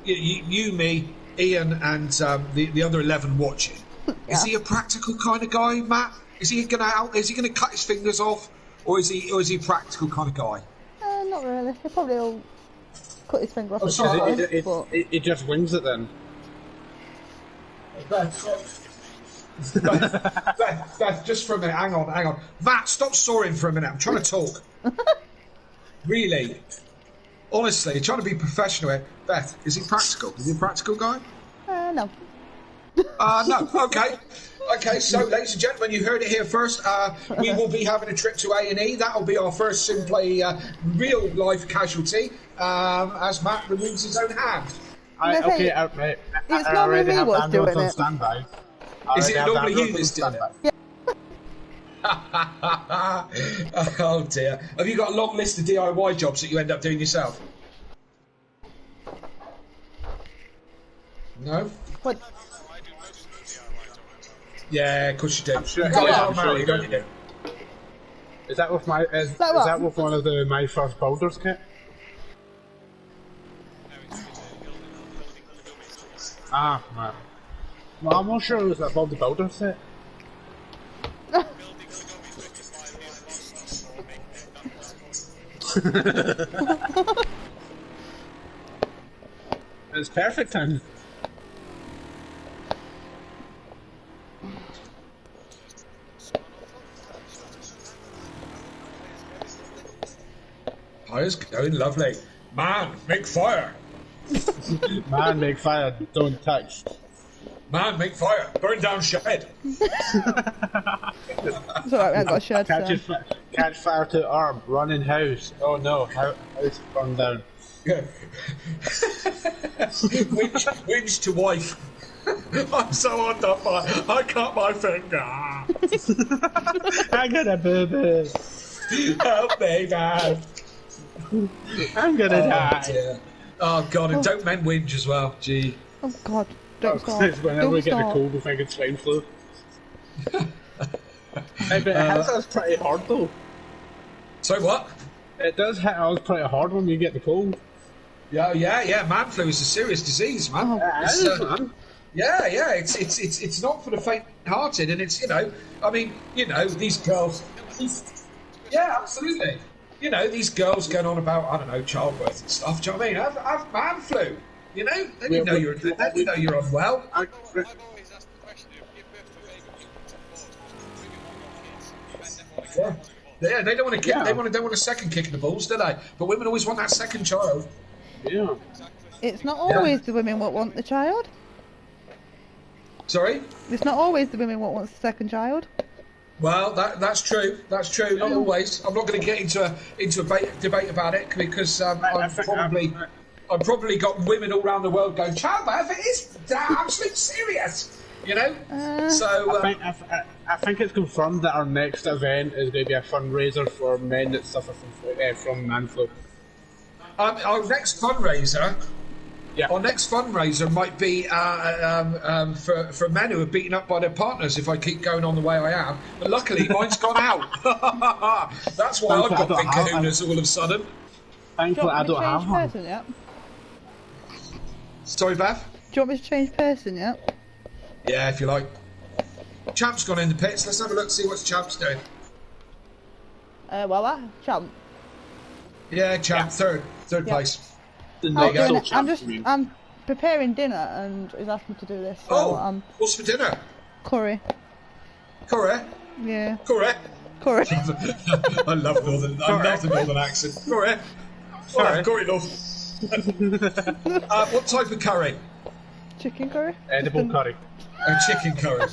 you, me, Ian, and the other 11 watching.
Yeah.
Is he a practical kind of guy, Matt? Is he gonna cut his fingers off, or is he a practical kind of guy?
Not really. He probably will cut his finger off.
Oh, sorry.
It just wings it then.
Beth, just for a minute, hang on. Matt, stop soaring for a minute. I'm trying to talk. Really? Honestly, trying to be professional here. Beth, is he practical? Is he a practical guy?
No.
No. Okay, so ladies and gentlemen, you heard it here first. We will be having a trip to A&E. That'll be our first Simplay real life casualty as Matt removes his own hand.
It's normally me what's doing it.
Standby.
Is it normally you that's doing it?
Yeah.
Oh dear. Have you got a long list of DIY jobs that you end up doing yourself? No?
What?
Yeah, of course you do.
I'm sure.
You guys
Yeah,
are
I'm sure
married,
you
don't
do.
you?
Is that with my? Is that with one of the My First Builders kit? Ah, right. Well, I'm not sure it was that Bob the Builder set. It's perfect time.
Fire's going lovely. Man, make fire.
Man, make fire, don't touch.
Man, make fire. Burn down shed.
It's alright, I got a shed.
Catch fire to arm, run in house. Oh no, house burned down.
Yeah. Winch to wife. I'm so under fire. I cut my finger.
I got a boo-boo.
Help me, man.
I'm gonna die.
Dear. Oh god, and don't men whinge as well. Gee.
Oh god, don't stop.
Whenever
Don't
we get the
stop.
cold, we think it's swine flu. Hey, but it hits us pretty hard though.
So what?
It does hit us pretty hard when you get the cold.
Yeah. Man flu is a serious disease, man.
Man.
Yeah. It's not for the faint-hearted, and it's these girls. Yeah, absolutely. These girls going on about childbirth and stuff. Do you know what I mean? Have man flu. They didn't know you're unwell. Yeah, they don't want to kick. They don't want a second kick in the balls, do they? But women always want that second child.
Yeah.
It's not always the women what want the child.
Sorry?
It's not always the women what wants the second child.
Well, that's true. That's true. Not always. I'm not going to get into a debate about it because I've probably got women all around the world going, childbirth, it is absolutely serious.
I think it's confirmed that our next event is going to be a fundraiser for men that suffer from man flu.
Our next fundraiser.
Yeah.
Our next fundraiser might be for men who are beaten up by their partners if I keep going on the way I am. But luckily, mine's gone out. That's why I've got big kahunas all of a sudden.
Thankfully, I don't have one.
Person yet?
Sorry, Beth?
Do you want me to change person yet?
Yeah, if you like. Champ's gone in the pits. Let's have a look, see what Champ's doing.
Champ.
Yeah, Champ, third place.
I'm preparing dinner and he's asked me to do this. So
what's for dinner?
Curry.
Curry?
Yeah.
Curry?
Curry.
I love the northern accent. Curry? Alright, curry love. What type of curry?
Chicken curry?
Edible curry.
Chicken curry.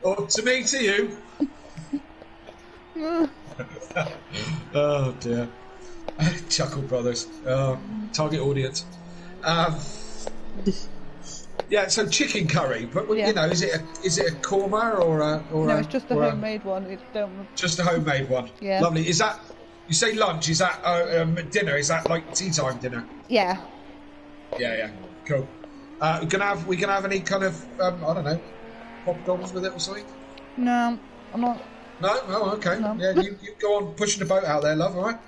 To me, to you. Oh dear. Chuckle Brothers. Target audience. Yeah, so chicken curry, but is it a korma or
no? It's just a homemade one.
Just a homemade one.
Yeah.
Lovely. Is that, you say lunch? Is that dinner? Is that like tea time dinner?
Yeah.
Yeah. Cool. We can have any kind of I don't know, popcorns with it or something?
No, I'm not.
No. Oh, okay.
No.
Yeah, you go on pushing the boat out there, love. All right.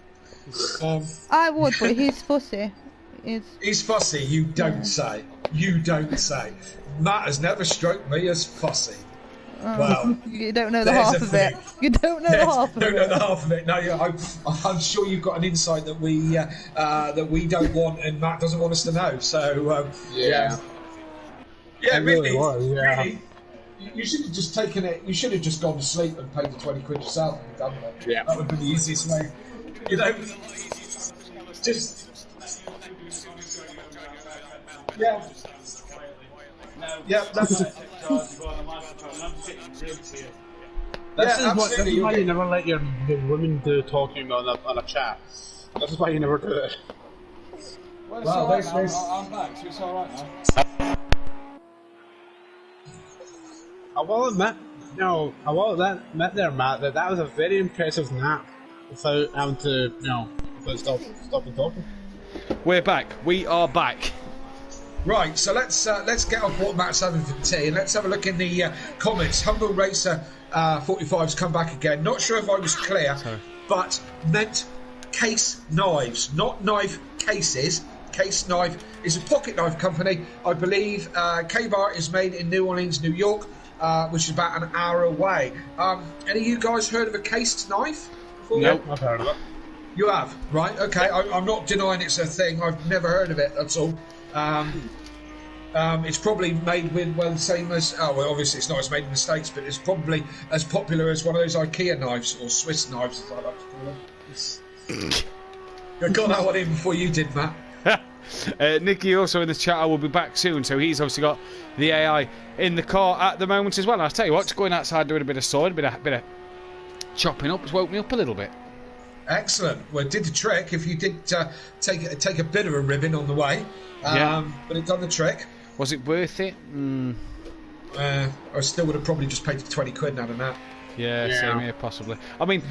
I would, but he's fussy.
He's fussy. You don't say. You don't say. Matt has never stroked me as fussy. Well,
you don't know the half of it. You don't know the half of it.
Don't know the half of it. No, I'm sure you've got an insight that we don't want, and Matt doesn't want us to know. So yeah, really. Really. You should have just taken it. You should have just gone to sleep and paid the 20 quid yourself and done that.
Yeah,
that would be the easiest way. Just. Yeah. Yeah, that's it.
This is why you never let your women do talking on a chat. This is why you never do it.
Well, it's alright now. I'm back, so it's alright now.
I will admit there, Matt, that was a very impressive nap without having to, without stopping talking.
We're back. We are back.
Right, so let's get off what Matt's having for tea and let's have a look in the comments. Humble Racer 45's come back again. Not sure if I was clear, but meant case knives, not knife cases. Case Knife is a pocket knife company. I believe K-Bar is made in New Orleans, New York, which is about an hour away. Any of you guys heard of a case knife before?
No, I've heard of it.
You have? Right, okay. I'm not denying it's a thing. I've never heard of it, that's all. It's probably made with, the same as... Oh, well, obviously it's not as made in the States, but it's probably as popular as one of those IKEA knives, or Swiss knives, as I like to call them. I got that one in before you did, Matt.
Nicky also in the chat. I will be back soon, so he's obviously got the AI in the car at the moment as well. And I'll tell you what, just going outside doing a bit of sawing, a bit of chopping up has woke me up a little bit.
Excellent. Well, it did the trick. If you did take a bit of a ribbon on the way, but it done the trick.
Was it worth it?
I still would have probably just paid 20 quid out of that.
Yeah, same here, possibly. I mean,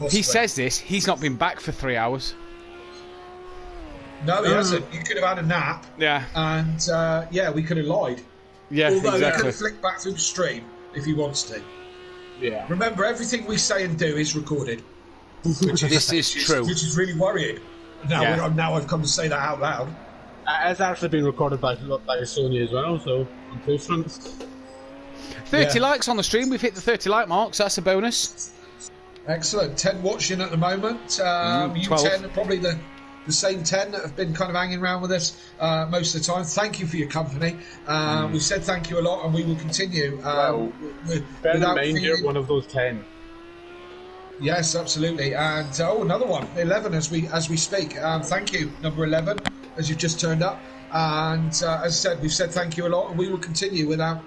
He says this. He's not been back for 3 hours.
No, he hasn't. You could have had a nap.
Yeah.
And, we could have lied.
Yeah,
Although
exactly.
he could have flicked back through the stream if he wants to.
Yeah.
Remember, everything we say and do is recorded. Which
is true.
Which is really worrying. Now I've come to say that out loud.
It's actually been recorded by Sony as well, so on both fronts.
30 likes on the stream. We've hit the 30 like mark, so that's a bonus.
Excellent. 10 watching at the moment. You 10 are probably the same 10 that have been kind of hanging around with us most of the time. Thank you for your company. We've said thank you a lot, and we will continue.
Bear in mind you're one of those 10.
Yes, absolutely. And another one, 11 as we speak. Thank you, number 11, as you've just turned up. And as I said, we've said thank you a lot, and we will continue without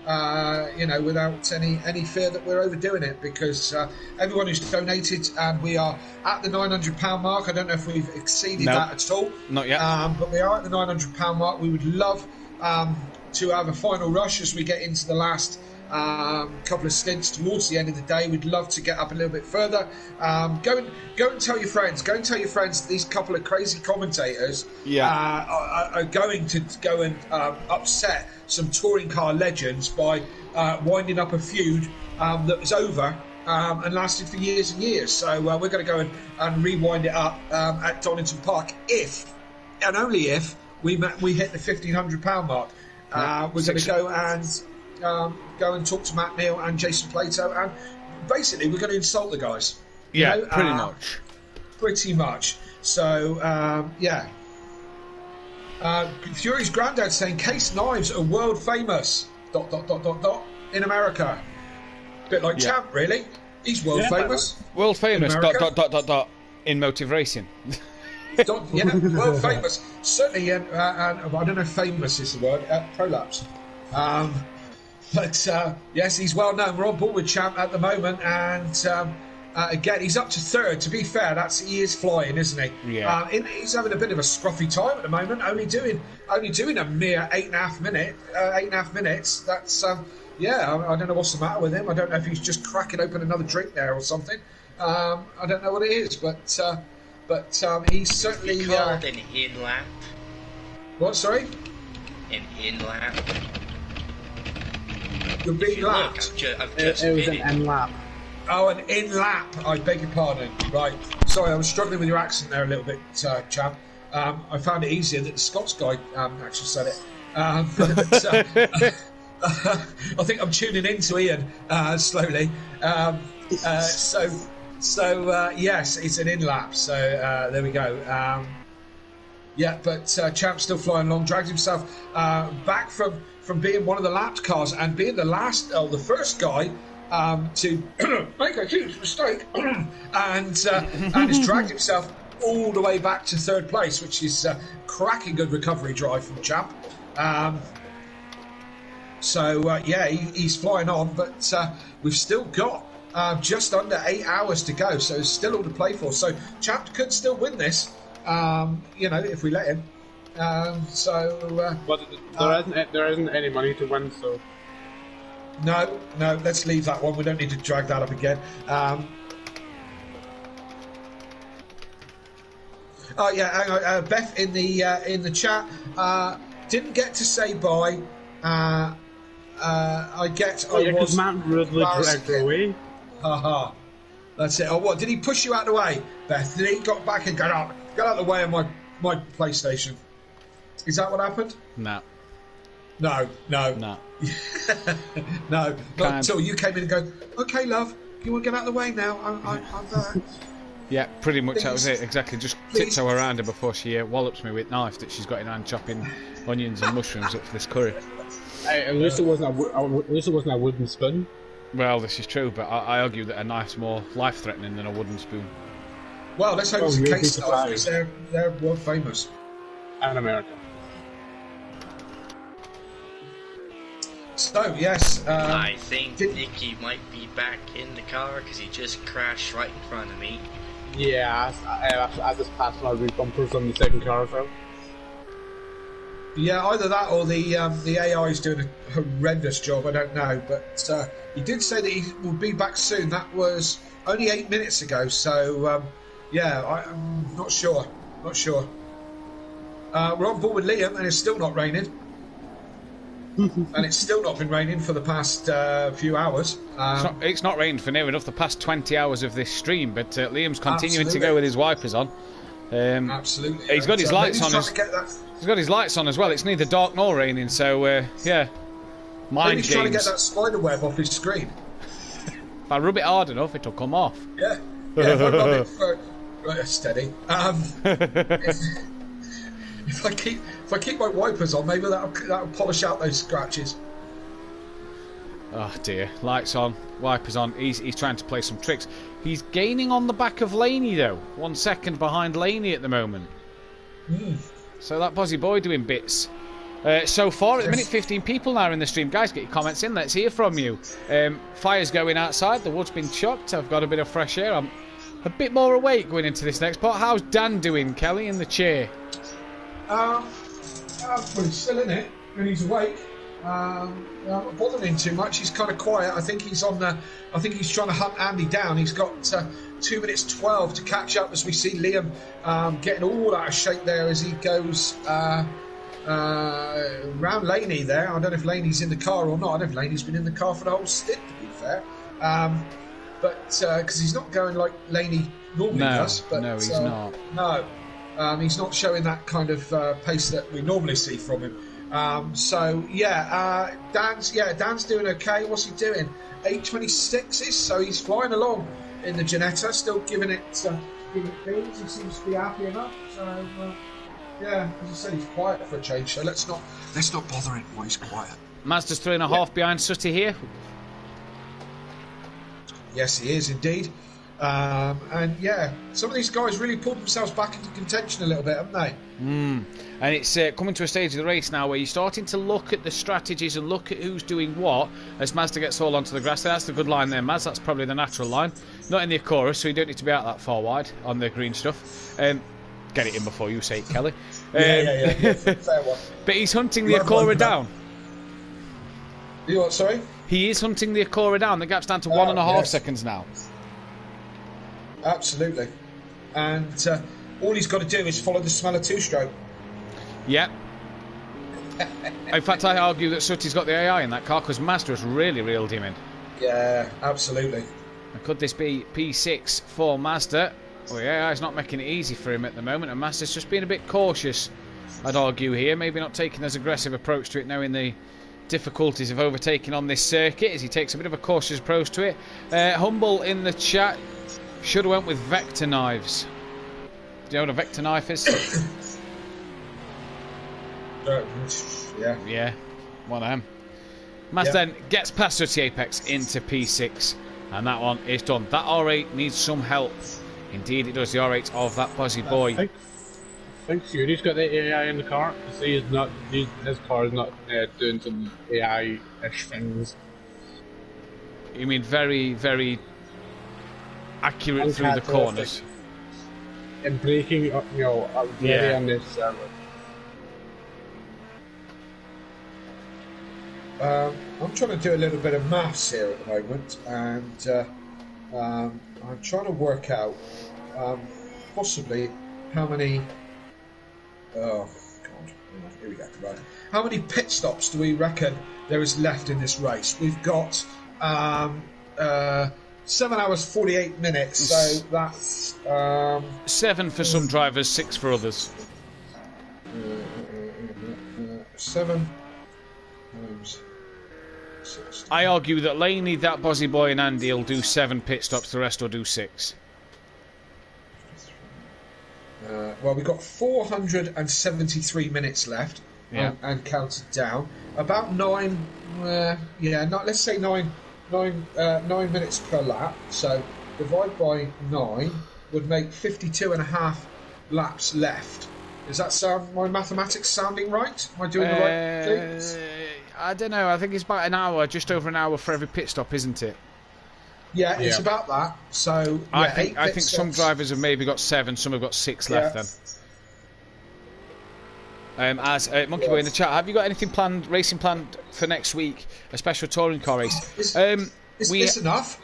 any fear that we're overdoing it, because everyone who's donated, and we are at the £900 mark. I don't know if we've exceeded that at all.
Not yet.
But we are at the £900 mark. We would love to have a final rush as we get into the last couple of stints towards the end of the day. We'd love to get up a little bit further. Go and tell your friends. Go and tell your friends that these couple of crazy commentators are going to go and upset some touring car legends by winding up a feud that was over and lasted for years and years. So we're going to go and rewind it up at Donington Park if and only if we hit the £1,500 mark. We're going to go and talk to Matt Neal and Jason Plato, and basically we're going to insult the guys.
Yeah, pretty much.
Pretty much. So, Fury's granddad saying Case knives are world famous. ... in America. Bit like Champ, really. He's world famous.
World famous. ... in motive racing.
World famous. Certainly, and I don't know if famous is the word, Prolapse. But yes, he's well known. We're on board with Champ at the moment, and again, he's up to third. To be fair, he is flying, isn't he?
Yeah.
He's having a bit of a scruffy time at the moment. Only doing a mere 8.5 minutes. That's I don't know what's the matter with him. I don't know if he's just cracking open another drink there or something. I don't know what it is, but he's certainly
called an in-lap.
What? Sorry.
An in-lap.
You're being lapped.
It
was an in-lap.
Oh, an in-lap. I beg your pardon. Right. Sorry, I was struggling with your accent there a little bit, Champ. I found it easier that the Scots guy actually said it. I think I'm tuning into Ian slowly. Yes, it's an in-lap. So there we go. But Champ's still flying along. Dragged himself back from being one of the lapped cars and being the first guy to make a huge mistake and has dragged himself all the way back to third place, which is a cracking good recovery drive from Champ. He's flying on, but we've still got just under 8 hours to go, so there's still all to play for. So Champ could still win this, if we let him.
There isn't any money to win, so...
No, let's leave that one. We don't need to drag that up again. Hang on. Beth in the chat didn't get to say bye.
Because Matt rudely dragged her away.
Haha. That's it. Oh, what? Did he push you out of the way, Beth? Did he got back and get out of the way of my PlayStation? Is that what happened?
No.
No. No, not until you came in and go, okay, love, you want to get out of the way now? I'm there.
Yeah, pretty much that was it, exactly. Just tiptoe around her before she wallops me with knife that she's got in hand chopping onions and mushrooms up for this curry.
At least it wasn't a wooden spoon.
Well, this is true, but I argue that a knife's more life-threatening than a wooden spoon.
Well, let's hope it's a case stuff because they're world famous.
And America.
So, yes.
I think Nicky might be back in the car because he just crashed right in front of me.
Yeah, I just passed my rear bumpers on the second car, so.
Yeah, either that or the AI is doing a horrendous job. I don't know, but he did say that he will be back soon. That was only 8 minutes ago. So yeah, I'm not sure. Not sure. We're on board with Liam, and it's still not raining. And it's still not been raining for the past few hours.
It's not rained for near enough the past 20 hours of this stream, but Liam's continuing to
Absolutely.
go with his wipers on.
Absolutely.
He's got his lights on.
He's
got his lights on as well. It's neither dark nor raining, so yeah. Mind
he's
games.
trying to get that spider web off his screen.
If I rub it hard enough, it'll come off.
Yeah. Yeah, if I rub it for, right, steady. If I keep my wipers on, maybe that'll polish out those scratches.
Oh dear, lights on, wipers on. He's trying to play some tricks. He's gaining on the back of Laney though. 1 second behind Laney at the moment. So that Bozzy Boy doing bits. So far, at the minute, 15 people now in the stream. Guys, get your comments in. Let's hear from you. Fire's going outside. The wood's been chopped. I've got a bit of fresh air. I'm a bit more awake going into this next part. How's Dan doing, Kelly, in the chair?
Well, he's still in it, and he's awake. I'm not bothering him too much. He's kind of quiet. I think he's on the. I think he's trying to hunt Andy down. He's got 2 minutes 12 to catch up as we see Liam getting all out of shape there as he goes around Laney there. I don't know if Laney's in the car or not. I don't know if Laney's been in the car for the whole stint, to be fair. But because he's not going like Laney normally does. But,
no, he's not.
No. He's not showing that kind of pace that we normally see from him. So yeah, Dan's doing okay. What's he doing? 8:26s, so he's flying along in the Ginetta, still giving it beans. He seems to be happy enough. So yeah, as I said, he's quiet for a change. So let's not bother him while he's quiet.
Mazda's 3.5 behind Sutty here.
Yes, he is indeed. And yeah, some of these guys really pulled themselves back into contention a little bit, haven't they?
And it's coming to a stage of the race now where you're starting to look at the strategies and look at who's doing what as Mazda gets all onto the grass. That's the good line there, Maz. That's probably the natural line. Not in the Acura, so you don't need to be out that far wide on the green stuff. Get it in before you say it, Kelly.
Yeah, fair one.
But he's hunting the Acura down.
You what, sorry?
He is hunting the Acura down. The gap's down to 1.5 seconds now.
Absolutely. And all he's got to do is follow the smell of two-stroke.
Yep. In fact, I argue that Sutty's got the AI in that car because Mazda has really reeled him in.
Yeah, absolutely.
And could this be P6 for Mazda? Well, the AI's not making it easy for him at the moment, and Mazda's just being a bit cautious, I'd argue here. Maybe not taking as aggressive approach to it, knowing the difficulties of overtaking on this circuit, as he takes a bit of a cautious approach to it. Humble in the chat. Should have went with vector knives. Do you know what a vector knife is? Yeah, one of them. Mazda then gets past Sutty Apex into P6, and that one is done. That R8 needs some help. Indeed, it does. The R8 of that Bozzy Boy.
I think Fury's got the AI in the car. His car is not doing some AI-ish things.
You mean very, very accurate through the corners?
And braking, really unnecessarily.
I'm trying to do a little bit of maths here at the moment, and I'm trying to work out possibly how many. Oh God! Here we go. Right. How many pit stops do we reckon there is left in this race? We've got 7 hours 48 minutes. So that's
7 for some drivers, 6 for others.
7 times.
I argue that Laney, that Bozzy Boy and Andy will do 7 pit stops, the rest will do 6.
Well, we've got 473 minutes left and counted down. About 9, let's say 9 minutes per lap. So divide by 9, would make 52.5 laps left. Does that sound, my mathematics sounding right? Am I doing the right things?
I don't know. I think it's about an hour, just over an hour for every pit stop, isn't it?
Yeah, it's about that. So yeah,
I think some drivers have maybe got 7, some have got 6 left then. As Monkey Boy in the chat, have you got anything planned, racing planned for next week? A special touring car race?
Is this enough?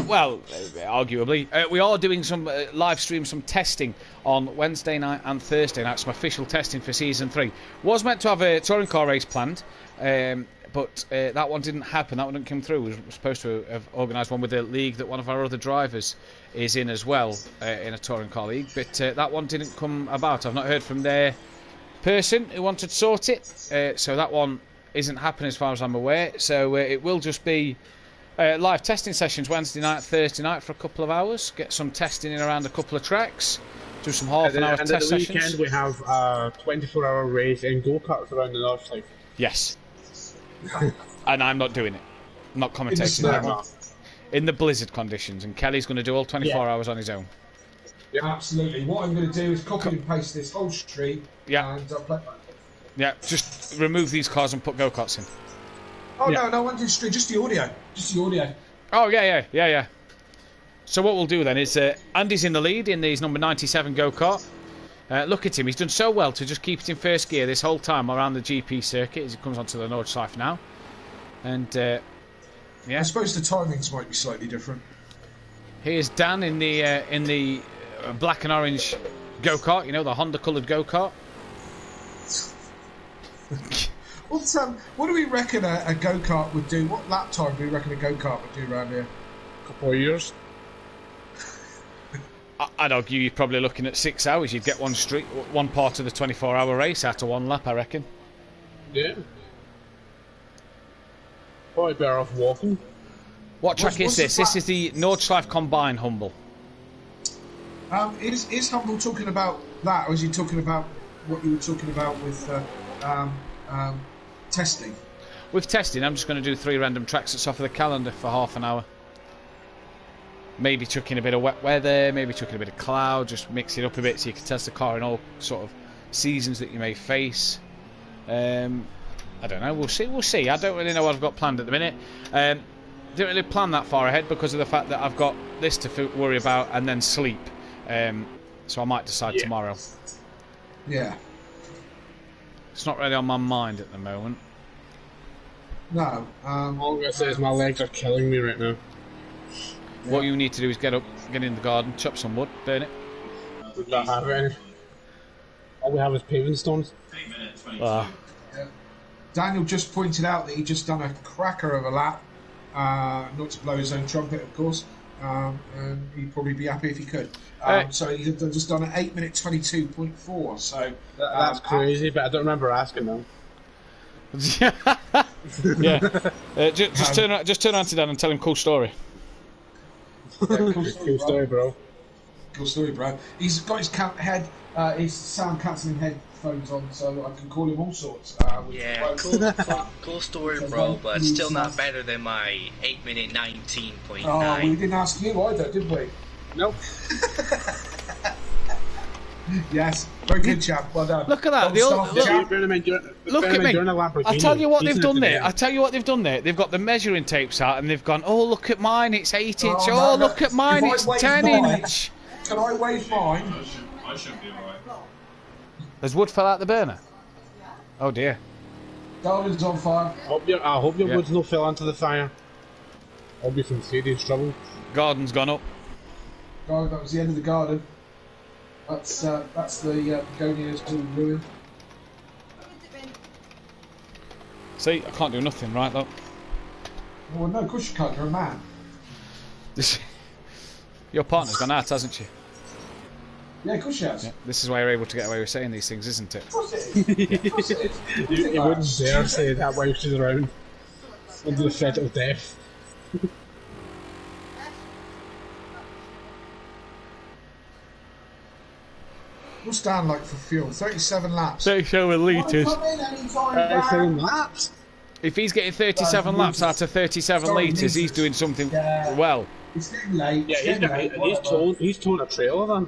Well, arguably. We are doing some live stream, some testing on Wednesday night and Thursday night, some official testing for Season 3. Was meant to have a touring car race planned, but that one didn't happen. That one didn't come through. We were supposed to have organised one with a league that one of our other drivers is in as well, in a touring car league, but that one didn't come about. I've not heard from their person who wanted to sort it, so that one isn't happening as far as I'm aware. So it will just be live testing sessions Wednesday night, Thursday night for a couple of hours. Get some testing in around a couple of tracks. Do some half-an-hour test sessions.
And at the weekend we have a 24-hour race in go-karts around the north side.
Yes. And I'm not doing it. I'm not commentating in the blizzard conditions. And Kelly's going to do all 24 hours on his own.
Yeah, absolutely. What I'm going to do is copy and paste this whole stream.
Yeah.
And play that.
Yeah, just remove these cars and put go-karts in.
Oh no, I want to do stream, just the audio. Just the audio.
Oh yeah. So what we'll do then is Andy's in the lead in his number 97 go-kart. Look at him, he's done so well to just keep it in first gear this whole time around the GP circuit as he comes onto the Nordschleife now. And yeah.
I suppose the timings might be slightly different.
Here's Dan in the black and orange go-kart, you know, the Honda coloured go-kart.
What do we reckon a go-kart would do? What lap time do we reckon a go-kart would do around here?
A couple of years.
I'd argue you're probably looking at 6 hours. You'd get one part of the 24-hour race out of one lap, I reckon.
Yeah. Probably better off walking.
What track is this? This is the Nordschleife Combine, Humble.
Is Humble talking about that, or is he talking about what you were talking about with testing?
With testing, I'm just going to do 3 random tracks that's off of the calendar for half an hour. Maybe chuck in a bit of wet weather, maybe chuck in a bit of cloud, just mix it up a bit so you can test the car in all sort of seasons that you may face. I don't know, we'll see. I don't really know what I've got planned at the minute. Didn't really plan that far ahead because of the fact that I've got this to worry about and then sleep. So I might decide tomorrow.
Yeah.
It's not really on my mind at the moment.
No.
All I'm going to say is my legs are killing me right now.
What you need to do is get up, get in the garden, chop some wood, burn it.
We don't have any. All we have is paving stones.
3 minutes, 22.
Yeah. Daniel just pointed out that he just done a cracker of a lap. Not to blow his own trumpet, of course. And he'd probably be happy if he could. So he's just done an 8 minute 22.4. So
that's crazy, but I don't remember asking them.
Yeah. Just turn around to Dan and tell him cool story.
Yeah,
cool story, bro.
Cool story, bro. He's got his sound cancelling headphones on, so I can call him all sorts.
Yeah, cool story, bro, but still not better than my 8 minute 19.9.
Oh, we didn't ask you either, did we?
Nope.
Yes, very good, chap. Well done.
Look at that. Look at me. I tell you what they've done there. They've got the measuring tapes out and they've gone, oh, look at mine, it's 8 inch. Oh, look at mine, it's 10 inch.
Can I wave mine?
I should be alright.
There's wood fell out the burner. Oh dear.
Garden's on fire.
I hope your wood's not fell into the fire. I'll be some serious trouble.
Garden's gone up.
Oh, that was the end of the garden. That's the begonias to ruin.
See, I can't do nothing, right, though.
Well, no, of course you can't. You're a man.
Your partner's gone out, hasn't she?
Yeah, of course she has.
Yeah, this is why you're able to get away with saying these things, isn't it?
Of course it is.
You wouldn't dare say that while she's around. Under the threat of death.
What's Dan like for fuel? 37 laps.
37 litres.
37 laps?
If he's getting 37 laps out of 37 litres, he's doing something well.
It's getting late.
Yeah, he's towing a trailer then.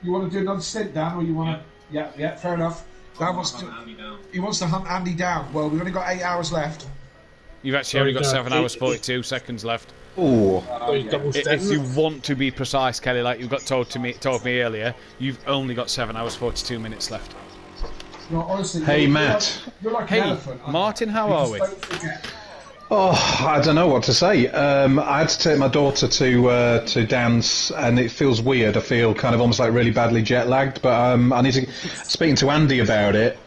You want to do another stint, Dan, or you want to? Yeah, fair enough. Dan wants to. He wants to hunt Andy down. Well, we've only got 8 hours left.
You've actually only got 7 hours 42 seconds left.
Oh,
if you want to be precise, Kelly, like you told me earlier, you've only got 7 hours 42 minutes left.
No, honestly,
hey, Matt.
You're like an elephant.
Martin, how are we?
Oh, I don't know what to say. I had to take my daughter to dance, and it feels weird. I feel kind of almost like really badly jet lagged. But I need to speaking to Andy about it.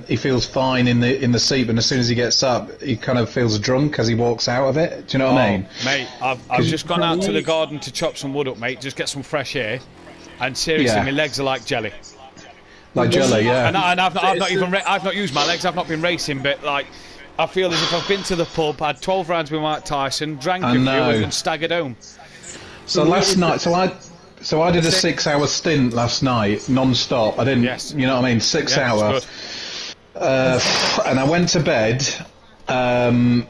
He feels fine in the seat, but as soon as he gets up, he kind of feels drunk as he walks out of it. Do you know what I mean?
Mate, I've just gone out to the garden to chop some wood up, mate. Just get some fresh air. And seriously, my legs are like jelly.
Like jelly, yeah.
And I've not used my legs. I've not been racing, but like I feel as if I've been to the pub, had 12 rounds with Mike Tyson, drank a few, and staggered home.
So last night, so I did a 6-hour stint last night, non-stop. I didn't, you know what I mean, 6 hours. And I went to bed, and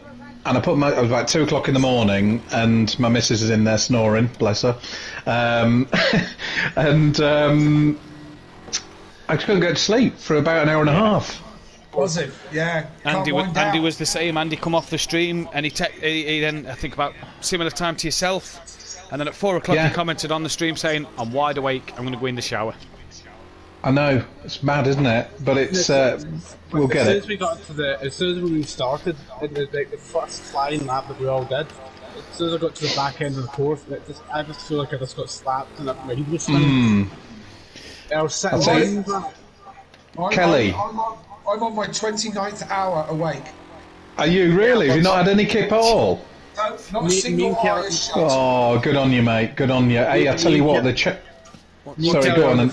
I put it was about 2 o'clock in the morning, and my missus is in there snoring, bless her. I just couldn't go to sleep for about an hour and a half.
Was it? Yeah.
Andy was the same. Andy come off the stream, and he then, I think about similar time to yourself, and then at 4 o'clock he commented on the stream saying, "I'm wide awake. I'm going to go in the shower."
I know, it's mad, isn't it? But it's we'll get it.
As soon as we started, the first flying lap that we all did, as soon as I got to the back end of the course, I just feel like I just got slapped and my head was spinning. I was sitting
Kelly.
I'm on my 29th hour awake.
Are you really? Have you not had any kip at all?
No, not a single eye is shut.
Oh, good on you, mate. Good on you. Hey, I tell you what, Sorry, go on.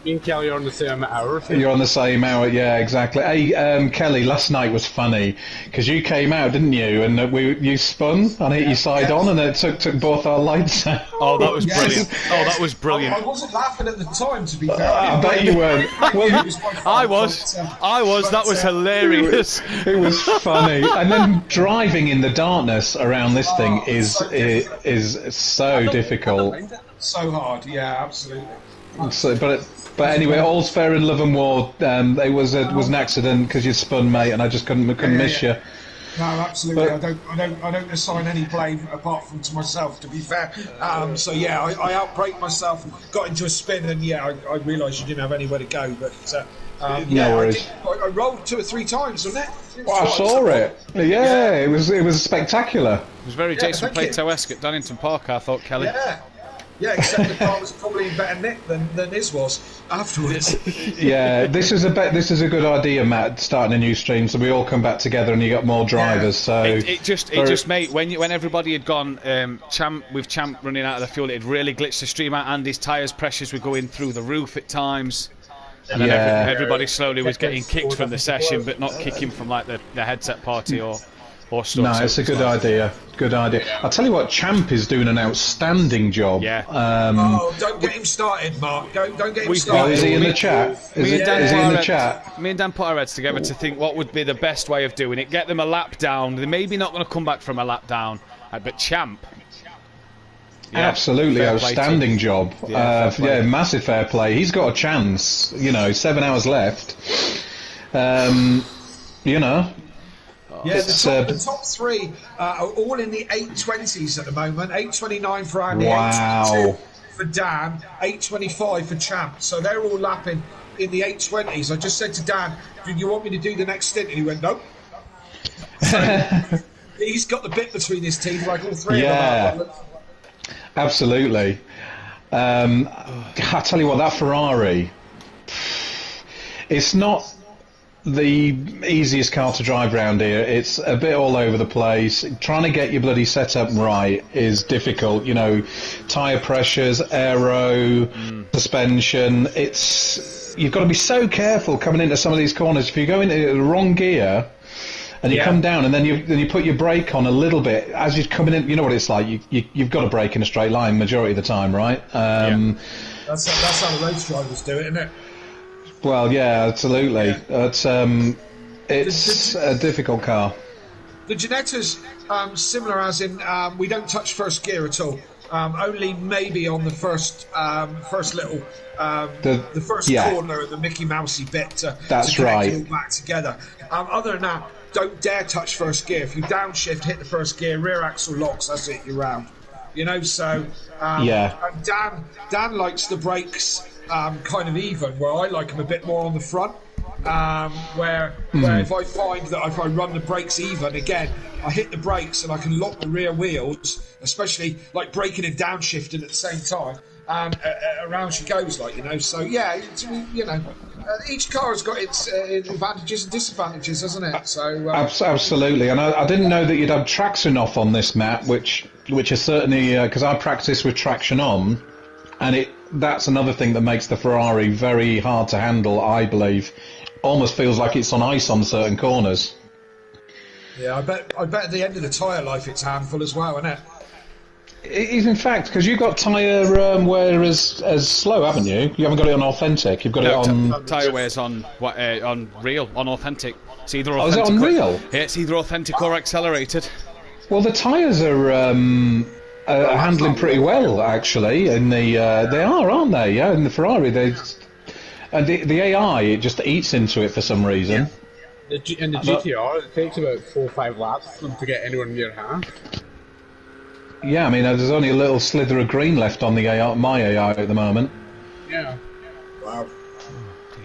Me and Kelly are on the same hour.
You're on the same hour, yeah, exactly. Hey, Kelly, last night was funny because you came out, didn't you? And you spun and hit your side on, and it took both our lights out.
Oh, that was brilliant! Oh, that was brilliant.
I wasn't laughing at the time, to be fair.
I bet you weren't. Well,
I was. That was hilarious.
It was funny. And then driving in the darkness around this thing is so difficult.
So hard, yeah, absolutely.
So, but anyway, all's fair in love and war. It was an accident because you spun, mate, and I just couldn't miss you.
No, absolutely. But, I don't assign any blame apart from to myself, to be fair. So yeah, I outbraked myself and got into a spin, and I realised you didn't have anywhere to go. But
no worries.
I rolled 2 or 3 times, wasn't it?
Well, I saw it. Yeah, it was spectacular.
It was very Jason Plato-esque at Donington Park, I thought, Kelly.
Yeah, except the car was probably in better nick than his was afterwards.
Yeah, this is a good idea, Matt. Starting a new stream, so we all come back together, and you got more drivers. So
it just mate, when everybody had gone, Champ running out of the fuel, it had really glitched the stream out. Andy's tyres pressures were going through the roof at times, and then everybody slowly was getting kicked from the session, but not kicking from like the headset party or stuff.
No, it's a good idea. Good idea. I'll tell you what, Champ is doing an outstanding job.
Yeah.
Don't get him started, Mark. Don't get him started.
Is he in the chat? Is he in the chat?
Me and Dan put our heads together to think what would be the best way of doing it. Get them a lap down. They're maybe not going to come back from a lap down, but Champ.
Yeah, absolutely outstanding job. Massive fair play. He's got a chance. 7 hours left.
Yeah, the top 3 are all in the 820s at the moment. 829 for Andy, 822 for Dan, 825 for Champ. So they're all lapping in the 820s. I just said to Dan, "Do you want me to do the next stint?" And he went, "No." So he's got the bit between his teeth, like all 3 of them are.
Absolutely. I tell you what, that Ferrari, it's not the easiest car to drive around here. It's a bit all over the place. Trying to get your bloody setup right is difficult. Tyre pressures, aero, suspension. You've got to be so careful coming into some of these corners. If you go into the wrong gear and you come down and then you put your brake on a little bit as you're coming in, you know what it's like. You've got to brake in a straight line majority of the time, right?
That's how the race drivers do it, isn't it?
Well, yeah, absolutely. It's a difficult car.
The Ginetta's similar, as in we don't touch first gear at all. Only maybe on the first little the first corner of the Mickey Mousey bit to connect it all back together. Other than that, don't dare touch first gear. If you downshift, hit the first gear, rear axle locks, that's it, you're round. You know, so and Dan likes the brakes kind of even, where I like them a bit more on the front. Where if I find that if I run the brakes even, again, I hit the brakes and I can lock the rear wheels, especially like braking and downshifting at the same time, and around she goes, like, you know. So yeah, you know, each car has got its advantages and disadvantages, hasn't it? So
absolutely. And I didn't know that you'd have traction off on this map, which is certainly because I practice with traction on, and that's another thing that makes the Ferrari very hard to handle, I believe. Almost feels like it's on ice on certain corners.
Yeah, I bet at the end of the tyre life it's a handful as well, isn't it?
It is, in fact, because you've got tyre wear as slow, haven't you? You haven't got it on authentic. You've got it on
tyre wear's on real, on authentic. It's either authentic.
Is it on real?
Yeah, it's either authentic or accelerated.
Well, the tyres are handling pretty well, actually. In the they are, aren't they? Yeah, in the Ferrari, and the AI, it just eats into it for some reason.
Yeah. In the GTR, it takes about 4 or 5 laps for them to get anywhere near half.
Yeah, I mean, there's only a little slither of green left on the AI, my AI at the moment.
Yeah.
Wow.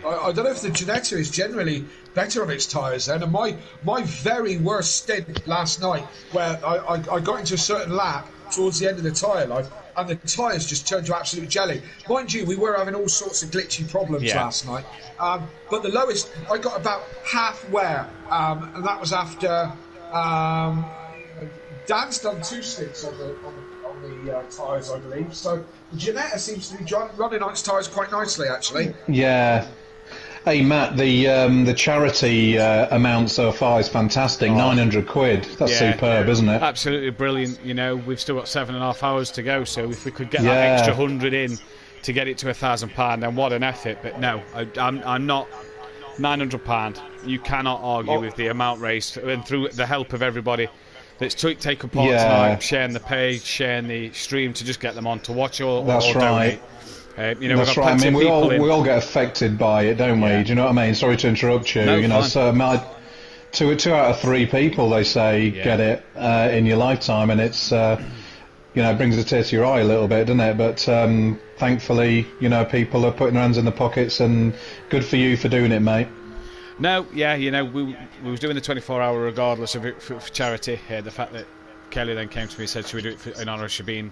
I don't know if the Ginetta is generally better on its tyres then. And my very worst stint last night, where I got into a certain lap towards the end of the tyre life, and the tyres just turned to absolute jelly. Mind you, we were having all sorts of glitchy problems last night. But the lowest, I got about half wear, and that was after Dan's done 2 stints on the tyres, I believe. So the Ginetta seems to be running on its tyres quite nicely, actually.
Yeah. Hey Matt, the charity amount so far is fantastic. 900 quid. That's superb, isn't it?
Absolutely brilliant. You know, we've still got 7.5 hours to go, so if we could get that extra 100 in to get it to £1,000, then what an effort. But no, I'm not. £900. You cannot argue with the amount raised, and through the help of everybody that's taken part tonight, sharing the page, sharing the stream to just get them on to watch or donate. You know,
that's right. I mean, we all get affected by it, don't we? Do you know what I mean? Sorry to interrupt you.
No,
you know, so two out of 3 people, they say, get it in your lifetime, and it's you know, it brings a tear to your eye a little bit, doesn't it? But thankfully, you know, people are putting their hands in the pockets, and good for you for doing it, mate.
No, yeah, you know, we was doing the 24-hour regardless of it for charity. The fact that Kelly then came to me and said, should we do it in honour of Sabine,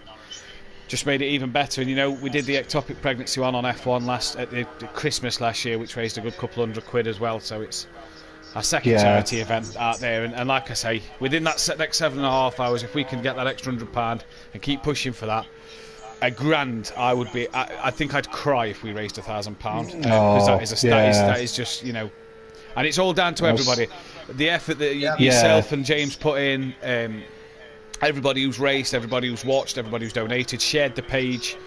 just made it even better. And you know, we did the ectopic pregnancy one on F1 at the Christmas last year, which raised a good couple £100 as well. So it's our second charity event out there. And like I say, within that next 7.5 hours, if we can get that extra £100 and keep pushing for that, £1,000, I would be. I think I'd cry if we raised £1,000 because that is just, you know. And it's all down to everybody. The effort that yourself and James put in, everybody who's raced, everybody who's watched, everybody who's donated, shared the page,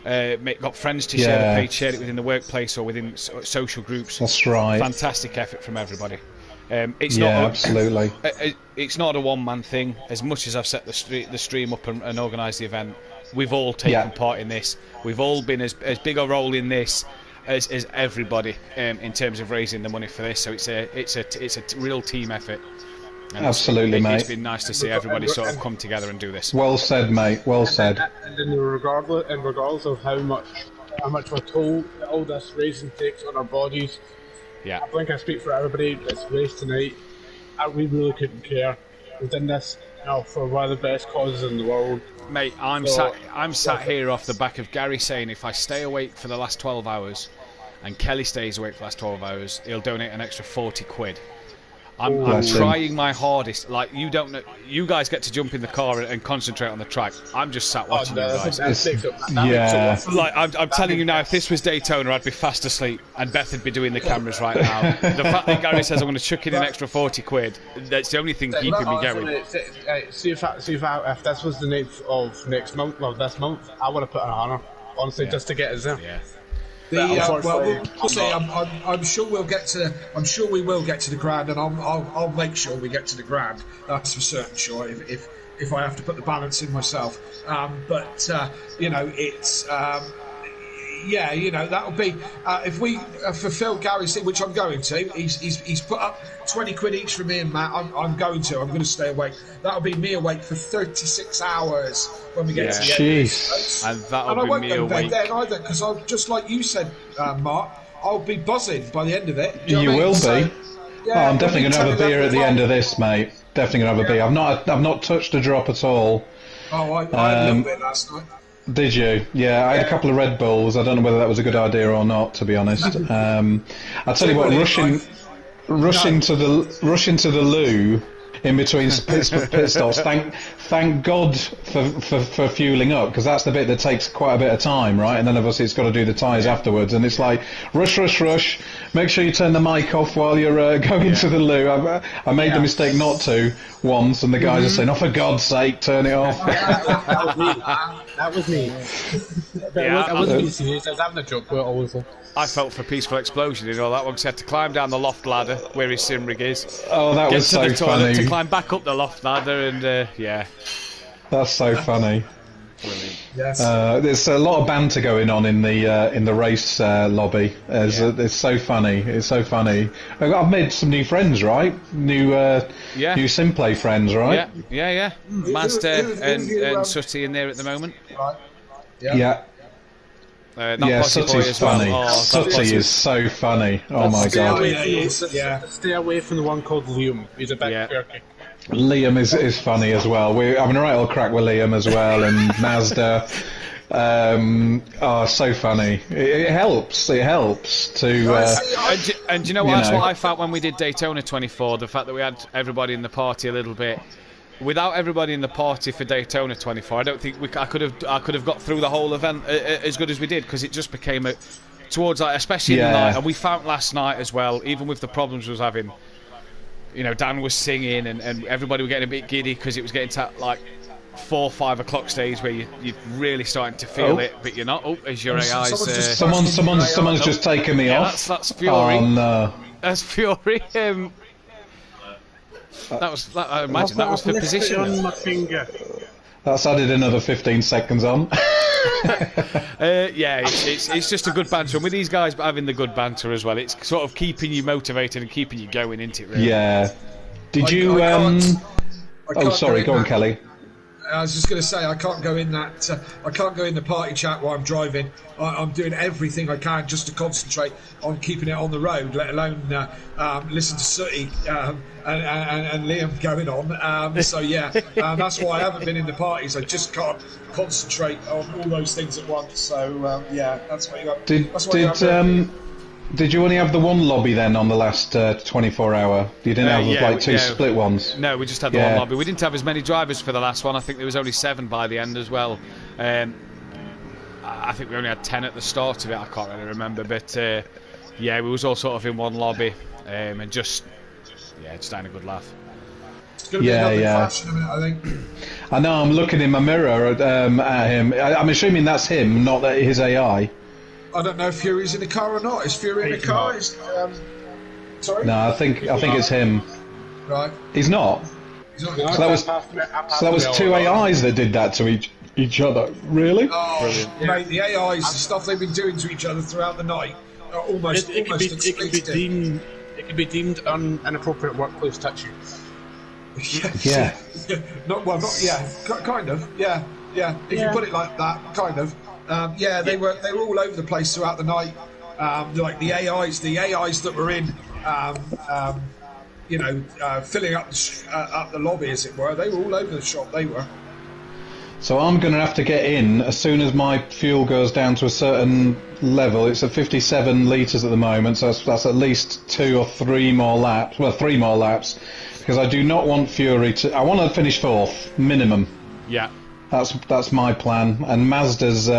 got friends to share the page, shared it within the workplace or within social groups.
That's right.
Fantastic effort from everybody. It's
absolutely.
It's not a one-man thing. As much as I've set the stream up and organised the event, we've all taken part in this. We've all been as big a role in this as everybody in terms of raising the money for this. So it's a real team effort. And
absolutely, mate.
It's been nice to see everybody sort of come together and do this.
Well said, mate. Well said.
And then regardless of how much we're told that all this racing takes on our bodies, I think I speak for everybody that's raced tonight. We really couldn't care. We've done this, you know, for one of the best causes in the world.
Mate, I'm sat here off the back of Gary saying if I stay awake for the last 12 hours and Kelly stays awake for the last 12 hours, he'll donate an extra £40. I'm trying my hardest. Like, you don't know, you guys get to jump in the car and concentrate on the track. I'm just sat watching you guys. Like, I'm telling you now, if this was Daytona, I'd be fast asleep, and Beth would be doing the cameras right now. The fact that Gary says I'm going to chuck in an extra £40, that's the only thing keeping me going.
See if this was the night of next month, well, this month, I would have put an honour, honestly, just to get us in.
Yeah.
We'll see. I'm sure we'll get to. I'm sure we will get to the ground, and I'll make sure we get to the ground. That's for certain. Sure. If I have to put the balance in myself, but you know, it's. Yeah, you know, that'll be if we fulfil Gary's thing, which I'm going to. He's put up 20 quid each for me and Matt. I'm going to stay awake. That'll be me awake for 36 hours when we get to the end.
And that'll
I won't
be me
go to bed
awake.
then either, because I'll, just like you said, Mark, I'll be buzzing by the end of it.
You will be.
So, yeah,
I'm definitely going to have a beer at the end of this, mate. Definitely going to have a beer. I've not touched a drop at all.
Oh, I had a little bit last night.
Did you? Yeah, I had a couple of Red Bulls. I don't know whether that was a good idea or not, to be honest. I'll tell you what, rushing to the loo in between pit stops. Thank God for fueling up, because that's the bit that takes quite a bit of time, right? And then obviously it's got to do the tyres afterwards, and it's like rush. Make sure you turn the mic off while you're going to the loo. I made the mistake not to once, and the guys are saying, "Oh, for God's sake, turn it off."
That was me. I wasn't being serious. I was having a joke, but always.
I felt for Peaceful Explosion and all that one, because he had to climb down the loft ladder where his sim rig is.
Oh, that was so funny.
To climb back up the loft ladder, and yeah.
That's so funny.
Brilliant.
Yes.
There's a lot of banter going on in the race lobby. It's so funny. It's so funny. I've made some new friends, right? New Simplay friends, right?
Yeah. Mazda and Sutty in there at the moment.
Right.
Yeah. Sutty's funny. Sutty is so funny. Oh my god.
Stay away from the one called Liam. He's a bit quirky.
Liam is funny as well. We're having a right old crack with Liam as well, and Mazda. So funny. It helps to.
And you know what? That's what I felt when we did Daytona 24. The fact that we had everybody in the party a little bit. Without everybody in the party for Daytona 24, I don't think I could have got through the whole event as good as we did, because it just became towards like, especially in the night, and we found last night as well, even with the problems we was having. You know, Dan was singing, and everybody was getting a bit giddy because it was getting to like 4 or 5 o'clock stage where you're really starting to feel it, but you're not. Oh, as your AI's.
Someone's just taken me off.
That's Fury.
Oh no.
That's Fury. I imagine that was for position.
On my finger.
That's added another 15 seconds on.
It's just a good banter, and with these guys having the good banter as well, it's sort of keeping you motivated and keeping you going, isn't it? Really?
Yeah. Did you? Sorry. Go on, Kelly.
I was just going to say I can't go in that. I can't go in the party chat while I'm driving. I'm doing everything I can just to concentrate on keeping it on the road, let alone listen to Sooty and Liam going on. So yeah, that's why I haven't been in the parties. I just can't concentrate on all those things at once. So yeah, that's what you got.
Did you only have the one lobby then on the last 24 hour? You didn't have two split ones?
No, we just had the one lobby. We didn't have as many drivers for the last one. I think there was only 7 by the end as well. I think we only had 10 at the start of it. I can't really remember, but we was all sort of in one lobby and just having a good laugh.
It's going to be another crash in a minute, I think.
I know. I'm looking in my mirror at him. I'm assuming that's him, not his AI.
I don't know if Fury's in the car or not. Is Fury in the car? Sorry?
No, I think it's him.
Right.
He's not. So that was 2 AIs that did that to each other. Really?
Oh, brilliant. Mate, the AIs, the stuff they've been doing to each other throughout the night, are almost explicit.
It can be deemed inappropriate workplace touching.
Yeah.
Kind of. Yeah. If you put it like that, kind of. They were all over the place throughout the night. Like the AIs that were in, filling up the lobby, as it were. They were all over the shop. They were.
So I'm going to have to get in as soon as my fuel goes down to a certain level. It's at 57 litres at the moment, so that's at least 2 or 3 more laps. Well, 3 more laps, because I do not want Fury to. I want to finish 4th minimum.
Yeah.
That's my plan, and Mazda's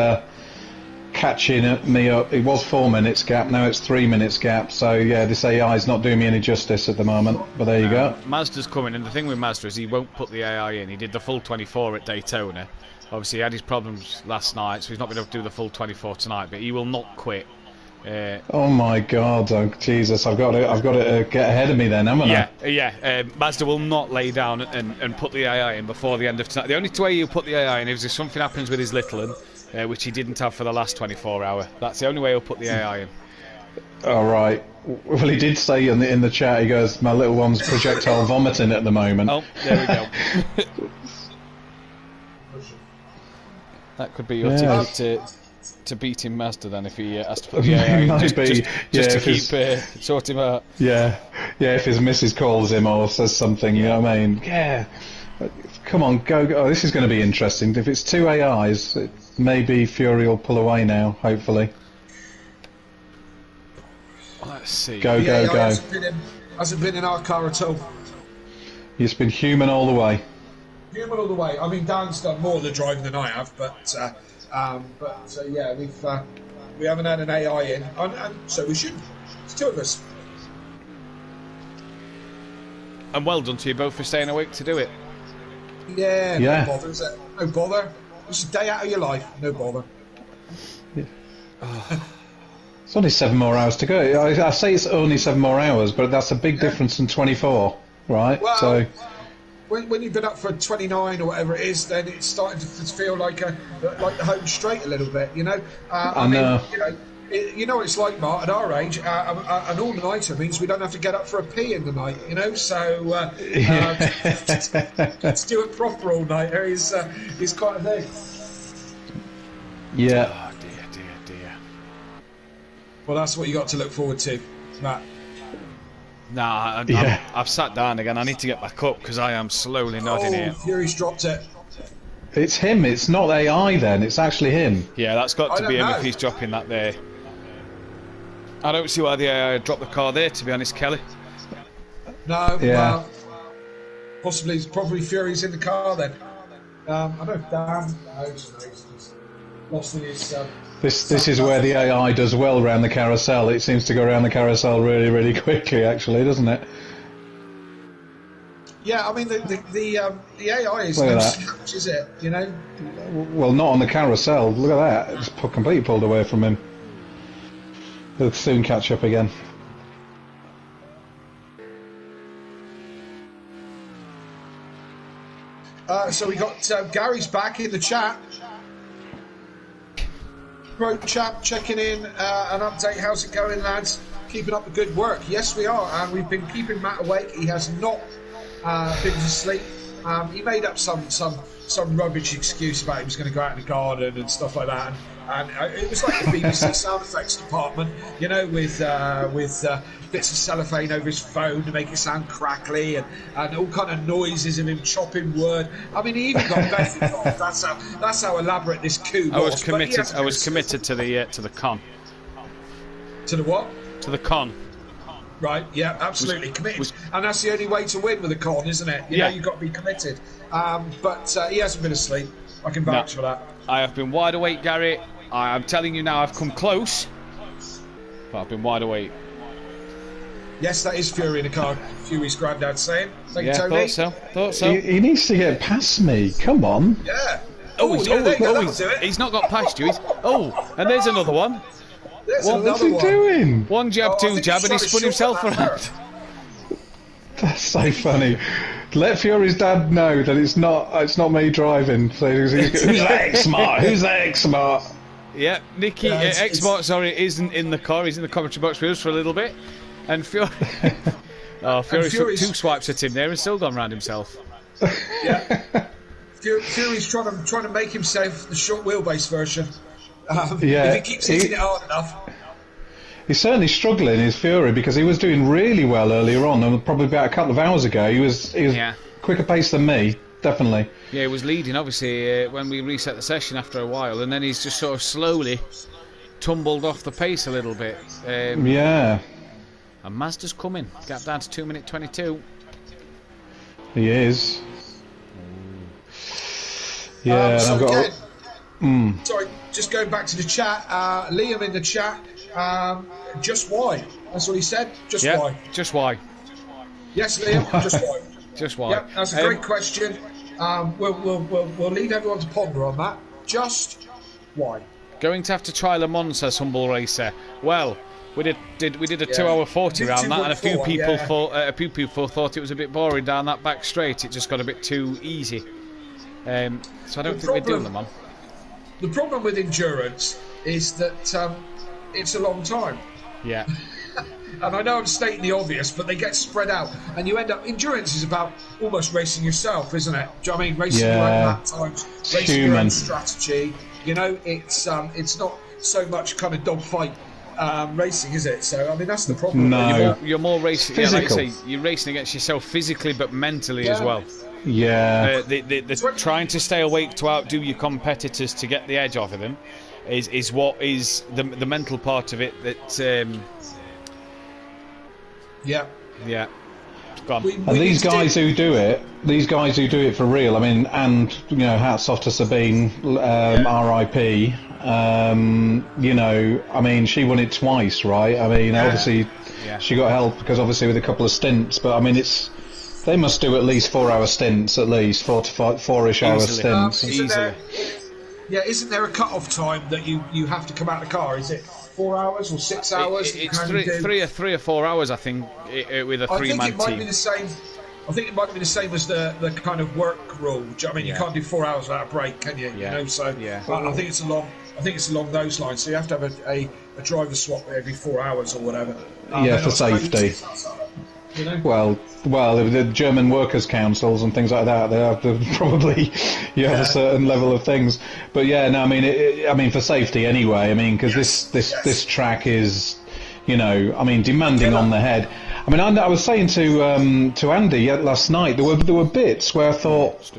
catching me up. It was 4 minutes gap, now it's 3 minutes gap. So yeah, this AI is not doing me any justice at the moment. But there you go.
Mazda's coming, and the thing with Mazda is he won't put the AI in. He did the full 24 at Daytona. Obviously, he had his problems last night, so he's not been able to do the full 24 tonight. But he will not quit.
Oh my God! Oh, Jesus, I've got to get ahead of me then, haven't I?
Yeah. Mazda will not lay down and put the AI in before the end of tonight. The only way he'll put the AI in is if something happens with his little one, which he didn't have for the last 24 hours. That's the only way he'll put the AI in.
All right. Well, he did say in the chat, he goes, "My little one's projectile vomiting at the moment."
Oh, there we go. That could be your ticket to beat him, Mazda, then, if he has to put the AI in, just to keep sort him out.
Yeah, if his missus calls him or says something, you know what I mean? Yeah. Come on, go. Oh, this is going to be interesting. If it's two AIs, maybe Fury will pull away now, hopefully.
Let's see.
Go.
Hasn't been in our car at all.
It's been human all the way.
Human all the way. I mean, Dan's done more of the driving than I have, but yeah, we haven't had an AI in, and so we shouldn't. It's two of us.
And well done to you both for staying awake to do it.
Yeah. No bother, is it? No bother. It's a day out of your life. No bother.
Yeah. It's only 7 more hours to go. I say it's only 7 more hours, but that's a big difference from 24, right?
Well,
so
when you've been up for 29 or whatever it is, then it's starting to feel like the home straight a little bit, you know. I mean, you know what it's like, Mark. At our age, an all-nighter means we don't have to get up for a pee in the night, you know. So to do it proper all-nighter is quite a thing.
Yeah.
Oh, dear.
Well, that's what you got to look forward to, Matt.
Nah, I've sat down again. I need to get back up because I am slowly nodding here.
Fury's dropped it.
It's him. It's not AI then. It's actually him.
Yeah, that's got to be him if he's dropping that there. I don't see why the AI dropped the car there, to be honest, Kelly.
No,
yeah.
Well, probably Fury's in the car then. I don't know, Dan knows. Lost in his...
This is where the AI does well around the carousel. It seems to go around the carousel really, really quickly, actually, doesn't it?
Yeah, I mean, the AI is no slouch, is it? You know?
Well, not on the carousel. Look at that. It's completely pulled away from him. They'll soon catch up again.
So we got Gary's back in the chat. Pro chap checking in, an update. How's it going, lads? Keeping up the good work. Yes, we are, and we've been keeping Matt awake. He has not been to sleep. He made up some rubbish excuse about he was going to go out in the garden and stuff like that, and it was like the BBC sound effects department, you know, with bits of cellophane over his phone to make it sound crackly, and all kind of noises of him chopping wood. I mean, he even got Beth involved. That's how elaborate this coup was.
I was committed to the con.
To the what?
To the con.
Right, yeah, absolutely committed, and that's the only way to win with a con, isn't it? You know, you've got to be committed. But he hasn't been asleep. I can vouch for that.
I have been wide awake, Gary. I'm telling you now, I've come close, but I've been wide awake.
Yes, that is Fury in the car. Fury's granddad saying. Thank you, Tony.
Thought so.
He needs to get past me. Come on.
Yeah.
He's not got past you. And there's another one.
What's he doing?
One jab, two jab, and he spun himself around.
That's so funny. Let Fury's dad know that it's not me driving. So who's that X-Smart? Who's that X-Smart?
Yeah, Nicky, X-Smart, isn't in the car. He's in the commentary box with us for a little bit. And Fury... Fury's took 2 swipes at him there and still gone round himself.
Yeah. Fury's trying to make himself the short wheelbase version. If he keeps hitting it hard enough.
He's certainly struggling, his Fury, because he was doing really well earlier on, and probably about a couple of hours ago. He was quicker pace than me, definitely.
Yeah, he was leading, obviously, when we reset the session after a while, and then he's just sort of slowly tumbled off the pace a little bit.
Yeah.
And Mazda's coming. Gap down to 2:22.
He is. Yeah,
so
I've got...
again, sorry, just going back to the chat, Liam in the chat, just why? That's what he said. Just why?
Just why?
Yes, Liam. Just why?
Just why?
Yep, that's a great question. We'll leave everyone to ponder on that. Just why?
Going to have to try Le Mans, says Humble Racer. Well, we did a 2-hour 40 round that, and a few people thought it was a bit boring down that back straight. It just got a bit too easy. So I don't think we're doing Le Mans.
The problem with endurance is that it's a long time.
Yeah.
And I know I'm stating the obvious, but they get spread out, and you end up. Endurance is about almost racing yourself, isn't it? Do you know what I mean? Racing your own lap times, racing your own strategy. You know, it's not so much kind of dogfight racing, is it? So I mean, that's the problem.
No,
you're more racing. Yeah, like you say, you're racing against yourself physically, but mentally as well.
Yeah.
The trying to stay awake to outdo your competitors to get the edge off of them is what is the mental part of it that.
Yeah.
And these guys who do it for real. I mean, and you know, hats off to Sabine, R.I.P. You know, I mean, she won it twice, right? I mean, obviously, she got help because obviously with a couple of stints, but I mean, they must do at least 4-hour stints, at least 4 to 4-ish hour stints.
Easily.
Isn't there a cut-off time that you have to come out of the car? Is it 4 hours or 6 hours?
It's three or 4 hours, I think, with a 3-man team.
I think it might be the same. I think it might be the same as the kind of work rule. Do you know what I mean? You can't do 4 hours without a break, can you? You know, so I think it's along those lines. So you have to have a driver swap every 4 hours or whatever.
For safety.
You know?
Well, the German workers' councils and things like that, they have to probably you have a certain level of things. But yeah, no, I mean, for safety anyway. I mean, because this track is, you know, I mean, demanding on the head. I mean, I was saying to Andy last night, there were bits where I thought,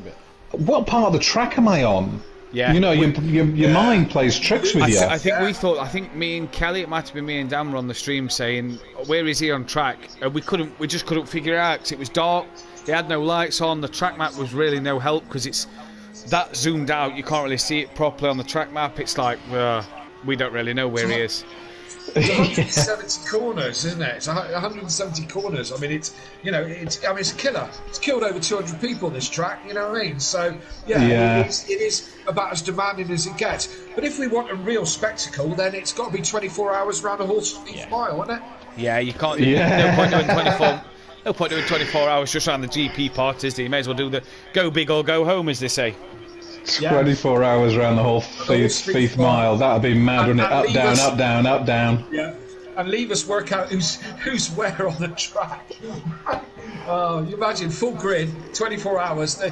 what part of the track am I on?
Yeah,
you know, your mind plays tricks with you.
I think me and Kelly, it might have been me and Dan, were on the stream saying, where is he on track? And we just couldn't figure it out because it was dark. He had no lights on. The track map was really no help because it's that zoomed out. You can't really see it properly on the track map. It's like we don't really know where he is.
It's 170 corners, isn't it? It's 170 corners. I mean, it's a killer. It's killed over 200 people this track. You know what I mean? So it is about as demanding as it gets. But if we want a real spectacle, then it's got to be 24 hours round a horse each mile, isn't it?
Yeah, you can't. No point doing 24. No point doing 24 hours just around the GP part, is there? You may as well do the go big or go home, as they say.
24 hours around the whole fifth mile. That'd be mad, wouldn't it? Up, down, up, down, up, down.
Yeah, and leave us work out who's where on the track. Oh, you imagine full grid, 24 hours.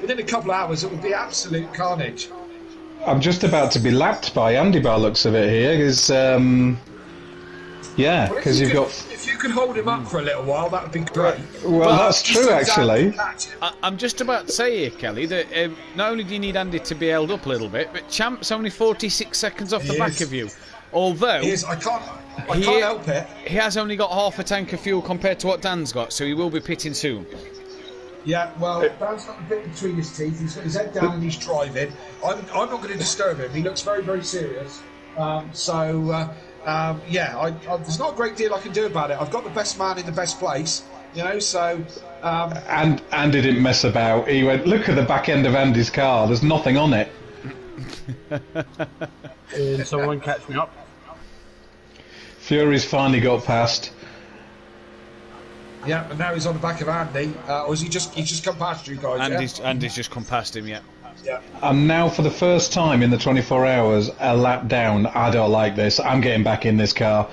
Within a couple of hours, it would be absolute carnage.
I'm just about to be lapped by Andy by the looks of it here. Because because you've got.
If you could hold him up for a little while, that would be great.
Well, that's true, actually.
I'm just about to say here, Kelly, that not only do you need Andy to be held up a little bit, but Champ's only 46 seconds off the back of you. Although
I can't help it.
He has only got half a tank of fuel compared to what Dan's got, so he will be pitting soon.
Yeah, well, Dan's got a bit between his teeth. He's got his head down and he's driving. I'm not going to disturb him. He looks very, very serious. There's not a great deal I can do about it. I've got the best man in the best place, you know, so...
And Andy didn't mess about. He went, look at the back end of Andy's car, there's nothing on it.
Someone catch me up.
Fury's finally got past.
Yeah, and now he's on the back of Andy. Or has he's just come past you guys,
Andy's just come past him, yeah.
Yeah.
And now for the first time in the 24 hours, a lap down. I don't like this. I'm getting back in this car.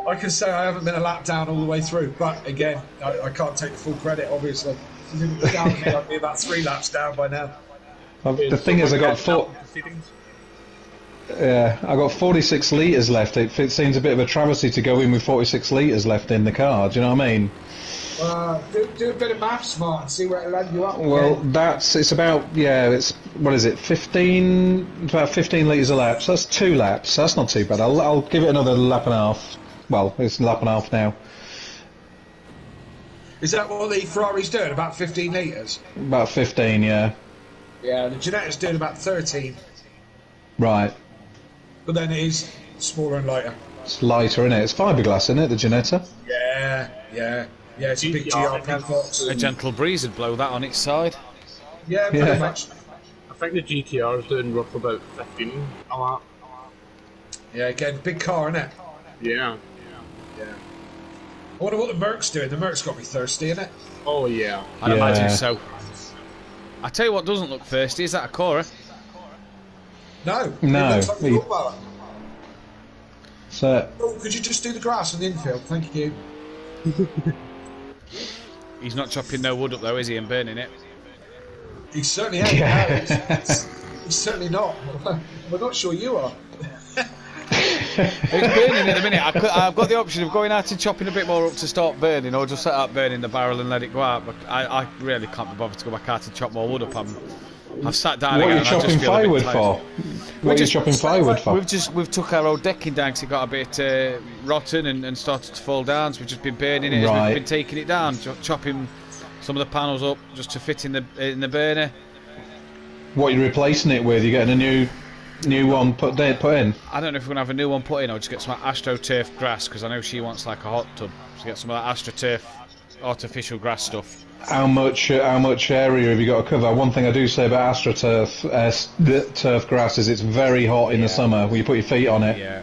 I can say I haven't been a lap down all the way through, but again, I can't take the full credit, obviously. I'd be about 3 laps down by now.
The thing is, I got 46 litres left. It seems a bit of a travesty to go in with 46 litres left in the car. Do you know what I mean?
Do a bit of maths, Martin, see where it'll end you up.
Well, it's about 15 litres a lap, so that's 2 laps, that's not too bad. I'll give it another lap and a half. Well, it's a lap and a half now.
Is that what the Ferrari's doing, about 15 litres?
About 15, yeah.
Yeah, the Ginetta's doing about 13.
Right.
But then it is smaller and lighter.
It's lighter, isn't it? It's fiberglass, isn't it, the Ginetta?
Yeah, it's a big GRP box.
A gentle breeze would blow that on its side.
Yeah, pretty much.
I think the GTR is doing roughly about 15 a lap.
Yeah, again, big car, innit?
Yeah.
Yeah. I wonder what the Merc's doing. The Merc's got to be thirsty, innit?
Oh, yeah.
I'd imagine so. I tell you what doesn't look thirsty, is that a Cora?
No.
No.
It looks like a lawnmower.
So,
Oh, could you just do the grass on the infield? Thank you.
He's not chopping no wood up though, is he, and burning it?
He certainly ain't.
Yeah.
No, he's certainly not. We're not sure you are.
It's burning in a minute. I've got the option of going out and chopping a bit more up to start burning, or just set up burning the barrel and let it go out. But I really can't be bothered to go back out and chop more wood up. I've sat down.
what are
again
you
and I just
chopping
feel a bit
firewood
tired.
for? What are you chopping firewood for?
We've took our old decking down because it got a bit rotten and started to fall down. So we've just been burning it as
Right.
we've been taking it down, chopping some of the panels up just to fit in the burner.
What are you replacing it with? You getting a new one put in?
I don't know if we're going to have a new one put in or just get some AstroTurf grass, because I know she wants like a hot tub. So get some of that AstroTurf artificial grass stuff.
How much area have you got to cover? One thing I do say about AstroTurf turf grass is it's very hot in the summer when you put your feet on it.
Yeah.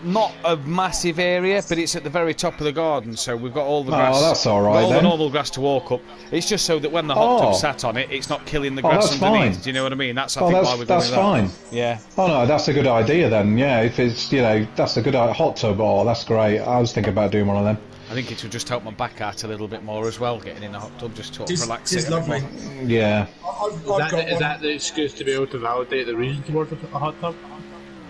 Not a massive area, but it's at the very top of the garden, so we've got all the grass.
Oh, that's all right
all
then.
the normal grass to walk up. It's just so that when the hot tub sat on it, it's not killing the grass
that's
underneath.
fine.
Do you know what I mean? That's I think why we're going
that's
with
fine.
that. Yeah.
Oh no, that's a good idea then. Yeah, if it's that's a good hot tub. Oh, that's great. I was thinking about doing one of them.
I think it would just help my back out a little bit more as well, getting in the hot tub, just to relax it.
It's lovely.
Yeah.
Is that the excuse to be able to validate the reason towards a hot tub?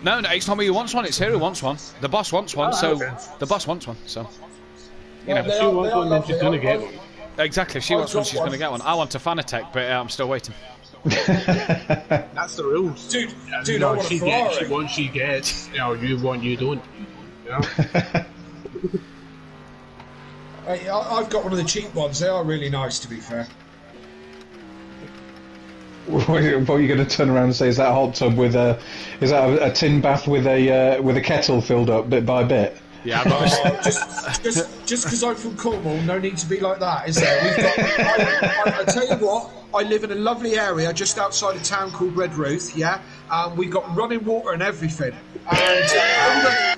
No, it's not me who wants one. It's her who wants one. The boss wants one, the boss wants one. So,
you know, if she wants one, then she's gonna get one.
Exactly. If she wants one, she's gonna get one. I want a Fanatec, but I'm still waiting.
That's the rules,
dude.
You know, she gets. She gets. You know, you want, you don't. You know.
Hey, I've got one of the cheap ones. They are really nice, to be fair.
What are you going to turn around and say? Is that a hot tub with is that a tin bath with a kettle filled up bit by bit?
Yeah,
just because I'm from Cornwall, no need to be like that, is there? We've got. I tell you what, I live in a lovely area just outside a town called Redruth. Yeah, we've got running water and everything, and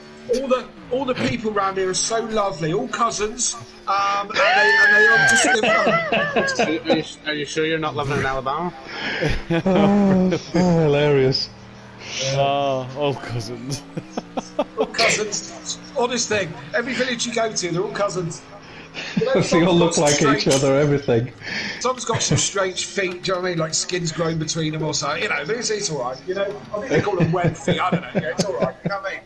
all the people around here are so lovely, all cousins, and they are just living.
Are you sure you're not living in Alabama?
Oh, hilarious.
All cousins.
All cousins. Honest thing, every village you go to, they're all cousins.
They all look like each other, everything.
Someone's got some strange feet, do you know what I mean? Like skin's grown between them or something. You know, but it's alright, you know? I think they call them web feet, I don't know, yeah, it's alright, you know what I mean?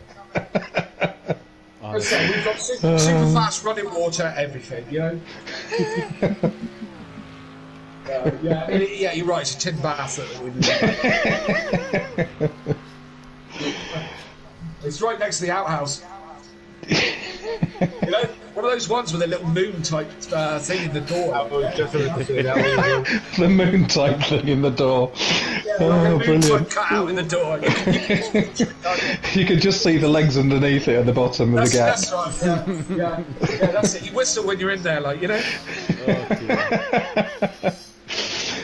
So we've got super fast running water, everything, you know? Yeah, you're right, it's a tin bath that we do. It's right next to the outhouse. You know, one of those ones with a little moon type thing in the door.
The moon type thing in the door.
Yeah,
oh,
like a moon
brilliant.
type cut out in the door.
You can just see the legs underneath it at the bottom of the gap.
That's right, yeah, that's it. You whistle when you're in there, like, you know?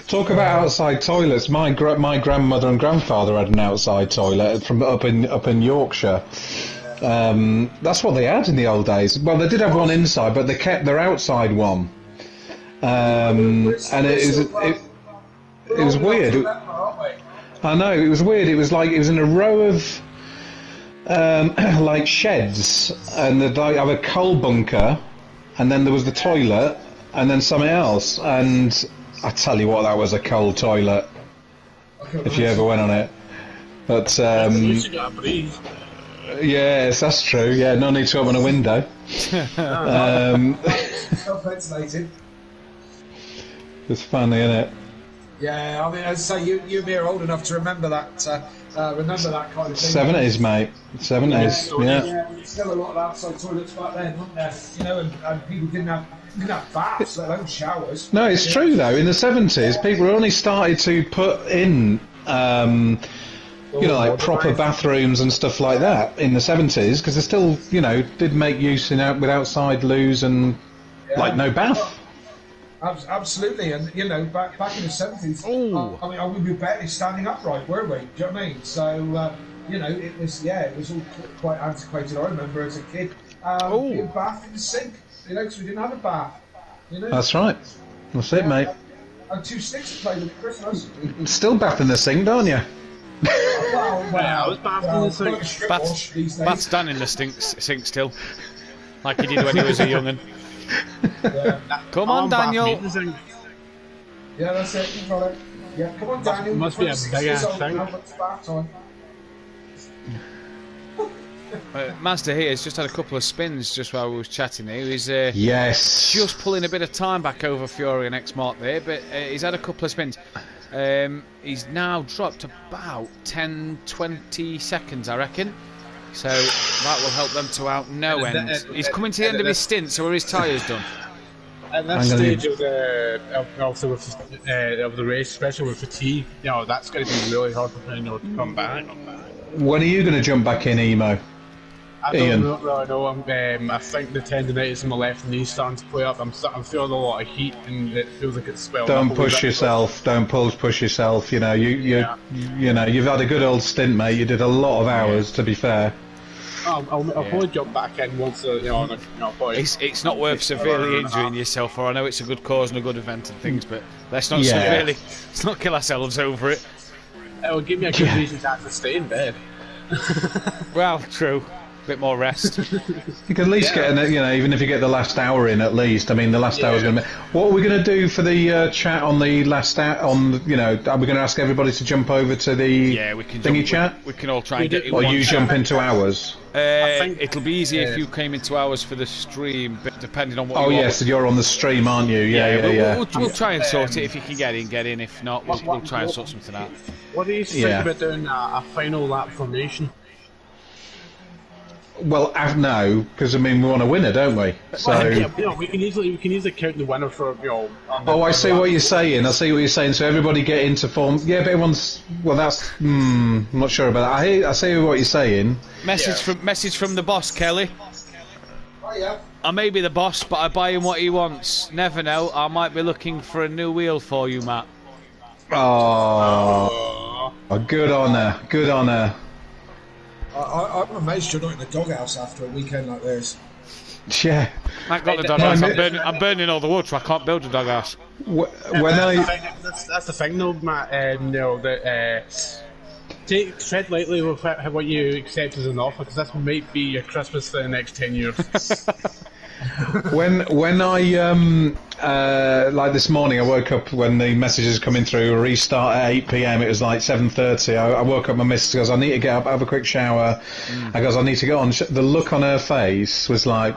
Talk about outside toilets. My grandmother and grandfather had an outside toilet from up in Yorkshire. That's what they had in the old days. Well, they did have one inside, but they kept their outside one. And it was weird. I know, it was weird. It was in a row of like sheds, and they'd have a coal bunker, and then there was the toilet, and then something else. And I tell you what, that was a cold toilet. If you ever went on it, but yes, that's true. Yeah, no need to open a window.
Self-ventilated.
It's funny, isn't it?
Yeah, I mean, as I say, you and me are old enough to remember that kind of thing.
70s, mate. 70s, yeah.
Still a lot of outside toilets back then, weren't there? You know, and people didn't have baths, let alone showers.
No, it's true though. In the 70s, people only started to put in, like proper bathrooms and stuff like that in the 70s, because they still, did make use with outside loos and like no bath.
Absolutely, and you know, back in the 70s, I mean, we were barely standing upright, were we? Do you know what I mean? So, you know, it was all quite antiquated. I remember as a kid being bathed in the sink, you know, because we didn't have a bath. You know?
That's right. That's it, mate.
And 2 sticks to play with at Christmas.
Still bath in the sink, don't you?
I was bathed in the sink.
Bath's down in the sink still, like he did when he was a young'un. Come on, Daniel.
Yeah, that's it. You got it. Yeah, come on, Daniel.
Must be a big ass thing.
Master here has just had a couple of spins just while we was chatting here. He's
yes,
just pulling a bit of time back over Fiore and X-Mark there, but he's had a couple of spins. He's now dropped about 10-20 seconds, I reckon. So that will help them to out no end. He's coming to the end of his stint, so are his tyres done?
At that stage of the race, especially with fatigue, you know, that's going to be really hard for him to come back.
When are you going to jump back in, Emo?
I don't really know. I think the tendinitis in my left knee is starting to play up. I'm feeling a lot of heat, and it feels like it's swelling.
Don't push yourself. Don't push yourself. You know, you know, you've had a good old stint, mate. You did a lot of hours, to be fair.
I'll probably jump back in once,
It's not worth severely injuring yourself, or I know it's a good cause and a good event and things, but let's not let's not kill ourselves over it.
It will give me a good reason to actually stay in bed.
Well, true. Bit more rest.
You can at least get, you know, even if you get the last hour in, at least. I mean, the last hour is going to be. What are we going to do for the chat on the last hour? You know, are we going to ask everybody to jump over to the thingy chat?
We can all try and get it.
Or you jump into ours.
It'll be easier if you came into ours for the stream, but depending on what.
Oh yes, you're on the stream, aren't you? Yeah.
We'll try and sort it. If you can get in. If not, we'll try and sort something out.
What do you think about doing a final lap formation?
Well, no, because I mean we want a winner, don't we? So
we can easily count the winner for
I see what you're saying. I see what you're saying. So everybody get into form. Yeah, but everyone's. Well, that's. I'm not sure about that. I see what you're saying.
Message from the boss, Kelly.
Oh yeah.
I may be the boss, but I buy him what he wants. Never know. I might be looking for a new wheel for you, Matt.
Oh, good on her. Good on her.
I'm amazed you're not in the doghouse after a weekend like this.
Yeah.
I got the doghouse. I'm burning all the wood, so I can't build a doghouse.
That's the thing, though, Matt. Tread lightly with what you accept as an offer, because this might be your Christmas for the next 10 years.
When I like this morning, I woke up when the messages coming through. A restart at 8 PM. It was like 7:30. I woke up. My missus goes, "I need to get up, have a quick shower." I goes, "I need to get on." The look on her face was like,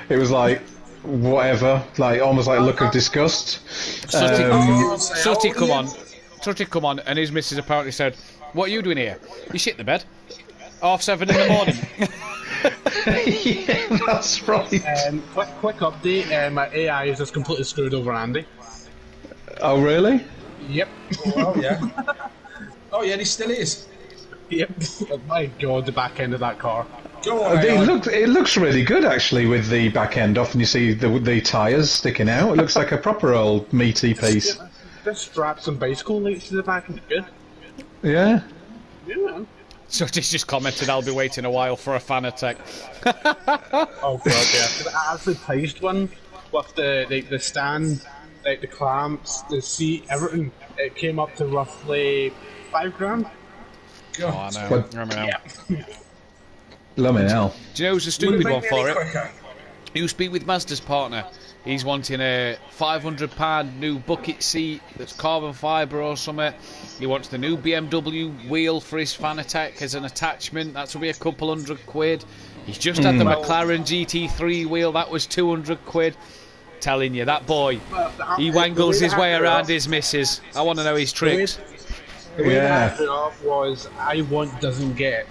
it was like whatever, like almost like a look of disgust.
Sutty, come on, and his missus apparently said, "What are you doing here? You shit the bed? 7:30 in the morning."
Yeah, that's right.
Quick update. My AI is just completely screwed over Andy.
Oh really?
Yep.
Oh yeah. Oh yeah, and he still is.
Yep. My God, the back end of that car.
Go on.
It looks really good actually with the back end off, and you see the tyres sticking out. It looks like a proper old meaty piece.
Just strap some bicycle lights to the back and good.
Yeah.
Yeah.
So just commented, "I'll be waiting a while for a fan attack."
Oh God, yeah. I actually placed one with the stand, like the clamps, the seat, everything. It came up to roughly $5,000.
God. Oh, I know.
Yeah. Lummy hell.
Do you know who's a stupid one for it? You speak with Mazda's partner. He's wanting a £500 new bucket seat that's carbon fibre or something. He wants the new BMW wheel for his Fanatec as an attachment. That will be a couple £100. He's just had the McLaren GT3 wheel. That was £200. Telling you, that boy, he wangles his way around his missus. I want to know his tricks.
The way that I off was, I want doesn't get.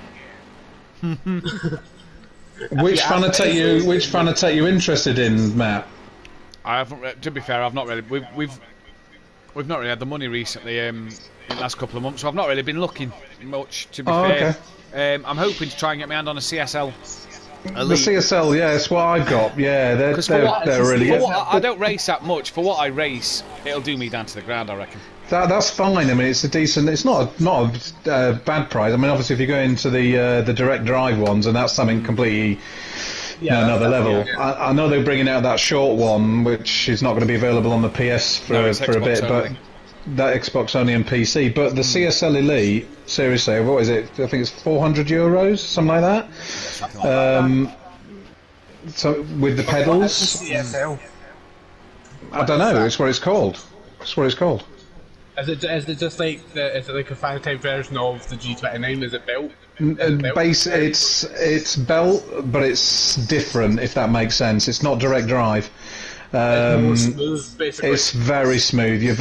Which Fanatec you interested in, Matt?
I haven't. To be fair, I've not really. We've not really had the money recently in the last couple of months, so I've not really been looking much. To be fair,
okay.
I'm hoping to try and get my hand on a CSL
The CSL, yeah, it's what I've got. Yeah, they're really good.
I don't race that much. For what I race, it'll do me down to the ground, I reckon.
That's fine. I mean, it's a decent. It's not a bad price. I mean, obviously, if you go into the direct drive ones, and that's something completely another level. Yeah. I know they're bringing out that short one, which is not going to be available on the PS for a bit, but that Xbox only and PC. But the CSL Elite, seriously, what is it? I think it's €400, something like that. So with the pedals,
CSL.
I don't know. It's what it's called. It's what it's called.
Is it just like is it like a fan type version of the G29? Is it built?
It's belt, but it's different, if that makes sense. It's not direct drive.
It's more smooth, basically.
It's very smooth. You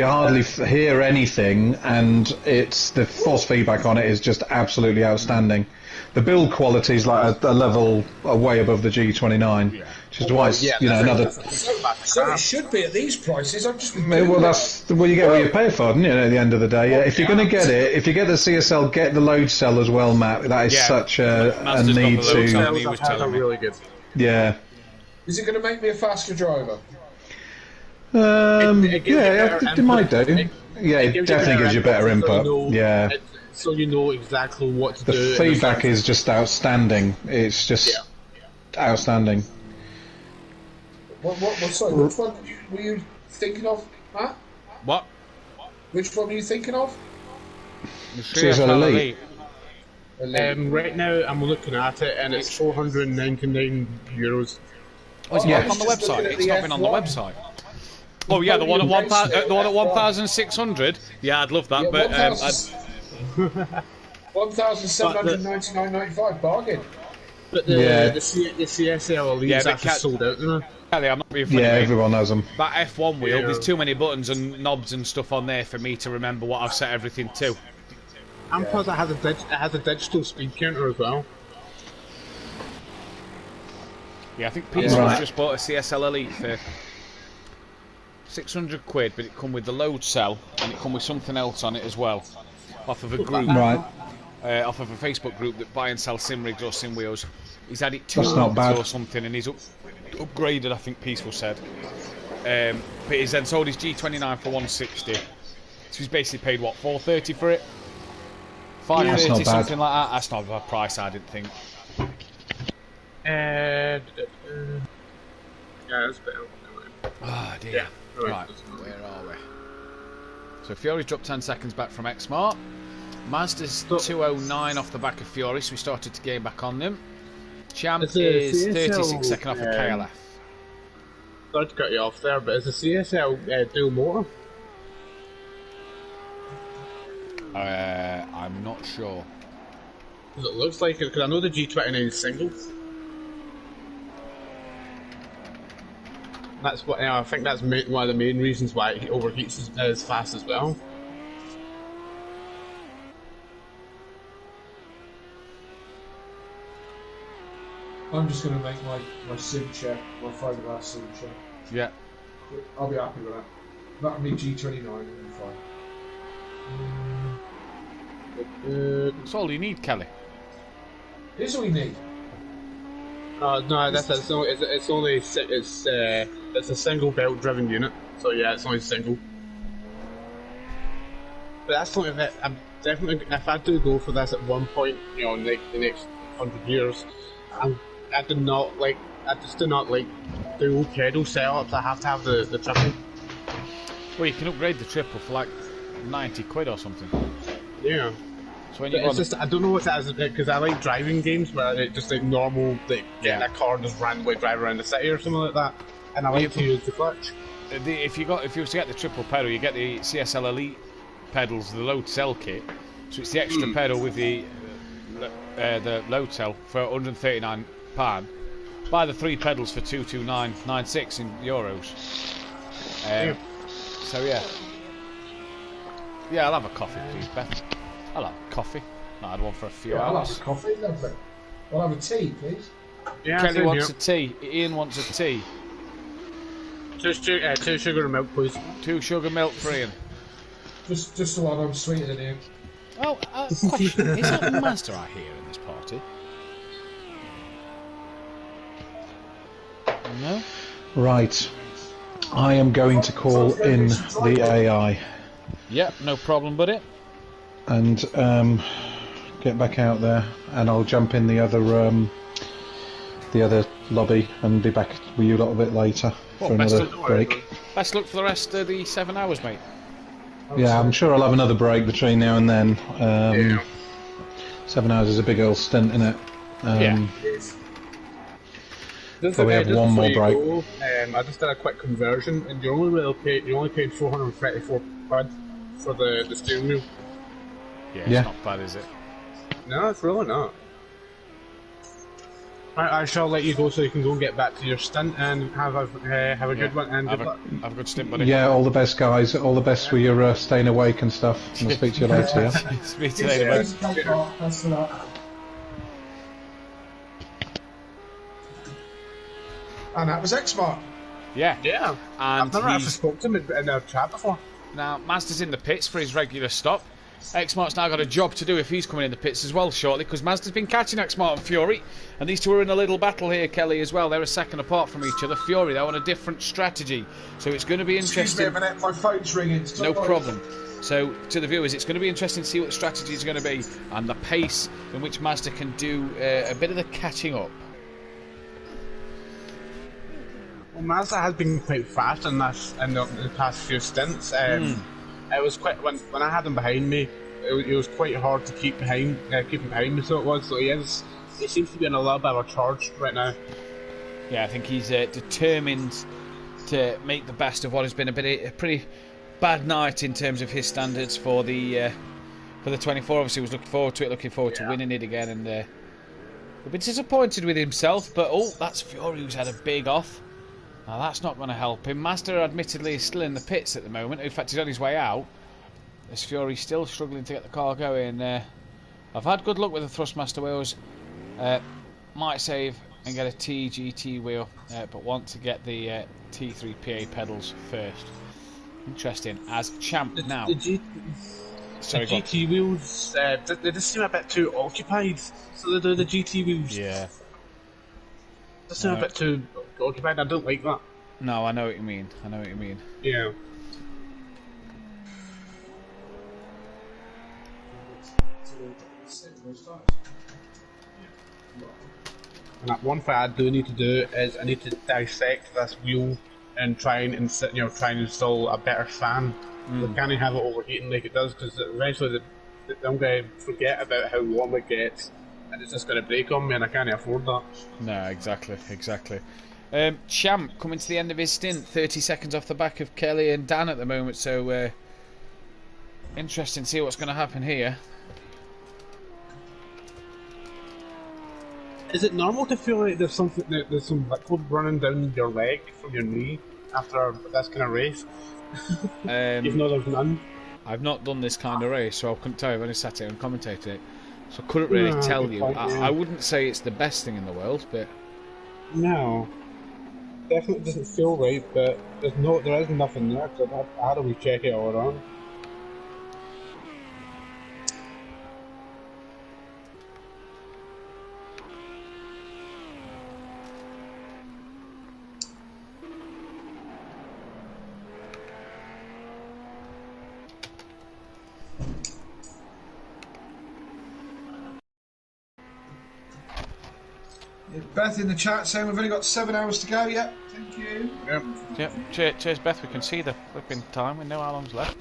hardly hear anything, and the force feedback on it is just absolutely outstanding. The build quality is like a level way above the G29, which is why it's another.
So it should be at these prices. I'm just.
Well, you get what you pay for, don't you? At the end of the day, if you're going to get it, if you get the CSL, get the load cell as well, Matt. That is such a need to.
Really good.
Yeah.
Is it going to make me a faster driver?
It might do. Yeah, it definitely gives you better input.
So you know exactly what to do.
The feedback is just outstanding. It's just outstanding.
Sorry, which one were you thinking of, Matt?
What?
Which one were you thinking of?
CSL Elite.
Right now, I'm looking at it, and it's €499.
Oh, is it on the website? It's not been on the website. Oh yeah, the one at 1,600. Yeah, I'd love that, but
1,799.95 bargain.
But the CSL Elite is actually sold out, isn't it?
Kelly, I'm not being funny.
Yeah, everyone knows them.
That F1 wheel, there's too many buttons and knobs and stuff on there for me to remember what I've set everything to.
And plus, it has a digital speed counter as well.
Yeah, I think Peaceful's just bought a CSL Elite for £600, but it come with the load cell and it come with something else on it as well, off of a group, off of a Facebook group that buy and sell sim rigs or sim wheels. He's had it 2 months or something, and he's upgraded. I think Peaceful said, but he's then sold his G29 for 160. So he's basically paid what, 430 for it, 530, something like that. That's not a bad price, I didn't think.
Yeah, that's better.
Oh dear. Yeah, right, where are we? So Fiori's dropped 10 seconds back from Xmart. Mazda's 209 off the back of Fiori, so we started to gain back on them. Champ is 36 seconds off of KLF.
Sorry to cut you off there, but is the CSL dual motor?
I'm not sure.
Because it looks like it, because I know the G29 is single. That's what I think. That's one of the main reasons why it overheats as fast as well.
I'm just going to make my sim chair, my fiberglass sim chair.
Yeah.
I'll be happy with that. That'll be G29 and fine.
That's all you need, Kelly.
Here's all you need.
No, it's a single belt driven unit, so yeah, it's only single. But that's something that I'm definitely, if I do go for this at one point, in like the next 100 years, I just do not like dual pedal setups. I have to have the triple.
Well, you can upgrade the triple for like 90 quid or something.
Yeah.
So when
it's just, I don't know what that is, because I like driving games where it's just like normal, like getting a car and just randomly drive around the city or something like that, and I like to use the clutch.
If you was to get the triple pedal, you get the CSL Elite pedals, the load cell kit. So it's the extra pedal with the load cell for £139. Buy the 3 pedals for 229.96 in euros. So yeah, I'll have a coffee, please, Beth. I'll have coffee. I had one for a few hours.
I'll have a coffee, lovely. I'll have a tea, please.
Yeah,
Kelly wants a tea. Ian wants a tea.
2 sugar and milk, please.
2 sugar milk for Ian.
Just the one. I'm sweeter than Ian.
Oh, question. Is that Mazda I hear in this party? No?
Right. I am going to call in the AI.
Yep, no problem, buddy.
And get back out there, and I'll jump in the other lobby and be back with you a little bit later for another break.
Best luck for the rest of the 7 hours, mate.
Yeah, I'm sure I'll have another break between now and then. 7 hours is a big old stint, isn't it?
Yeah.
So we have one more break.
I just did a quick conversion, and you only paid 434 quid for the steering wheel.
Yeah, it's not bad, is it?
No, it's really not. I shall let you go so you can go and get back to your stint and have a good one and good luck.
Have a good stint, buddy.
Yeah, all the best, guys. All the best with your staying awake and stuff. And I'll speak to you later. Yeah?
Speak to you later, mate.
Thanks a lot. And that was X-Mark.
Yeah.
Yeah.
And
I've never actually spoken to him in a chat before.
Now, Mazda's in the pits for his regular stop. X-Mark's now got a job to do if he's coming in the pits as well shortly, because Mazda's been catching X-Mark and Fury, and these two are in a little battle here, Kelly, as well. They're a second apart from each other. Fury, they're on a different strategy, so it's going to be interesting.
Excuse me a minute, my phone's ringing.
No problem. So, to the viewers, it's going to be interesting to see what the strategy is going to be and the pace in which Mazda can do a bit of the catching up.
Well, Mazda has been quite fast in the past few stints. It was quite when I had him behind me. It was quite hard to keep him behind me. So it was. So he seems to be in a little bit of a charge right now.
Yeah, I think he's determined to make the best of what has been a pretty bad night in terms of his standards for the 24. Obviously, was looking forward to winning it again, and a bit disappointed with himself. But that's Fury who's had a big off. Now that's not going to help him. Mazda admittedly is still in the pits at the moment. In fact, he's on his way out. As Fury's still struggling to get the car going. I've had good luck with the Thrustmaster wheels. Might save and get a TGT wheel, but want to get the T3 PA pedals first. Interesting. As champ now.
The GT wheels, they just seem a bit too occupied. So the GT wheels.
Yeah.
They seem a bit too occupied. I don't like that.
No, I know what you mean.
Yeah. And that one thing I do need to do is I need to dissect this wheel and try and install a better fan. So can't have it overheating like it does, because eventually I'm going to forget about how warm it gets, and it's just going to break on me, and I can't afford that.
No, exactly. Champ coming to the end of his stint, 30 seconds off the back of Kelly and Dan at the moment, so interesting to see what's going to happen here.
Is it normal to feel like there's some liquid running down your leg from your knee after this kind of race? Even though there's none?
I've not done this kind of race, so I couldn't tell you. I've only sat here and commentated it, so I couldn't really tell you. I wouldn't say it's the best thing in the world, but...
No. Definitely doesn't feel right, but there is nothing there, so I had to recheck it all around.
Beth in the chat saying we've only got 7 hours to go. Yep, thank you.
Yep. Cheers, Beth. We can see the flipping time. We know how long's left.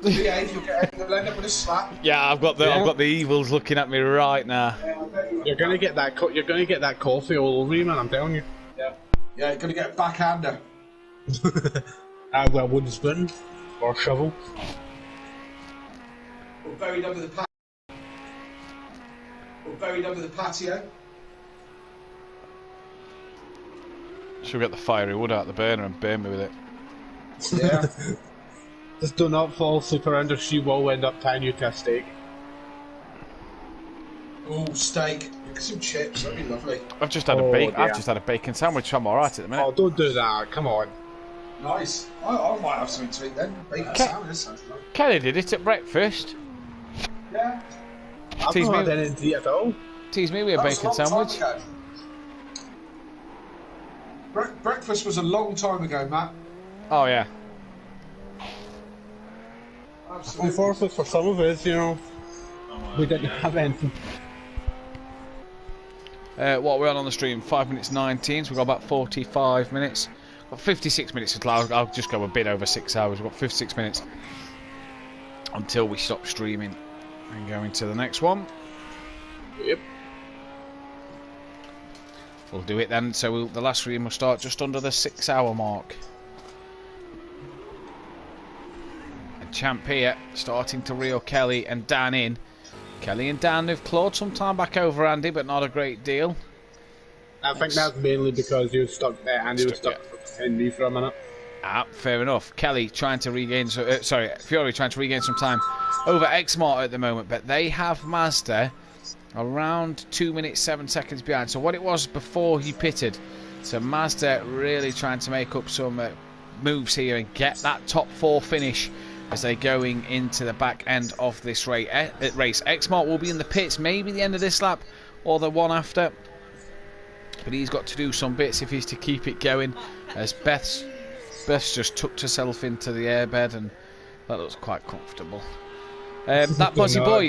Yeah, you'll end up with a slap.
Yeah, I've got the evils looking at me right now.
You're gonna get that. You're gonna get that coffee all over you, man. I'm telling you.
Yeah, you're gonna get a backhander.
Well, a wooden spoon or a shovel.
Or buried under the patio.
Should we get the fiery wood out of the burner and burn me with it?
Yeah.
Just do not fall asleep around or she will end up tying you to a steak.
Oh, steak. Get some chips, that'd be lovely.
I've just had a bacon sandwich, so I'm alright at the minute.
Oh, don't do that, come on.
Nice. I might have something to eat then. Bacon sandwich, this sounds nice.
Kelly did it at breakfast.
Yeah.
I've not had anything to eat at all.
Tease me with a bacon sandwich.
Breakfast was a long time ago, Matt.
Oh yeah.
Absolutely.
Unfortunately for some of us, you know, we didn't have anything.
What we're on the stream, 5 minutes 19, so we've got about 45 minutes. Got 56 minutes until I'll just go a bit over 6 hours. We've got 56 minutes until we stop streaming and go into the next one.
Yep.
We'll do it then, so the last stream will start just under the 6 hour mark. And Champ here, starting to reel Kelly and Dan in. Kelly and Dan have clawed some time back over Andy, but not a great deal.
I think that's mainly because you were stuck there, Andy was stuck in me for a minute.
Fair enough. Kelly trying to regain, Fury trying to regain some time over Xmart at the moment, but they have Mazda around 2 minutes 7 seconds behind. So what it was before he pitted. So Mazda really trying to make up some moves here and get that top 4 finish as they're going into the back end of this race. Xmart will be in the pits, maybe the end of this lap or the one after. But he's got to do some bits if he's to keep it going. As Beth's just tucked herself into the airbed, and that looks quite comfortable. That Bozzy boy,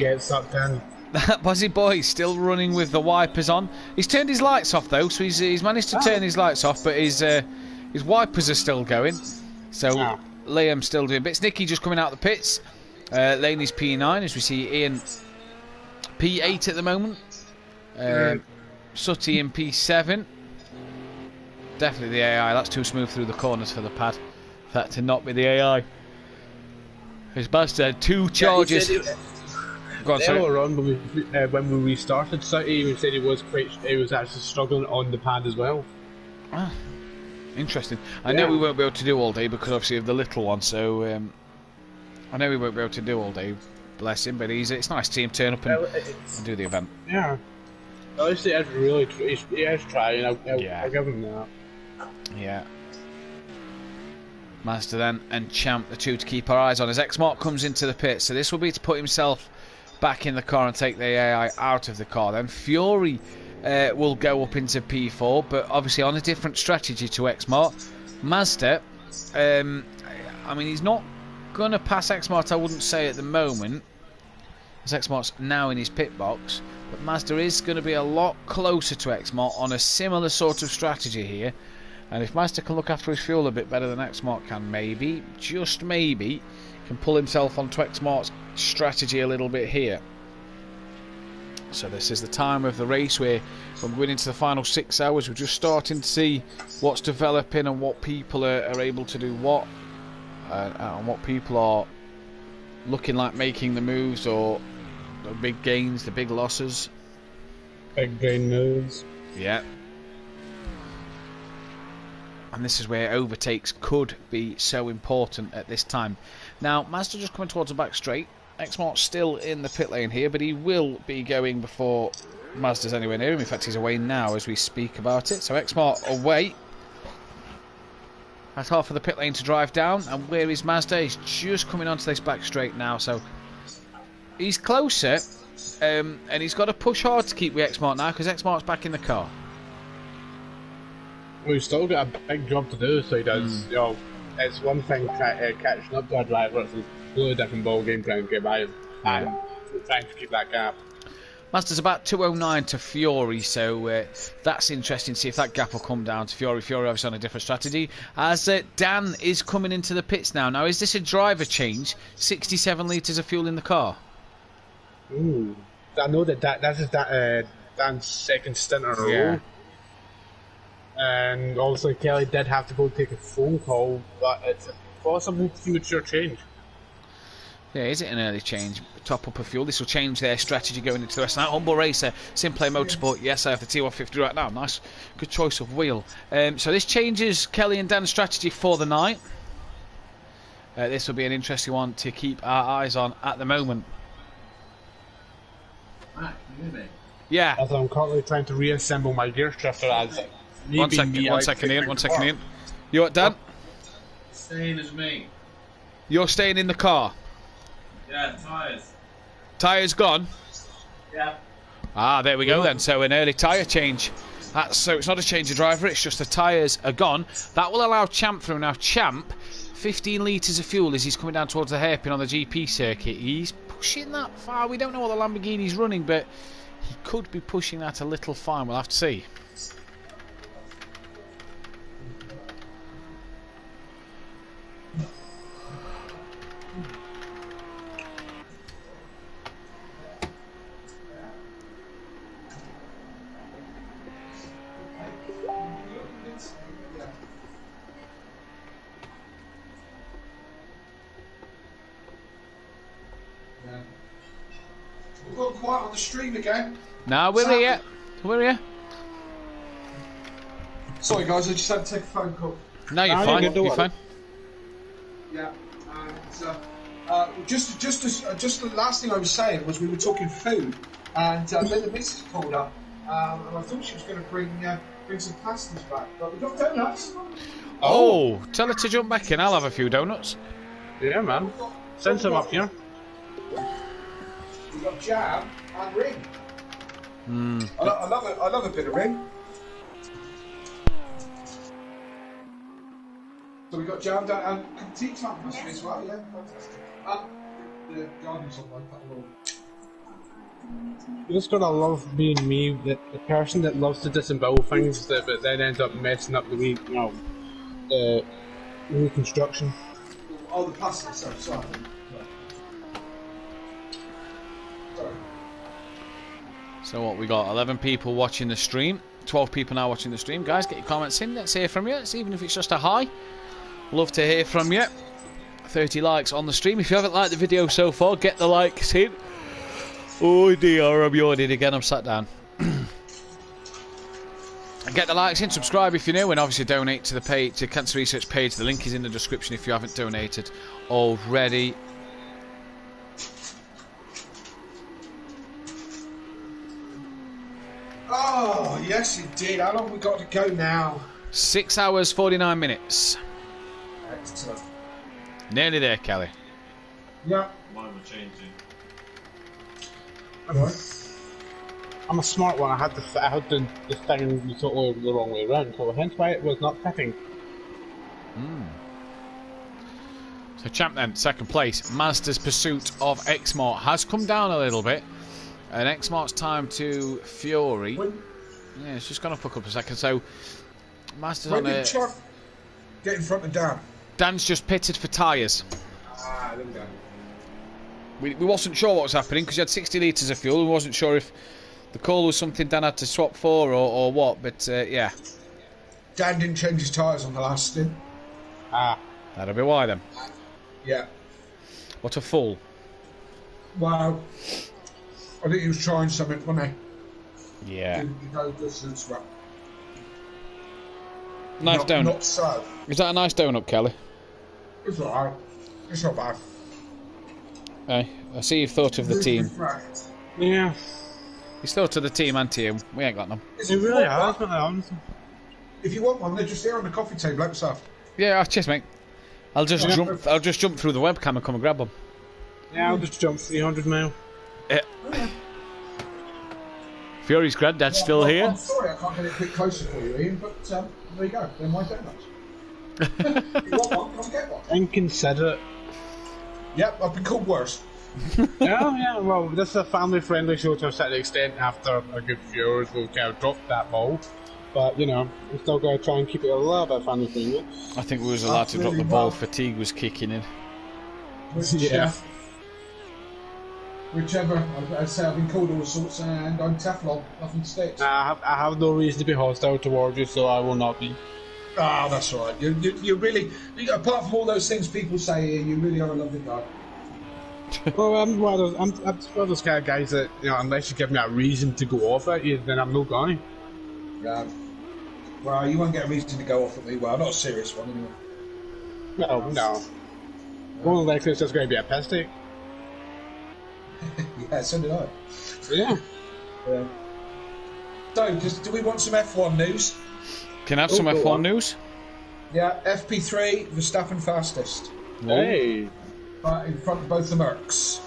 that Bozzy boy, still running with the wipers on. He's turned his lights off though, so he's managed to turn his lights off, but his wipers are still going. So Liam still doing bits. Nicky just coming out of the pits. Laney's P9 as we see Ian P8 at the moment. Sutty in P7. Definitely the AI. That's too smooth through the corners for the pad. That to not be the AI. His bastard 2 charges. Go on, sorry.
Earlier on when we restarted Sutty, he said he was actually struggling on the pad as well.
Ah, interesting. I know we won't be able to do all day because obviously of the little one. So I know we won't be able to do all day. Bless him, but it's nice to see him turn up and do the event.
Yeah. Honestly, he has tried, and I'll give him that.
Yeah. Master then and Champ, the 2 to keep our eyes on as Xmart comes into the pit. So this will be to put himself back in the car and take the AI out of the car. Then Fury will go up into P4, but obviously on a different strategy to Xmart. Mazda, I mean, he's not going to pass Xmart, I wouldn't say, at the moment, as Xmart's now in his pit box. But Mazda is going to be a lot closer to Xmart on a similar sort of strategy here. And if Mazda can look after his fuel a bit better than Xmart can, maybe, just maybe, can pull himself onto Xmart's strategy a little bit here. So this is the time of the race where we're going into the final 6 hours. We're just starting to see what's developing and what people are able to do what. And what people are looking like making the moves or the big gains, the big losses.
Big gain moves.
Yeah. And this is where overtakes could be so important at this time. Now, Mazda just coming towards the back straight. Xmart's still in the pit lane here, but he will be going before Mazda's anywhere near him. In fact, he's away now as we speak about it. So Xmart away. That's half of the pit lane to drive down. And where is Mazda? He's just coming onto this back straight now. So he's closer. And he's got to push hard to keep with Xmart now because Xmart's back in the car.
We've still got a big job to do, so he does. You know, it's one thing catching up to a driver, it's a completely different ball game trying to get by him and trying to keep that gap.
Mazda's about 209 to Fury, so that's interesting to see if that gap will come down to Fury. Fury obviously on a different strategy. As Dan is coming into the pits now. Now, is this a driver change? 67 litres of fuel in the car?
Ooh. I know that Dan's second stint in a row. And also Kelly did have to go take a phone call, but it's a possible future change.
Yeah, is it an early change? Top up of fuel. This will change their strategy going into the rest of that. Humble Racer, Simplay Motorsport. Yes, I have the T150 right now. Nice, good choice of wheel. So this changes Kelly and Dan's strategy for the night. This will be an interesting one to keep our eyes on at the moment.
Matt, can you hear me?
Yeah.
As I'm currently trying to reassemble my gear shifter as...
One second, Ian. You what, Dan?
Staying as me.
You're staying in the car?
Yeah, tyres.
Tyres gone?
Yeah.
Ah, there we go then. So an early tyre change So it's not a change of driver, it's just the tyres are gone. That will allow Champ through. Now Champ, 15 litres of fuel as he's coming down towards the hairpin on the GP circuit. He's pushing that far. We don't know what the Lamborghini's running, but he could be pushing that a little far. We'll have to see.
We've gone quiet on the stream again.
No, we're here. We're here.
Sorry guys, I just had to take a phone call.
No, you're fine. You're fine.
Yeah, and just the last thing I was saying was we were talking food, and then the missus called up, and I thought she was going to bring some pasties back, but we got donuts.
Oh, tell her to jump back in. I'll have a few donuts.
Yeah, man. Send some up here.
We've got jam and ring.
Mm.
I love a bit of ring. So we got jam down and tea time pasty as well. Yeah, fantastic. The garden's on my
You just gotta love being me, the person that loves to disembowel things, but then ends up messing up the reconstruction.
Oh, the pasta. Sorry.
So what, we got 11 people watching the stream, 12 people now watching the stream. Guys, get your comments in. Let's hear from you. Even if it's just a hi. Love to hear from you. 30 likes on the stream. If you haven't liked the video so far, get the likes in. Oh dear, I'm yawning again. I'm sat down. Get the likes in, subscribe if you're new, and obviously donate to the page, to Cancer Research page. The link is in the description if you haven't donated already.
Oh, yes it did. How long have we got to go now?
6 hours, 49 minutes.
Excellent.
Nearly there, Kelly.
Yeah.
Mine were changing.
I'm a smart one. I had the thing totally the wrong way around, so hence why it was not fitting.
So Champ then, second place. Mazda's pursuit of X-Mart has come down a little bit. And X-Mart's time to Fury. Yeah, it's just gone up a couple of seconds. So Mazda's on a...
Get in front of Dan.
Dan's just pitted for tyres.
There we go.
We wasn't sure what was happening because he had 60 litres of fuel. We wasn't sure if the call was something Dan had to swap for or what, but yeah.
Dan didn't change his tyres on the last stint.
That'll be why then.
Yeah.
What a fool.
Wow. I think he was trying something, wasn't he?
Yeah.
Well.
Nice donut.
Not so.
Is that a nice donut, Kelly?
It's alright. It's not bad.
Hey, I see you've thought of the team.
Yeah.
He's thought of the team and team. We ain't got them.
It really has, but
if you want one, they're just here on the coffee table outside.
Yeah, cheers, mate. I'll just jump through the webcam and come and grab them.
Yeah, I'll just jump 300 mile.
Yeah. Fury's granddad's still here.
I'm sorry I can't get it a bit closer for you, Ian, but there you go. They're my donuts. If you want one, come get one.
Inconsiderate.
Yep, I've been called worse.
Yeah, well, this is a family-friendly show to a certain extent. After a good few hours, we'll kind of drop that ball. But, you know, we're still going to try and keep it a little bit family-friendly.
I think we was allowed to drop the ball. Fatigue was kicking in.
Yeah.
Whichever. I say I've been called all sorts, and I'm Teflon. Nothing sticks.
I have no reason to be hostile towards you, so I will not be.
Ah, that's all right. You really, apart from all those things people say here, you really are a lovely guy.
Well, I'm one of those kind of guys that, you know, unless you give me a reason to go off at you, then I'm no guy.
Yeah. Well, you won't get a reason to go off at me. Well, not a serious one, anyway.
No. More than likely, it's just going to be a piss take.
Yeah, so did I.
Yeah.
So, do we want some F1 news?
Can I have some F1 news?
Yeah, FP3, Verstappen fastest.
Hey.
In front of both the Mercs.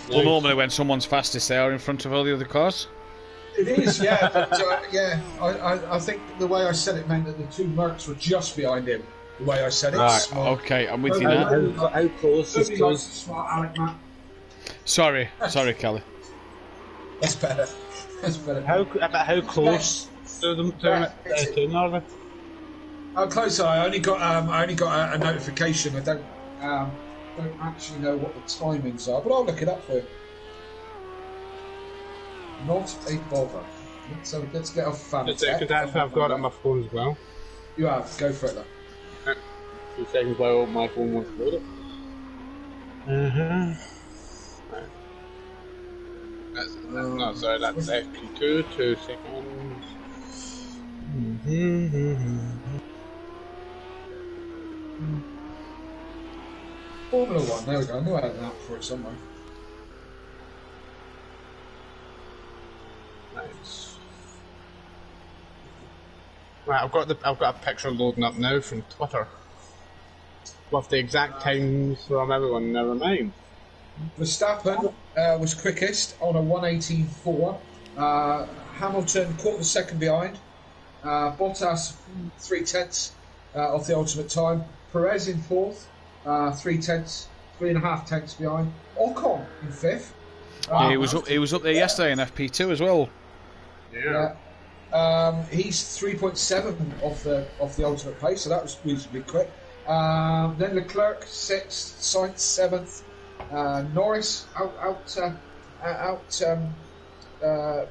Well, normally when someone's fastest, they are in front of all the other cars.
It is, yeah. But, yeah, I think the way I said it meant that the two Mercs were just behind him. The way I said it.
Right, okay, I'm with you now.
How close is close?
Smart Alec, Matt.
Sorry, Kelly.
That's better. That's better.
How close to them are they?
How close are I? I only got a notification. I don't actually know what the timings are, but I'll look it up for you. Not a bother. So let's get off fan.
I've got it on my phone as well.
You have. Go for it then.
2 seconds while my phone wants to load it. No, sorry, that's FP2, 2 seconds.
Formula 1, there we go. I knew I had an app for it somewhere.
Nice. Right, I've got a picture loading up now from Twitter. With the exact times from everyone, never mind.
Verstappen was quickest on a 1:18.4. Hamilton quarter of a second behind. Bottas 3/10 off the ultimate time. Perez in fourth, 3.5 tenths behind. Ocon in fifth.
He was up there yesterday in FP2 as well.
Yeah.
He's 3.7 off the ultimate pace, so that was reasonably quick. Then Leclerc 6th, Sainz 7th, Norris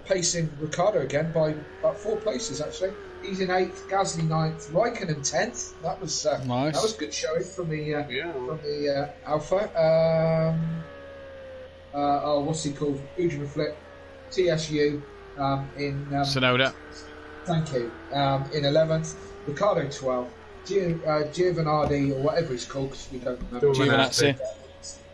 pacing Ricciardo again by about 4 places actually. He's in 8th, Gasly 9th, Raikkonen 10th. That was nice. That was good showing from the Alpha. What's he called? Ujima Flip, TSU in
Sonoda.
Thank you. In 11th, Ricciardo 12th. Giovinazzi, or whatever he's called, because we don't remember.
Giovinazzi.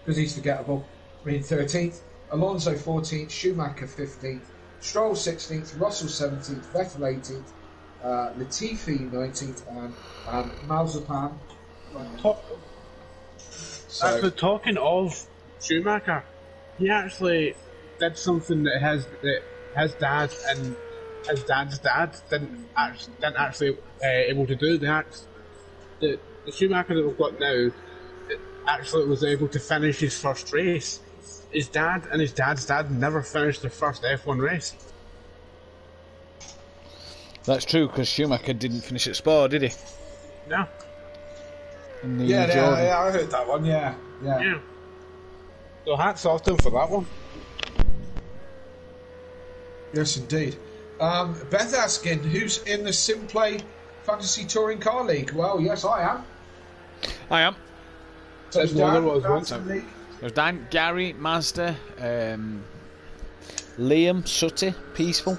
Because he's forgettable. In 13th. Alonso 14th. Schumacher 15th. Stroll 16th. Russell 17th. Vettel 18th. Latifi 19th. And Mazepin.
Actually, talking of Schumacher, he actually did something that his dad and his dad's dad didn't actually able to do. The Schumacher that we've got now actually was able to finish his first race. His dad and his dad's dad never finished their first F1 race.
That's true, because Schumacher didn't finish at Spa, did he?
No.
Yeah, I heard that one. Yeah.
So hats off to him for that one.
Yes, indeed. Beth asking, who's in the Simplay Fantasy Touring Car League? Well, yes, I am.
I am.
So
There's Dan,
there's Dan, Gary, Mazda, Liam, Sutty, Peaceful.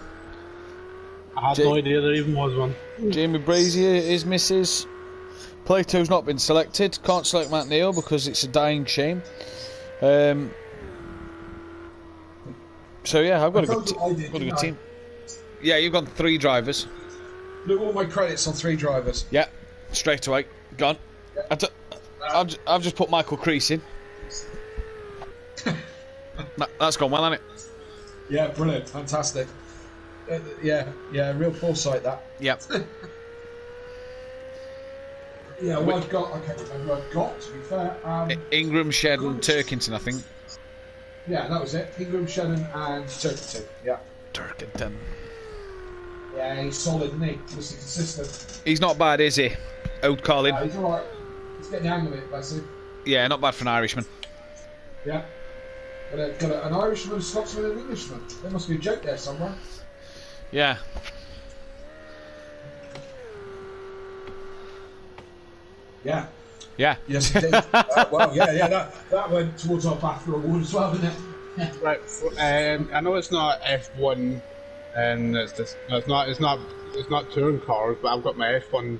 I had no idea there even was one.
Jamie Brazier, his missus. Plato's not been selected. Can't select Matt Neal because it's a dying shame. So yeah, I've got a good team. Yeah, you've got 3 drivers.
Look, all my credits on 3 drivers.
Yeah, straight away. Gone. I've just put Michael Crease in. That's gone well, hasn't it?
Yeah, brilliant, fantastic. Yeah, real foresight that.
Yep.
Yeah, well, I can't remember who I've got, to be fair.
Ingram, Shed and Turkington, I think.
Yeah, that was it. Ingram, Shannon and Turkington. Yeah.
Turkington.
Yeah, he's solid, isn't he? Mr. Consistent.
He's not bad, is he? Old Colin.
He's alright. He's getting the hang of it, bless him.
Yeah, not bad for an Irishman.
Yeah. Got an Irishman, a Scotsman and an Englishman. There must be a joke there somewhere.
Yeah.
Yeah.
Yeah.
Yes, indeed. Well, yeah, that went towards our BAFTA award as well, didn't it?
Right. I know it's not F1, and it's not touring cars, but I've got my F1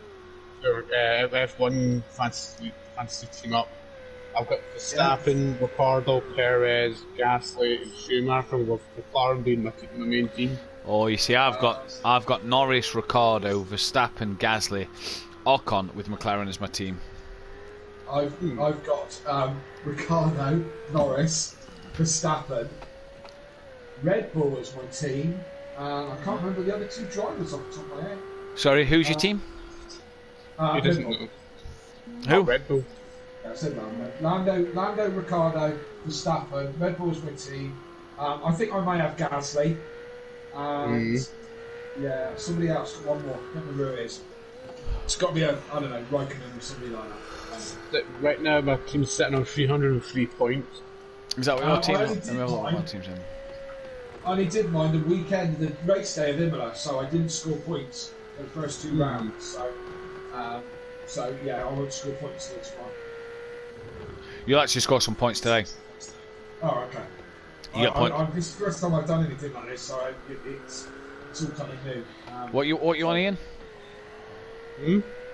fantasy team up. I've got Verstappen, Ricciardo, Perez, Gasly, and Schumacher, with McLaren being my main team.
Oh, you see, I've got Norris, Ricciardo, Verstappen, Gasly, Ocon with McLaren as my team.
I've got Ricciardo, Norris, Verstappen, Red Bull as my team, I can't remember the other two drivers off the top of my head.
Sorry, who's your team?
He doesn't know.
Who?
Red Bull.
Yeah, I said Lando, Ricciardo, Verstappen. Red Bull's my team. I think I might have Gasly. And yeah, somebody else. One more. I can't remember who it is. It's got to be I don't know, Raikkonen or somebody like that.
Right now, my team's sitting on 303 points.
Is that what your team is?
I only did mine the weekend, the race day of Imola, so I didn't score points for the first 2 rounds. So yeah, I won't score points till tomorrow.
You'll actually score some points today.
Oh, okay.
You got points.
This is the first time I've done anything like this, so it's all kind of new.
What you on, Ian?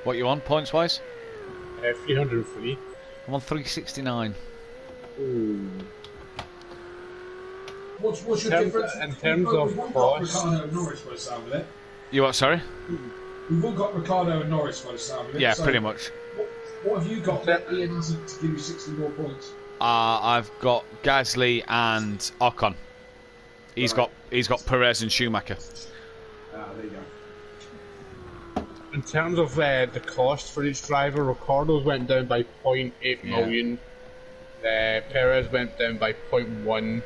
What you on points wise?
303.
I'm on 369.
What's your difference?
In terms of cost,
Ricciardo and Norris by the sound of it.
You what? Sorry.
We've all got Ricciardo and Norris by the sound of it.
Yeah,
so
pretty much.
What have you got that Ian hasn't to give you 60 more points?
I've got Gasly and Ocon. He's got Perez and Schumacher.
There you go.
in terms of the cost for each driver, Ricciardo's went down by 0.8 million. Perez went down by 0.1.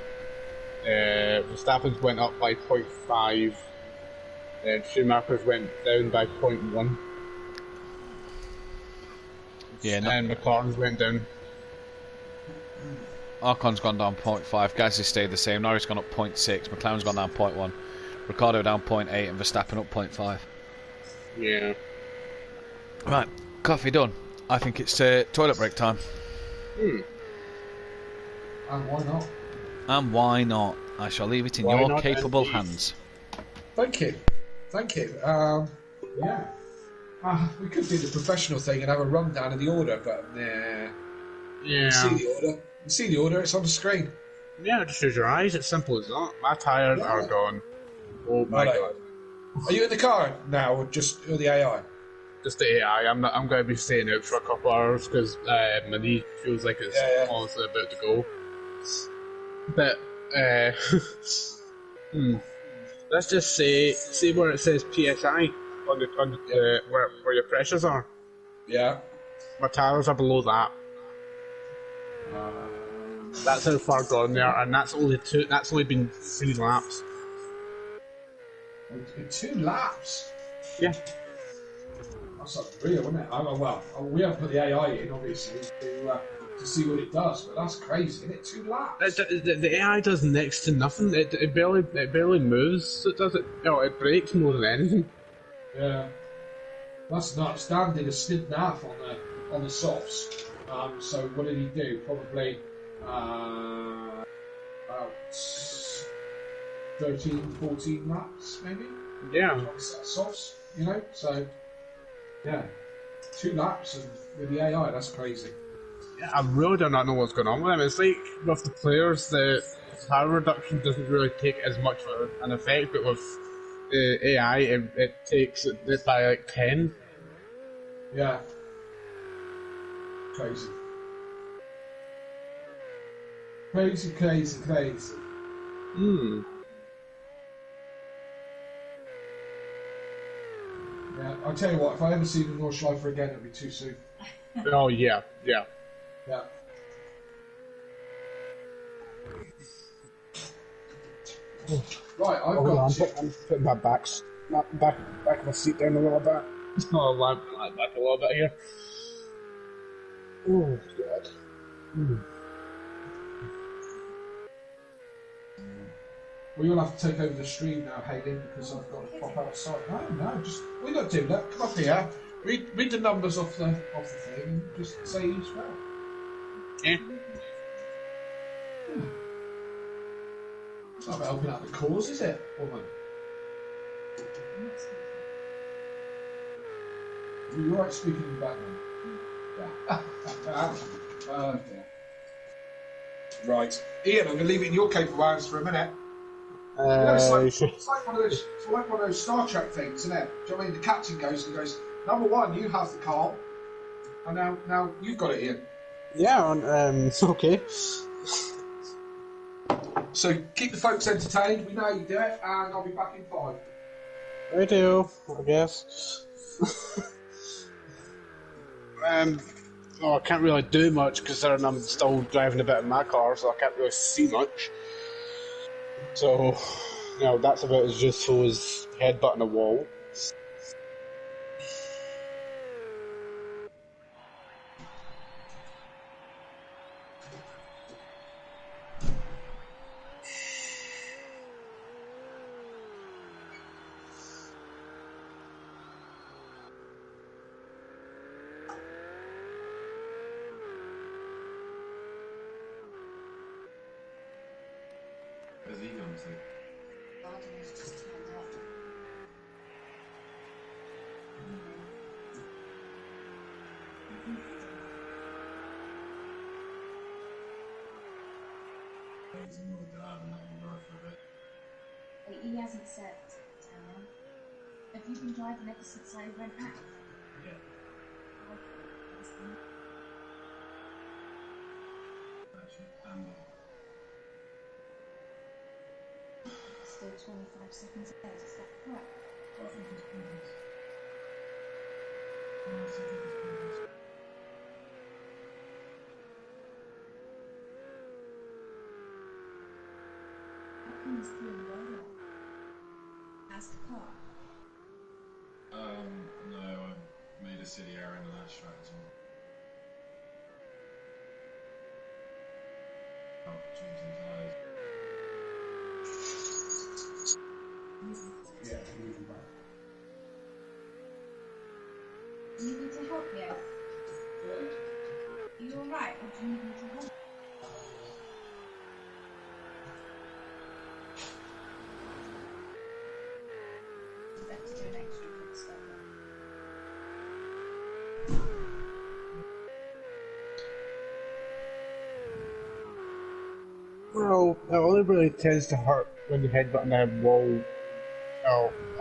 Verstappen's went up by 0.5. Schumacher's went down by 0.1.
Yeah,
and McLaren's went down.
Ocon's gone down 0.5. Gasly stayed the same. Norris gone up 0.6. McLaren's gone down 0.1. Ricciardo down 0.8 and Verstappen up 0.5.
Yeah.
Right, coffee done. I think it's toilet break time.
And why not?
And why not? I shall leave it in your capable hands.
Thank you. Thank you. Yeah. We could do the professional thing and have a rundown of the order, but nah.
Yeah.
See the order. You see the order, it's on the screen.
Yeah, just use your eyes, it's simple as that. My tyres are gone. Oh my god.
Are you in the car now, or just the AI?
Just the AI. I'm going to be staying out for a couple hours because my knee feels like it's honestly about to go. But let's just see where it says PSI on the where your pressures are.
Yeah.
My tyres are below that. That's how far gone there, and that's only been 3 laps.
2 laps?
Yeah.
That's unreal, isn't it? We haven't put the AI in, obviously, to see what it does, but that's crazy, isn't it? 2 laps.
The AI does next to nothing. It barely moves. It does it. No, it breaks more than anything.
Yeah. That's nuts. Dan did a stint and a half on the softs. So what did he do? Probably about 13, 14 laps, maybe?
Yeah.
Softs, you know? So, yeah. 2 laps and with the AI, that's crazy.
Yeah, I really do not know what's going on with them. It's like with the players, the power reduction doesn't really take as much of an effect, but with the AI, it takes it by like 10.
Yeah. Crazy. Crazy. Yeah, I'll tell you what, if I ever see the Nordschleifer again, it'll be too soon.
Oh, yeah.
Yeah. Right, I'm
putting my back of my seat down a little bit. Oh, lie back a little bit here. Oh, God.
Well, you'll have to take over the stream now, Hayden, because I've got to pop outside. No, just we don't do that. Come up here, read the numbers off the thing, and just say each one.
Yeah.
It's not about helping out the cause, is it, woman? Are you alright speaking in the background? Yeah. Oh dear. Right, Ian, I'm going to leave it in your capable hands for a minute. It's like one of those Star Trek things, isn't it? Do you know what I mean? The captain goes, number 1, you have the car, and now you've got it, Ian.
Yeah, okay.
So keep the folks entertained. We know you do it, and I'll be back in 5.
I do, I guess. Well, I can't really do much considering I'm still driving a bit in my car, so I can't really see much. So, that's about as useful as headbutting a wall.
Where's he gone to?
Gardeners just turned up.
He's annoyed that I haven't let him drive for a bit.
He hasn't said, Tanner. Have you been driving ever since I went out?
Yeah. Actually,
Still 25 seconds ahead, is that correct?
I think it's pointless. I honestly think it's pointless.
How come he's doing well? How's the car?
No, I made a silly error in the last track as well. Oh, changing tyres.
Yeah, moving back.
Do you need me to help you? Are you alright, or do you need me to help? Better do an extra quick stop
Well, it only really tends to hurt when you headbutt a wall.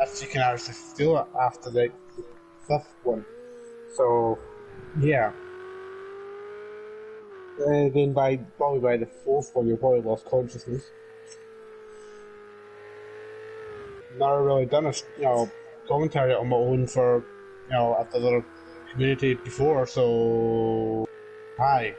If you can actually feel it after the 5th one. So, yeah. Then probably by the 4th one, you probably lost consciousness. Never really done a commentary on my own for at the other community before, so hi.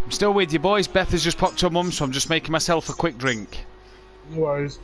I'm still with you, boys. Beth has just popped her mum, so I'm just making myself a quick drink.
No worries.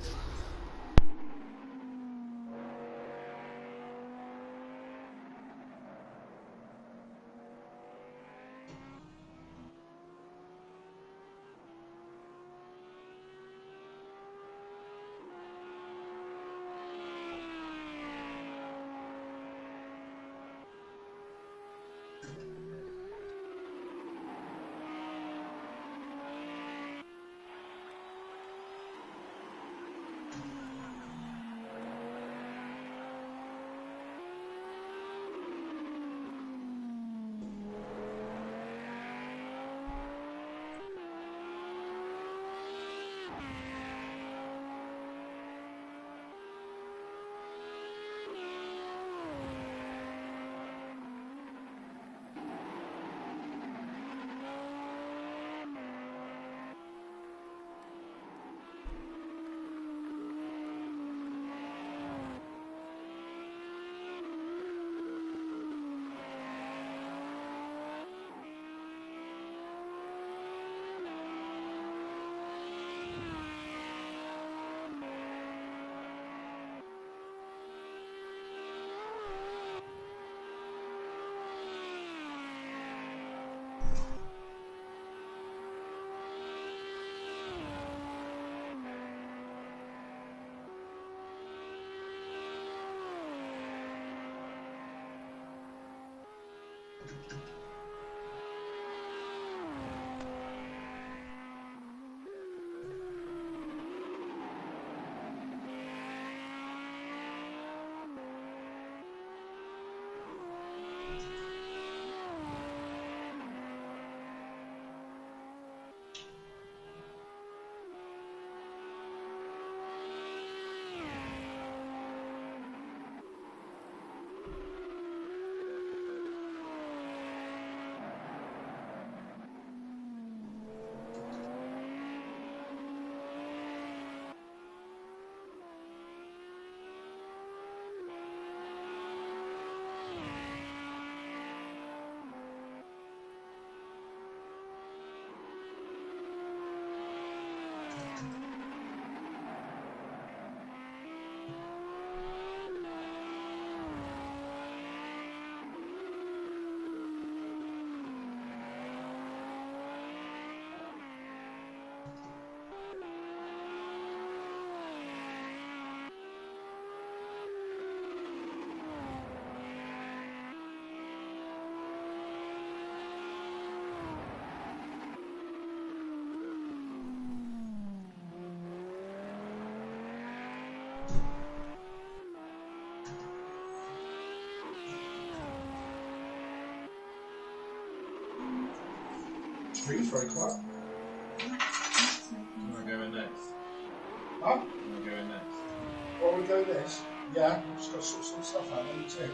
Tree's very quiet.
I'm going to go in next.
Huh?
I'm going to go in next.
Well, we go this. Yeah, I've just got to sort some stuff out. Let me too.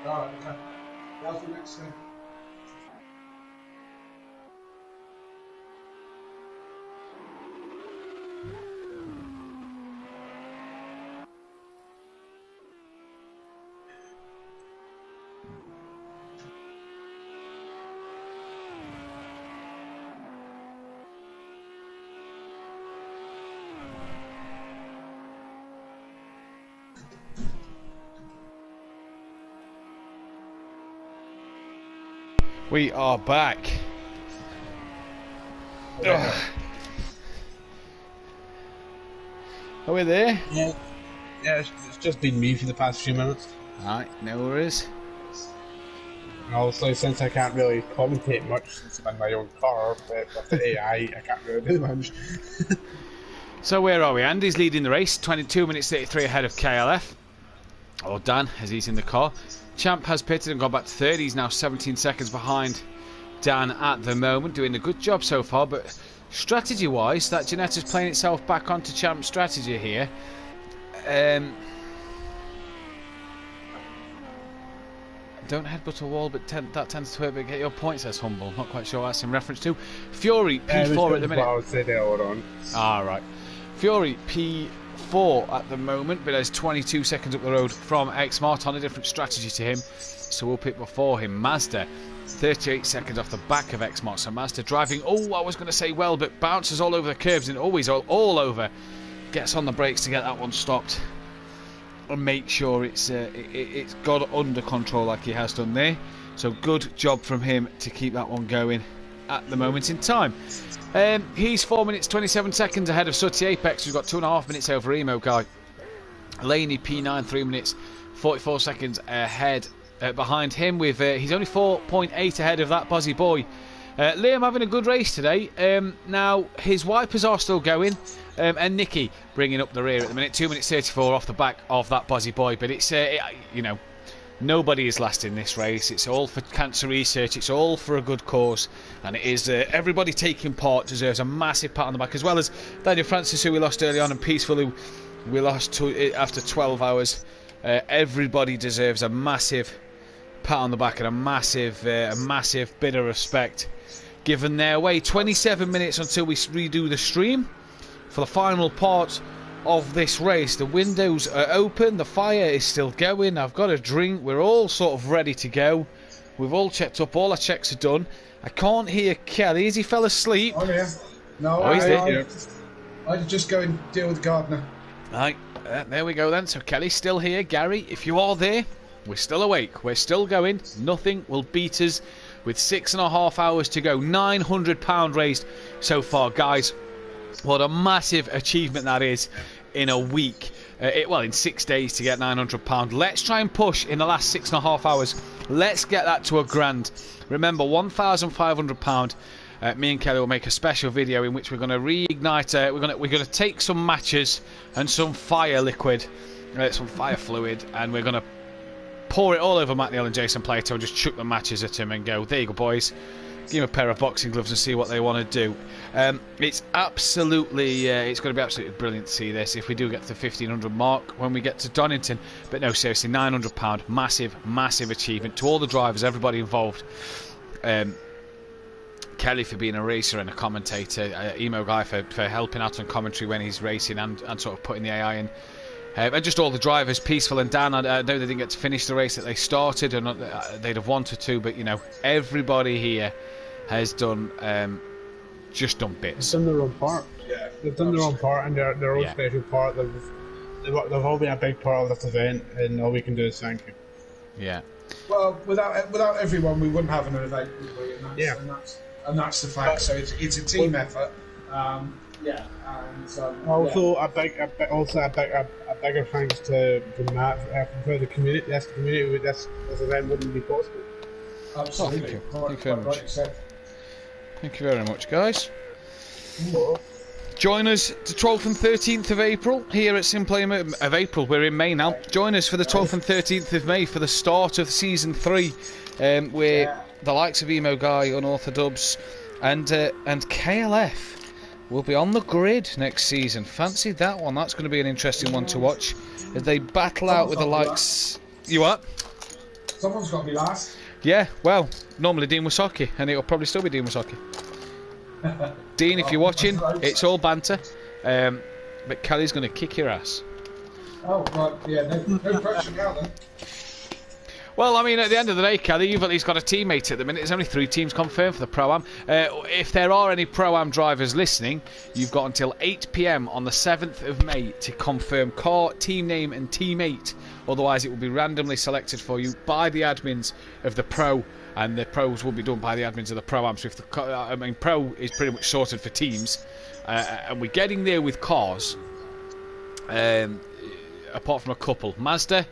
Alright, okay. I'll do next thing.
We are back. Ugh. Are we there?
Yeah. Yeah, it's just been me for the past few minutes.
Alright, no worries.
And also, since I can't really commentate much since I'm in my own car, but with the AI, I can't really do much.
So where are we? Andy's leading the race, 22 minutes 33 ahead of KLF. Or Dan, as he's in the car. Champ has pitted and gone back to third. He's now 17 seconds behind Dan at the moment, doing a good job so far, but strategy-wise, that Janetta's playing itself back onto Champ's strategy here. Don't headbutt a wall, but that tends to hurt, but get your point, says Humble. Not quite sure what that's in reference to. Fury, P4 at the minute.
I would say there, hold on.
Right. Fury, P4 at the moment, but there's 22 seconds up the road from X-Mart on a different strategy to him, so we'll pick before him. Mazda, 38 seconds off the back of X-Mart, so Mazda driving, I was going to say well, but bounces all over the curbs and always all over. Gets on the brakes to get that one stopped and make sure it's got under control like he has done there. So good job from him to keep that one going at the moment in time. He's 4 minutes 27 seconds ahead of Sutty Apex, who's got 2.5 minutes over Emo Guy. Laney P9, 3 minutes 44 seconds ahead behind him. With he's only 4.8 ahead of that Bozzy Boy. Liam having a good race today. Now his wipers are still going, and Nicky bringing up the rear at the minute. 2 minutes 34 off the back of that Bozzy Boy. But it's nobody is last in this race. It's all for cancer research. It's all for a good cause, and it is everybody taking part deserves a massive pat on the back, as well as Daniel Francis, who we lost early on, and Peaceful, who we lost after 12 hours. Everybody deserves a massive pat on the back and a massive bit of respect given their way. 27 minutes until we redo the stream for the final part of this race. The windows are open, the fire is still going, I've got a drink, we're all sort of ready to go. We've all checked up, all our checks are done. I can't hear Kelly. Is he fell asleep?
Oh yeah. No,
he's there.
I'd just go and deal with the gardener.
Right, there we go then. So Kelly's still here. Gary, if you are there, we're still awake, we're still going. Nothing will beat us with 6.5 hours to go. £900 raised so far, guys. What a massive achievement that is in a week. In 6 days to get £900. Let's try and push in the last 6.5 hours. Let's get that to £1,000. Remember, £1,500. Me and Kelly will make a special video in which we're going to reignite. We're going to take some matches and some fire liquid, some fire fluid, and we're going to pour it all over Matt Neal and Jason Plato and just chuck the matches at him and go, there you go, boys. Give him a pair of boxing gloves and see what they want to do. It's absolutely, it's going to be absolutely brilliant to see this if we do get to the 1,500 mark when we get to Donington. But no, seriously, £900, massive achievement to all the drivers, everybody involved. Kelly for being a racer and a commentator, Emo Guy for helping out on commentary when he's racing and sort of putting the AI in. And just all the drivers, Peaceful and Dan. I know they didn't get to finish the race that they started, and they'd have wanted to, but everybody here has done just done bits.
They've done their own part. Yeah, they've done their own part, and their own special part. They've all been a big part of this event, and all we can do is thank you.
Yeah.
Well, without everyone, we wouldn't have an event, would we? And that's the fact. So it's a team effort. Yeah, and
also a bigger thanks to Matt for the community. That's the community. This event wouldn't be possible.
Absolutely.
Thank you very much. Thank you very much, guys. Join us the 12th and 13th of April here at Simplay of April. We're in May now. Join us for the 12th and 13th of May for the start of season 3. We're the likes of Emo Guy, Unorthodox, and KLF will be on the grid next season. Fancy that one. That's going to be an interesting one to watch as they battle out with the likes. You what?
Someone's got to be last.
Yeah, well, normally Dean Wasaki, and it'll probably still be Dean Wasaki. Dean, if you're watching, it's all banter, but Kelly's going to kick your ass.
Oh, right, yeah, no pressure now then.
Well, I mean, at the end of the day, Kelly, you've at least got a teammate at the minute. There's only 3 teams confirmed for the Pro-Am. If there are any Pro-Am drivers listening, you've got until 8 PM on the 7th of May to confirm car, team name and teammate. Otherwise, it will be randomly selected for you by the admins of the Pro, and the Pros will be done by the admins of the Pro-Am. So if the Pro is pretty much sorted for teams, and we're getting there with cars, apart from a couple. Mazda,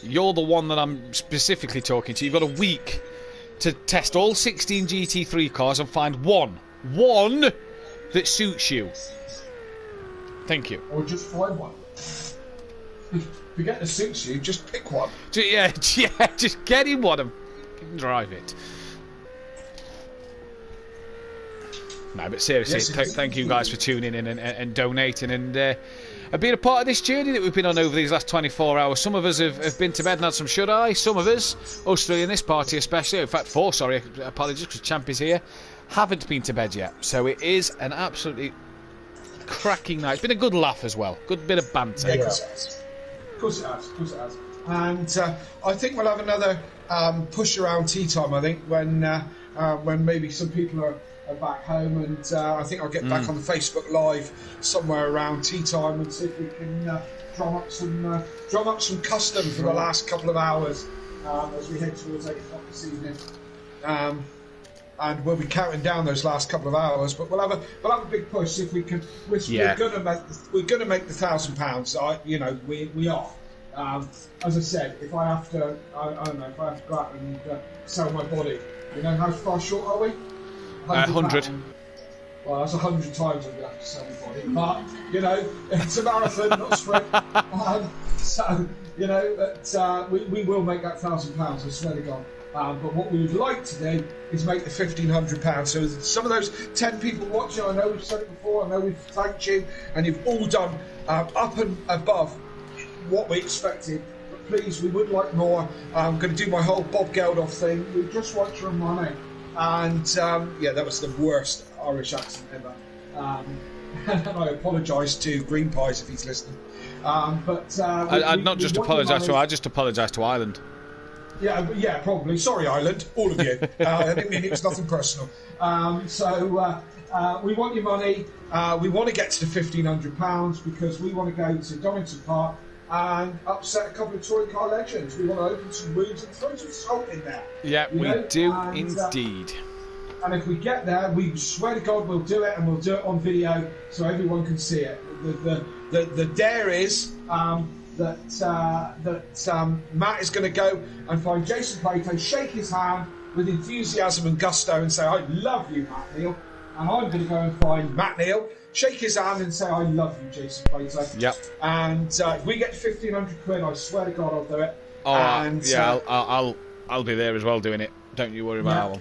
you're the one that I'm specifically talking to. You've got a week to test all 16 GT3 cars and find one that suits you. Thank you.
Or just find one. Forget that suits you, just pick one.
Yeah, just get in one and drive it. No, but seriously, yes, thank you guys for tuning in and donating and being a part of this journey that we've been on over these last 24 hours. Some of us have been to bed and had some shut-eye. Some of us, three in this party especially, in fact 4, sorry, apologies because Champ is here, haven't been to bed yet. So it is an absolutely cracking night. It's been a good laugh as well. Good bit of banter.
Yeah, of course it has. And I think we'll have another push around tea time, I think, when maybe some people are back home, and I think I'll get back on the Facebook Live somewhere around tea time and see if we can drum up some custom for the last couple of hours as we head towards 8 o'clock this evening. And we'll be counting down those last couple of hours, but we'll have a big push. See if we can. We're going to make the £1,000. We are. As I said, if I have to, I don't know, if I have to go out and sell my body, how far short are we?
100.
Well, that's 100 times I'm going to have to sell my body. But, it's a marathon, not a sprint. So, we will make that £1,000, I swear to God. But what we would like to do is make the £1,500. So some of those 10 people watching, I know we've said it before, I know we've thanked you, and you've all done up and above what we expected. But please, we would like more. I'm going to do my whole Bob Geldof thing. We just want your money. And that was the worst Irish accent ever. And I apologise to Green Pies if he's listening.
I'd not just apologise to him, I'd just apologise to Ireland.
Yeah, probably. Sorry, Ireland, all of you. I didn't mean it was nothing personal. We want your money. We want to get to the £1,500 because we want to go to Donington Park and upset a couple of touring car legends. We want to open some wounds and throw some salt in there.
Yeah, we do indeed.
And if we get there, we swear to God we'll do it, and we'll do it on video so everyone can see it. The dare is that Matt is going to go and find Jason Plato, shake his hand with enthusiasm and gusto and say, I love you, Matt Neal. And I'm going to go and find Matt Neal, shake his hand and say, I love you, Jason Plato.
Yep.
And if we get to £1,500, I swear to God I'll do it.
I'll be there as well doing it. Don't you worry about that one.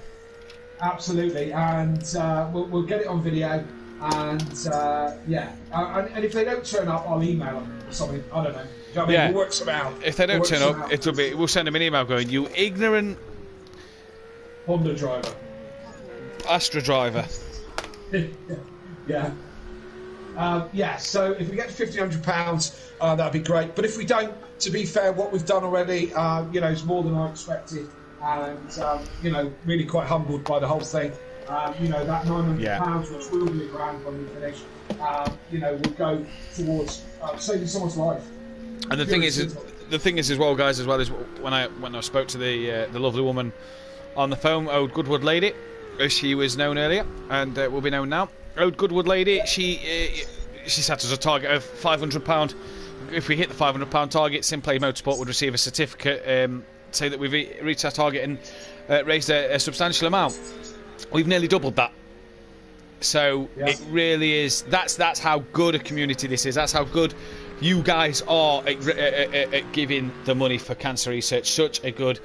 Absolutely. And we'll get it on video. And and if they don't turn up, I'll email them or something. I don't know. We'll work some out.
If they don't turn up, we'll send them an email going, you ignorant
Honda driver,
Astra driver.
So if we get to £1,500, that'd be great. But if we don't, to be fair, what we've done already, is more than I expected, and really quite humbled by the whole thing. That £900, which will be £1,000 when we finish, will go towards saving someone's life.
And the thing is as well, guys, as well as when I spoke to the lovely woman on the phone, Old Goodwood Lady, as she was known earlier, and will be known now. Old Goodwood Lady, she set us a target of £500. If we hit the £500 target, Simplay Motorsport would receive a certificate, say that we've reached our target and raised a substantial amount. We've nearly doubled that. So it really is. That's how good a community this is. That's how good you guys are at giving the money for cancer research. Such a good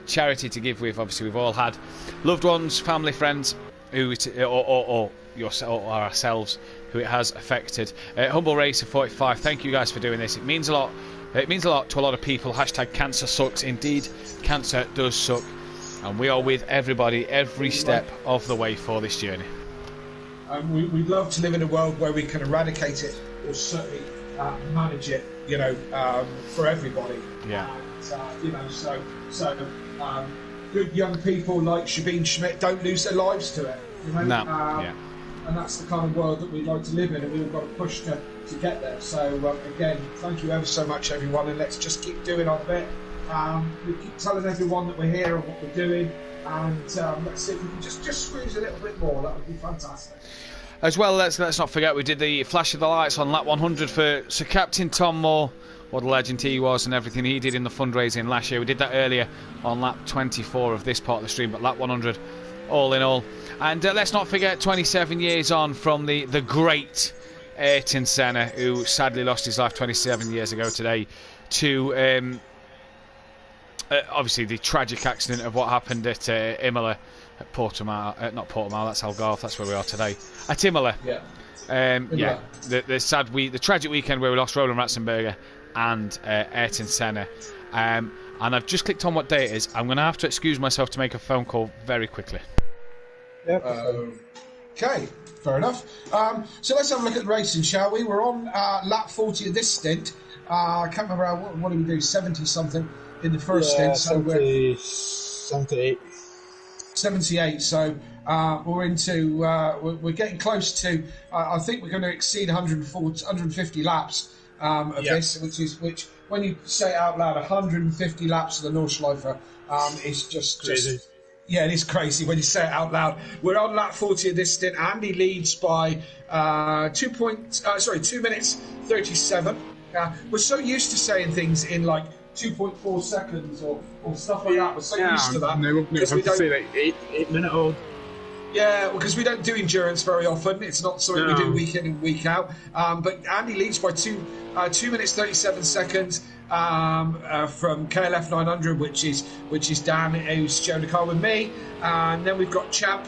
charity to give with. Obviously, we've all had loved ones, family, friends, who or ourselves who it has affected. Humble Racer 45, thank you guys for doing this. It means a lot. It means a lot to a lot of people. Hashtag cancer sucks. Indeed, cancer does suck, and we are with everybody every step of the way for this journey.
We'd love to live in a world where we can eradicate it, or certainly manage it, for everybody.
Yeah.
And, good young people like Sabine Schmitz don't lose their lives to it.
No. Yeah.
And that's the kind of world that we'd like to live in, and we've got to push to get there. So again, thank you ever so much, everyone, and let's just keep doing our bit. We keep telling everyone that we're here and what we're doing, and let's see if we can just squeeze a little bit more. That would be fantastic.
As well, let's not forget we did the flash of the lights on lap 100 for Sir Captain Tom Moore. What a legend he was and everything he did in the fundraising last year. We did that earlier on lap 24 of this part of the stream, but lap 100 all in all. And let's not forget 27 years on from the great Ayrton Senna, who sadly lost his life 27 years ago today to obviously the tragic accident of what happened at Imola, at Portimao, not Portimao, that's Algarve, that's where we are today, at Imola.
Yeah.
The tragic weekend where we lost Roland Ratzenberger and Ayrton Senna. And I've just clicked on what day it is. I'm going to have to excuse myself to make a phone call very quickly.
Okay, fair enough. So let's have a look at the racing, shall we? We're on lap 40 of this stint. I can't remember what did we do, 70 something in the first stint. So
78.
78. So we're into we're getting close to. I think we're going to exceed 150 laps of this, which when you say it out loud, 150 laps of the Nordschleife is just
crazy.
Yeah, it is crazy when you say it out loud. We're on lap 40 of this stint. Andy leads by 2 minutes 37. We're so used to saying things in like 2.4 seconds or stuff like that. We're so used to that.
No, we don't say like 8 minute old.
Yeah, because we don't do endurance very often. It's not something we do week in and week out. But Andy leads by 2 minutes 37 seconds from KLF 900, which is Dan, who's sharing the car with me. And then we've got Champ,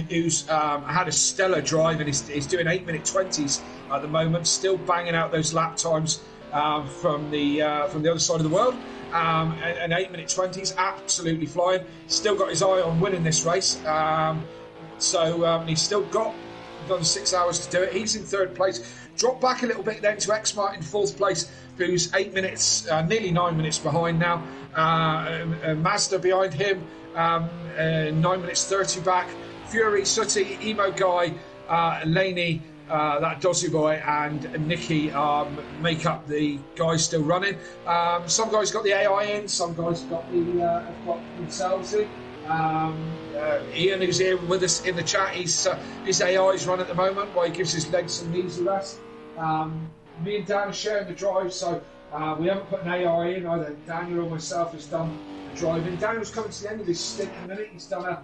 who's had a stellar drive and is doing 8-minute 20s at the moment, still banging out those lap times from the other side of the world. And 8-minute 20s, absolutely flying. Still got his eye on winning this race. So he's still got another 6 hours to do it. He's in third place. Dropped back a little bit then to X-Mart in fourth place, who's 8 minutes, nearly 9 minutes behind now. Mazda behind him, 9 minutes 30 back. Fury, Sutty, Emo Guy, Laney, that Dozzy Boy and Nicky make up the guys still running. Some guys got the AI in, some guys got themselves in. Ian, who's here with us in the chat, his AI's run at the moment while he gives his legs some knees a rest. Me and Dan are sharing the drive, so we haven't put an AI in. Either Daniel or myself has done the driving. Daniel's coming to the end of his stint in a minute. He's done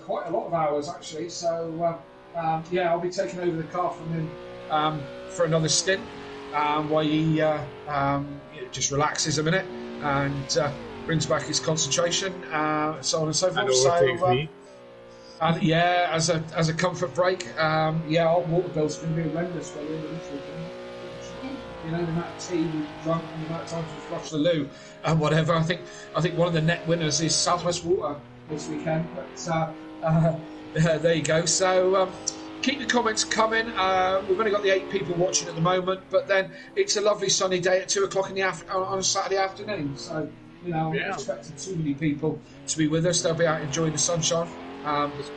quite a lot of hours actually, so I'll be taking over the car from him for another stint while he just relaxes a minute and brings back his concentration, so on and so forth. As a comfort break, our water bill's going to be horrendous by the end of this weekend. You know, the amount of tea we've drunk and the amount of times we've flushed the loo and whatever. I think one of the net winners is Southwest Water this weekend. But there you go. So keep the comments coming. We've only got the 8 people watching at the moment, but then it's a lovely sunny day at 2 o'clock on a Saturday afternoon. So I'm not expecting too many people to be with us. They'll be out enjoying the sunshine.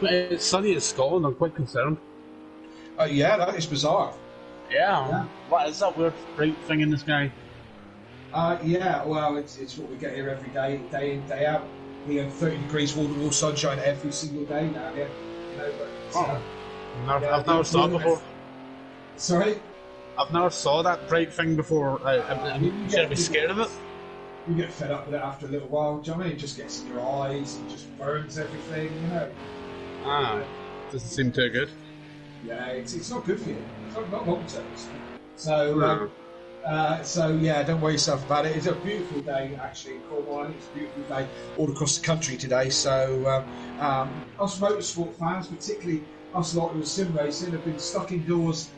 It's sunny in Scotland. I'm quite concerned.
That is bizarre.
Yeah. What is that weird bright thing in the sky?
Well, it's what we get here every day, day in, day out. We have 30 degrees wall-to-wall sunshine every single day now here.
I've never saw it before.
Sorry?
I've never saw that bright thing before. You should be scared of it.
You get fed up with it after a little while. Do you know what I mean? It just gets in your eyes and just burns everything,
Doesn't seem too good.
Yeah, it's not good for you. It's not long term. So So yeah, don't worry yourself about it. It's a beautiful day actually in Cornwall. I think it's a beautiful day all across the country today. So us motorsport fans, particularly us lot who are sim racing, have been stuck indoors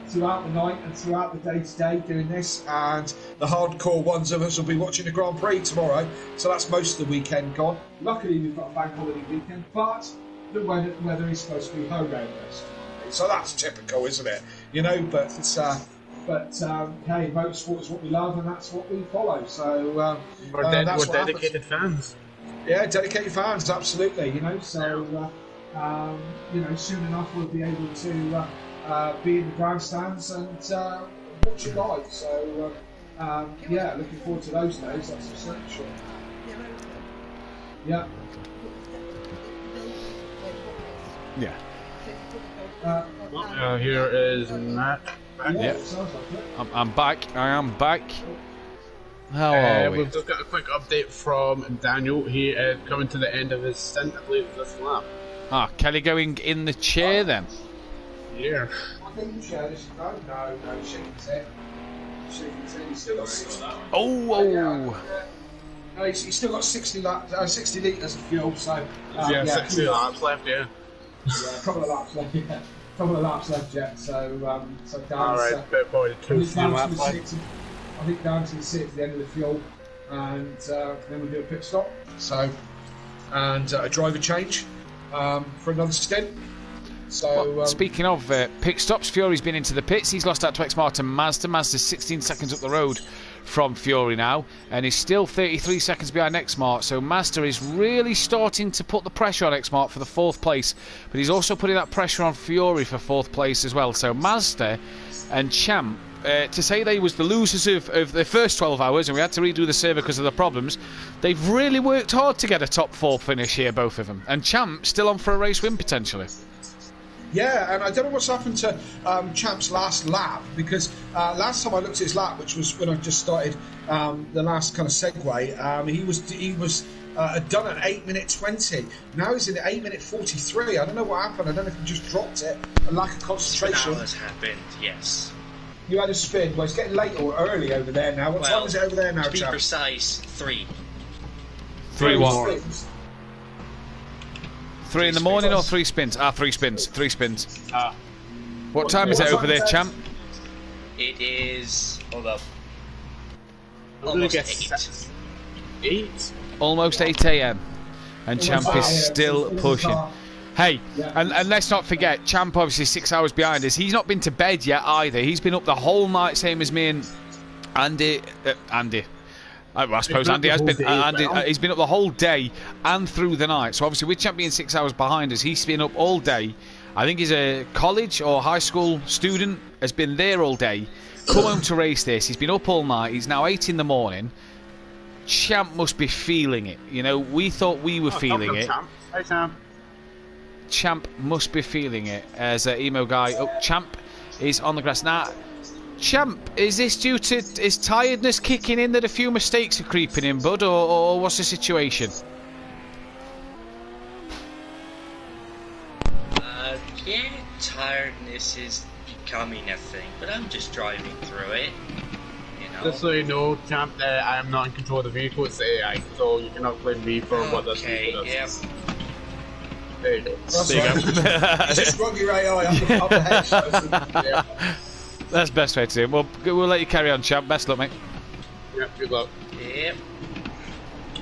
throughout the night and throughout the day today doing this. And the hardcore ones of us will be watching the Grand Prix tomorrow. So that's most of the weekend gone. Luckily we've got a bank holiday weekend, but the weather is supposed to be horrendous. So that's typical, isn't it? You know, but it's. Hey, motorsport is what we love and that's what we follow. So
we're dedicated fans.
Yeah, dedicated fans, absolutely. You know, so you know, soon enough we'll be able to be in the grandstands and watch it live. So yeah, looking forward to those days. That's for certain sure. Yeah.
Yeah.
Here is Matt.
Yeah. I'm back. I am back. How are we?
We've just got a quick update from Daniel. He is coming to the end of his stint, I believe, this lap.
Ah, Kelly going in the chair then?
Yeah.
I think the chair is no, shaking it. He's still got 60.
Oh.
No, he's still got 60 litres of fuel, so...
yeah, 60 laps left, yeah.
Yeah, a couple of laps left, yeah. Couple of laps left yet, so Dan's...
Alright, bit boy, 2 laps left.
I think down to the 6 at the end of the fuel, and then we'll do a pit stop. So, and a driver change for another stint. So,
well, speaking of pit stops, Fury's been into the pits. He's lost out to ex-Martin Mazda. Mazda's 16 seconds up the road from Fury now, and he's still 33 seconds behind X-Mart. So Mazda is really starting to put the pressure on X-Mart for the 4th place, but he's also putting that pressure on Fury for 4th place as well. So Mazda and Champ, to say they was the losers of the first 12 hours, and we had to redo the server because of the problems, they've really worked hard to get a top 4 finish here, both of them. And Champ still on for a race win potentially.
Yeah, and I don't know what's happened to Champ's last lap, because last time I looked at his lap, which was when I just started the last kind of segue, he was done at 8:20. Now he's in 8:43. I don't know what happened. I don't know if he just dropped it, a lack of concentration.
That has happened, yes.
You had a spin. Well, it's getting late or early over there now. What time is it over there now,
to be
Champ?
precise, 3.
3-1. 3 in the morning or 3 spins? 3 spins. 3 spins. What time is it over there, Champ?
It is... Hold up.
Almost 8.
Almost 8 a.m. And Champ is still pushing. Hey, and let's not forget, Champ obviously 6 hours behind us. He's not been to bed yet either. He's been up the whole night, same as me and Andy. I suppose Andy has been. He's been up the whole day and through the night. So obviously, with Champ being 6 hours behind us, he's been up all day. I think he's a college or high school student. Has been there all day. Come home to race this. He's been up all night. He's now 8 in the morning. Champ must be feeling it. You know, we thought we were feeling it.
Champ. Hey, Champ.
Champ must be feeling it. As emo guy. Oh, Champ is on the grass now. Champ, is this due to his tiredness kicking in that a few mistakes are creeping in, bud, or what's the situation?
Yeah, tiredness is becoming a thing, but I'm just driving through it. You know.
Just so you know, Champ, I am not in control of the vehicle, it's the AI, so you cannot blame me for what this vehicle does.
Yep.
There you go.
Just run your AI up the hedge. Yeah.
That's the best way to do it. We'll let you carry on, Champ. Best luck, mate.
Yep, good luck.
Yep.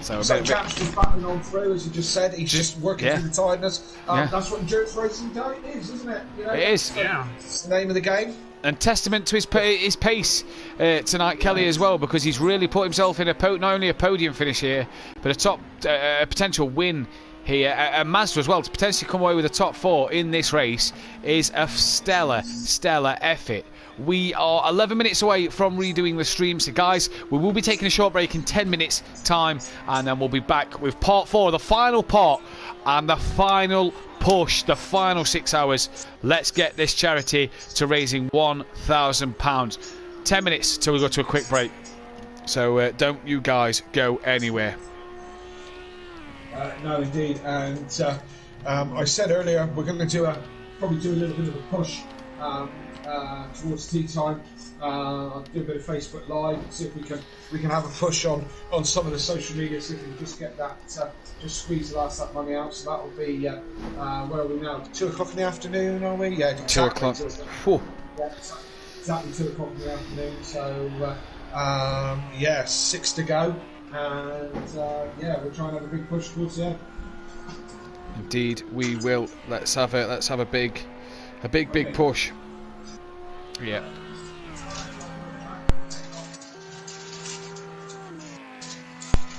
So Champ's just battling on through, as you just said. He's just working through the tiredness. That's what endurance racing is, isn't it? You know,
it is.
It's the name of the game.
And testament to his pace tonight, Kelly, as well, because he's really put himself in not only a podium finish here, but a top potential win here. And Mazda as well, to potentially come away with a top 4 in this race is a stellar effort. We are 11 minutes away from redoing the stream, so guys, we will be taking a short break in 10 minutes time, and then we'll be back with part 4, the final part and the final push, the final 6 hours. Let's get this charity to raising £1,000. 10 minutes till we go to a quick break, so don't you guys go anywhere.
No, indeed, and I said earlier we're going to probably do a little bit of a push towards tea time. I'll do a bit of Facebook Live, see if we can have a push on some of the social media, see if we can just get that, just squeeze the last that money out. So that will be where are we now? 2 o'clock in the afternoon, are we? Yeah, exactly
2 o'clock.
Yeah, exactly 2 o'clock in the afternoon. So yeah, 6 to go, and yeah, we'll try and have a big push towards the end.
Indeed, we will. Let's have a big push. Yeah.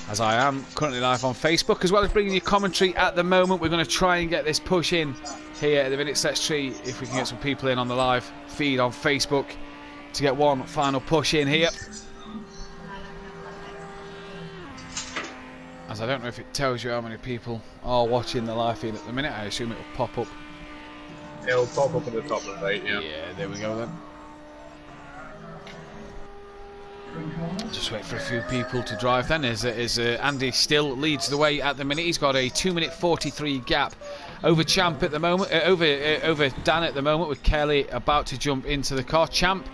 As I am currently live on Facebook, as well as bringing you commentary at the moment. We're going to try and get this push in here at the minute. Let's see if we can get some people in on the live feed on Facebook to get one final push in here. As I don't know if it tells you how many people are watching the live feed at the minute. I assume it will pop up.
It'll pop up at the top of the right, yeah.
Yeah, there we go then. Just wait for a few people to drive then, as Andy still leads the way at the minute. He's got a 2-minute 43 gap over Champ at the moment, over Dan at the moment, with Kelly about to jump into the car. Champ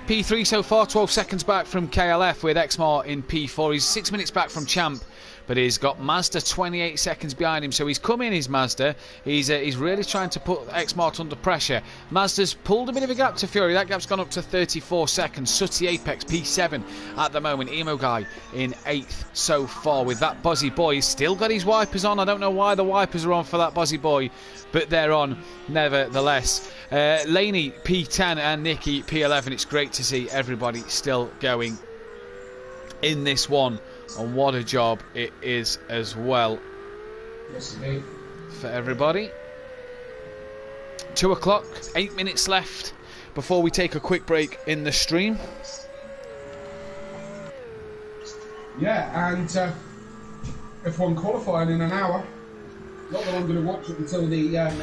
P3 so far, 12 seconds back from KLF, with Exmar in P4. He's 6 minutes back from Champ, but he's got Mazda 28 seconds behind him, so he's come in his Mazda. He's really trying to put Exmart under pressure. Mazda's pulled a bit of a gap to Fury. That gap's gone up to 34 seconds. Sooty Apex P7 at the moment. Emo Guy in 8th so far, with that Buzzy Boy. He's still got his wipers on. I don't know why the wipers are on for that Buzzy Boy, but they're on nevertheless. Laney P10 and Nicky P11. It's great to see everybody still going in this one. And what a job it is as well.
Yes, indeed.
For everybody. 2 o'clock, 8 minutes left before we take a quick break in the stream.
Yeah, and F1 qualifying in an hour. Not that I'm going to watch it until the on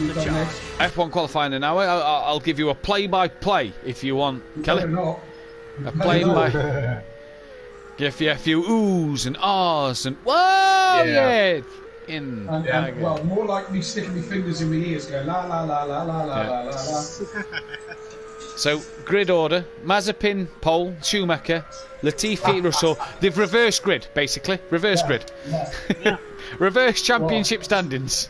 the chart.
F1 qualifying in an hour. I'll give you a play-by-play if you want, Kelly.
Not.
A play-by. Give you a few oohs and ahs and whoa, yeah.
Well, more like me sticking my fingers in my ears, going la la la la la la la la.
So grid order: Mazepin, Pole, Schumacher, Latifi, Russell. They've reversed grid, basically. Reverse grid.
Yeah.
Reverse championship standings.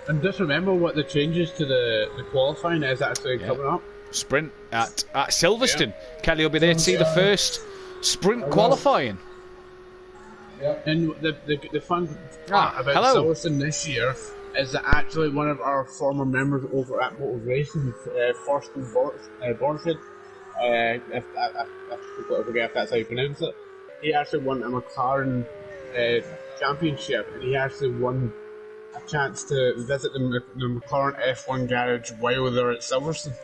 And just remember what the changes to the qualifying is actually coming up.
Sprint at Silverstone. Kelly will be there to see the first sprint qualifying.
Yep. And the fun part about Silverstone this year is that actually one of our former members over at Motor Racing, Forsten Borsted, I forget if that's how you pronounce it, he actually won a McLaren championship, and he actually won a chance to visit the McLaren F1 garage while they're at Silverstone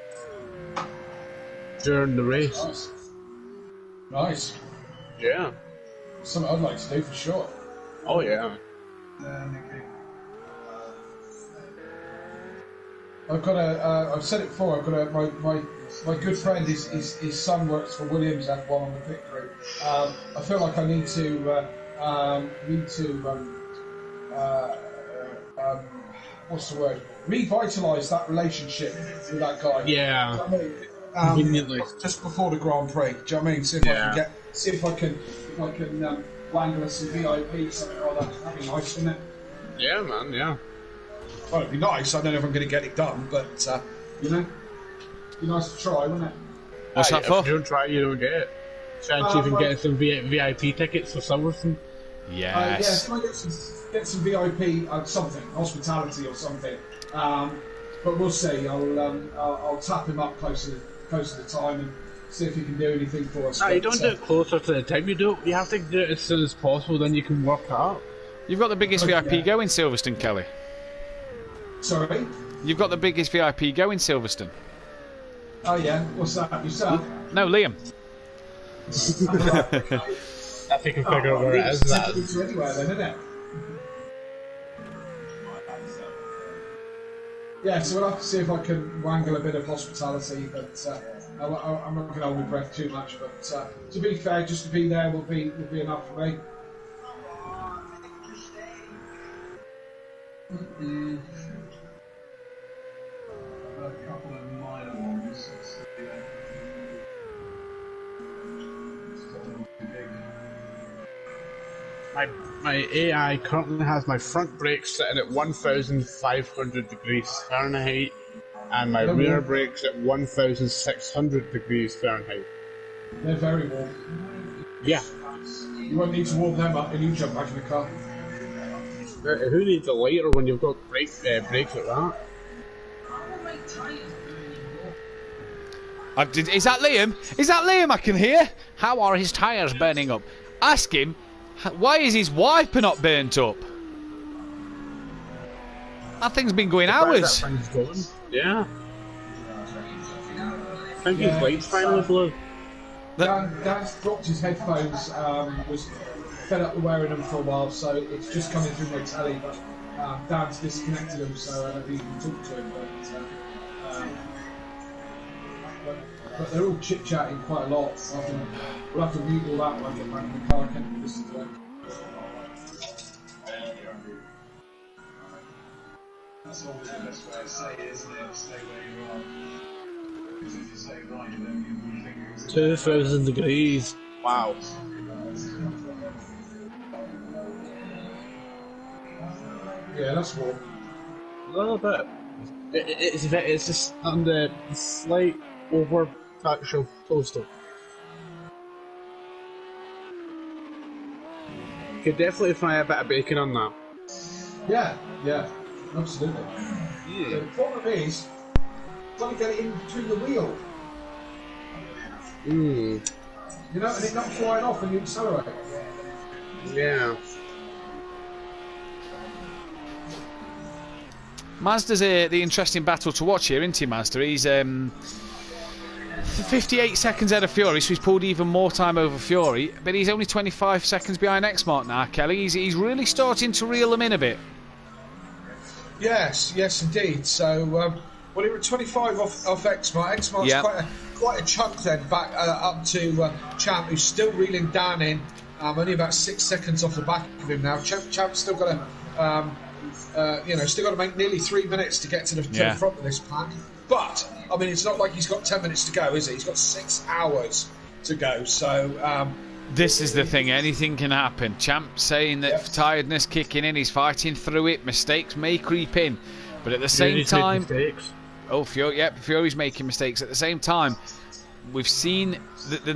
during the race.
Nice.
Yeah.
Something I'd like to do for sure.
Oh yeah.
I've got I've said it before. I've got my good friend. His son works for Williams F1 on the pit crew. I feel like I need to what's the word? Revitalise that relationship with that guy.
Yeah.
Conveniently. Just before the Grand Prix. Do you know what I mean? See if I can wangle us some VIP, something like that. That'd be nice, wouldn't it?
Yeah, man. Yeah.
Well, it'd be nice. I don't know if I'm going to get it done, but you know, it'd be nice to try, wouldn't it?
What's that for?
If you don't try, you don't get it. Chance even get some VIP tickets for Silverstone.
Yes.
Yeah, get some VIP something, hospitality or something. But we'll see. I'll tap him up close to the time and see if he can do anything for us.
No, you don't do it closer to the time. You have to do it as soon as possible. Then you can work out.
You've got the biggest VIP going, Silverstone, Kelly.
Sorry?
You've got the biggest VIP going, Silverstone.
Oh yeah, what's that? Yourself?
No, Liam.
I think I can figure out where it is.
Anywhere then, isn't it? Yeah, so we'll have to see if I can wangle a bit of hospitality, but I'm not going to hold my breath too much. But to be fair, just to be there will be enough for me. A couple of minor ones.
My AI currently has my front brakes sitting at 1,500 degrees Fahrenheit, and my rear brakes at 1,600 degrees Fahrenheit.
They're very warm.
Yeah.
You won't need to warm them up and you jump back in the car.
Who needs a lighter when you've got brakes like that?
Is that Liam? Is that Liam I can hear? How are his tyres burning up? Ask him, why is his wiper not burnt up? That thing's been going hours.
That thing's going. Yeah. I think his light's finally blew.
Dan's dropped his headphones, was fed up with wearing them for a while, so it's just coming through my telly, but Dan's disconnected them, so I don't think you can talk to him, but they're all chit-chatting quite a lot. We'll have to mute all that when I get back in the car, I can't listen to it.
That's always the best way to say it, isn't it? Stay where you are. Because if you stay right, then you think it's
2,000 degrees. Wow.
Yeah, that's warm.
A little bit. It's just on the slight over actual toaster. Could definitely fry a bit of bacon on that.
Yeah, absolutely. Yeah. The problem is, trying to get it in between the wheel. You know, and it not flying off when you accelerate.
Yeah.
Mazda's the interesting battle to watch here, isn't he, Mazda? He's 58 seconds ahead of Fury, so he's pulled even more time over Fury, but he's only 25 seconds behind X-Mark now, Kelly. He's really starting to reel them in a bit.
Yes, indeed. So, well, he was 25 off X-Mark. X-Mark's quite a chunk then back up to Champ, who's still reeling down in. Only about 6 seconds off the back of him now. Champ's still got to, still got to make nearly 3 minutes to get to the front of this pack. But I mean, it's not like he's got 10 minutes to go, is it? He's got 6 hours to go. So.
This is the thing, anything can happen. Champ saying that tiredness kicking in, he's fighting through it, mistakes may creep in, but at the same time, Fury's making mistakes. At the same time, we've seen that the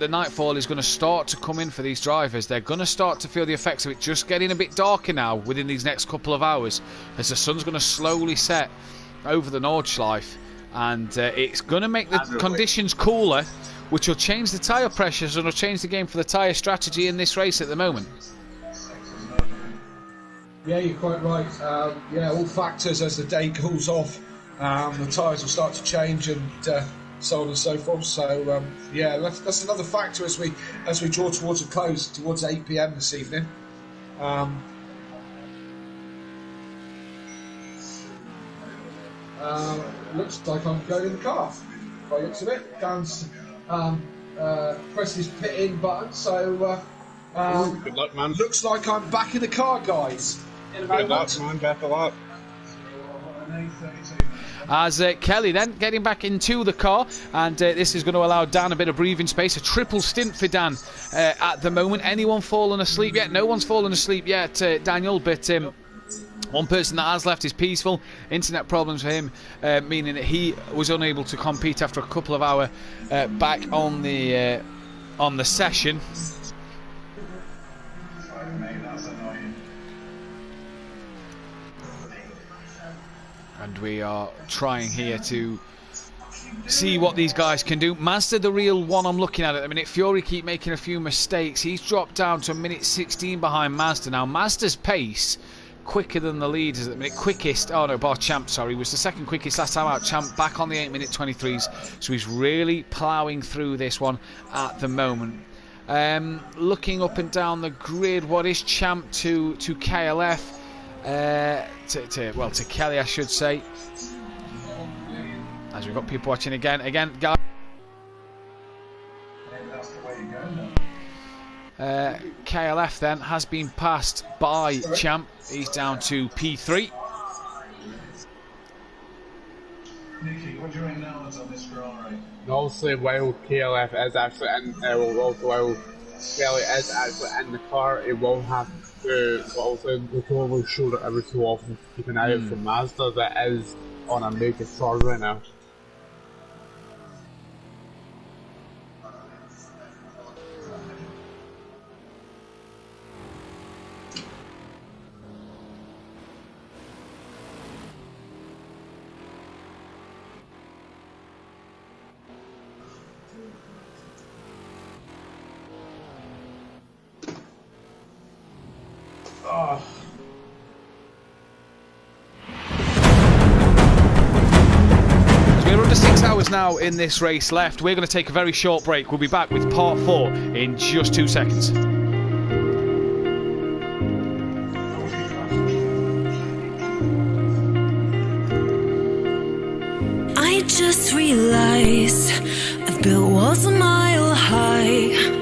nightfall is gonna start to come in for these drivers. They're gonna start to feel the effects of it just getting a bit darker now within these next couple of hours, as the sun's gonna slowly set over the Nordschleife, and it's gonna make the conditions cooler, which will change the tyre pressures and will change the game for the tyre strategy in this race at the moment.
Yeah, you're quite right. All factors as the day cools off, the tyres will start to change and so on and so forth. So that's another factor as we draw towards a close, towards 8 PM this evening. Looks like I'm going in the car. By the looks of it, Dan's pressed his pit in button, so
good luck, man.
Looks like I'm back in the car, guys.
Good luck, man. Best of luck.
As Kelly then getting back into the car, and this is going to allow Dan a bit of breathing space. A triple stint for Dan at the moment. Anyone fallen asleep yet? No one's fallen asleep yet, Daniel, but one person that has left is Peaceful. Internet problems for him, meaning that he was unable to compete after a couple of hours back on the session. And we are trying here to see what these guys can do. Mazda, the real one I'm looking at the minute. Fury keep making a few mistakes. He's dropped down to a minute 16 behind Mazda now. Mazda's pace quicker than the leaders at the minute. Champ, was the second quickest last time out. Champ back on the 8-minute 23s, so he's really ploughing through this one at the moment. Looking up and down the grid, what is Champ to KLF? To Kelly, I should say. As we've got people watching again, guys. KLF then has been passed by Champ. He's down to P3.
Nicky, what do you reckon on this Ferrari?
Obviously, while KLF is actually in, while well, it is actually in the car. It will have to, but also the door will show it every so often. Keep an eye out for Mazda that is on a mega star right now.
We're under 6 hours now in this race left. We're going to take a very short break. We'll be back with part 4 in just 2 seconds.
I just realized I've built walls a mile high.